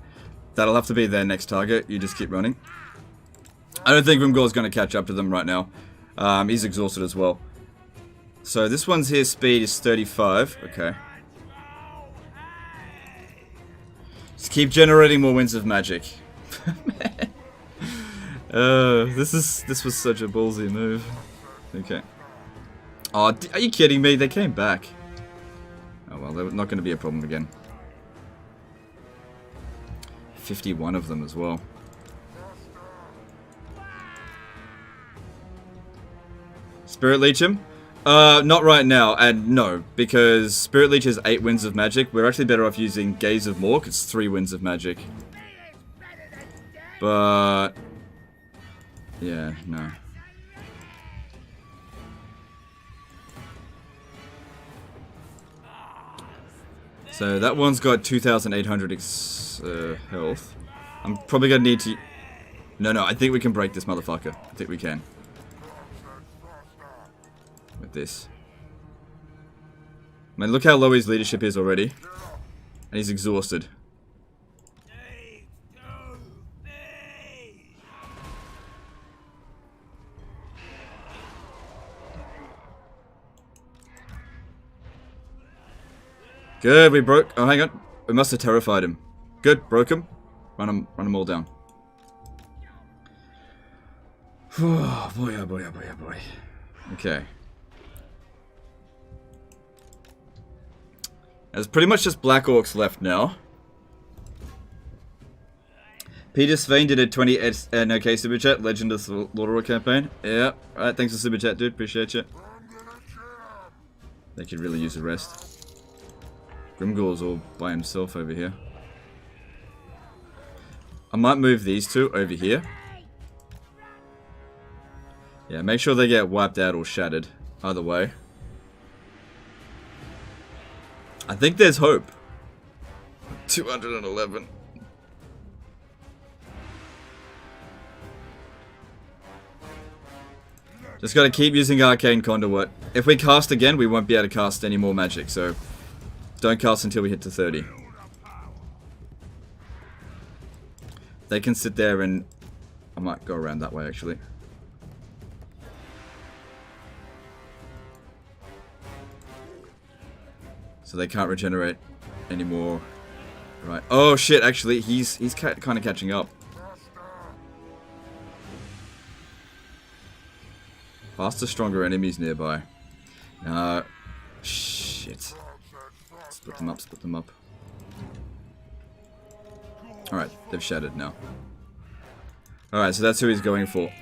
That'll have to be their next target. You just keep running. I don't think Grimgor's going to catch up to them right now. He's exhausted as well. So this one's here, speed is 35. Okay. Just keep generating more winds of magic. This was such a ballsy move. Okay. Oh, are you kidding me? They came back. Oh well, they're not going to be a problem again. 51 of them as well. Spirit Leech him? Not right now, and no, because Spirit Leech has 8 winds of magic. We're actually better off using Gaze of Mork. It's 3 winds of magic. But yeah, no. So that one's got 2,800 health. I'm probably gonna need to... No, I think we can break this motherfucker. I think we can. With this. I mean, look how low his leadership is already. And he's exhausted. Good, we broke... Oh, hang on. We must have terrified him. Good, broke him. Run them all down. Oh boy, oh boy, oh boy, oh boy. Okay. There's pretty much just Black Orcs left now. Peter Svein did a 20 NOK super chat. Legend of the Slaughterer campaign. Yeah. Alright, thanks for super chat, dude. Appreciate you. They could really use a rest. Grimgor's all by himself over here. I might move these two over here. Yeah, make sure they get wiped out or shattered. Either way. I think there's hope. 211. Just gotta keep using Arcane Conduit. If we cast again, we won't be able to cast any more magic, so... Don't cast until we hit to 30. They can sit there and... I might go around that way, actually. So they can't regenerate anymore. Right. Oh, shit, actually, he's kind of catching up. Faster, stronger enemies nearby. Shit. Split them up, split them up. Alright, they've shattered now. Alright, so that's who he's going for.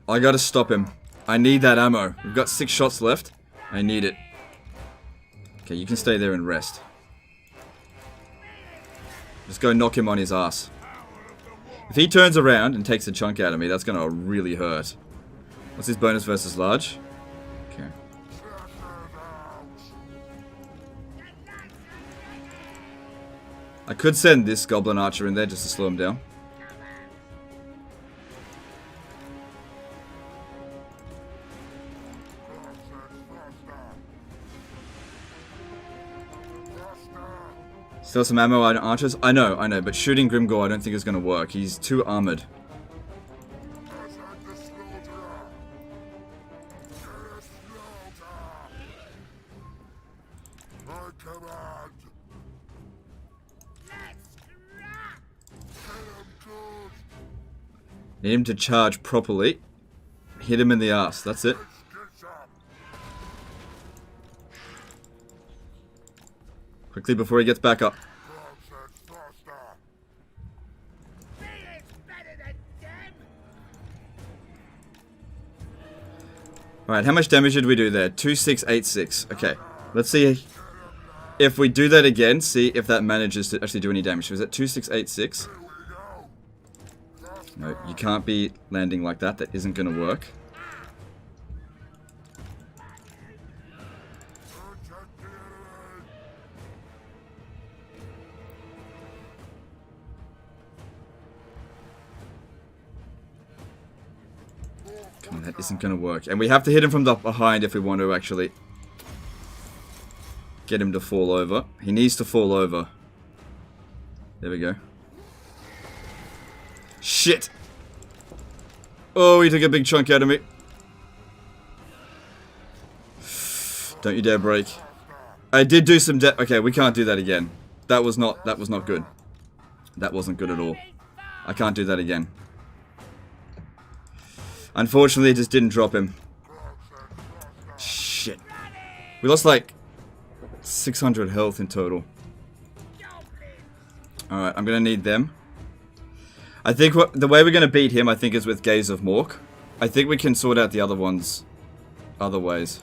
I gotta stop him. I need that ammo. We've got 6 shots left. I need it. Okay, you can stay there and rest. Just go knock him on his ass. If he turns around and takes a chunk out of me, that's gonna really hurt. What's his bonus versus large? Okay. I could send this Goblin Archer in there just to slow him down. Still some ammo on archers? I know, but shooting Grimgor I don't think is going to work. He's too armored. Need him to charge properly. Hit him in the ass, that's it. Quickly before he gets back up. Alright, how much damage did we do there? 2686. Okay, let's see if we do that again, see if that manages to actually do any damage. Was that 2686? No, you can't be landing like that. That isn't going to work. Come on, that isn't going to work. And we have to hit him from the behind if we want to actually get him to fall over. He needs to fall over. There we go. Shit! Oh, he took a big chunk out of me. Don't you dare break. I did do some okay, we can't do that again. That was not good. That wasn't good at all. I can't do that again. Unfortunately, it just didn't drop him. Shit. We lost like 600 health in total. Alright, I'm gonna need them. I think the way we're gonna beat him, I think, is with Gaze of Mork. I think we can sort out the other ones other ways.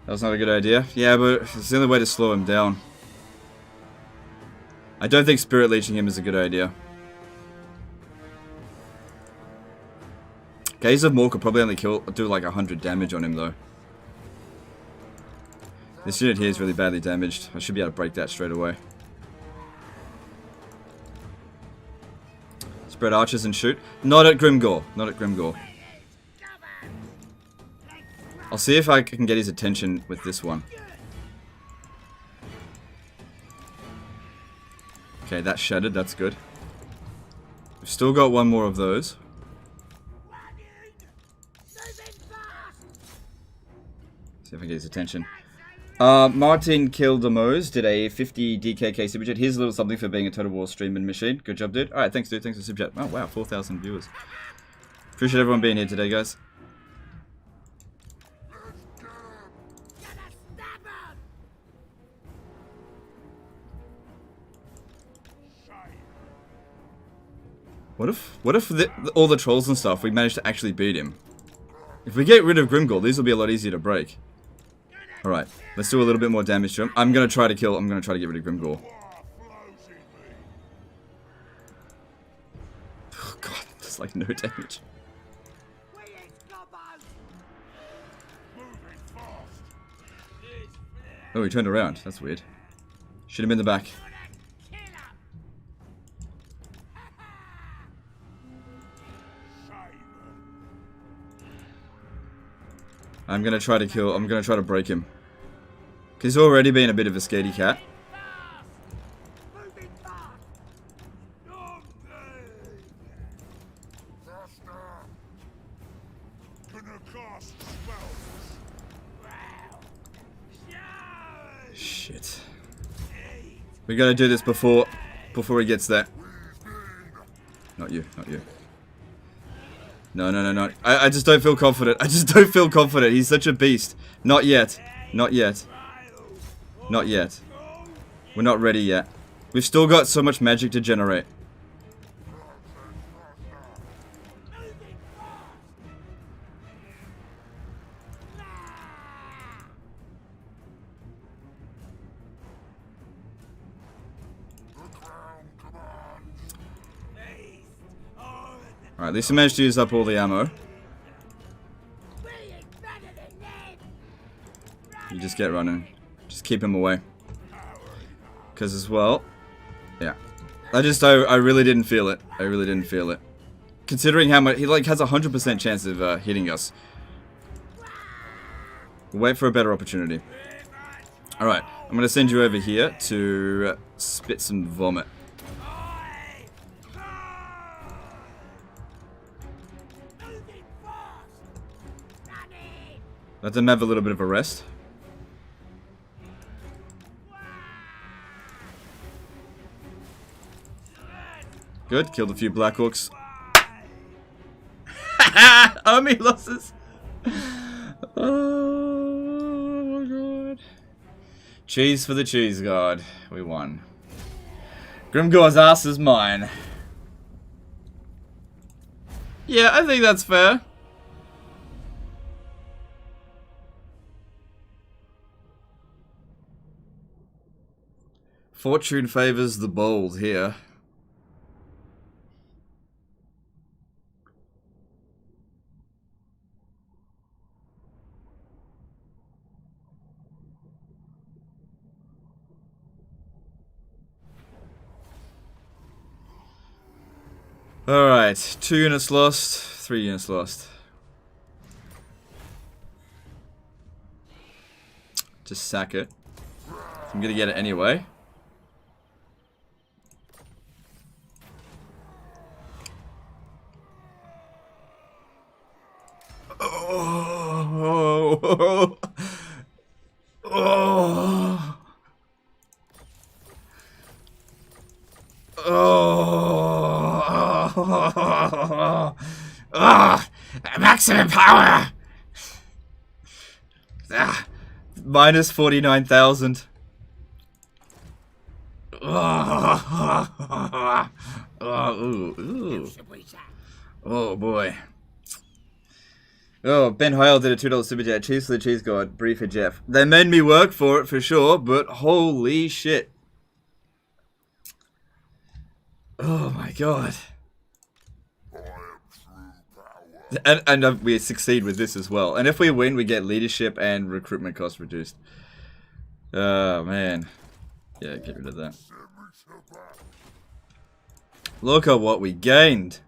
That was not a good idea. Yeah, but it's the only way to slow him down. I don't think Spirit Leeching him is a good idea. Gaze of Mork could probably only do like 100 damage on him though. This unit here is really badly damaged. I should be able to break that straight away. Spread archers and shoot. Not at Grimgore. Not at Grimgore. I'll see if I can get his attention with this one. Okay, that's shattered. That's good. We've still got one more of those. See if I can get his attention. Martin Kildamos did a 50 DKK super chat. Here's a little something for being a Total War streaming machine. Good job, dude. Alright, thanks, dude. Thanks for super chat. Oh, wow. 4,000 viewers. Appreciate everyone being here today, guys. What if all the trolls and stuff, we managed to actually beat him? If we get rid of Grimgore, these will be a lot easier to break. Alright, let's do a little bit more damage to him. I'm gonna try to get rid of Grimgore. Oh god, there's like no damage. Oh, he turned around. That's weird. Shoot him in the back. I'm gonna try to break him. He's already been a bit of a scaredy cat. Shit. We gotta do this before he gets there. Not you, not you. No. I just don't feel confident. I just don't feel confident. He's such a beast. Not yet. Not yet. Not yet. We're not ready yet. We've still got so much magic to generate. Alright, at least I managed to use up all the ammo. You just get running. Just keep him away. Because as well... Yeah. I really didn't feel it. I really didn't feel it. Considering how much... He like has a 100% chance of hitting us. We'll wait for a better opportunity. Alright, I'm going to send you over here to spit some vomit. Let them have a little bit of a rest. Good, killed a few Black Orcs. Army losses. Oh my god. Cheese for the cheese god. We won. Grimgore's ass is mine. Yeah, I think that's fair. Fortune favors the bold here. Alright, 2 units lost, 3 units lost. Just sack it. I'm gonna get it anyway. Oh. Oh. Oh. Ah, maximum power. Ah, minus 49,000. Oh, ooh, ooh. Oh boy. Oh, Ben Hoyle did a $2 super chat. Cheese for the cheese god. Brief for Jeff. They made me work for it for sure, but holy shit. Oh my god. And we succeed with this as well. And if we win, we get leadership and recruitment costs reduced. Oh man. Yeah, get rid of that. Look at what we gained.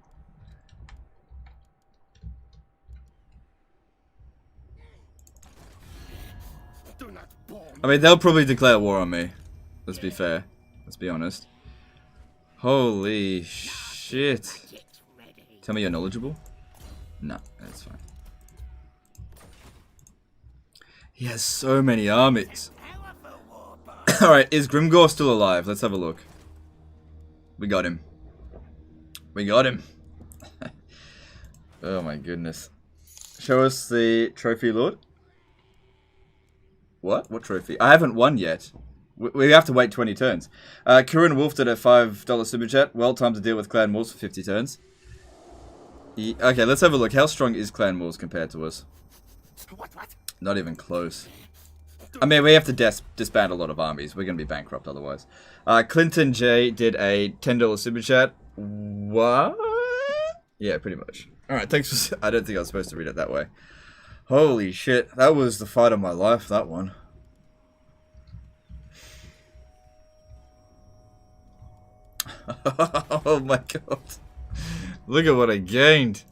I mean, they'll probably declare war on me. Let's be fair. Let's be honest. Holy shit. Tell me you're knowledgeable? No, that's fine. He has so many armies. Alright, is Grimgor still alive? Let's have a look. We got him. We got him. Oh my goodness. Show us the trophy, Lord. What? What trophy? I haven't won yet. We have to wait 20 turns. Kieran Wolf did a $5 super chat. Well timed to deal with Clan Wolves for 50 turns. Okay, let's have a look. How strong is Clan Wolves compared to us? What? Not even close. I mean, we have to disband a lot of armies. We're going to be bankrupt otherwise. Clinton J did a $10 super chat. What? Yeah, pretty much. Alright, thanks for... I don't think I was supposed to read it that way. Holy shit. That was the fight of my life, that one. Oh my god. Look at what I gained.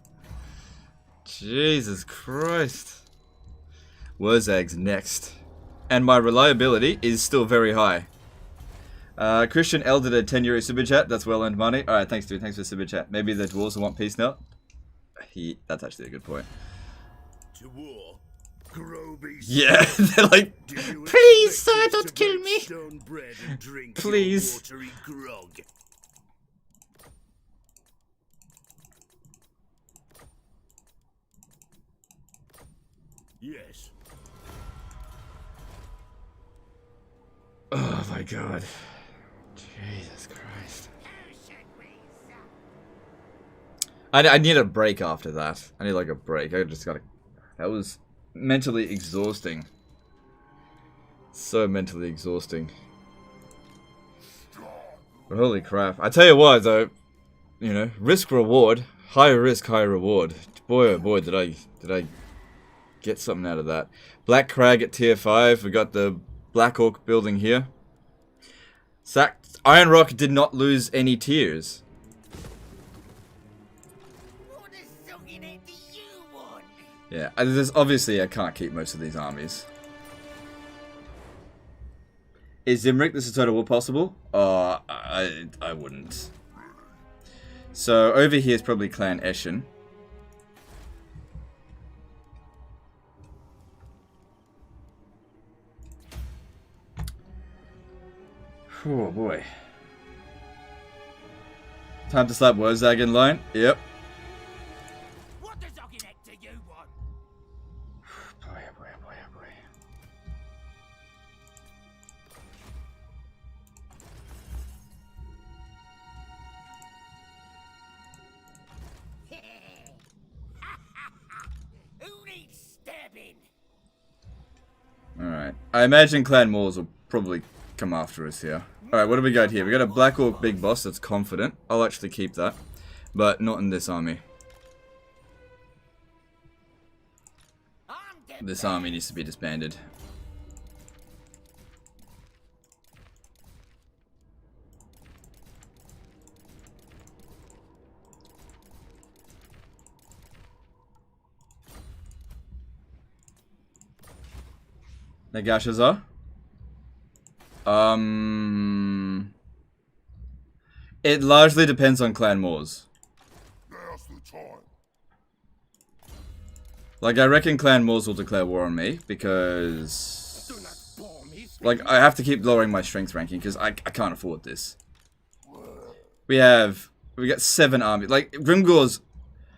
Jesus Christ. Wurzag's next. And my reliability is still very high. Christian L did a €10 super chat. That's well earned money. Alright, thanks dude. Thanks for the super chat. Maybe the dwarves will want peace now. That's actually a good point. To war. Grow beast. Yeah, they're like, please sir, don't kill me. Stone bread and drink Please. watery grog. Yes. Oh my god. Jesus Christ. I need a break after that. I need like a break. I just gotta... That was mentally exhausting. So mentally exhausting. But holy crap. I tell you what though, you know, risk reward. High risk, high reward. Boy oh boy did I get something out of that. Black Crag at tier 5. We got the Black Orc building here. Iron Rock did not lose any tiers. Yeah, there's obviously I can't keep most of these armies. Is Zimric this is total war possible? I wouldn't. So over here is probably Clan Eshin. Oh boy. Time to slap Wurzag in line. Yep. What does Ogginek to you want? Boy, oh boy, oh boy, oh boy. Who needs stabbing? Alright. I imagine Clan Moors will probably come after us here. Alright, what do we got here? We got a Black Orc Big Boss that's confident. I'll actually keep that. But not in this army. This army needs to be disbanded. Nagash Azhag? It largely depends on clan wars. Now's the time. Like, I reckon clan wars will declare war on me, because... Do not bore me. Like, I have to keep lowering my strength ranking, because I can't afford this. We got 7 armies. Like, Grimgor's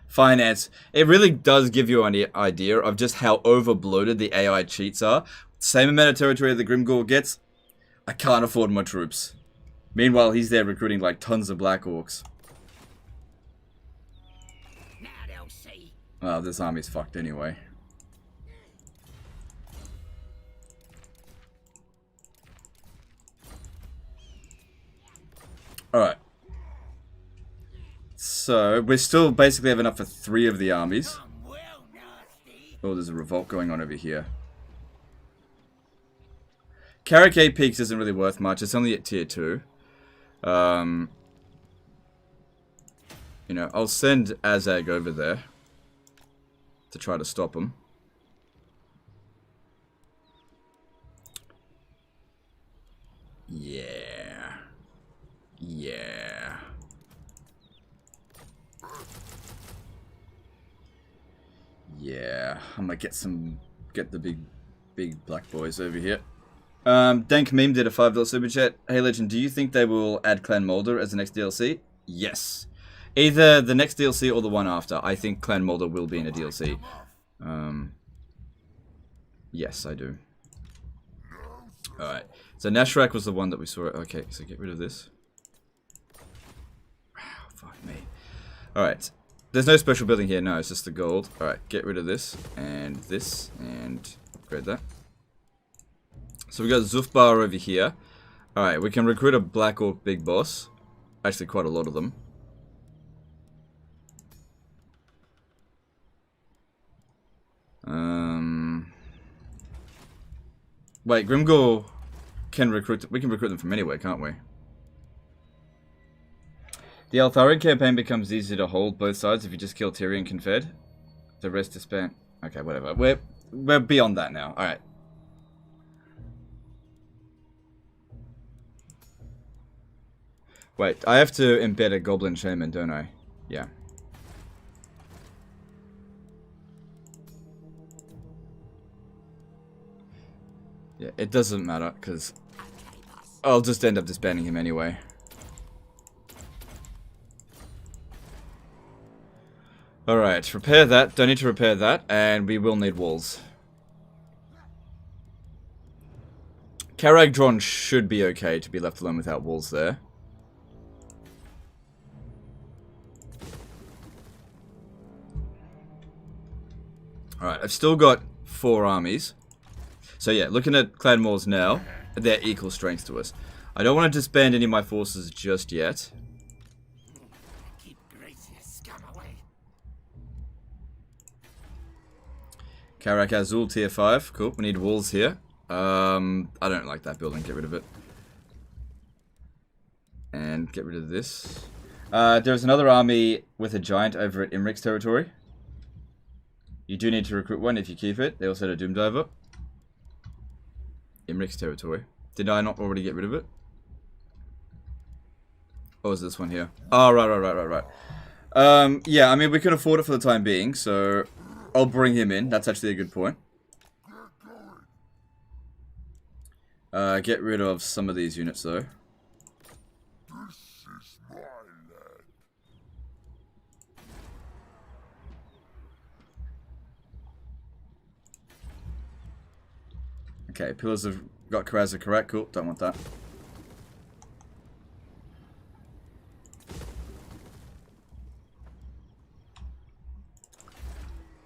finance, it really does give you an idea of just how overbloated the AI cheats are. Same amount of territory that Grimgor gets, I can't afford more troops. Meanwhile, he's there recruiting like tons of Black Orcs. Now they'll see. Well, this army's fucked anyway. Alright. So, we still basically have enough for 3 of the armies. I'm well nasty. Oh, there's a revolt going on over here. Karakay Peaks isn't really worth much. It's only at tier 2. You know, I'll send Azhag over there to try to stop him. Yeah. Yeah. Yeah. I'm gonna get the big black boys over here. Dank Meme did a $5 super chat. Hey Legend, do you think they will add Clan Mulder as the next DLC? Yes. Either the next DLC or the one after. I think Clan Mulder will be in a DLC. Yes, I do. Alright. So Nashrak was the one that we saw. Okay, so get rid of this. Wow, fuck me. Alright. There's no special building here. No, it's just the gold. Alright, get rid of this and upgrade that. So we got Zufbar over here. Alright, we can recruit a Black Orc Big Boss. Actually, quite a lot of them. Wait, Grimgor can recruit... We can recruit them from anywhere, can't we? The Altharin campaign becomes easier to hold both sides if you just kill Tyrion Confed. The rest is spent... Okay, whatever. We're beyond that now. Alright. Wait, I have to embed a Goblin Shaman, don't I? Yeah. Yeah, it doesn't matter, because I'll just end up disbanding him anyway. Alright, repair that. Don't need to repair that, and we will need walls. Karagdron should be okay to be left alone without walls there. Alright, I've still got 4 armies. So yeah, looking at clan walls now, they're equal strength to us. I don't want to disband any of my forces just yet. Keep Gracia scum away. Karak Azul tier 5. Cool, we need walls here. I don't like that building, get rid of it. And get rid of this. There's another army with a giant over at Imric's territory. You do need to recruit one if you keep it. They also had a Doomdiver. Imric's territory. Did I not already get rid of it? Or is this one here? Oh, right. Yeah, I mean, we can afford it for the time being, so I'll bring him in. That's actually a good point. Get rid of some of these units, though. Okay, pillars have got Karaza correct. Cool, don't want that.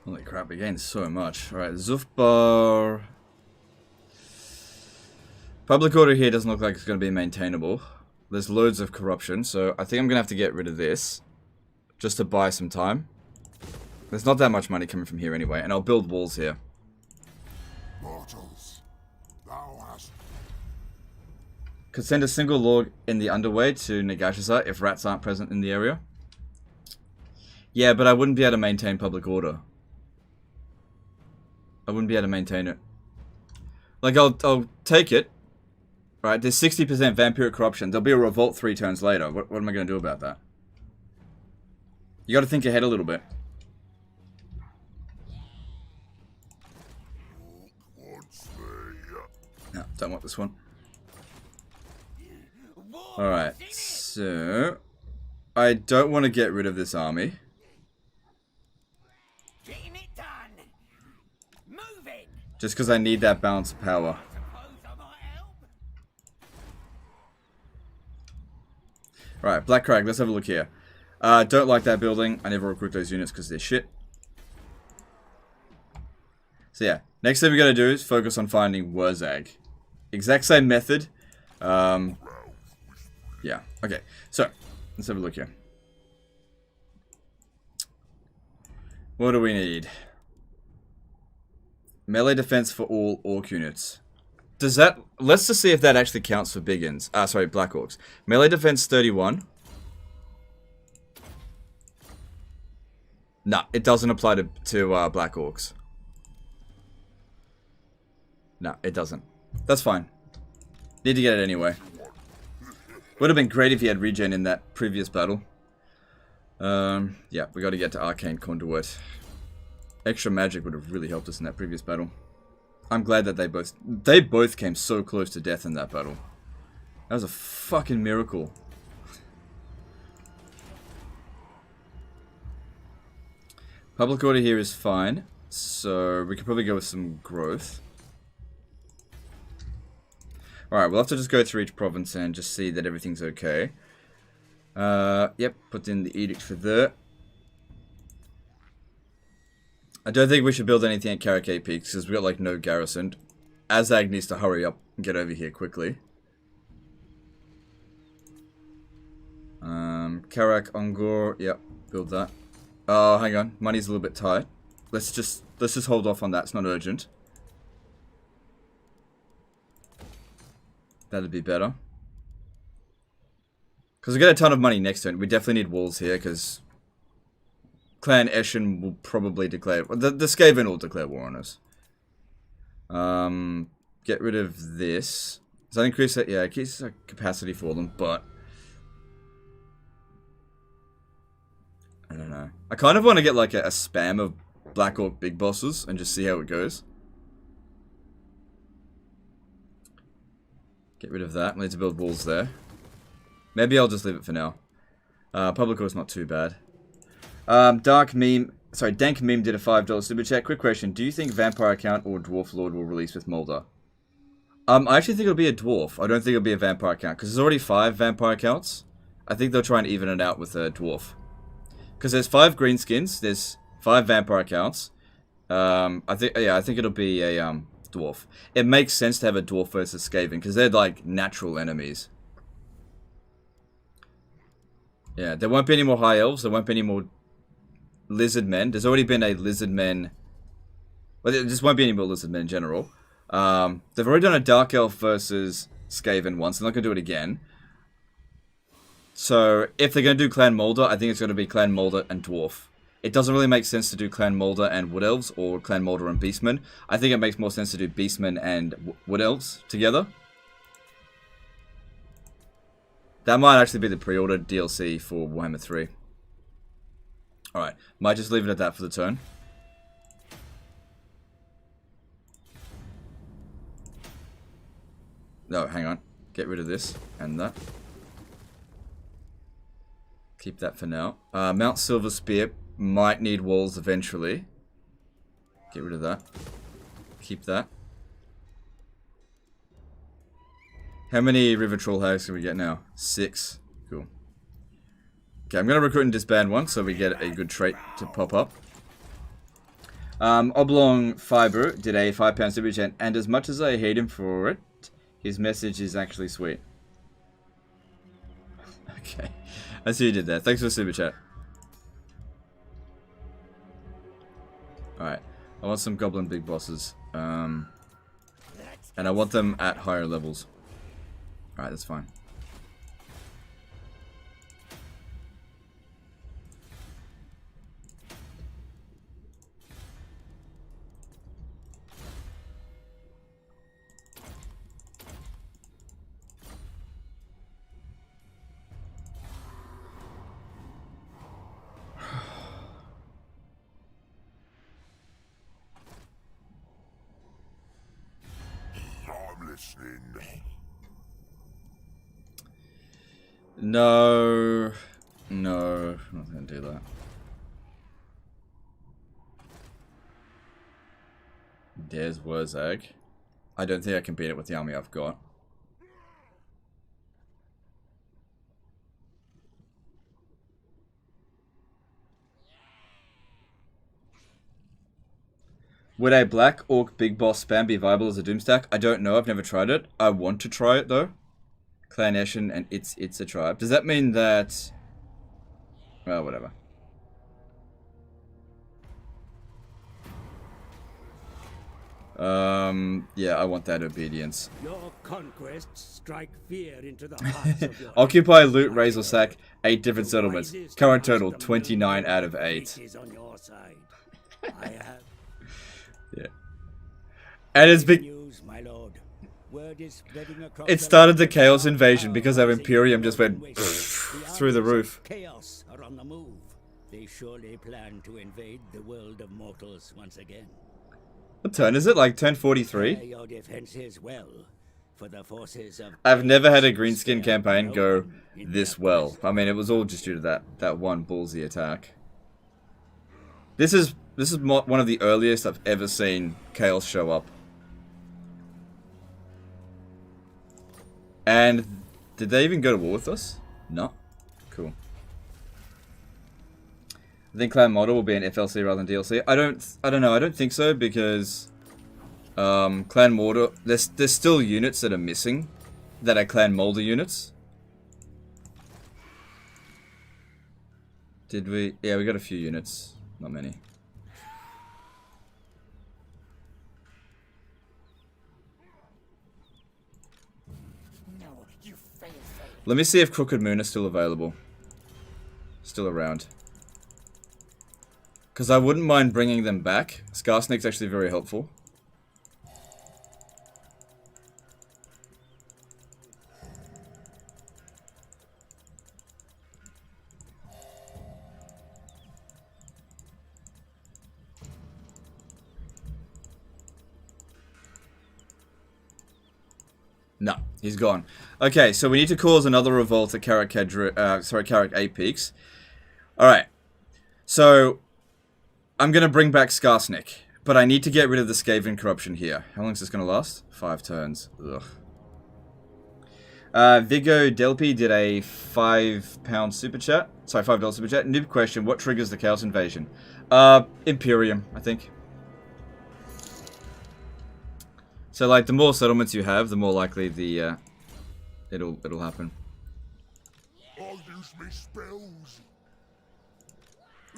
Holy crap, we gained so much. Alright, Zufbar. Public order here doesn't look like it's going to be maintainable. There's loads of corruption, so I think I'm going to have to get rid of this. Just to buy some time. There's not that much money coming from here anyway, and I'll build walls here. Mortals, thou hast... Could send a single lord in the underway to Nagashisa if rats aren't present in the area. Yeah, but I wouldn't be able to maintain public order. I wouldn't be able to maintain it. Like, I'll take it. Right, there's 60% vampiric corruption. There'll be a revolt 3 turns later. What am I going to do about that? You got to think ahead a little bit. No, don't want this one. Alright, so... I don't want to get rid of this army. Getting it done. Moving. Just because I need that balance of power. Suppose I might help. Right, Black Crag, let's have a look here. Don't like that building. I never recruit those units because they're shit. So yeah, next thing we gotta do is focus on finding Wurzag. Exact same method. Yeah, okay. So, let's have a look here. What do we need? Melee defense for all orc units. Does that... Let's just see if that actually counts for Biggins. Sorry, Black Orcs. Melee defense 31. No, it doesn't apply to Black Orcs. No, it doesn't. That's fine. Need to get it anyway. Would have been great if he had regen in that previous battle. Yeah, we got to get to Arcane Conduit. Extra magic would have really helped us in that previous battle. I'm glad that they both came so close to death in that battle. That was a fucking miracle. Public order here is fine, so we could probably go with some growth. Alright, we'll have to just go through each province and just see that everything's okay. Yep, put in the edict for there. I don't think we should build anything at Karakay Peaks because we've got like no garrison. Azhag needs to hurry up and get over here quickly. Karak Ongor, yep, build that. Oh, hang on, money's a little bit tight. Let's just hold off on that. It's not urgent. That'd be better. Because we get a ton of money next turn. We definitely need walls here because Clan Eshin will probably declare... The Skaven will declare war on us. Get rid of this. Does that increase it? Yeah, it increases our capacity for them, but... I don't know. I kind of want to get like a spam of Black Orc big bosses and just see how it goes. Get rid of that. We need to build walls there. Maybe I'll just leave it for now. Public order's not too bad. Dank Meme did a $5 super chat. Quick question. Do you think Vampire Account or Dwarf Lord will release with Mulder? I actually think it'll be a Dwarf. I don't think it'll be a Vampire Account. Because there's already 5 Vampire Accounts. I think they'll try and even it out with a Dwarf. Because there's 5 green skins. There's 5 Vampire Accounts. I think it'll be a Dwarf. It makes sense to have a Dwarf versus Skaven. Because they're like natural enemies. Yeah, there won't be any more High Elves. There won't be any more Lizard Men. There's already been a Lizard Men. Well, there just won't be any more Lizard Men in general. They've already done a Dark Elf versus Skaven once. They're not going to do it again. So, if they're going to do Clan Moulder, I think it's going to be Clan Moulder and Dwarf. It doesn't really make sense to do Clan Moulder and Wood Elves, or Clan Moulder and Beastmen. I think it makes more sense to do Beastmen and Wood Elves together. That might actually be the pre-ordered DLC for Warhammer 3. Alright, might just leave it at that for the turn. No, hang on. Get rid of this and that. Keep that for now. Mount Silver Spear might need walls eventually. Get rid of that. Keep that. How many River Troll Hags can we get now? 6. Cool. Okay, I'm going to recruit and disband one so we get a good trait to pop up. Oblong Fiber did a £5 super chat, and as much as I hate him for it, his message is actually sweet. Okay. I see you did that. Thanks for the super chat. Alright. I want some goblin big bosses. And I want them at higher levels. Alright, that's fine. listening. No. No. I'm not going to do that. There's Azhag. I don't think I can beat it with the army I've got. Would a black orc big boss spam be viable as a doomstack? I don't know. I've never tried it. I want to try it though. Clan Eshin and it's a tribe. Does that mean that? Well, whatever. Yeah, I want that obedience. Your conquests strike fear into the hearts of your Occupy, loot, raise, or sack 8 different settlements. Current total 29 out of 8. is on your side. I have Yeah. And it's big. news, my lord. Word is spreading across It started the Chaos Invasion because our Imperium just went through the roof. Chaos are on the move. They surely plan to invade the world of mortals once again. What turn is it? Like turn 43? Prepare your defenses well, for the forces of I've never had a greenskin campaign go this well. I mean, it was all just due to that one ballsy attack. This is one of the earliest I've ever seen Chaos show up. And did they even go to war with us? No. Cool. I think Clan Model will be an FLC rather than DLC. I don't know. I don't think so because Clan Mortar. There's still units that are missing, that are Clan Molder units. Did we? Yeah, we got a few units. Not many. No, you fail. Let me see if Crooked Moon is still available. Still around. Because I wouldn't mind bringing them back. Scar Snake's actually very helpful. No, he's gone. Okay, so we need to cause another revolt at Carrick 8 Peaks. Alright. So, I'm going to bring back Skarsnik, but I need to get rid of the Skaven corruption here. How long is this going to last? 5 turns. Ugh. Vigo Delpy did a £5 super chat. Sorry, $5 super chat. Noob question, what triggers the Chaos Invasion? Imperium, I think. So, like, the more settlements you have, the more likely the, it'll happen. I'll use me spells.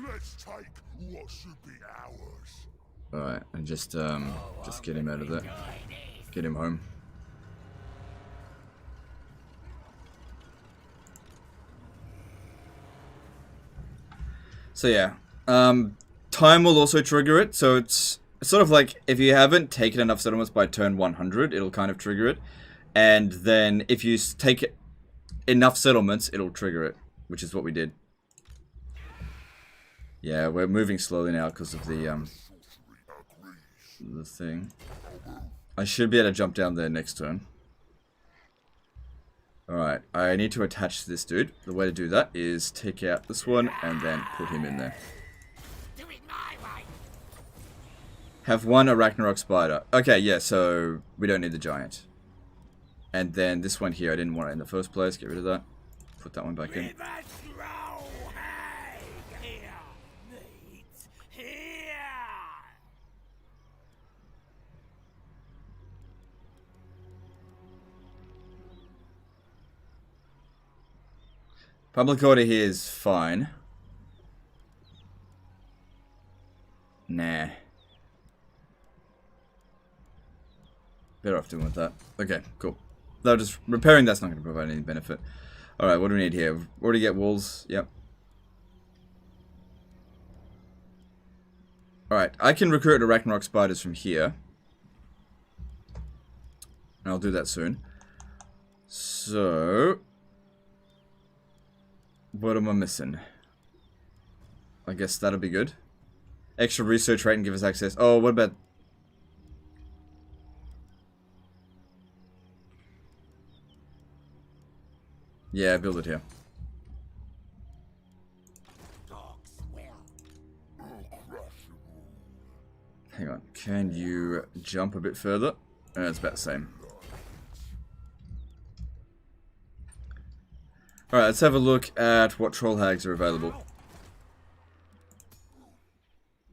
Let's take what should be ours. Alright, and just get him out of there. Get him home. So yeah, time will also trigger it, so it's sort of like if you haven't taken enough settlements by turn 100, it'll kind of trigger it. And then if you take enough settlements, it'll trigger it, which is what we did. Yeah, we're moving slowly now because of the thing. I should be able to jump down there next turn. Alright, I need to attach this dude. The way to do that is take out this one and then put him in there. Do it my way. Have one a Ragnarok spider. Okay, yeah, so we don't need the giant. And then this one here, I didn't want it in the first place. Get rid of that. Put that one back in. Public order here is fine. Nah. Better off doing with that. Okay, cool. Though just repairing that's not going to provide any benefit. Alright, what do we need here? We've already get walls. Yep. Alright, I can recruit the Ragnarok spiders from here. And I'll do that soon. So... what am I missing? I guess that'll be good. Extra research rate and give us access. Oh, what about... Yeah, build it here. Dogs will. Hang on. Can you jump a bit further? It's about the same. Alright, let's have a look at what troll hags are available.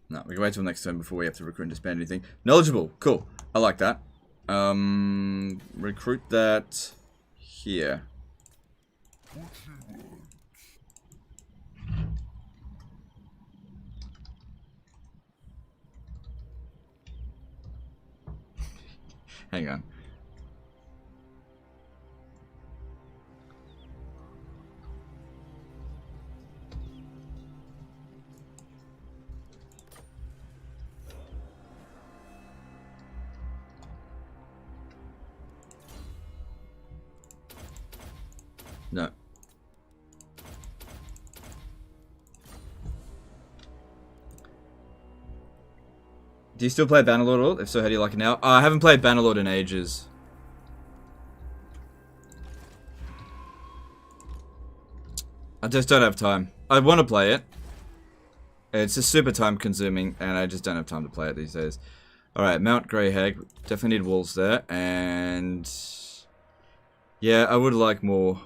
No, we can wait till next turn before we have to recruit and disband anything. Knowledgeable. Cool. I like that. Recruit that here. Hang on. No. Do you still play Bannerlord at all? If so, how do you like it now? I haven't played Bannerlord in ages. I just don't have time. I want to play it. It's just super time consuming and I just don't have time to play it these days. Alright, Mount Grey Hag. Definitely need walls there. And yeah, I would like more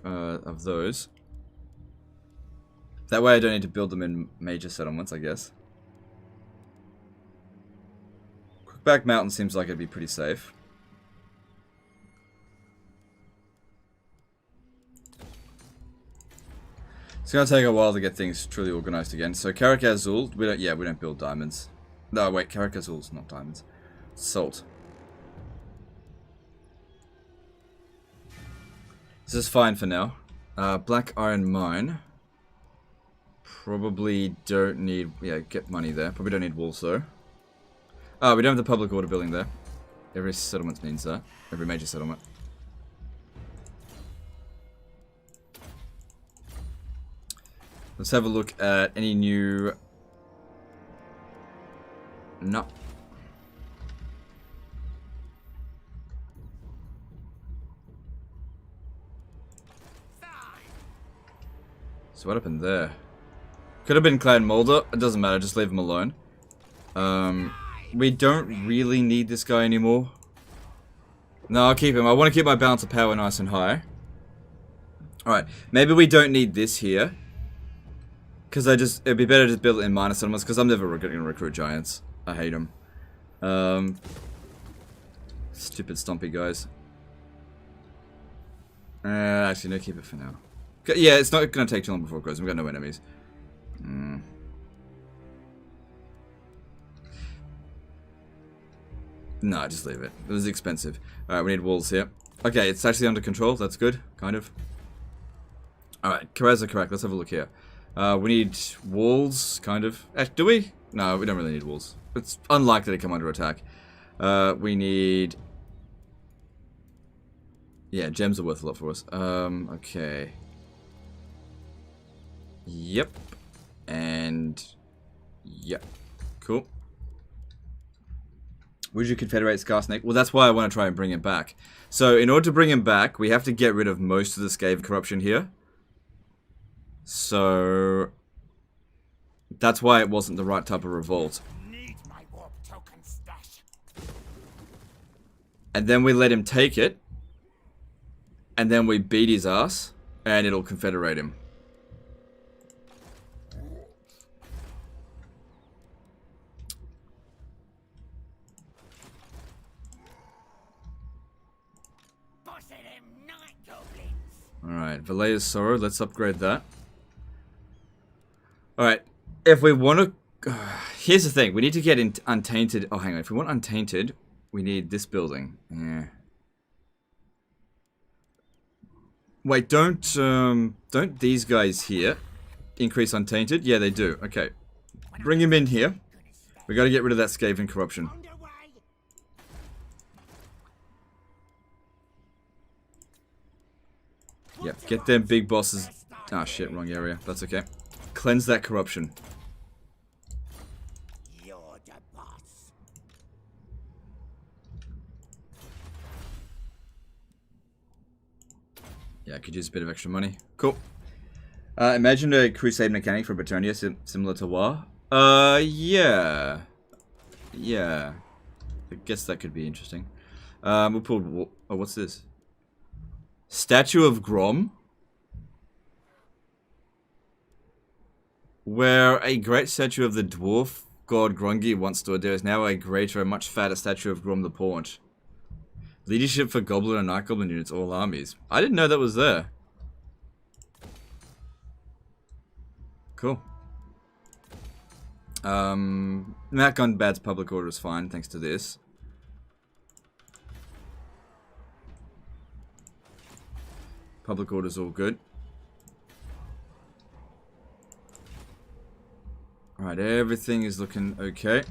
of those. That way I don't need to build them in major settlements, I guess. Quickback Mountain seems like it'd be pretty safe. It's gonna take a while to get things truly organized again. So Karak Azul, we don't build diamonds. No, wait, Karak Azul's not diamonds. Salt. This is fine for now. Black Iron Mine. Probably don't need, get money there. Probably don't need walls though. We don't have the public order building there. Every settlement needs that. Every major settlement. Let's have a look at any new... No. So what happened there? Could have been Clan Molder. It doesn't matter. Just leave him alone. We don't really need this guy anymore. No, I'll keep him. I want to keep my balance of power nice and high. Alright. Maybe we don't need this here. Because it'd be better to build it in minor settlements. Because I'm never going to recruit giants. I hate them. Stupid stumpy guys. Actually, no, keep it for now. Yeah, it's not going to take too long before it grows. We've got no enemies. No, just leave it. It was expensive. Alright, we need walls here. Okay, it's actually under control. That's good. Kind of. Alright, Karaz are correct. Let's have a look here. We need walls, kind of. Do we? No, we don't really need walls. It's unlikely to come under attack. We need... Yeah, gems are worth a lot for us. Okay. Yep. And... Yep. Cool. Would you confederate Scar Snake? Well, that's why I want to try and bring him back. So, in order to bring him back, we have to get rid of most of the Scave corruption here. So... That's why it wasn't the right type of revolt. Need my warp token stash. And then we let him take it. And then we beat his ass. And it'll confederate him. Alright, Valea's Sorrow, let's upgrade that. Alright, if we want to... here's the thing, we need to get in Untainted... Oh, hang on, if we want Untainted, we need this building. Yeah. Wait, don't these guys here increase Untainted? Yeah, they do. Okay. Bring him in here. We gotta get rid of that Skaven corruption. Yep, get them big bosses. Ah, shit, wrong area. That's okay. Cleanse that corruption. You're the boss. Yeah, I could use a bit of extra money. Cool. Imagine a crusade mechanic for Bretonnia similar to War. Yeah. Yeah. I guess that could be interesting. We'll pull... Oh, what's this? Statue of Grom. Where a great statue of the dwarf god Grungi once stood, there is now a greater and much fatter statue of Grom the Paunch. Leadership for Goblin and Night Goblin units, all armies. I didn't know that was there. Cool. Matt Gunbad's public order is fine, thanks to this. Public order's all good. Alright, everything is looking okay.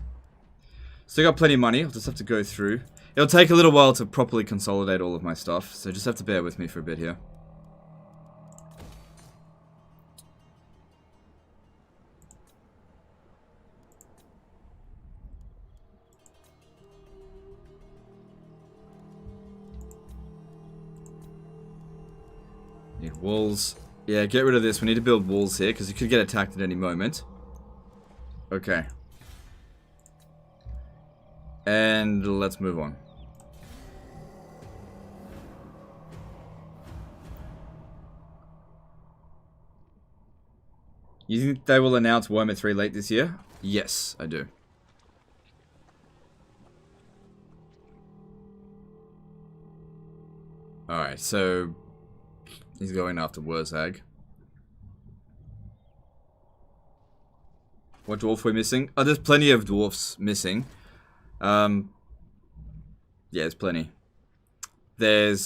Still got plenty of money, I'll just have to go through. It'll take a little while to properly consolidate all of my stuff, so just have to bear with me for a bit here. Need walls. Yeah, get rid of this. We need to build walls here, because you could get attacked at any moment. Okay. And let's move on. You think they will announce Warhammer 3 late this year? Yes, I do. Alright, so he's going after Wurzag. What dwarf are we missing? Oh, there's plenty of dwarfs missing. Yeah, there's plenty. There's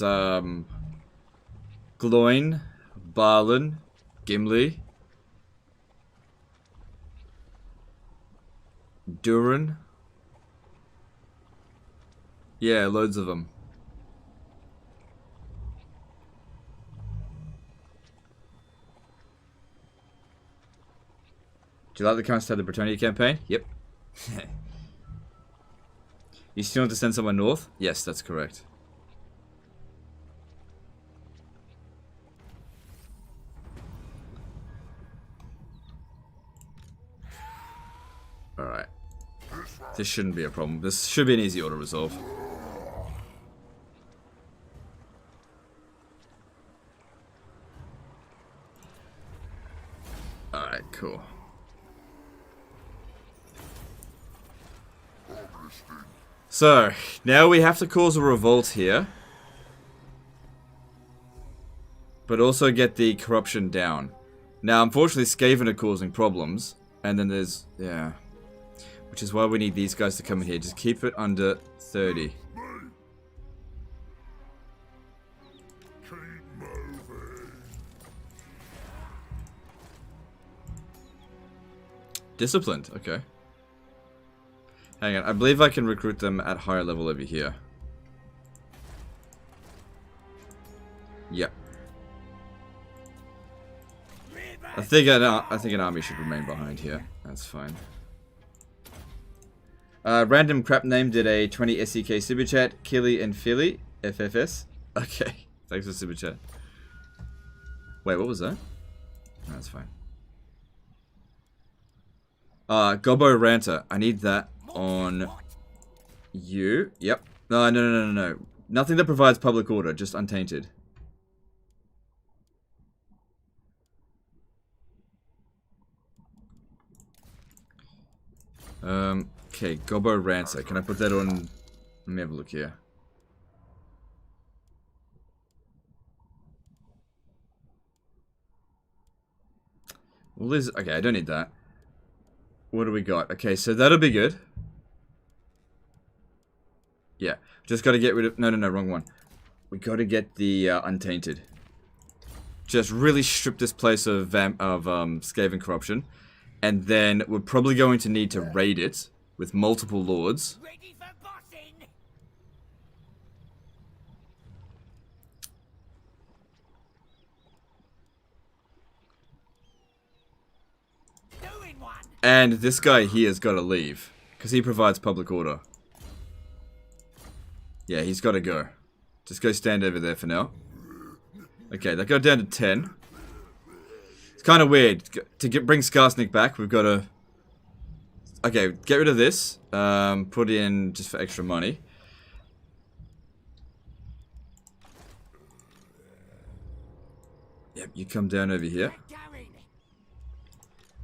Gloin, Barlin, Gimli, Durin. Yeah, loads of them. Do you like the current state of the Bretonnia campaign? Yep. You still want to send someone north? Yes, that's correct. Alright. This shouldn't be a problem. This should be an easy auto resolve. Alright, cool. So, now we have to cause a revolt here. But also get the corruption down. Now, unfortunately, Skaven are causing problems. And then there's... yeah. Which is why we need these guys to come in here. Just keep it under 30. Disciplined, okay. Hang on, I believe I can recruit them at higher level over here. Yep. I think an army should remain behind here. That's fine. Random crap name did a 20 SEK super chat. Killy and Philly FFS. Okay, thanks for super chat. Wait, what was that? No, that's fine. Gobbo Ranter. I need that on you. Yep. No. Nothing that provides public order, just untainted. Okay, Gobbo Rancer. Can I put that on? Let me have a look here. Well, okay, I don't need that. What do we got? Okay, so that'll be good. Yeah, just got to get rid of... No, wrong one. We got to get the untainted. Just really strip this place of Skaven corruption. And then we're probably going to need to raid it with multiple lords. Ready for bossing? Doing one. And this guy here has got to leave. Because he provides public order. Yeah, he's got to go. Just go stand over there for now. Okay, that got down to 10. It's kind of weird. To bring Skarsnik back, we've got to... Okay, get rid of this. Put in just for extra money. Yep, you come down over here.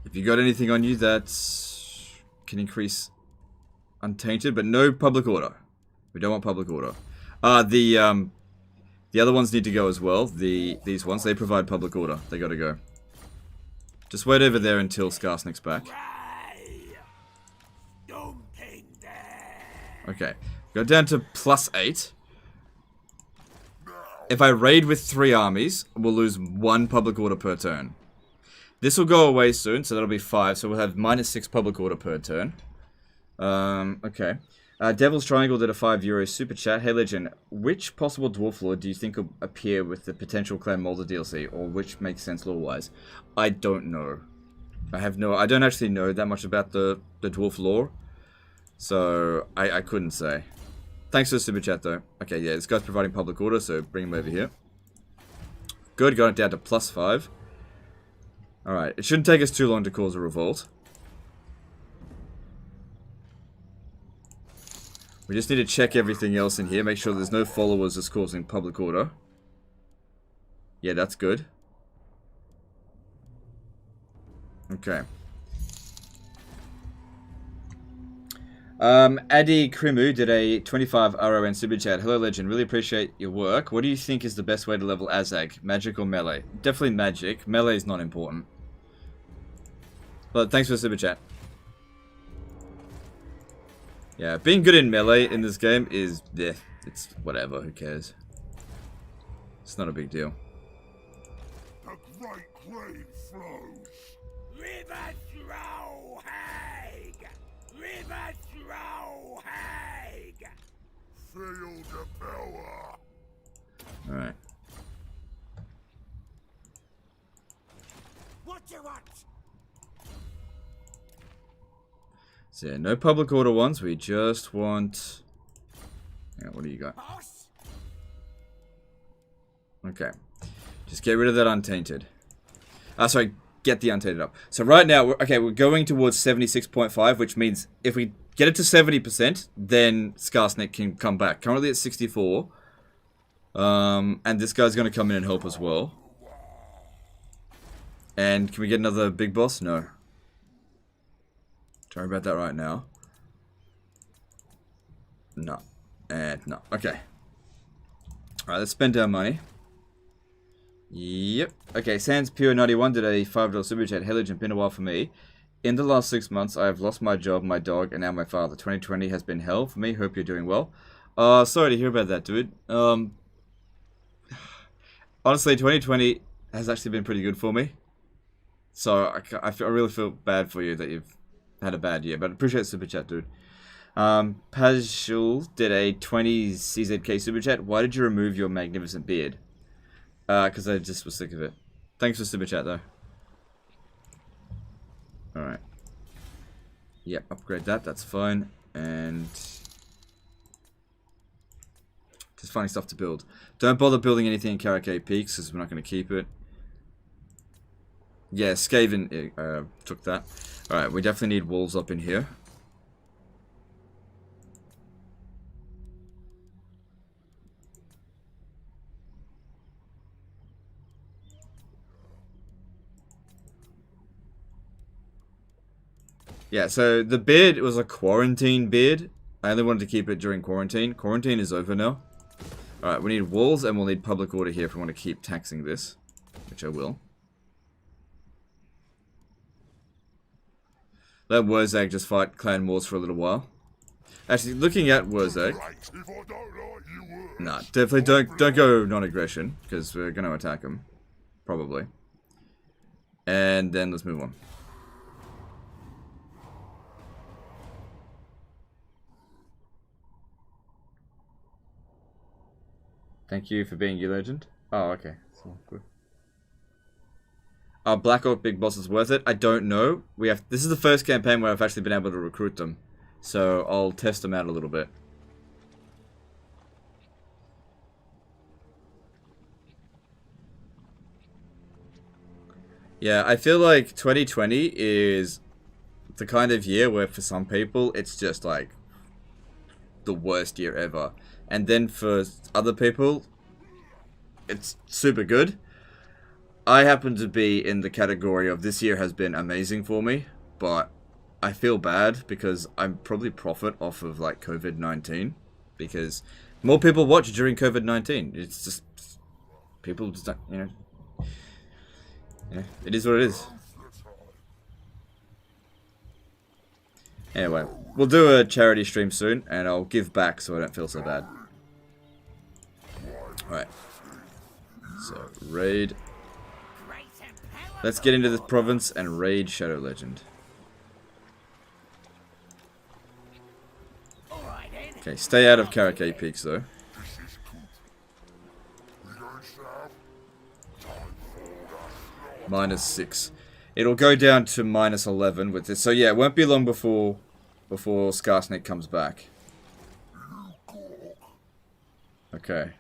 If you got anything on you that can increase Untainted, but no public order. We don't want public order. The other ones need to go as well. These ones, they provide public order. They gotta go. Just wait over there until Skarsnik's back. Okay, go down to +8. If I raid with 3 armies, we'll lose 1 public order per turn. This will go away soon, so that'll be 5. So we'll have -6 public order per turn. Okay. Devil's Triangle did a €5 super chat. Hey Legend, which possible dwarf lord do you think will appear with the potential Clan Molder DLC, or which makes sense lore-wise? I don't know. I don't actually know that much about the dwarf lore, so I couldn't say. Thanks for the super chat though. Okay, yeah, this guy's providing public order, so bring him over here. Good, got it down to +5. Alright, it shouldn't take us too long to cause a revolt. We just need to check everything else in here, make sure there's no followers that's causing public order. Yeah, that's good. Okay. Adi Krimu did a 25 RON super chat. Hello Legend, really appreciate your work. What do you think is the best way to level Azhag? Magic or melee? Definitely magic. Melee is not important. But thanks for the super chat. Yeah, being good in melee in this game is, it's whatever, who cares. It's not a big deal. A great grave flows. River throw hag! River throw hag! Feel the power. Alright. What you want? So yeah, no public order ones, we just want... Yeah, what do you got? Boss? Okay. Just get rid of that Untainted. Sorry, get the Untainted up. So right now, we're going towards 76.5, which means if we get it to 70%, then Skarsnik can come back. Currently at 64. And this guy's going to come in and help as well. And can we get another big boss? No. Sorry about that right now. No. And no. Okay. Alright, let's spend our money. Yep. Okay, Sans Pure 91 did a $5 super chat. Hey Legend, been a while for me. In the last 6 months, I have lost my job, my dog, and now my father. 2020 has been hell for me. Hope you're doing well. Sorry to hear about that, dude. Honestly, 2020 has actually been pretty good for me. So I really feel bad for you that you've had a bad year, but I appreciate the super chat, dude. Pajul did a 20 CZK super chat. Why did you remove your magnificent beard? Because I just was sick of it. Thanks for super chat, though. Alright. Yep, upgrade that. That's fine. And... just finding stuff to build. Don't bother building anything in Karakay Peaks, because we're not going to keep it. Yeah, Skaven took that. Alright, we definitely need walls up in here. Yeah, so the beard was a quarantine beard. I only wanted to keep it during quarantine. Quarantine is over now. Alright, we need walls and we'll need public order here if we want to keep taxing this. Which I will. Let Wurzag just fight clan wars for a little while. Actually, looking at Wurzag... nah, definitely don't go non-aggression, because we're going to attack him. Probably. And then let's move on. Thank you for being your legend. Oh, okay. So good. Black Orc Big Boss is worth it. I don't know. This is the first campaign where I've actually been able to recruit them. So I'll test them out a little bit. Yeah, I feel like 2020 is the kind of year where for some people it's just like the worst year ever. And then for other people, it's super good. I happen to be in the category of this year has been amazing for me, but I feel bad because I probably profit off of like COVID-19 because more people watch during COVID-19. It's just people just don't, you know, it is what it is. Anyway, we'll do a charity stream soon, and I'll give back so I don't feel so bad. Alright. So, raid. Let's get into this province and raid Shadow Legend. Okay, stay out of Karakay Peaks though. -6. It'll go down to -11 with this. So yeah, it won't be long before Skarsnik comes back. Okay.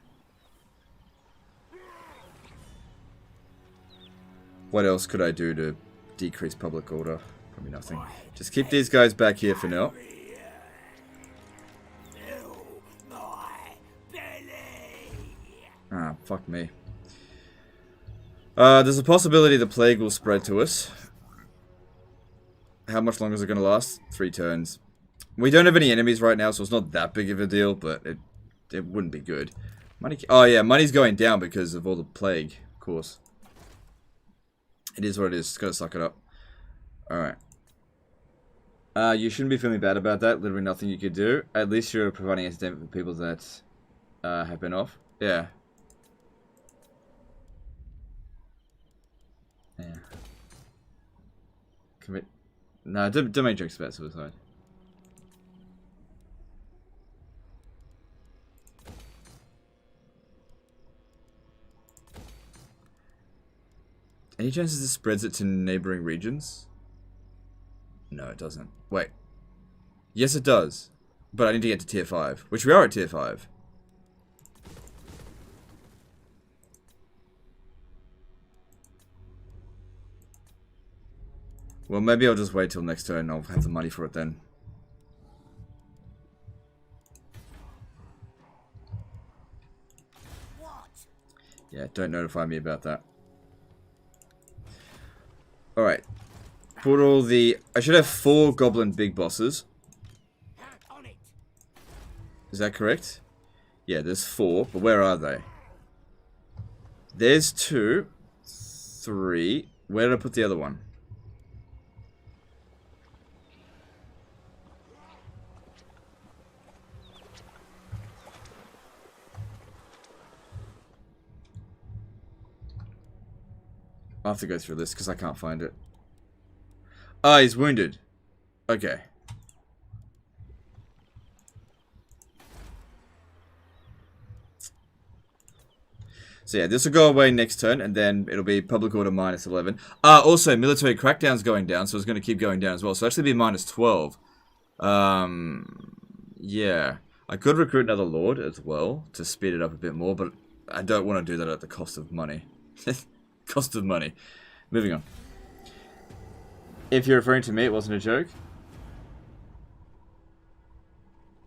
What else could I do to decrease public order? Probably nothing. Just keep these guys back here for now. Ah, fuck me. There's a possibility the plague will spread to us. How much longer is it going to last? 3 turns. We don't have any enemies right now, so it's not that big of a deal, but it wouldn't be good. Money. Oh yeah, money's going down because of all the plague, of course. It is what it is. Just gotta suck it up. Alright. You shouldn't be feeling bad about that. Literally nothing you could do. At least you're providing entertainment for people that have been off. Yeah. Yeah. Commit. No, don't make jokes about suicide. Any chances this spreads it to neighboring regions? No, it doesn't. Wait. Yes, it does. But I need to get to tier 5, which we are at tier 5. Well, maybe I'll just wait till next turn and I'll have the money for it then. What? Yeah, don't notify me about that. Alright. Put all the... I should have 4 goblin big bosses. On it. Is that correct? Yeah, there's 4, but where are they? There's 2. 3. Where did I put the other one? I'll have to go through this because I can't find it. Ah, he's wounded. Okay. So yeah, this will go away next turn, and then it'll be public order -11. Also, military crackdown's going down, so it's going to keep going down as well. So it'll actually be -12. Yeah. I could recruit another lord as well to speed it up a bit more, but I don't want to do that at the cost of money. Cost of money. Moving on. If you're referring to me, it wasn't a joke.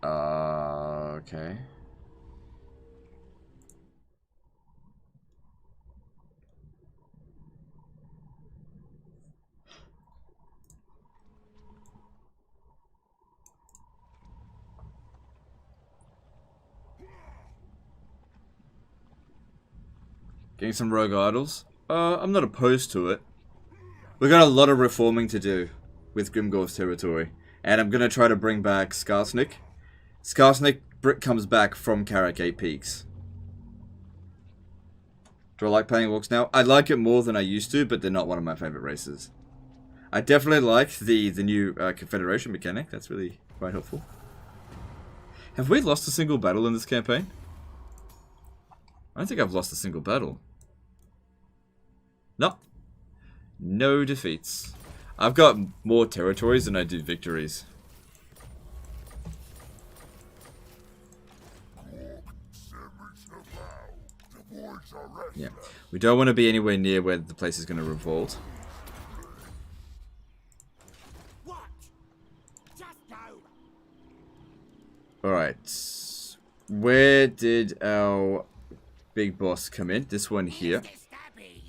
Okay. Getting some rogue idols. I'm not opposed to it. We've got a lot of reforming to do with Grimgor's territory. And I'm going to try to bring back Skarsnik. Skarsnik comes back from Karakay Peaks. Do I like playing orcs now? I like it more than I used to, but they're not one of my favorite races. I definitely like the new Confederation mechanic. That's really quite helpful. Have we lost a single battle in this campaign? I don't think I've lost a single battle. No. No defeats. I've got more territories than I do victories. Yeah. We don't want to be anywhere near where the place is going to revolt. Alright. Where did our big boss come in? This one here.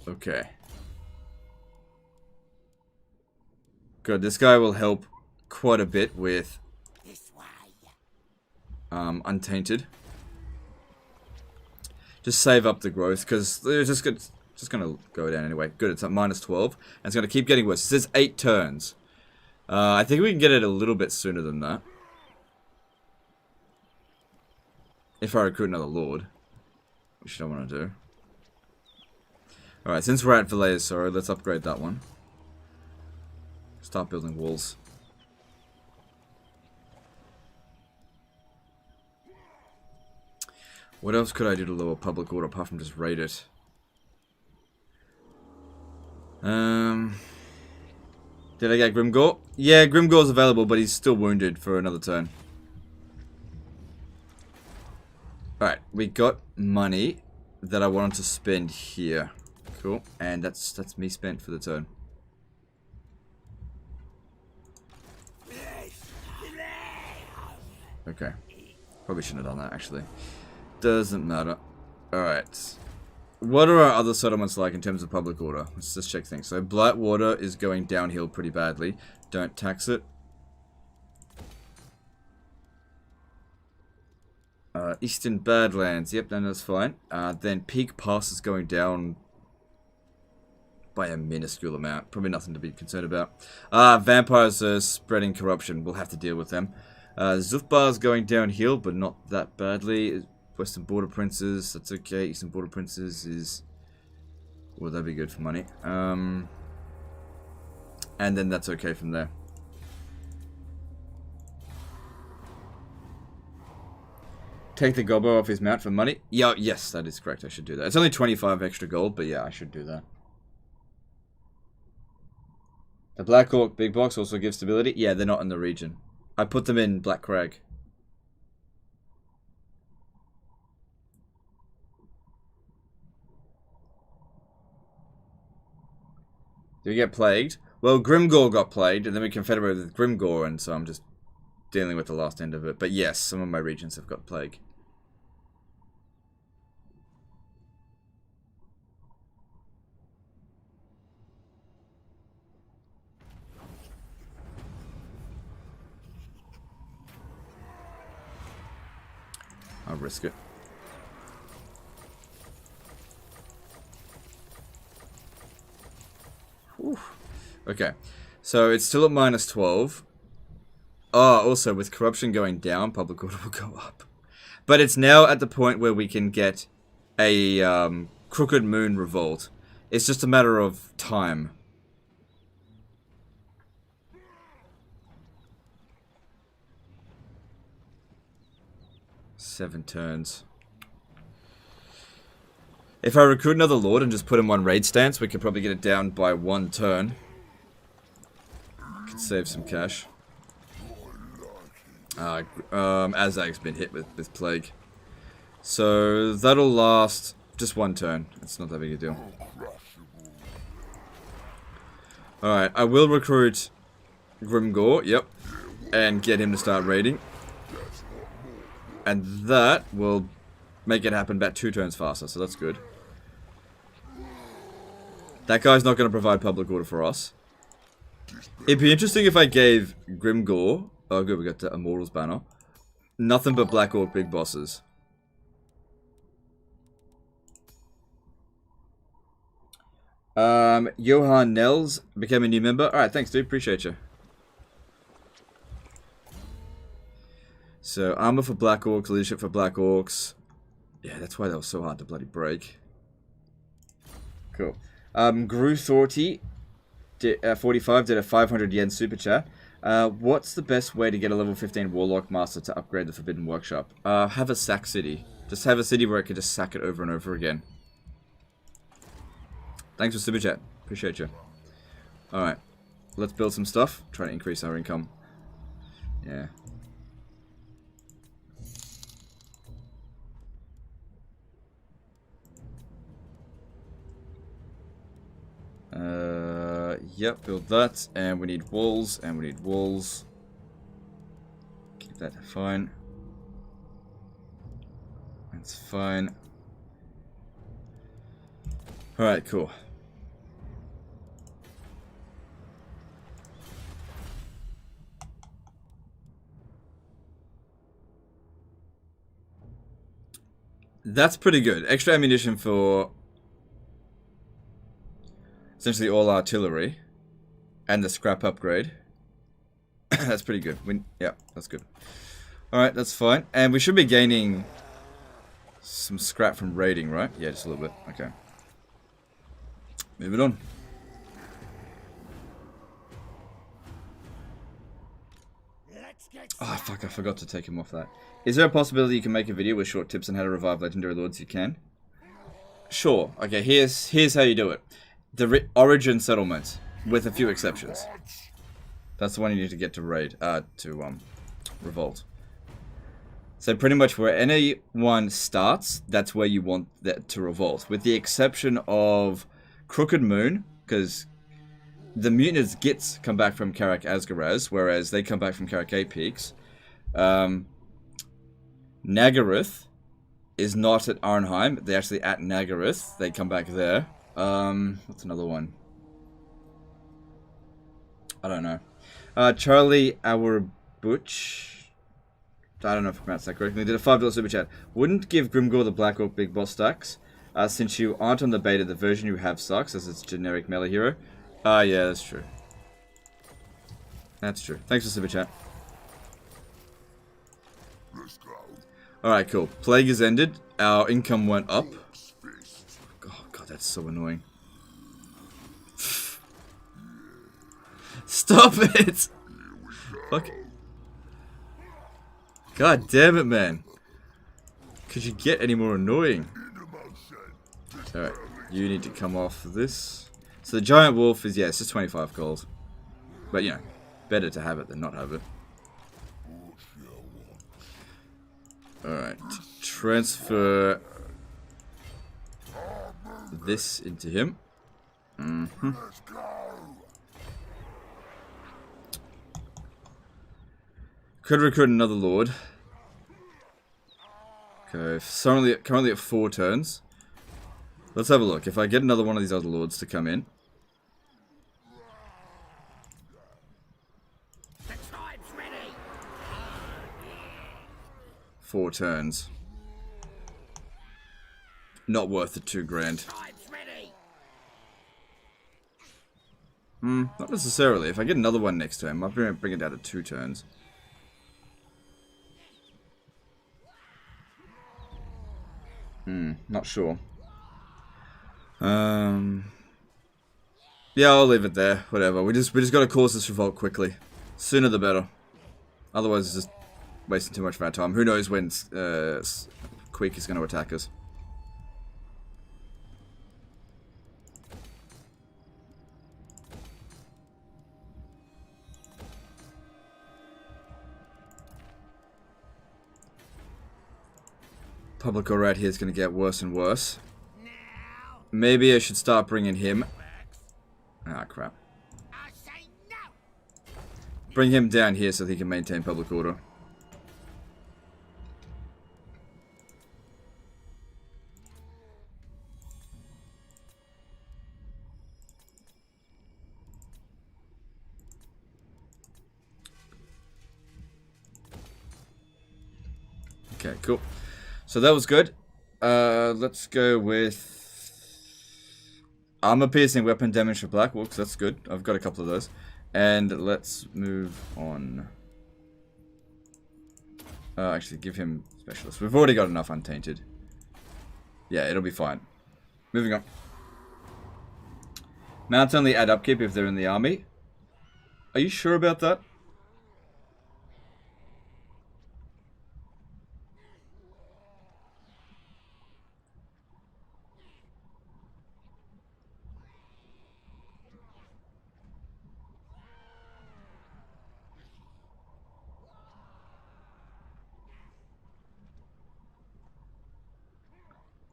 Okay. Good. This guy will help quite a bit with Untainted. Just save up the growth because they're just going to go down anyway. Good. It's at -12. And it's going to keep getting worse. It says 8 turns. I think we can get it a little bit sooner than that. If I recruit another lord. Which I don't want to do. Alright, since we're at Vallejo, sorry, let's upgrade that one. Start building walls. What else could I do to lower public order apart from just raid it? Did I get Grimgore? Yeah, Grimgore's available, but he's still wounded for another turn. Alright, we got money that I wanted to spend here. Cool. And that's me spent for the turn. Okay. Probably shouldn't have done that, actually. Doesn't matter. Alright. What are our other settlements like in terms of public order? Let's just check things. So, Blightwater is going downhill pretty badly. Don't tax it. Eastern Badlands. Yep, then that's fine. Then Peak Pass is going down by a minuscule amount. Probably nothing to be concerned about. Vampires are spreading corruption. We'll have to deal with them. Zufbar's going downhill, but not that badly. Western Border Princes, that's okay. Eastern Border Princes is... well, that'd be good for money. And then that's okay from there. Take the gobbo off his mount for money? Yeah, yes, that is correct. I should do that. It's only 25 extra gold, but yeah, I should do that. The Black Orc Big Box also gives stability? Yeah, they're not in the region. I put them in Black Crag. Did we get plagued? Well, Grimgore got plagued, and then we confederated with Grimgore, and so I'm just dealing with the last end of it. But yes, some of my regions have got plague. I'll risk it. Whew. Okay, so it's still at -12. Oh, also with corruption going down, public order will go up. But it's now at the point where we can get a Crooked Moon revolt. It's just a matter of time. Seven turns. If I recruit another lord and just put him on raid stance, we could probably get it down by 1 turn. Could save some cash. Azhag's been hit with plague. So that'll last just 1 turn. It's not that big a deal. Alright, I will recruit Grimgore, yep. And get him to start raiding. And that will make it happen about 2 turns faster, so that's good. That guy's not going to provide public order for us. It'd be interesting if I gave Grimgore... oh good, we got the Immortals banner. Nothing but Black Orc big bosses. Johan Nels became a new member. Alright, thanks dude, appreciate you. So, armor for Black Orcs, leadership for Black Orcs. Yeah, that's why that was so hard to bloody break. Cool. Gru Thorty, 45, did a 500 yen super chat. What's the best way to get a level 15 Warlock Master to upgrade the Forbidden Workshop? Have a sack city. Just have a city where I can just sack it over and over again. Thanks for super chat. Appreciate you. Alright. Let's build some stuff. Try to increase our income. Yeah. Yep, build that, and we need walls, and we need walls. Keep that fine. That's fine. Alright, cool. That's pretty good. Extra ammunition for essentially all artillery and the scrap upgrade. That's pretty good. Yeah, that's good. Alright, that's fine. And we should be gaining some scrap from raiding, right? Yeah, just a little bit. Okay. Moving on. Oh, fuck, I forgot to take him off that. Is there a possibility you can make a video with short tips on how to revive legendary lords? You can? Sure. Okay, here's how you do it. The origin settlement, with a few exceptions. That's the one you need to get to raid, revolt. So pretty much where anyone starts, that's where you want that to revolt. With the exception of Crooked Moon, because the Mutineers Gits come back from Karak Asgaraz, whereas they come back from Karak 8 Peaks. Nagaruth is not at Arnheim. They're actually at Nagaruth. They come back there. What's another one? I don't know. Charlie Our Butch. I don't know if I pronounced that correctly. Did a $5 super chat. Wouldn't give Grimgor the Black Orc big boss stacks. Since you aren't on the beta, the version you have sucks as it's generic melee hero. Yeah, that's true. That's true. Thanks for super chat. Alright, cool. Plague is ended. Our income went up. Oh, God, that's so annoying. Stop it! Fuck. God damn it, man. Could you get any more annoying? Alright, you need to come off this. So the giant wolf is, yeah, it's just 25 gold. But, you know, better to have it than not have it. Alright, transfer this into him. Could recruit another lord. Okay, currently at 4 turns. Let's have a look. If I get another one of these other lords to come in. The tribe's ready. 4 turns. Not worth the 2 grand. Tribe's ready. Not necessarily. If I get another one next turn, I might bring it down to 2 turns. Not sure. Yeah, I'll leave it there. Whatever. We just got to cause this revolt quickly. Sooner the better. Otherwise, it's just wasting too much of our time. Who knows when Queek is going to attack us. Public right here is going to get worse and worse. Maybe I should start bringing him. Ah, crap. I say no. Bring him down here so that he can maintain public order. Okay, cool. So that was good. Let's go with armor piercing weapon damage for Black Wolves. That's good. I've got a couple of those. And let's move on. Actually, give him specialist. We've already got enough untainted. Yeah, it'll be fine. Moving on. Mounts only add upkeep if they're in the army. Are you sure about that?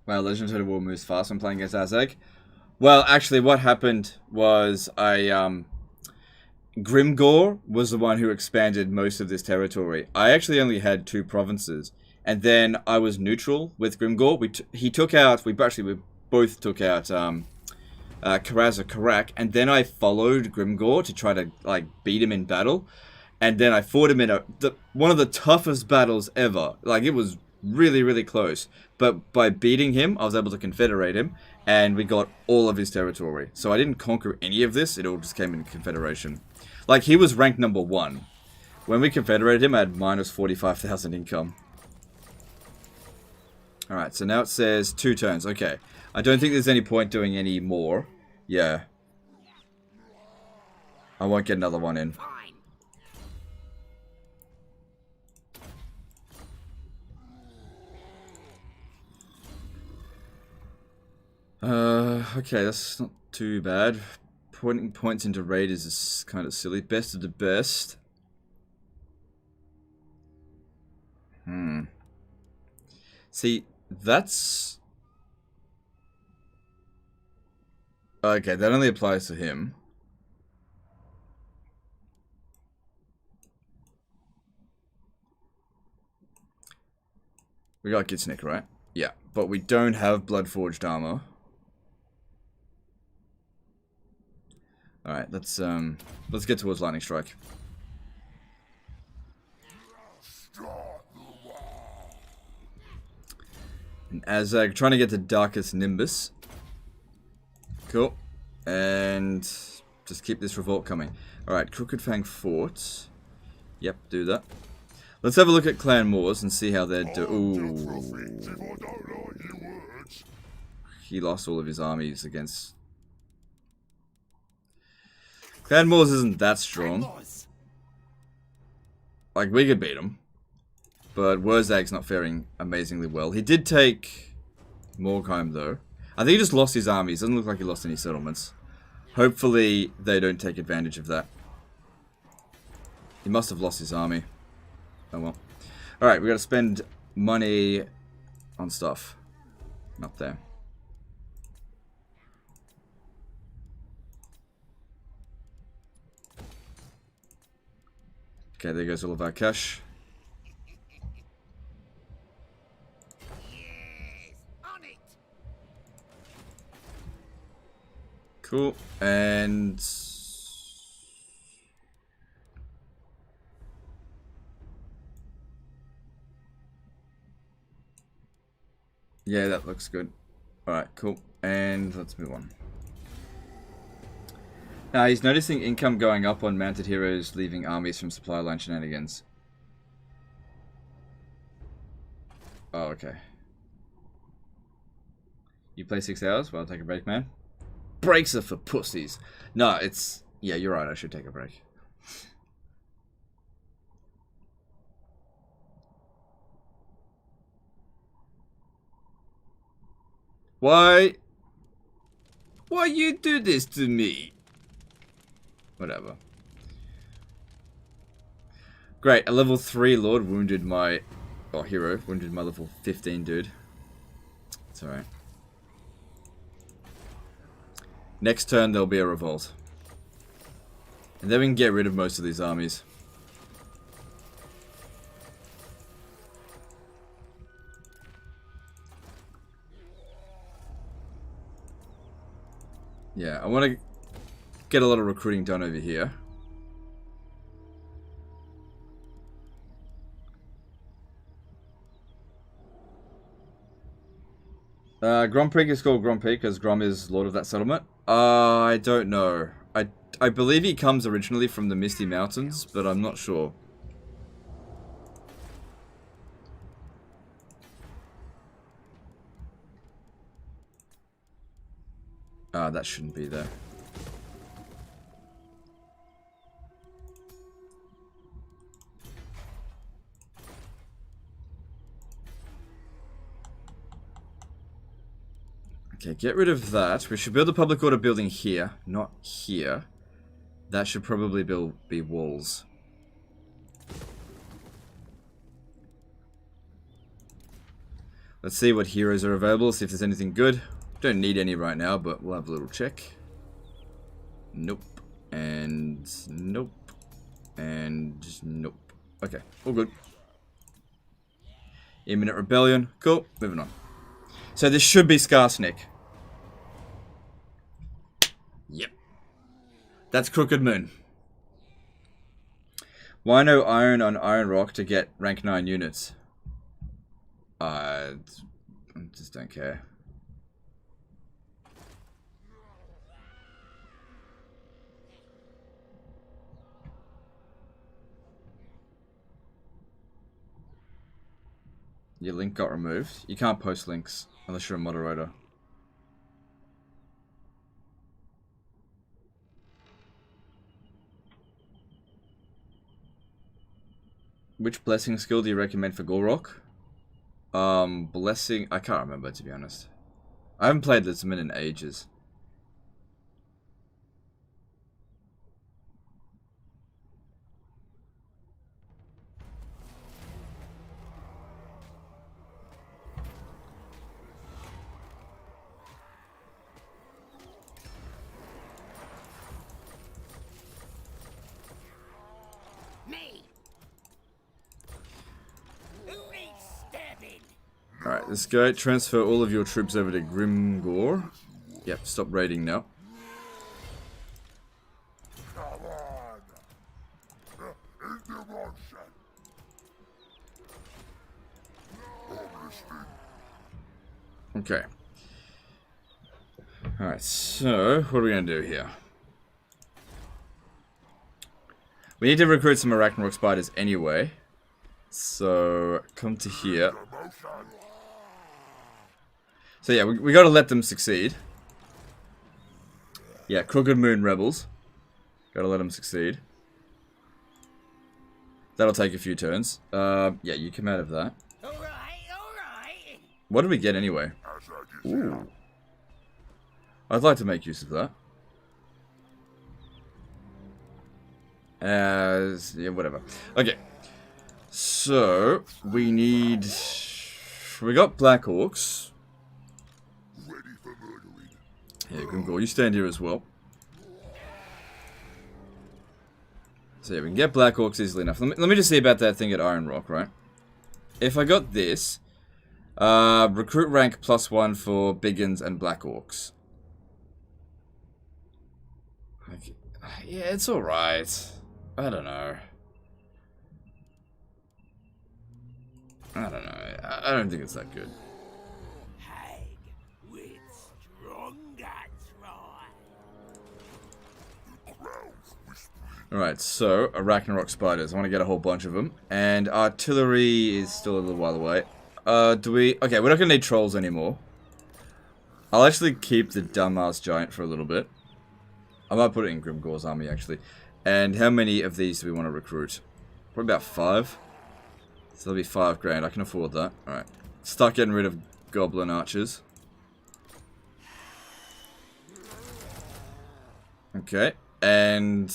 Wow, Legend of Total War moves fast when playing against Azhag. Well, actually, what happened was Grimgor was the one who expanded most of this territory. I actually only had 2 provinces, and then I was neutral with Grimgor. He took out. We both took out Karak, and then I followed Grimgor to try to like beat him in battle, and then I fought him in one of the toughest battles ever. Like it was really, really close, but by beating him, I was able to confederate him, and we got all of his territory. So I didn't conquer any of this; it all just came in confederation. Like he was ranked number 1. When we confederated him, I had minus 45,000 income. Alright, so now it says 2 turns. Okay. I don't think there's any point doing any more. Yeah. I won't get another one in. Okay, that's not too bad. Putting points into raiders is kind of silly. Best of the best. See, that's... Okay, that only applies to him. We got Gitsnik, right? Yeah, but we don't have Bloodforged armor. Alright, let's get towards Lightning Strike. And Azhag trying to get the Darkest Nimbus. Cool. And just keep this revolt coming. Alright, Crooked Fang Fort. Yep, do that. Let's have a look at Clan Moors and see how they're doing. He lost all of his armies against... Clan Moors isn't that strong. Like, we could beat him. But Wurzag's not faring amazingly well. He did take Morgheim, though. I think he just lost his armies. Doesn't look like he lost any settlements. Hopefully, they don't take advantage of that. He must have lost his army. Oh well. Alright, we gotta spend money on stuff. Up there. Okay, there goes all of our cash. Cool, and... yeah, that looks good. Alright, cool. And let's move on. Now, he's noticing income going up on mounted heroes leaving armies from supply line shenanigans. Oh, okay. You play 6 hours? Well, I'll take a break, man. Breaks are for pussies. No, it's... yeah, you're right. I should take a break. Why? Why you do this to me? Whatever. Great. A level 3 lord wounded my... oh, hero. Wounded my level 15 dude. It's alright. Next turn, there'll be a revolt. And then we can get rid of most of these armies. Yeah, I want to get a lot of recruiting done over here. Grompeak is called Grompeak because Grom is lord of that settlement. I don't know. I believe he comes originally from the Misty Mountains, but I'm not sure. That shouldn't be there. Okay, get rid of that. We should build a public order building here, not here. That should probably be walls. Let's see what heroes are available, see if there's anything good. Don't need any right now, but we'll have a little check. Nope. And nope. And nope. Okay, all good. Imminent rebellion. Cool. Moving on. So this should be Skarsnik. Yep. That's Crooked Moon. Why no iron on Iron Rock to get rank 9 units? I just don't care. Your link got removed. You can't post links unless you're a moderator. Which blessing skill do you recommend for Gorok? Blessing... I can't remember, to be honest. I haven't played Lisman in ages. Me. Who needs stabbing? Alright, let's go. Transfer all of your troops over to Grimgore. Yep, stop raiding now. Come on. Into motion. I'm listening. Okay. Alright, so what are we going to do here? We need to recruit some Arachnarok spiders anyway. So, come to here. So yeah, we got to let them succeed. Yeah, Crooked Moon Rebels. Got to let them succeed. That'll take a few turns. Yeah, you come out of that. Alright, alright. What did we get anyway? Ooh. I'd like to make use of that. Yeah, whatever. Okay. So, we need... We got Black Orcs. Ready for murdering. Yeah, Grimgore, you stand here as well. So yeah, we can get Black Orcs easily enough. Let me just see about that thing at Iron Rock, right? If I got this... recruit rank +1 for Biggins and Black Orcs. Okay. Yeah, it's alright. I don't know. I don't know. I don't think it's that good. Hag with stronger try. Alright, so, Arachnarok spiders. I want to get a whole bunch of them. And artillery is still a little while away. Do we... Okay, we're not going to need trolls anymore. I'll actually keep the dumbass giant for a little bit. I might put it in Grimgore's army, actually. And how many of these do we want to recruit? Probably about 5. So that'll be 5 grand. I can afford that. Alright. Start getting rid of goblin archers. Okay. And...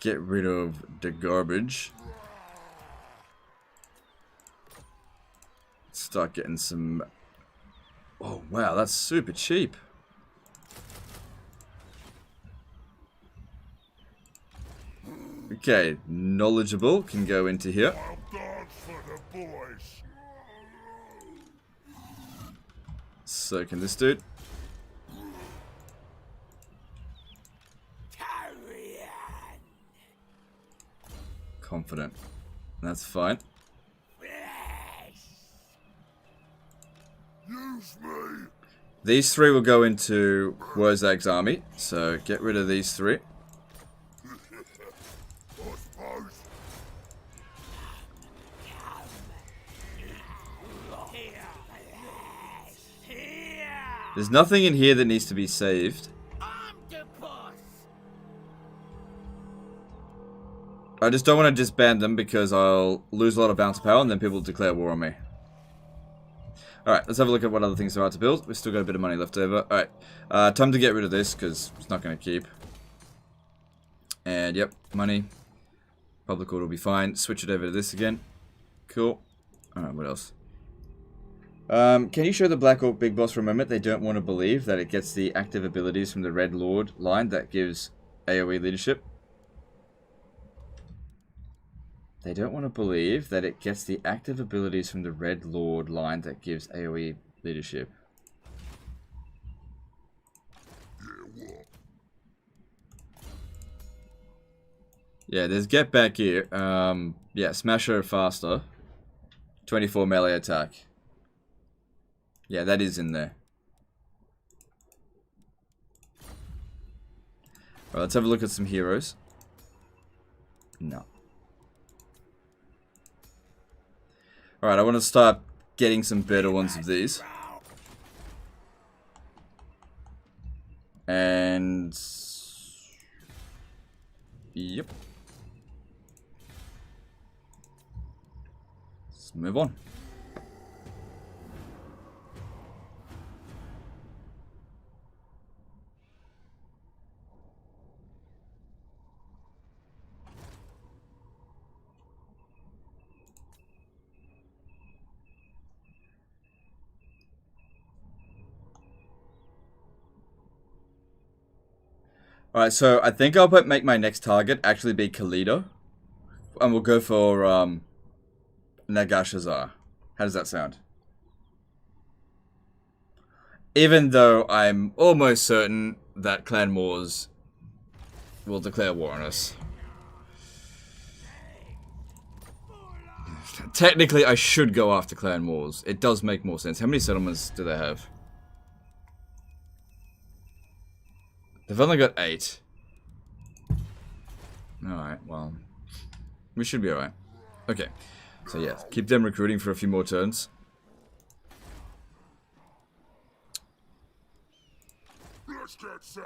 get rid of the garbage. Start getting some... Oh, wow, that's super cheap. Okay, knowledgeable can go into here. I'll dance for the boys. So can this dude. Carrion. Confident. That's fine. Flesh. Use me. These 3 will go into Wurzag's army. So get rid of these 3. I suppose. There's nothing in here that needs to be saved. I'm the boss. I just don't want to disband them because I'll lose a lot of bounce power and then people declare war on me. Alright, let's have a look at what other things there are to build. We've still got a bit of money left over. Alright, time to get rid of this because it's not going to keep. And yep, money. Public order will be fine. Switch it over to this again. Cool. Alright, what else? Can you show the Black Orc Big Boss for a moment? They don't want to believe that it gets the active abilities from the Red Lord line that gives AoE leadership. They don't want to believe that it gets the active abilities from the Red Lord line that gives AoE leadership. Yeah, there's get back here. Yeah, smash her faster. 24 melee attack. Yeah, that is in there. Alright, let's have a look at some heroes. No. Alright, I want to start getting some better ones of these. And... Yep. Let's move on. Alright, so I think I'll make my next target actually be Khalida. And we'll go for Nagash. How does that sound? Even though I'm almost certain that Clan Moors will declare war on us. Technically, I should go after Clan Moors. It does make more sense. How many settlements do they have? They've only got 8. Alright, well. We should be alright. Okay. So yeah, keep them recruiting for a few more turns. Let's get some.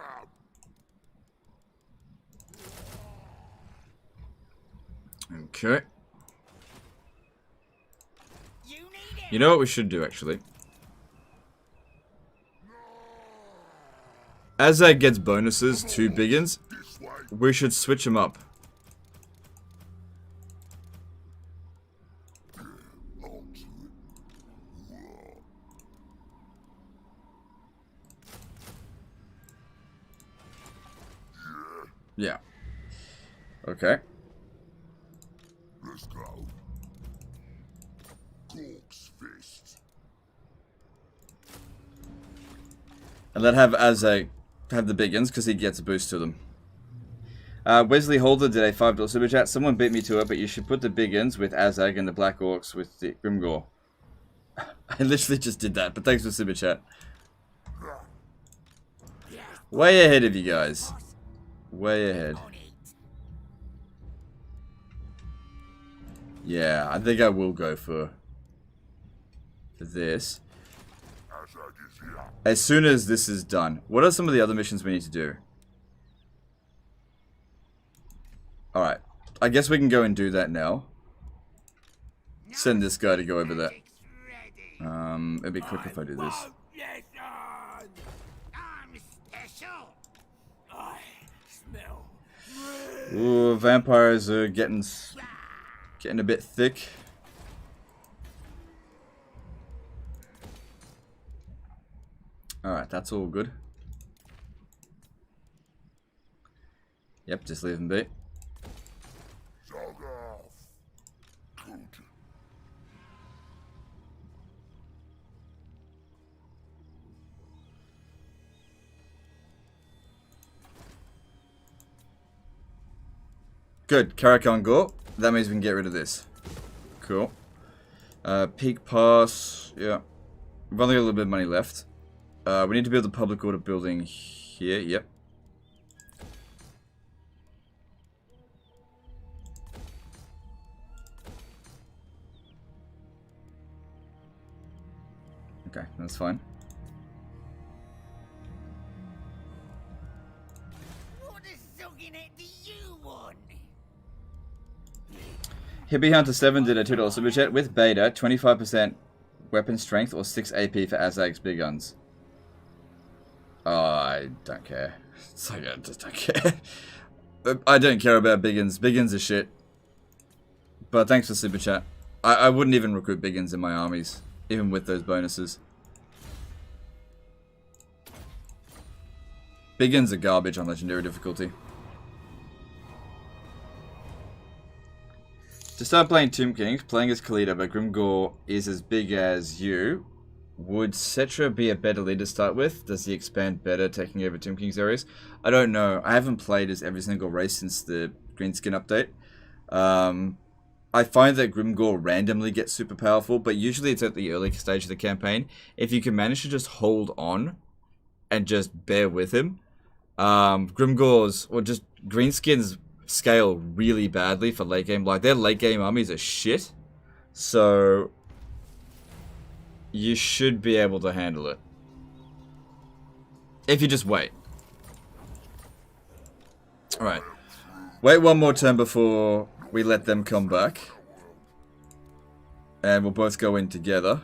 Okay. You need You know what we should do, actually? As that gets bonuses to Biggins, we should switch them up. Yeah. Okay. Let's go. Cork's fist. And let have Azhag have the Biggins because he gets a boost to them. Wesley Holder did a $5 super chat. Someone beat me to it, but you should put the Biggins with Azhag and the Black Orcs with the Grimgore. I literally just did that, but thanks for super chat. Way ahead of you guys. Way ahead. Yeah, I think I will go for this. As soon as this is done. What are some of the other missions we need to do? Alright. I guess we can go and do that now. Send this guy to go over there. It'd be quick if I do this. Ooh, vampires are getting a bit thick. Alright, that's all good. Yep, just leave them be. Good, Karakhan Gore. That means we can get rid of this. Cool. Peak Pass. Yeah. We've only got a little bit of money left. We need to build the public order building here. Yep. Okay, that's fine. What a sogging head do you want? Hippie Hunter 7 did a $2 super chat with beta, 25% weapon strength or 6 AP for Azhag's big guns. Oh, I don't care. It's like, I just don't care. I don't care about Biggins. Biggins are shit. But thanks for super chat. I wouldn't even recruit Biggins in my armies, even with those bonuses. Biggins are garbage on legendary difficulty. To start playing Tomb Kings, playing as Khalida, but Grimgor is as big as you. Would Cetra be a better leader to start with? Does he expand better, taking over Tomb Kings areas? I don't know. I haven't played as every single race since the Greenskin update. I find that Grimgor randomly gets super powerful, but usually it's at the early stage of the campaign. If you can manage to just hold on and just bear with him, Grimgor's, or just Greenskins scale really badly for late game. Like, their late game armies are shit. So you should be able to handle it. If you just wait. Alright. Wait one more turn before we let them come back. And we'll both go in together.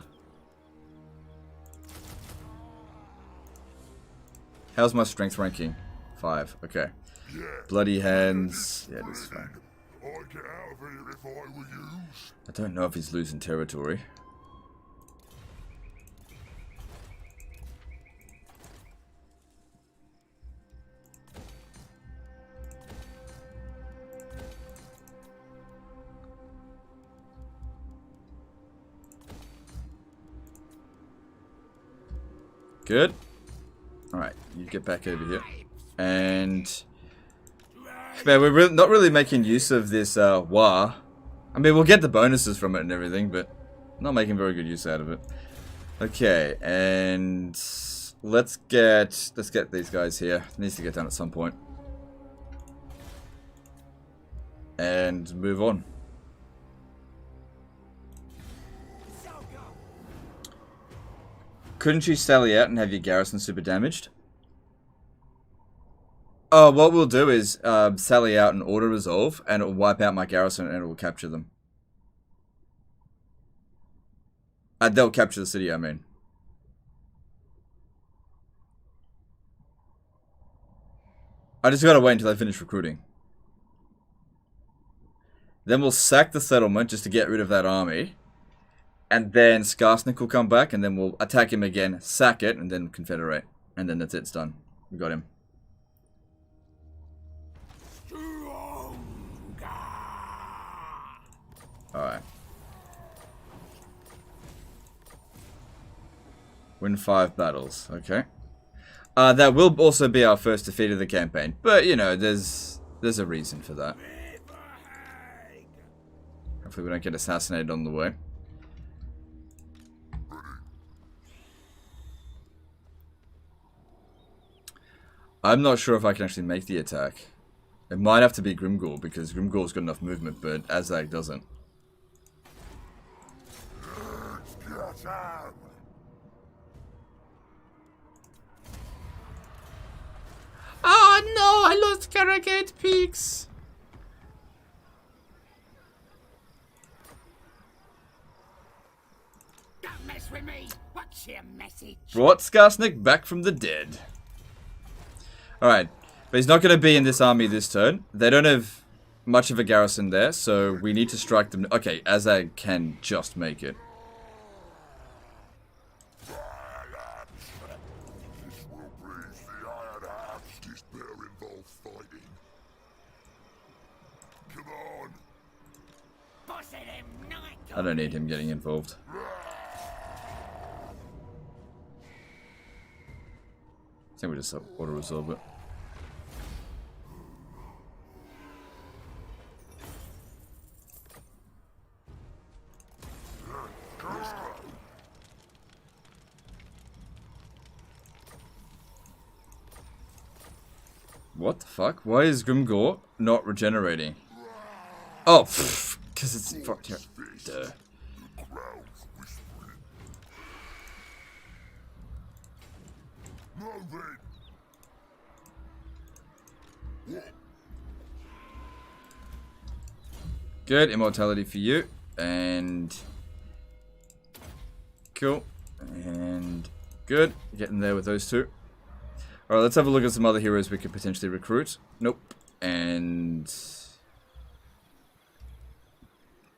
How's my strength ranking? 5. Okay. Bloody hands. Yeah, that's fine. I'd get out of here if I were you. I don't know if he's losing territory. Good. Alright, you get back over here. And man, we're not really making use of this War. I mean, we'll get the bonuses from it and everything, but not making very good use out of it. Okay, and let's get these guys here. It needs to get done at some point. And move on. Couldn't you sally out and have your garrison super damaged? Oh, what we'll do is sally out and auto-resolve, and it'll wipe out my garrison and it will capture them. They'll capture the city, I mean. I just gotta wait until I finish recruiting. Then we'll sack the settlement just to get rid of that army. And then Skarsnik will come back, and then we'll attack him again, sack it, and then confederate. And then that's it, it's done. We got him. Alright. Win 5 battles, okay. That will also be our first defeat of the campaign. But, you know, there's a reason for that. Hopefully we don't get assassinated on the way. I'm not sure if I can actually make the attack. It might have to be Grimgor, because Grimgor's got enough movement, but Azhag doesn't. Oh no, I lost Karagate Peaks! Don't mess with me. What's your message? Brought Skarsnik back from the dead. Alright, but he's not going to be in this army this turn. They don't have much of a garrison there, so we need to strike them. Okay, Azhag can just make it. This will please the Iron Hands. This better involve fighting. Come on. Boss of them night. I don't need him getting involved. I think we just auto-resolve it. What the fuck? Why is Grimgor not regenerating? Oh, because it's fucked here. Duh. Good, immortality for you. And cool. And good. Getting there with those two. Alright, let's have a look at some other heroes we could potentially recruit. Nope. And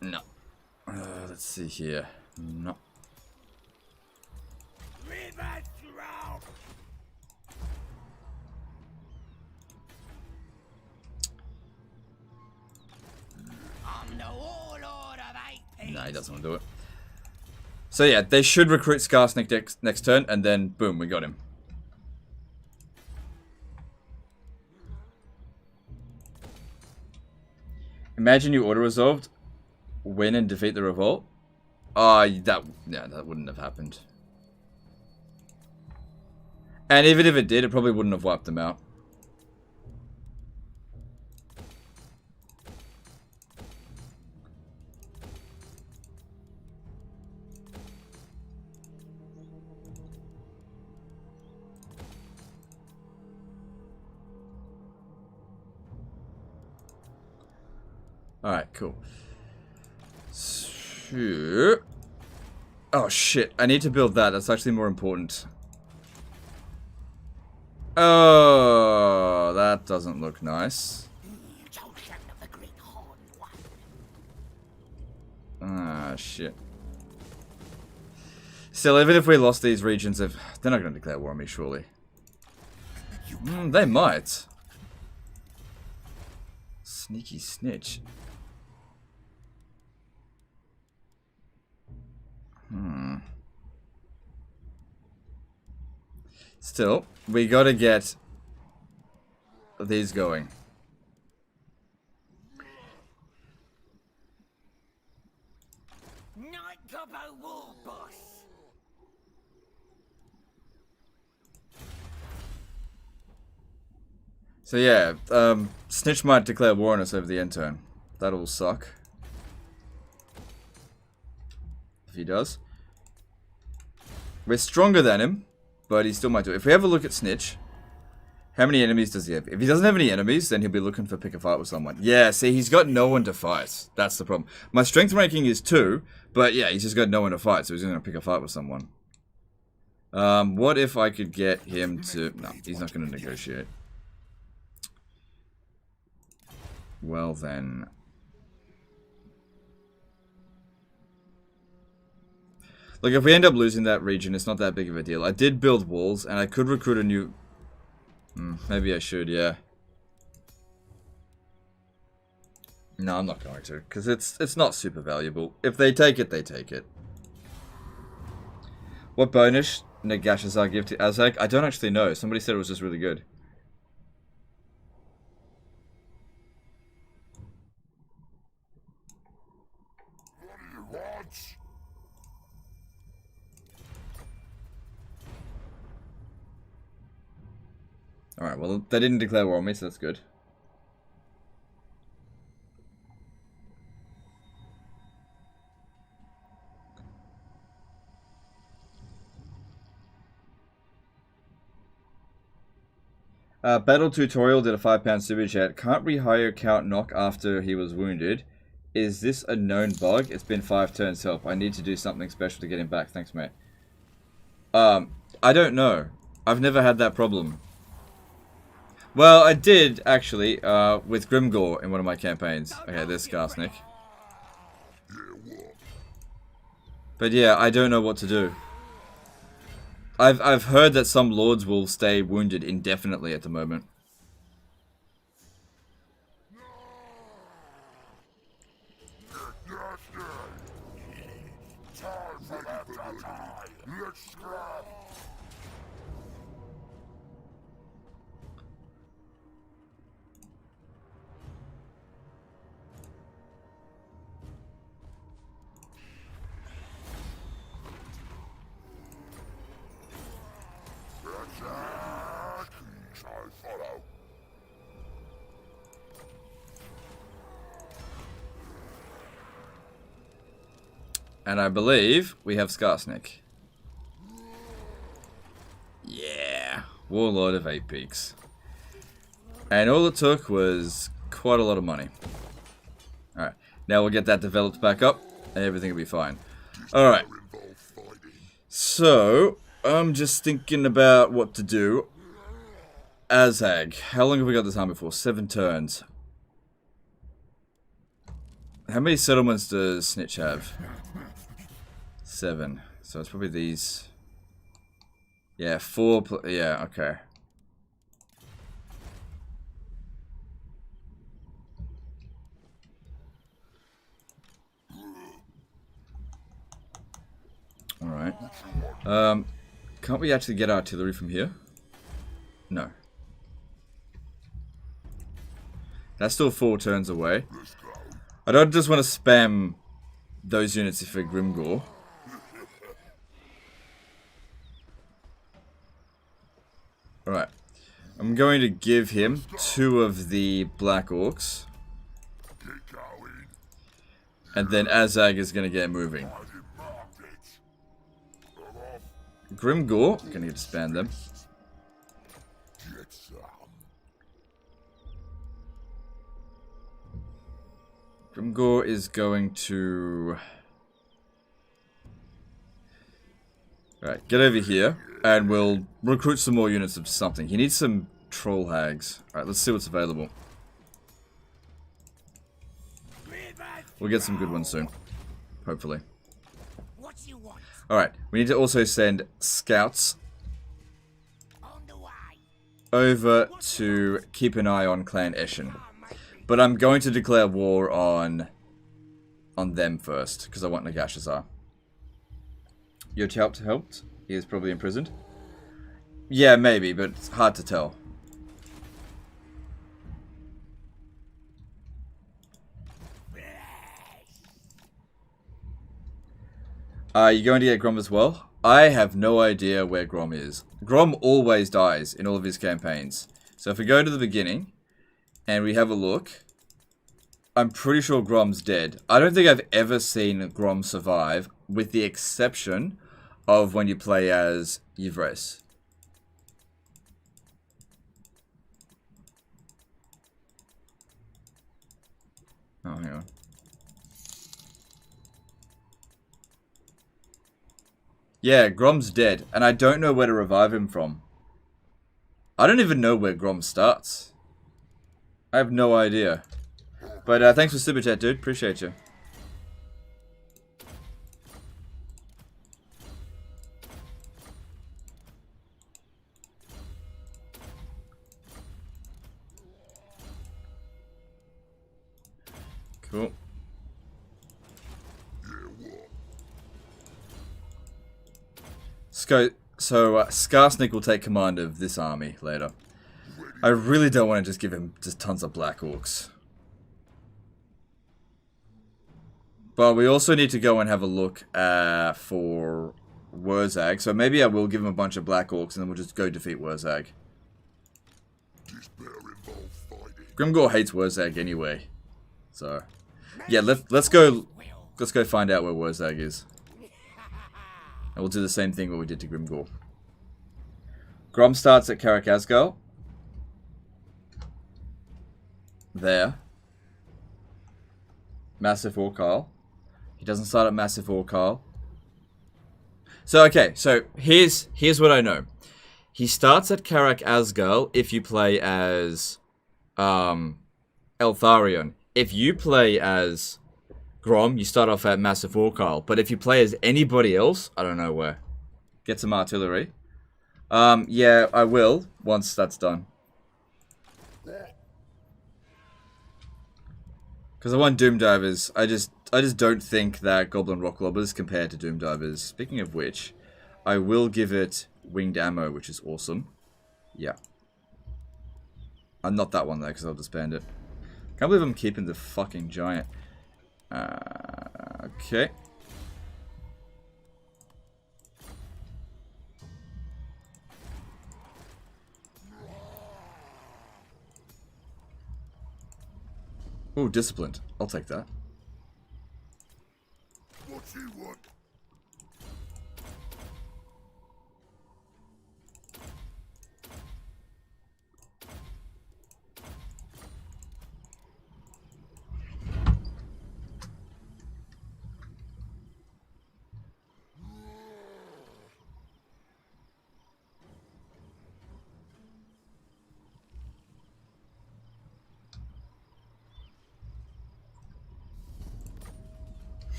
no. Let's see here. No. I'm the warlord Nah, he doesn't want to do it. So yeah, they should recruit Skarsnik next turn, and then boom, we got him. Imagine you auto-resolved, win and defeat the revolt. That wouldn't have happened. And even if it did, it probably wouldn't have wiped them out. Alright, cool. So... Oh shit, I need to build that. That's actually more important. Oh, that doesn't look nice. Ah, shit. Still, even if we lost these regions, they're not going to declare war on me, surely. They might. Sneaky snitch. Still, we gotta get these going. Night Gobbo War Boss. So yeah, Snitch might declare war on us over the end turn. That'll suck. If he does. We're stronger than him, but he still might do it. If we have a look at Snitch, how many enemies does he have? If he doesn't have any enemies, then he'll be looking for pick a fight with someone. Yeah, see, he's got no one to fight. That's the problem. My strength ranking is 2, but yeah, he's just got no one to fight, so he's going to pick a fight with someone. What if I could get him to... No, he's not going to negotiate. Well then... Look, if we end up losing that region, it's not that big of a deal. I did build walls, and I could recruit a new... maybe I should, yeah. No, I'm not going to, because it's not super valuable. If they take it, they take it. What bonus Nagash Azhag give to Azhag? I don't actually know. Somebody said it was just really good. Alright, well, they didn't declare war on me, so that's good. Battle Tutorial did a £5 super chat. Can't rehire Count Knock after he was wounded. Is this a known bug? It's been 5 turns, help. I need to do something special to get him back. Thanks, mate. I don't know. I've never had that problem. Well, I did, actually, with Grimgore in one of my campaigns. Okay, there's Skarsnik. But yeah, I don't know what to do. I've heard that some lords will stay wounded indefinitely at the moment. And I believe we have Skarsnik. Yeah. Warlord of 8 Peaks. And all it took was quite a lot of money. Alright. Now we'll get that developed back up, and everything will be fine. Alright. So, I'm just thinking about what to do. Azhag. How long have we got this army for? 7 turns. How many settlements does Snitch have? 7. So it's probably these. Yeah, 4. Yeah, okay. Can't we actually get artillery from here? No. That's still 4 turns away. I don't just want to spam those units for Grimgore. Alright. I'm going to give him 2 of the Black Orcs. And then Azhag is going to get moving. Grimgore, I'm going to expand them. Grimgore is going to... Alright, get over here. And we'll recruit some more units of something. He needs some troll hags. Alright, let's see what's available. We'll get some good ones soon. Hopefully. Alright, we need to also send scouts over to keep an eye on Clan Eshin. But I'm going to declare war on them first, because I want Nagash's. Your child helped? He is probably imprisoned? Yeah, maybe, but it's hard to tell. Are you going to get Grom as well? I have no idea where Grom is. Grom always dies in all of his campaigns. So if we go to the beginning and we have a look, I'm pretty sure Grom's dead. I don't think I've ever seen Grom survive, with the exception of when you play as Yvres. Oh, hang on. Yeah, Grom's dead, and I don't know where to revive him from. I don't even know where Grom starts. I have no idea. But thanks for Super Chat, dude. Appreciate you. Cool. So Skarsnik will take command of this army later. I really don't want to just give him just tons of Black Orcs. But we also need to go and have a look for Wurzag. So maybe I will give him a bunch of Black Orcs and then we'll just go defeat Wurzag. Grimgore hates Wurzag anyway. So yeah, let's go find out where Wurzag is. And we'll do the same thing what we did to Grimgore. Grom starts at Karak Azgal. There. Massive Orkal. He doesn't start at Massive Orkal. So okay, so here's what I know. He starts at Karak Azgal if you play as Eltharion. If you play as Grom, you start off at Massive Orkal. But if you play as anybody else, I don't know where. Get some artillery. Yeah, I will once that's done. Because I want Doom Divers. I just don't think that Goblin Rock Lobbers compared to Doom Divers. Speaking of which, I will give it winged ammo, which is awesome. Yeah. Not that one though, because I'll disband it. Can't believe I'm keeping the fucking giant. Okay. Ooh, disciplined. I'll take that. What you want?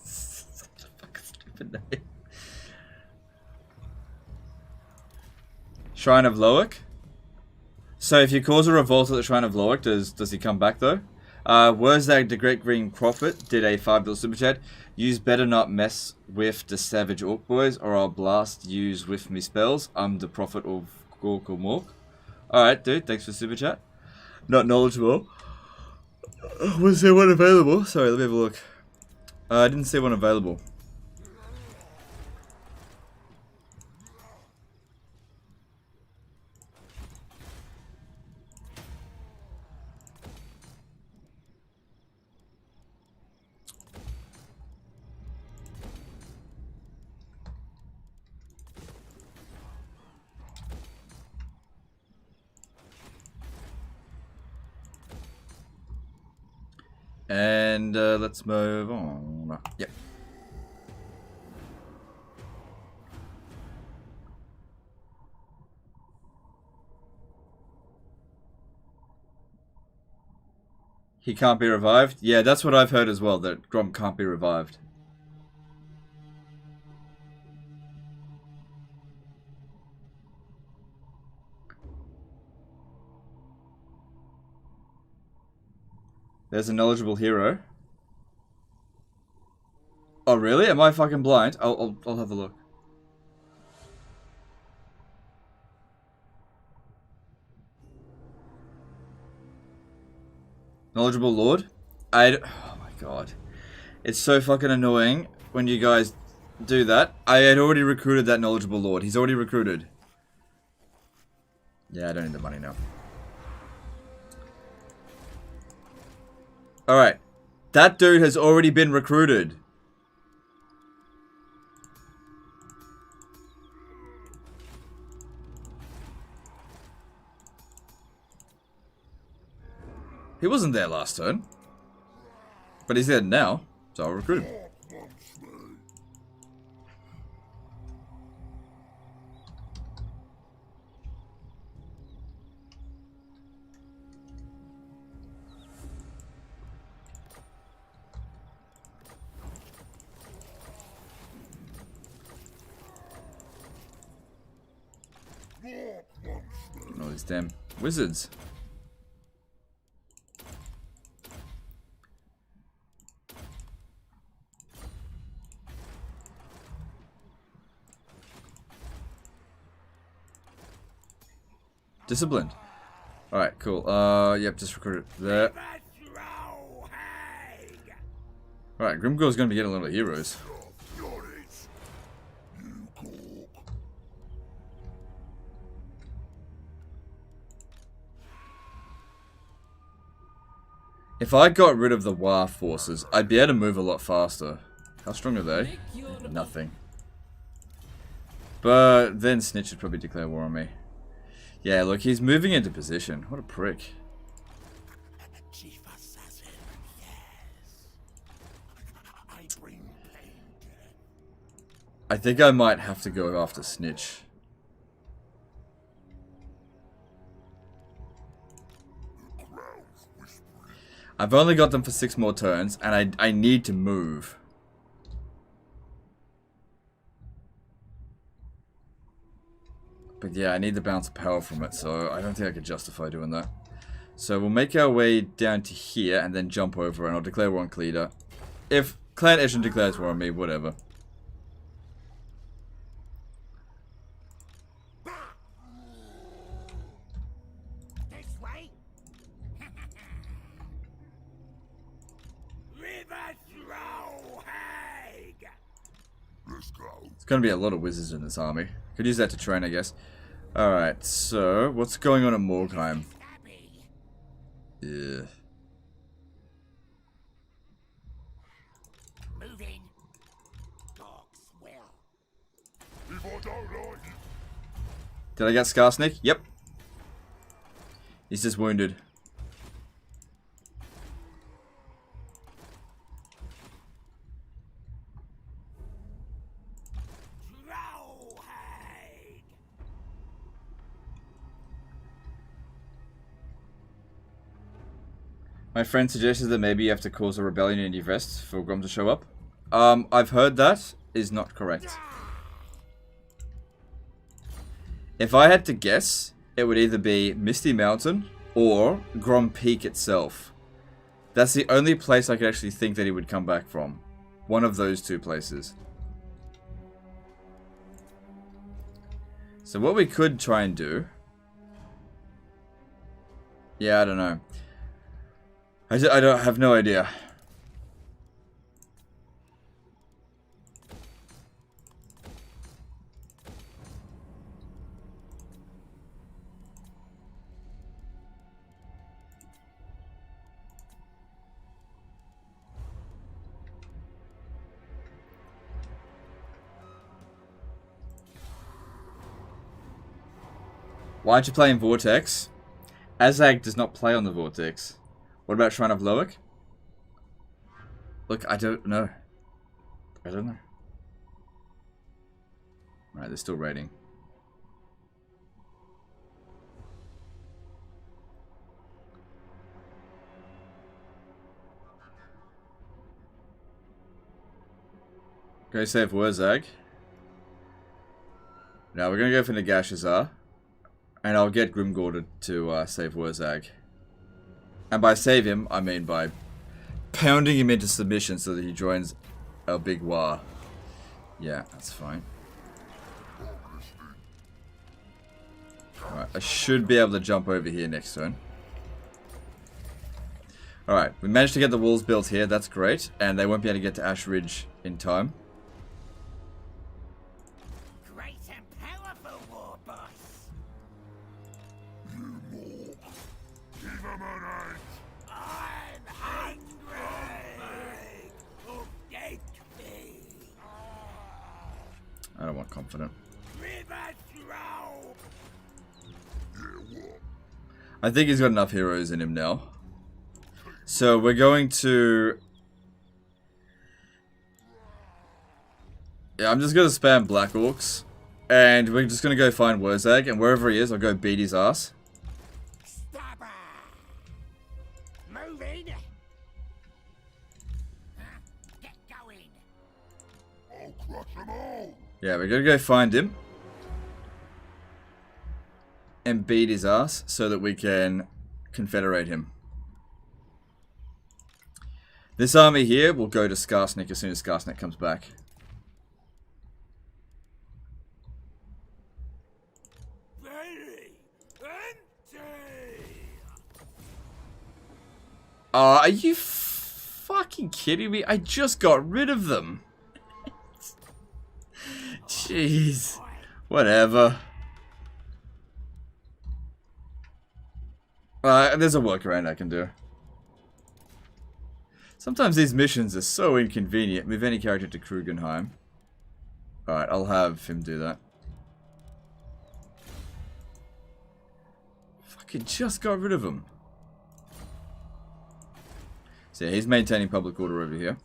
Such a fucking stupid name. Shrine of Loic. So if you cause a revolt at the Shrine of Loic, does he come back though? Azhag the Great Green Prophet did a $5 super chat. Use better not mess with the savage orc boys, or I'll blast use with me spells. I'm the prophet of Gorkamork. Alright, dude, thanks for super chat. Not knowledgeable. Was there one available? Sorry, let me have a look. I didn't see one available. And let's move on. Yep. He can't be revived? Yeah, that's what I've heard as well, that Grom can't be revived. There's a knowledgeable hero. Oh really? Am I fucking blind? I'll have a look. Knowledgeable Lord? Oh my god. It's so fucking annoying when you guys do that. I had already recruited that Knowledgeable Lord. He's already recruited. Yeah, I don't need the money now. Alright. That dude has already been recruited. He wasn't there last turn. But he's there now, so I'll recruit him. All these damn wizards. Disciplined. Alright, cool. Yep, just recruited there. Alright, Grimgor's gonna be getting a lot of heroes. If I got rid of the War forces, I'd be able to move a lot faster. How strong are they? Nothing. But then Snitch would probably declare war on me. Yeah, look, he's moving into position. What a prick. Chief Assassin, yes. I bring pain. I think I might have to go after Snitch. I've only got them for 6 more turns, and I need to move. But yeah, I need the bounce of power from it, so I don't think I could justify doing that. So we'll make our way down to here, and then jump over, and I'll declare war on Cleader. If Clan Eshin declares war on me, whatever. This way. Let's go. It's gonna be a lot of wizards in this army. Could use that to train, I guess. Alright, so what's going on at Morgheim? Yeah. Moving. Dogs will. If I don't like it, Did I get Scarsneak? Yep. He's just wounded. My friend suggested that maybe you have to cause a rebellion in Yvrest for Grom to show up. I've heard that is not correct. If I had to guess, it would either be Misty Mountain or Grom Peak itself. That's the only place I could actually think that he would come back from. One of those two places. So what we could try and do... Yeah, I don't know. I don't have no idea. Why aren't you playing Vortex? Azhag does not play on the Vortex. What about Shrine of Loic? Look, I don't know. I don't know. Alright, they're still raiding. Go save Wurzag. Now we're gonna go for Nagash. And I'll get Grimgor to save Wurzag. And by save him, I mean by pounding him into submission so that he joins our big war. Yeah, that's fine. Alright, I should be able to jump over here next turn. Alright, we managed to get the walls built here, that's great. And they won't be able to get to Ash Ridge in time. Great and powerful, war boss. I'm hungry. Oh, thank me. I don't want confident. River throw. I think he's got enough heroes in him now. So we're going to... Yeah, I'm just going to spam Black Orcs. And we're just going to go find Wurzag. And wherever he is, I'll go beat his ass. Stabber. Moving. Get going. I'll crush them all. Yeah, we're going to go find him. And beat his ass so that we can confederate him. This army here will go to Skarsnik as soon as Skarsnik comes back. Ready. Empty. Are you fucking kidding me? I just got rid of them. Jeez. Whatever. There's a workaround I can do. Sometimes these missions are so inconvenient. Move any character to Krugenheim. Alright, I'll have him do that. Fucking just got rid of him. So yeah, he's maintaining public order over here.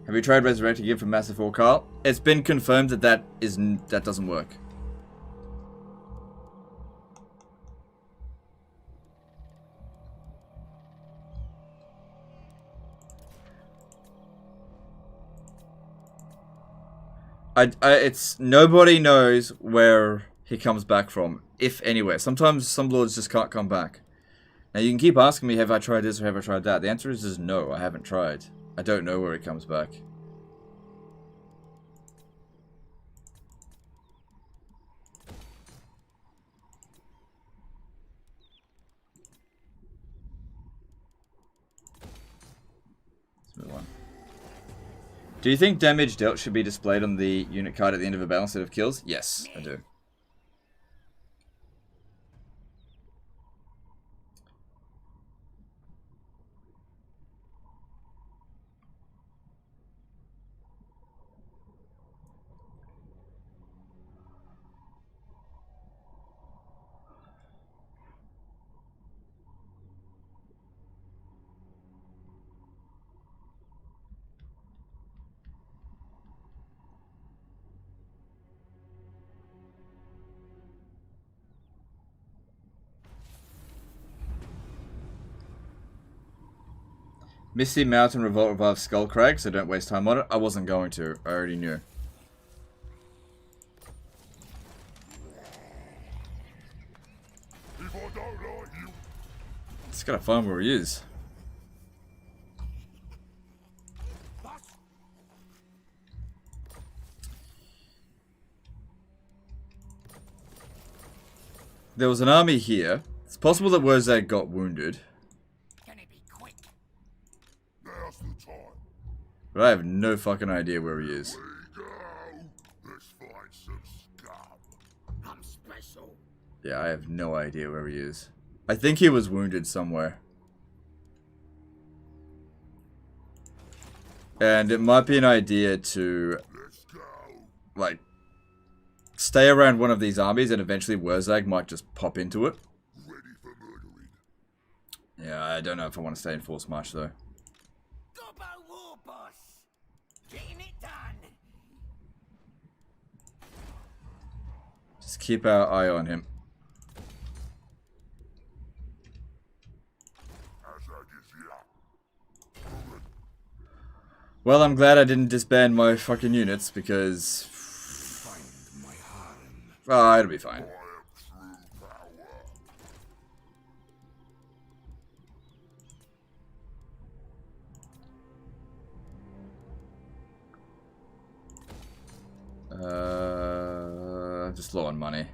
Have you tried resurrecting him from Massive War, Carl? It's been confirmed that that doesn't work. It's nobody knows where he comes back from, if anywhere. Sometimes some lords just can't come back. Now you can keep asking me, have I tried this or have I tried that? The answer is just no, I haven't tried. I don't know where he comes back. Let's move on. Do you think damage dealt should be displayed on the unit card at the end of a battle instead of kills? Yes, I do. Misty Mountain Revolt revives Skullcrag, so don't waste time on it. I wasn't going to. I already knew. I don't like you. Just gotta find where he is. There was an army here. It's possible that Wurzag got wounded. Can it be quick? Now's the time. But I have no fucking idea where he is. We go. Let's find some scum. I'm special. Yeah, I have no idea where he is. I think he was wounded somewhere. And it might be an idea to, Let's go. like, stay around one of these armies and eventually Wurzag might just pop into it. Ready for murdering. Yeah, I don't know if I want to stay in Force March though. Gobbo war boss. Getting it done. Just keep our eye on him. Azhag is here. Moving. Well, I'm glad I didn't disband my fucking units because... Oh, it'll be fine. I am true power. I'm just low on money.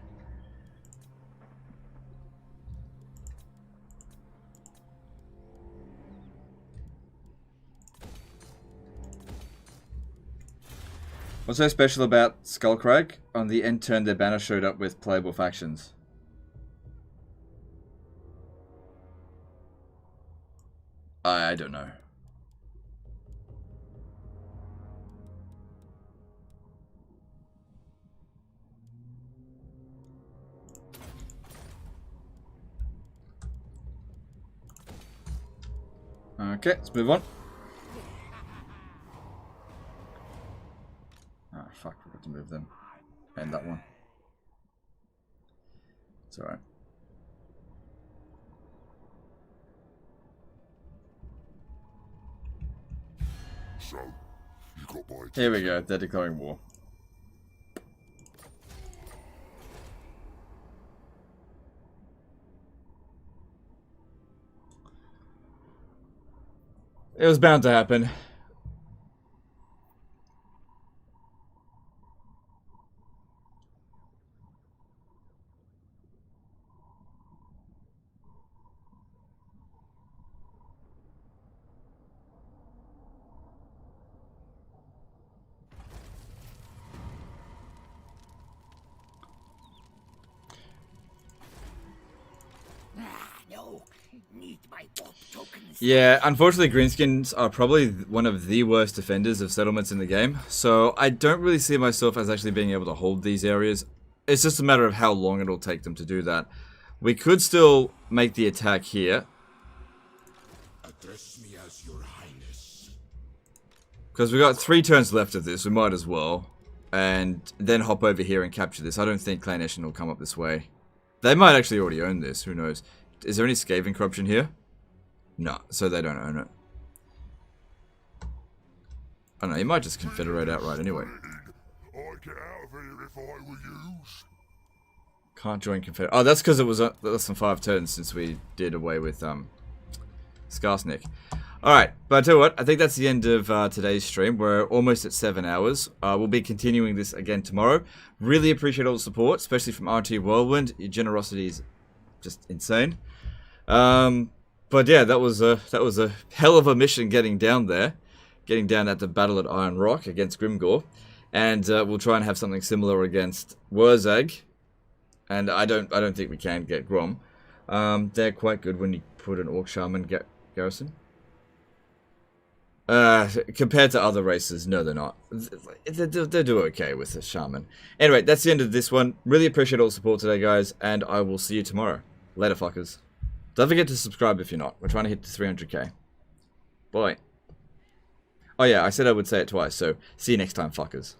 What's so special about Skullcrag? On the end turn, their banner showed up with playable factions. I don't know. Okay, let's move on. Ah, fuck, we got to move them. And that one. It's alright. So, you got my Here we go, they're declaring war. It was bound to happen. No. Need my bob tokens. Yeah, unfortunately greenskins are probably one of the worst defenders of settlements in the game, so I don't really see myself as actually being able to hold these areas. It's just a matter of how long it'll take them to do that. We could still make the attack here. Address me as your highness. Because we've got 3 turns left of this, we might as well. And then hop over here and capture this. I don't think Clan Eshin will come up this way. They might actually already own this, who knows. Is there any Skaven corruption here? No, so they don't own it. I don't know, you might just confederate outright anyway. I'd get out of here if I were you. Can't join confederate. Oh, that's because it was less than 5 turns since we did away with Skarsnik. Alright, but I tell you what, I think that's the end of today's stream. We're almost at 7 hours. We'll be continuing this again tomorrow. Really appreciate all the support, especially from RT Whirlwind. Your generosity is just insane. But yeah, that was a hell of a mission getting down there. Getting down at the battle at Iron Rock against Grimgor. And we'll try and have something similar against Wurzag. And I don't think we can get Grom. They're quite good when you put an Orc Shaman garrison. Compared to other races, no, they're not. They do okay with the Shaman. Anyway, that's the end of this one. Really appreciate all the support today, guys, and I will see you tomorrow. Later, fuckers. Don't forget to subscribe if you're not. We're trying to hit the 300k. Bye. Oh yeah, I said I would say it twice, so see you next time, fuckers.